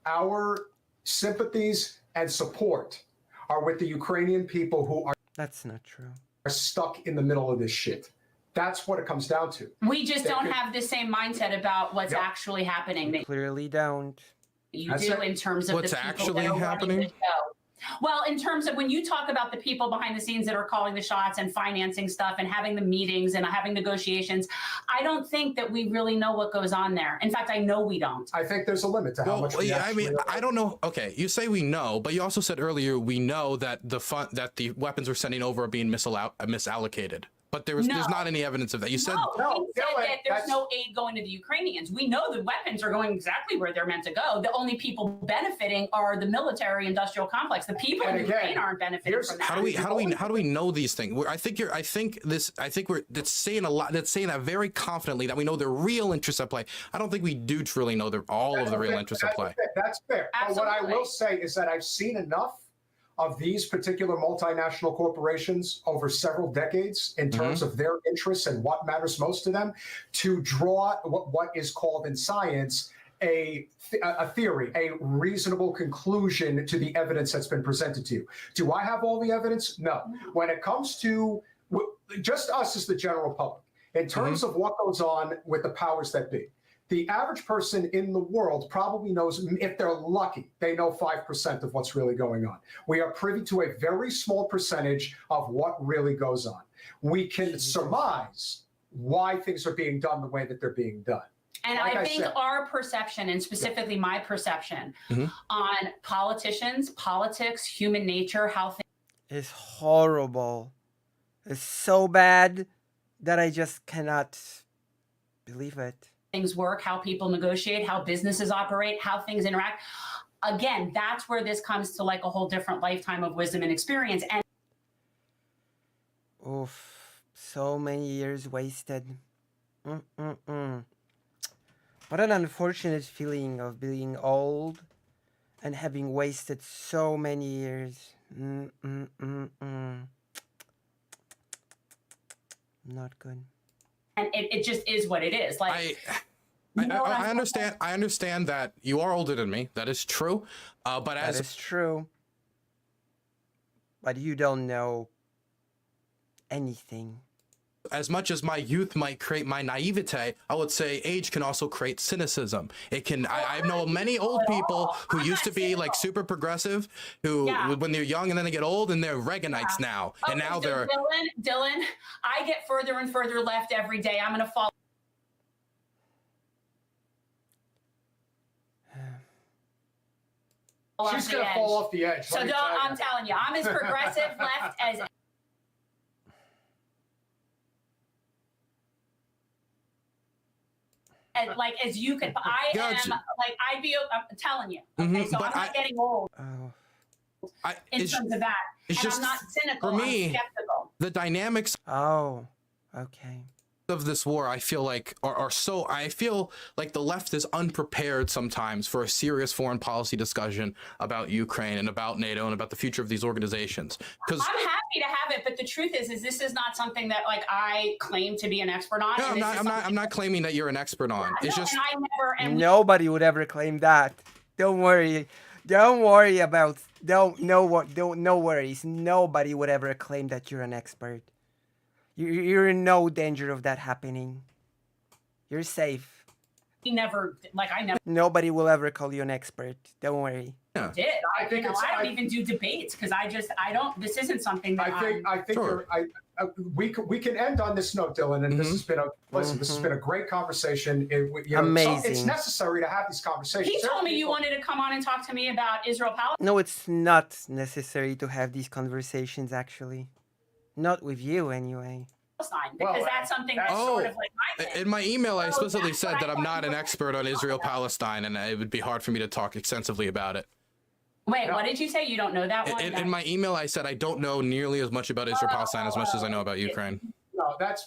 Our sympathies and support are with the Ukrainian people who are. That's not true. Are stuck in the middle of this shit. That's what it comes down to. We just don't have the same mindset about what's actually happening that Clearly don't. you do in terms of what's the people actually that are happening. running the show. Well, in terms of when you talk about the people behind the scenes that are calling the shots and financing stuff and having the meetings and having negotiations, I don't think that we really know what goes on there. In fact, I know we don't. I think there's a limit to how much we I mean, actually I don't know. Okay, you say we know, but you also said earlier we know that the weapons we're sending over are being misallocated. But there's not any evidence of that. You said No, he said that there's no aid going to the Ukrainians. We know the weapons are going exactly where they're meant to go. The only people benefiting are the military industrial complex. The people in Ukraine aren't benefiting from that. How do we know these things? I think that's saying a lot. That's saying that very confidently that we know the real interests at play. I don't think we do truly know all of the real interests at play. That's fair. But what I will say is that I've seen enough of these particular multinational corporations over several decades in terms of their interests and what matters most to them to draw what is called in science a theory, a reasonable conclusion to the evidence that's been presented to you. Do I have all the evidence? No. When it comes to just us as the general public, in terms of what goes on with the powers that be, the average person in the world probably knows, if they're lucky, they know 5% of what's really going on. We are privy to a very small percentage of what really goes on. We can surmise why things are being done the way that they're being done. And like I think our perception, and specifically my perception on politicians, politics, human nature, how things is horrible. It's so bad that I just cannot believe it. Things work, how people negotiate, how businesses operate, how things interact. Again, that's where this comes to like a whole different lifetime of wisdom and experience. And oof, so many years wasted. What an unfortunate feeling of being old and having wasted so many years. Not good. And it just is what it is. Like I understand that you are older than me. That is true. But that is true. But you don't know anything. As much as my youth might create my naivete, I would say age can also create cynicism. It can. I know many old people who used to be like super progressive, who when they're young and then they get old and they're Reaganites now, and now they're. Dylan, I get further and further left every day. I'm gonna fall. She's gonna fall off the edge. So I'm telling you, I'm as progressive left as. Like as you could, I am like I'd be. I'm telling you. Okay, so I'm not getting old. In terms of that, and I'm not cynical. For me, I'm skeptical. The dynamics. Oh, okay. Of this war, I feel like are so. I feel like the left is unprepared sometimes for a serious foreign policy discussion about Ukraine and about NATO and about the future of these organizations. Because I'm happy to have it, but the truth is this is not something that like I claim to be an expert on. No, I'm not claiming that you're an expert on. It's just and I never. And nobody would ever claim that. Don't worry. Don't worry about. No worries. Nobody would ever claim that you're an expert. You're in no danger of that happening. You're safe. I never. Nobody will ever call you an expert. Don't worry. I don't even do debates because I don't. This isn't something that I think sure. We can end on this note, Dylan. And this has been this has been a great conversation. Amazing. It's necessary to have these conversations. He told me you wanted to come on and talk to me about Israel-Palestine. No, it's not necessary to have these conversations. Actually, not with you anyway. Because that's something that's sort of like my thing. In my email, I explicitly said that I'm not an expert on Israel-Palestine, and it would be hard for me to talk extensively about it. Wait, what did you say? You don't know that one? In my email, I said I don't know nearly as much about Israel-Palestine as much as I know about Ukraine. No, that's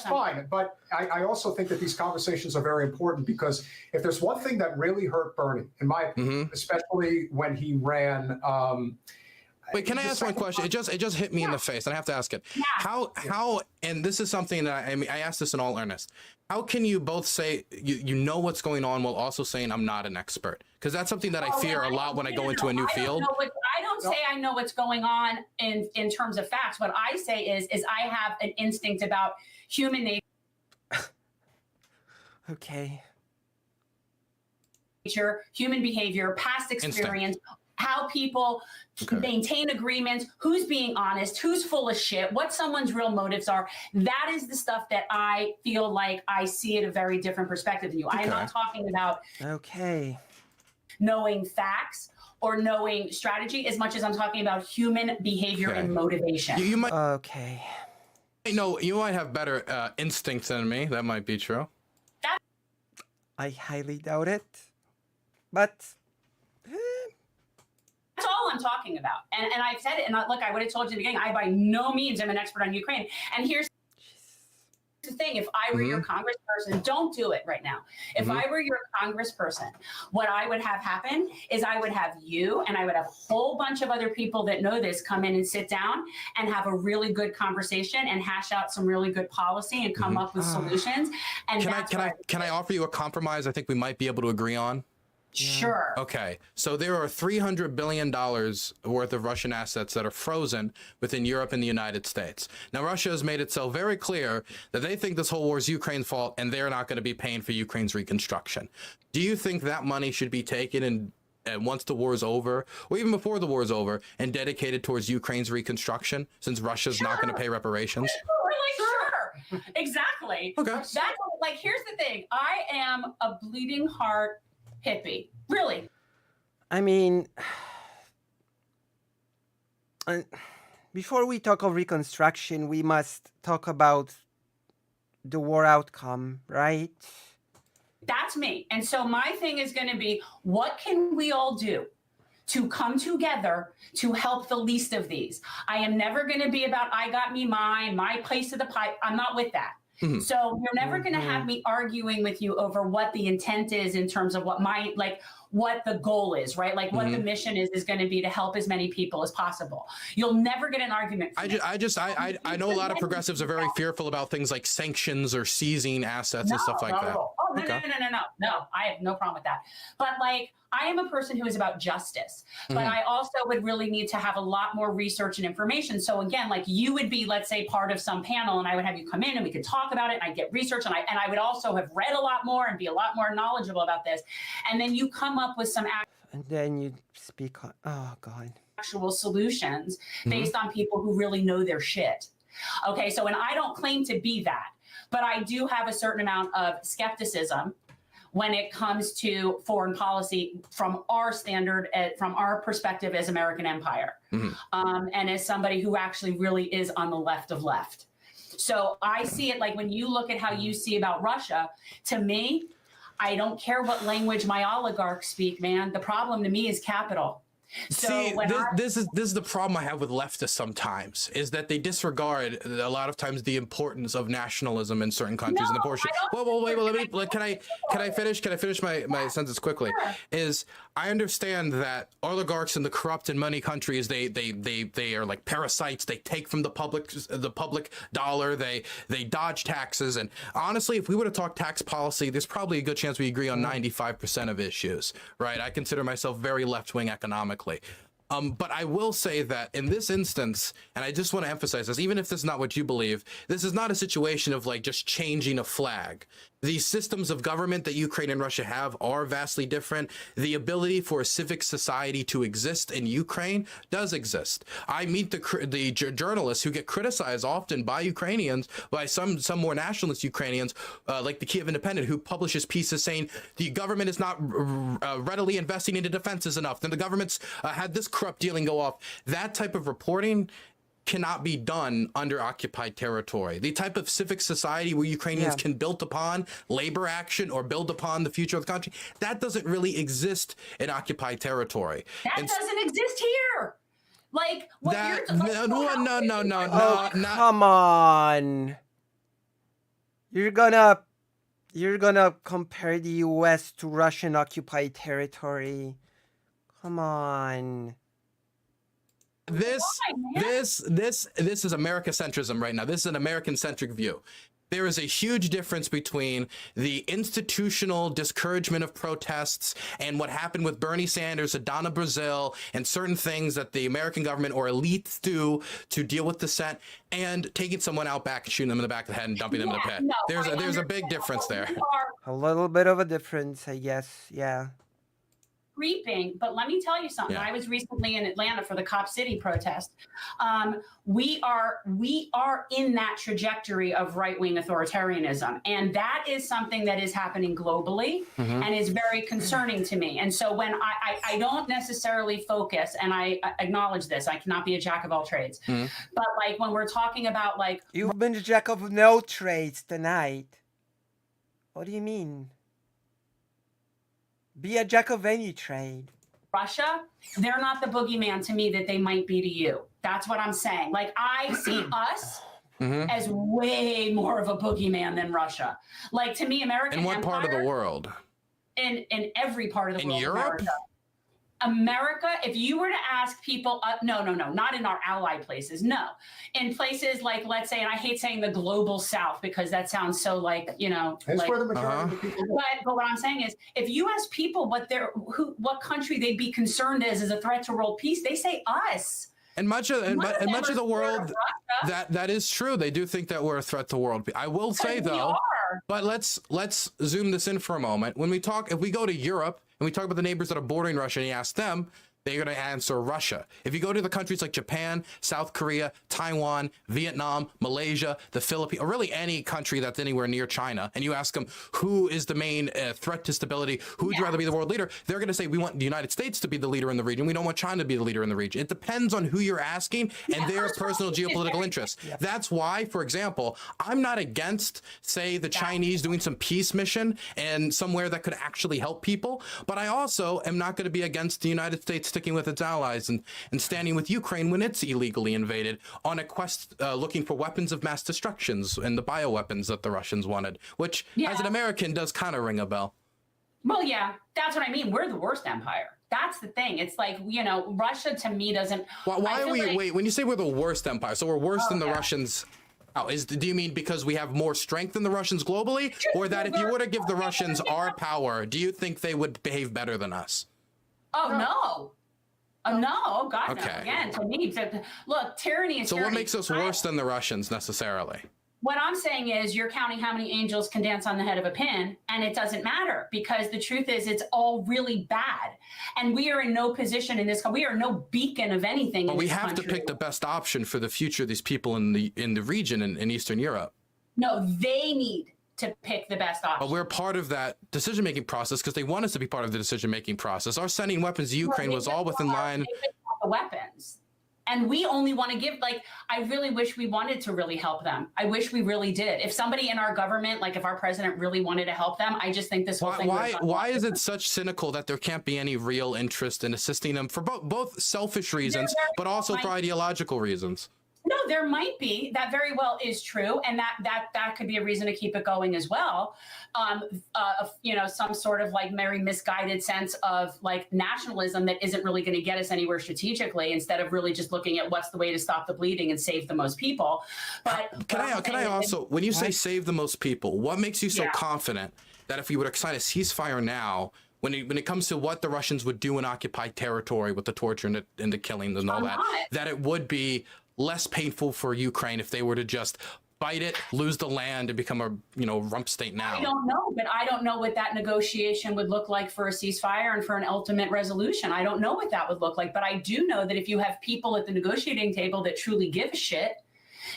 fine. But I also think that these conversations are very important because if there's one thing that really hurt Bernie, in my opinion, especially when he ran. Wait, can I ask one question? It just hit me in the face, and I have to ask it. Yeah. How? And this is something that I asked this in all earnest. How can you both say you know what's going on while also saying I'm not an expert? Because that's something that I fear a lot when I go into a new field. I don't say I know what's going on in terms of facts. What I say is I have an instinct about human nature. Okay. Human behavior, past experience. how people maintain agreements, who's being honest, who's full of shit, what someone's real motives are. That is the stuff that I feel like I see at a very different perspective than you. I'm not talking about knowing facts or knowing strategy as much as I'm talking about human behavior and motivation. You might you might have better instincts than me. That might be true. I highly doubt it, but that's all I'm talking about. And I've said it, and look, I would have told you at the beginning, I by no means am an expert on Ukraine. And here's the thing, if I were your congressperson, don't do it right now. If I were your congressperson, what I would have happen is I would have you and I would have a whole bunch of other people that know this come in and sit down and have a really good conversation and hash out some really good policy and come up with solutions. And can I offer you a compromise I think we might be able to agree on? Sure. Okay. So there are $300 billion worth of Russian assets that are frozen within Europe and the United States. Now, Russia has made itself very clear that they think this whole war is Ukraine's fault and they're not going to be paying for Ukraine's reconstruction. Do you think that money should be taken and once the war is over, or even before the war is over, and dedicated towards Ukraine's reconstruction, since Russia's not going to pay reparations? Sure. Exactly. Okay. That's like, here's the thing. I am a bleeding heart hippie. Really. I mean, before we talk of reconstruction, we must talk about the war outcome, right? That's me. And so my thing is going to be, what can we all do to come together to help the least of these? I am never going to be about, I got me mine, my place of the pie. I'm not with that. So you're never going to have me arguing with you over what the intent is in terms of what what the goal is, right? Like what the mission is going to be to help as many people as possible. You'll never get an argument. I know a lot of progressives are very fearful about things like sanctions or seizing assets and stuff like that. Oh, no. I have no problem with that. But like, I am a person who is about justice, but I also would really need to have a lot more research and information. So again, like you would be, let's say, part of some panel and I would have you come in and we could talk about it and I'd get research and I would also have read a lot more and be a lot more knowledgeable about this. And then you come up with some and then you speak on, oh God, actual solutions based on people who really know their shit. Okay, so, and I don't claim to be that, but I do have a certain amount of skepticism when it comes to foreign policy from our standard, from our perspective as American empire, and as somebody who actually really is on the left of left. So I see it like when you look at how you see about Russia, to me, I don't care what language my oligarchs speak, man. The problem to me is capital. So see, this is the problem I have with leftists sometimes, is that they disregard a lot of times the importance of nationalism in certain countries and the portion. Wait, can I finish my sentence quickly? Is I understand that oligarchs in the corrupt and money countries, they are like parasites. They take from the public dollar. They dodge taxes. And honestly, if we were to talk tax policy, there's probably a good chance we agree on 95% of issues, right? I consider myself very left-wing economically. But I will say that in this instance, and I just want to emphasize this, even if this is not what you believe, this is not a situation of like just changing a flag. The systems of government that Ukraine and Russia have are vastly different. The ability for a civic society to exist in Ukraine does exist. I meet the journalists who get criticized often by Ukrainians, by some more nationalist Ukrainians, like the Kiev Independent, who publishes pieces saying the government is not readily investing into defenses enough. Then the government's had this corrupt dealing go off. That type of reporting cannot be done under occupied territory. The type of civic society where Ukrainians can build upon labor action or build upon the future of the country, that doesn't really exist in occupied territory. That doesn't exist here. Like what no, come on. You're gonna compare the US to Russian occupied territory. Come on. This is America-centrism right now. This is an American-centric view. There is a huge difference between the institutional discouragement of protests and what happened with Bernie Sanders, Adana Brazil, and certain things that the American government or elites do to deal with dissent, and taking someone out back and shooting them in the back of the head and dumping them in the pit. No, there's a big difference there. A little bit of a difference, I guess. Yeah. creeping, but let me tell you something. Yeah. I was recently in Atlanta for the Cop City protest. We are in that trajectory of right-wing authoritarianism, and that is something that is happening globally and is very concerning to me. And so when I don't necessarily focus, and I acknowledge this, I cannot be a jack of all trades, but like when we're talking about like You've been the jack of no trades tonight. What do you mean? Be a jack of any trade. Russia, they're not the boogeyman to me that they might be to you. That's what I'm saying. Like I see us as way more of a boogeyman than Russia. Like to me, American In what empire, part of the world? In every part of the In world. Europe? America, if you were to ask people, no, not in our ally places, no. In places like, let's say, and I hate saying the global south because that sounds so like, you know. That's like, where the majority of the people live. but what I'm saying is, if you ask people what country they'd be concerned as a threat to world peace, they say us. And much of None and them much of are the scared of world, Russia. that is true. They do think that we're a threat to world peace. I will say We though, are. but let's zoom this in for a moment. When we talk, if we go to Europe and we talk about the neighbors that are bordering Russia, and you ask them, they're going to answer Russia. If you go to the countries like Japan, South Korea, Taiwan, Vietnam, Malaysia, the Philippines, or really any country that's anywhere near China, and you ask them who is the main threat to stability, who would you rather be the world leader, they're going to say we want the United States to be the leader in the region. We don't want China to be the leader in the region. It depends on who you're asking and their personal geopolitical interests. That's why, for example, I'm not against, say, the Chinese doing some peace mission and somewhere that could actually help people, but I also am not going to be against the United States sticking with its allies and standing with Ukraine when it's illegally invaded on a quest looking for weapons of mass destructions and the bioweapons that the Russians wanted, which as an American does kind of ring a bell. Well, yeah, that's what I mean. We're the worst empire. That's the thing. It's like, you know, Russia to me doesn't. Why are we, like, wait, when you say we're the worst empire, so we're worse than the Russians. Oh, do you mean because we have more strength than the Russians globally? Or that if you were to give the Russians our power, do you think they would behave better than us? Oh, no. No, God, Okay. no. Again, to me, look, tyranny is So tyranny. what makes us worse than the Russians necessarily? What I'm saying is you're counting how many angels can dance on the head of a pin, and it doesn't matter because the truth is it's all really bad. And we are in no position in this, we are no beacon of anything. But in we this have country. to pick the best option for the future of these people in the region in Eastern Europe. No, they need to pick the best option. But we're part of that decision-making process because they want us to be part of the decision-making process. Our sending weapons to Ukraine was all within line. They just want the weapons. And we only want to give, like, I really wish we wanted to really help them. I wish we really did. If somebody in our government, like if our president really wanted to help them, I just think this whole thing. Why is it such cynical that there can't be any real interest in assisting them for both selfish reasons, but also for ideological reasons? No, there might be. That very well is true, and that could be a reason to keep it going as well. You know, some sort of like very misguided sense of like nationalism that isn't really going to get us anywhere strategically. Instead of really just looking at what's the way to stop the bleeding and save the most people. But can I also, when you say save the most people, what makes you so confident that if we would sign a ceasefire now, when it comes to what the Russians would do in occupied territory with the torture and the killing and all that it would be less painful for Ukraine if they were to just fight it, lose the land, and become a rump state now? I don't know, but I don't know what that negotiation would look like for a ceasefire and for an ultimate resolution. I don't know what that would look like, but I do know that if you have people at the negotiating table that truly give a shit,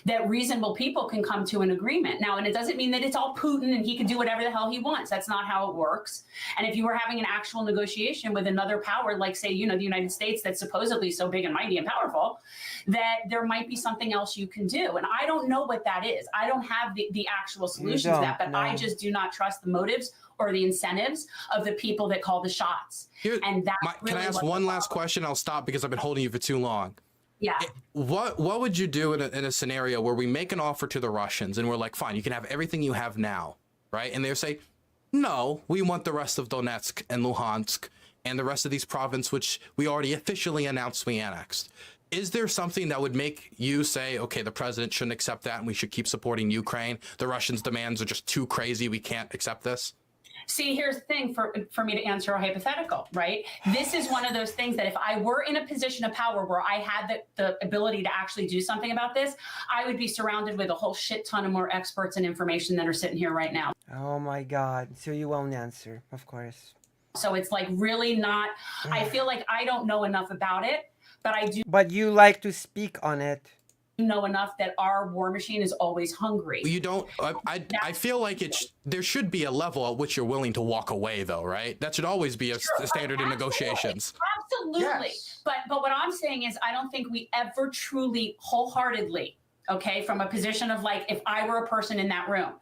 that reasonable people can come to an agreement. Now, and it doesn't mean that it's all Putin and he can do whatever the hell he wants. That's not how it works. And if you were having an actual negotiation with another power, like say, the United States, that's supposedly so big and mighty and powerful, that there might be something else you can do. And I don't know what that is. I don't have the actual solution to that, but I just do not trust the motives or the incentives of the people that call the shots. And that's Can I ask one last question? I'll stop because I've been holding you for too long. Yeah. What would you do in a scenario where we make an offer to the Russians and we're like, fine, you can have everything you have now, right? And they say, no, we want the rest of Donetsk and Luhansk and the rest of these provinces, which we already officially announced we annexed. Is there something that would make you say, okay, the president shouldn't accept that and we should keep supporting Ukraine? The Russians' demands are just too crazy. We can't accept this. See, here's the thing for me to answer a hypothetical, right? This is one of those things that if I were in a position of power where I had the ability to actually do something about this, I would be surrounded with a whole shit ton of more experts and information that are sitting here right now. Oh my God. So you won't answer, of course. So it's like really not, I feel like I don't know enough about it, but I do But you like to speak on it. know enough that our war machine is always hungry. You don't. I feel like there should be a level at which you're willing to walk away, though, right? That should always be a standard in negotiations. Absolutely. Yes. But what I'm saying is I don't think we ever truly wholeheartedly, okay, from a position of like, if I were a person in that room,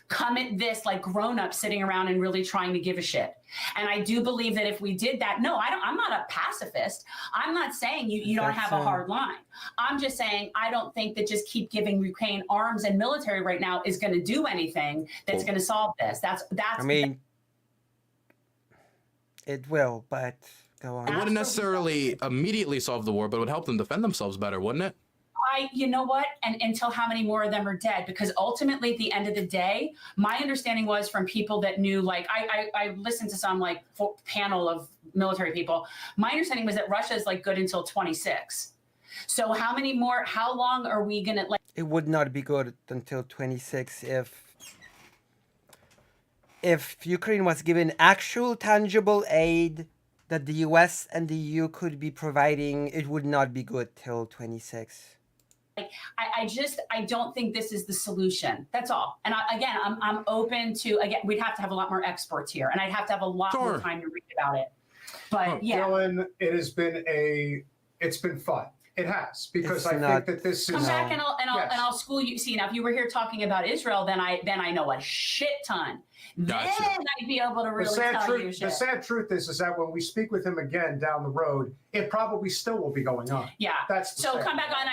come at this like grown-up sitting around and really trying to give a shit. And I do believe that if we did that, no, I'm not a pacifist. I'm not saying you don't have a hard line. I'm just saying I don't think that just keep giving Ukraine arms and military right now is going to do anything that's going to solve this. That's I mean, it will, but go on. It wouldn't necessarily immediately solve the war, but it would help them defend themselves better, wouldn't it? you know what? And until how many more of them are dead? Because ultimately, at the end of the day, my understanding was from people that knew, like, I listened to some like panel of military people. My understanding was that Russia is like good until 26. So how long are we going to like? It would not be good until 26 if Ukraine was given actual tangible aid that the US and the EU could be providing. It would not be good till 26. I don't think this is the solution. That's all. And I'm open to, again, we'd have to have a lot more experts here, and I'd have to have a lot more time to read about it. But yeah, Dylan, it's been fun. It has, because I think that this is. come back and I'll school you. See, now if you were here talking about Israel, then I know a shit ton. Gotcha. Then I'd be able to really tell you shit. The sad truth is that when we speak with him again down the road, it probably still will be going on. Yeah. That's so come back on.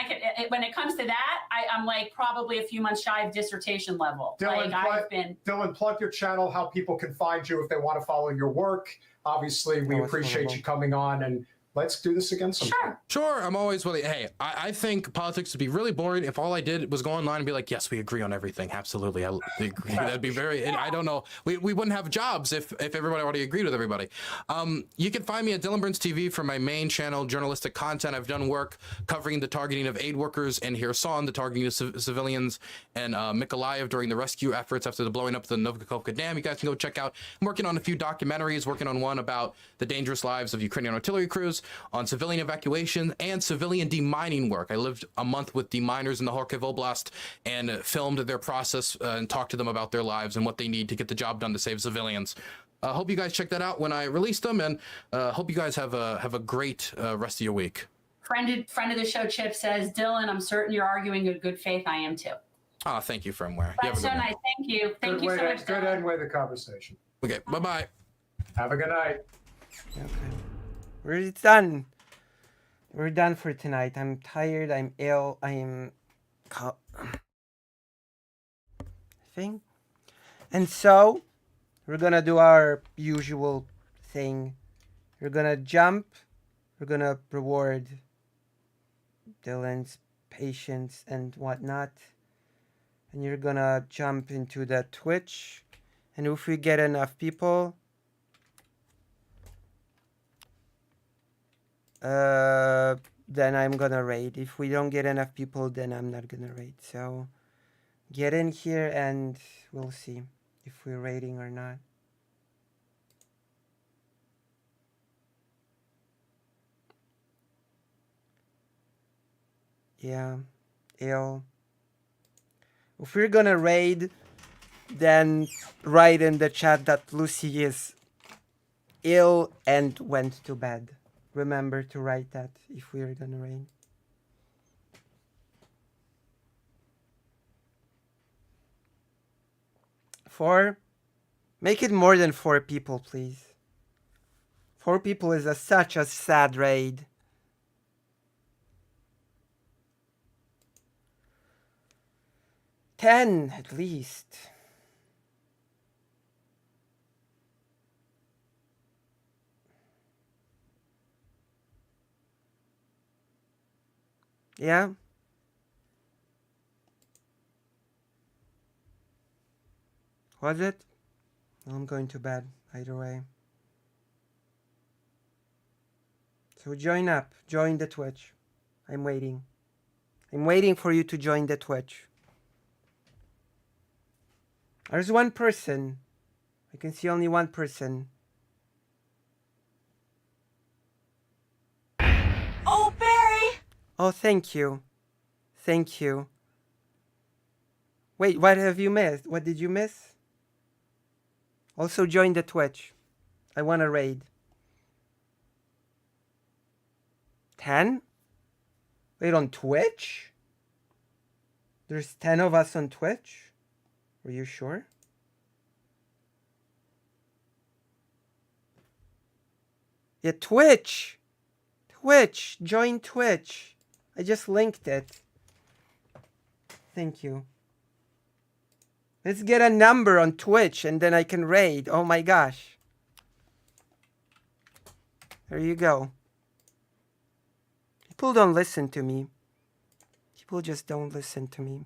When it comes to that, I'm like probably a few months shy of dissertation level. Dylan, plug your channel, how people can find you if they want to follow your work. Obviously, we appreciate you coming on, and let's do this again sometime. Sure, I'm always willing. Hey, I think politics would be really boring if all I did was go online and be like, yes, we agree on everything. Absolutely. I agree. That'd be I don't know. We wouldn't have jobs if everybody already agreed with everybody. You can find me at Dylan Burns TV for my main channel, journalistic content. I've done work covering the targeting of aid workers in Kherson, the targeting of civilians in Mykolaiv during the rescue efforts after the blowing up of the Novikhovka Dam. You guys can go check out. I'm working on a few documentaries, working on one about the dangerous lives of Ukrainian artillery crews, on civilian evacuation and civilian demining work. I lived a month with deminers in the Kharkiv Oblast and filmed their process and talked to them about their lives and what they need to get the job done to save civilians. Hope you guys check that out when I release them, and hope you guys have a great rest of your week. Friend of the show, Chip, says, Dylan, I'm certain you're arguing in good faith. I am too. Oh, thank you, Firmware. That's so nice. Thank you. Thank you so much. Good end way the conversation. Okay, bye-bye. Have a good night. Okay. We're done. We're done for tonight. I'm tired. I'm ill. I think. And so, we're gonna do our usual thing. We're gonna jump. We're gonna reward Dylan's patience and whatnot. And you're gonna jump into the Twitch. And if we get enough people, then I'm gonna raid. If we don't get enough people, then I'm not gonna raid. So get in here and we'll see if we're raiding or not. Yeah, ill. If we're gonna raid, then write in the chat that Lucy is ill and went to bed. Remember to write that if we're gonna raid. Make it more than 4 people, please. 4 people is such a sad raid. $10 at least. Yeah. Was it? I'm going to bed either way. So join up. Join the Twitch. I'm waiting. I'm waiting for you to join the Twitch. There's one person. I can see only one person. Oh, thank you. Thank you. Wait, what have you missed? What did you miss? Also join the Twitch. I want to raid. 10? Wait, on Twitch? There's 10 of us on Twitch? Are you sure? Yeah, Twitch! Twitch! Join Twitch! I just linked it. Thank you. Let's get a number on Twitch and then I can raid. Oh my gosh. There you go. People don't listen to me. People just don't listen to me.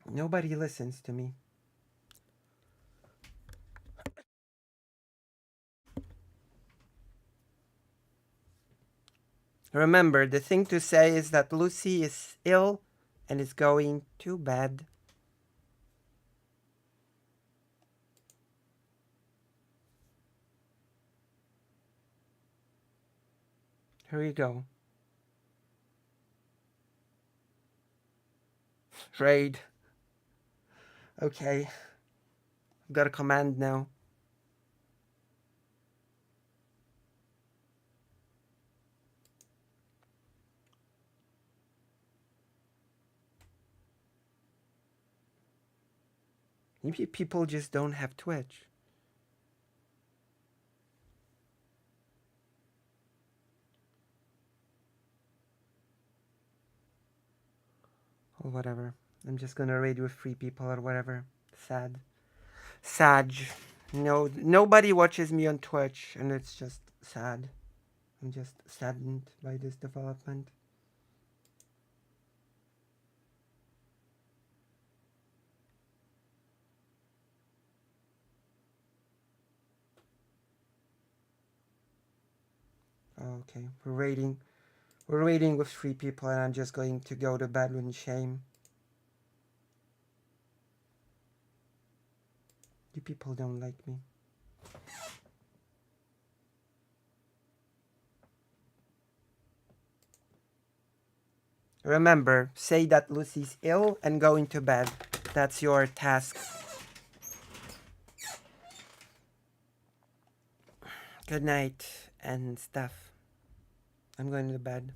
Nobody listens to me. Remember, the thing to say is that Lucy is ill and is going to bed. Here we go. Raid. Okay. I've got a command now. Maybe people just don't have Twitch. Or whatever. I'm just gonna raid with 3 people or whatever. Sad. Sad. No, nobody watches me on Twitch and it's just sad. I'm just saddened by this development. Okay, we're raiding with 3 people and I'm just going to go to bed in shame. You people don't like me. Remember, say that Lucy's ill and going to bed. That's your task. Good night and stuff. I'm going to bed.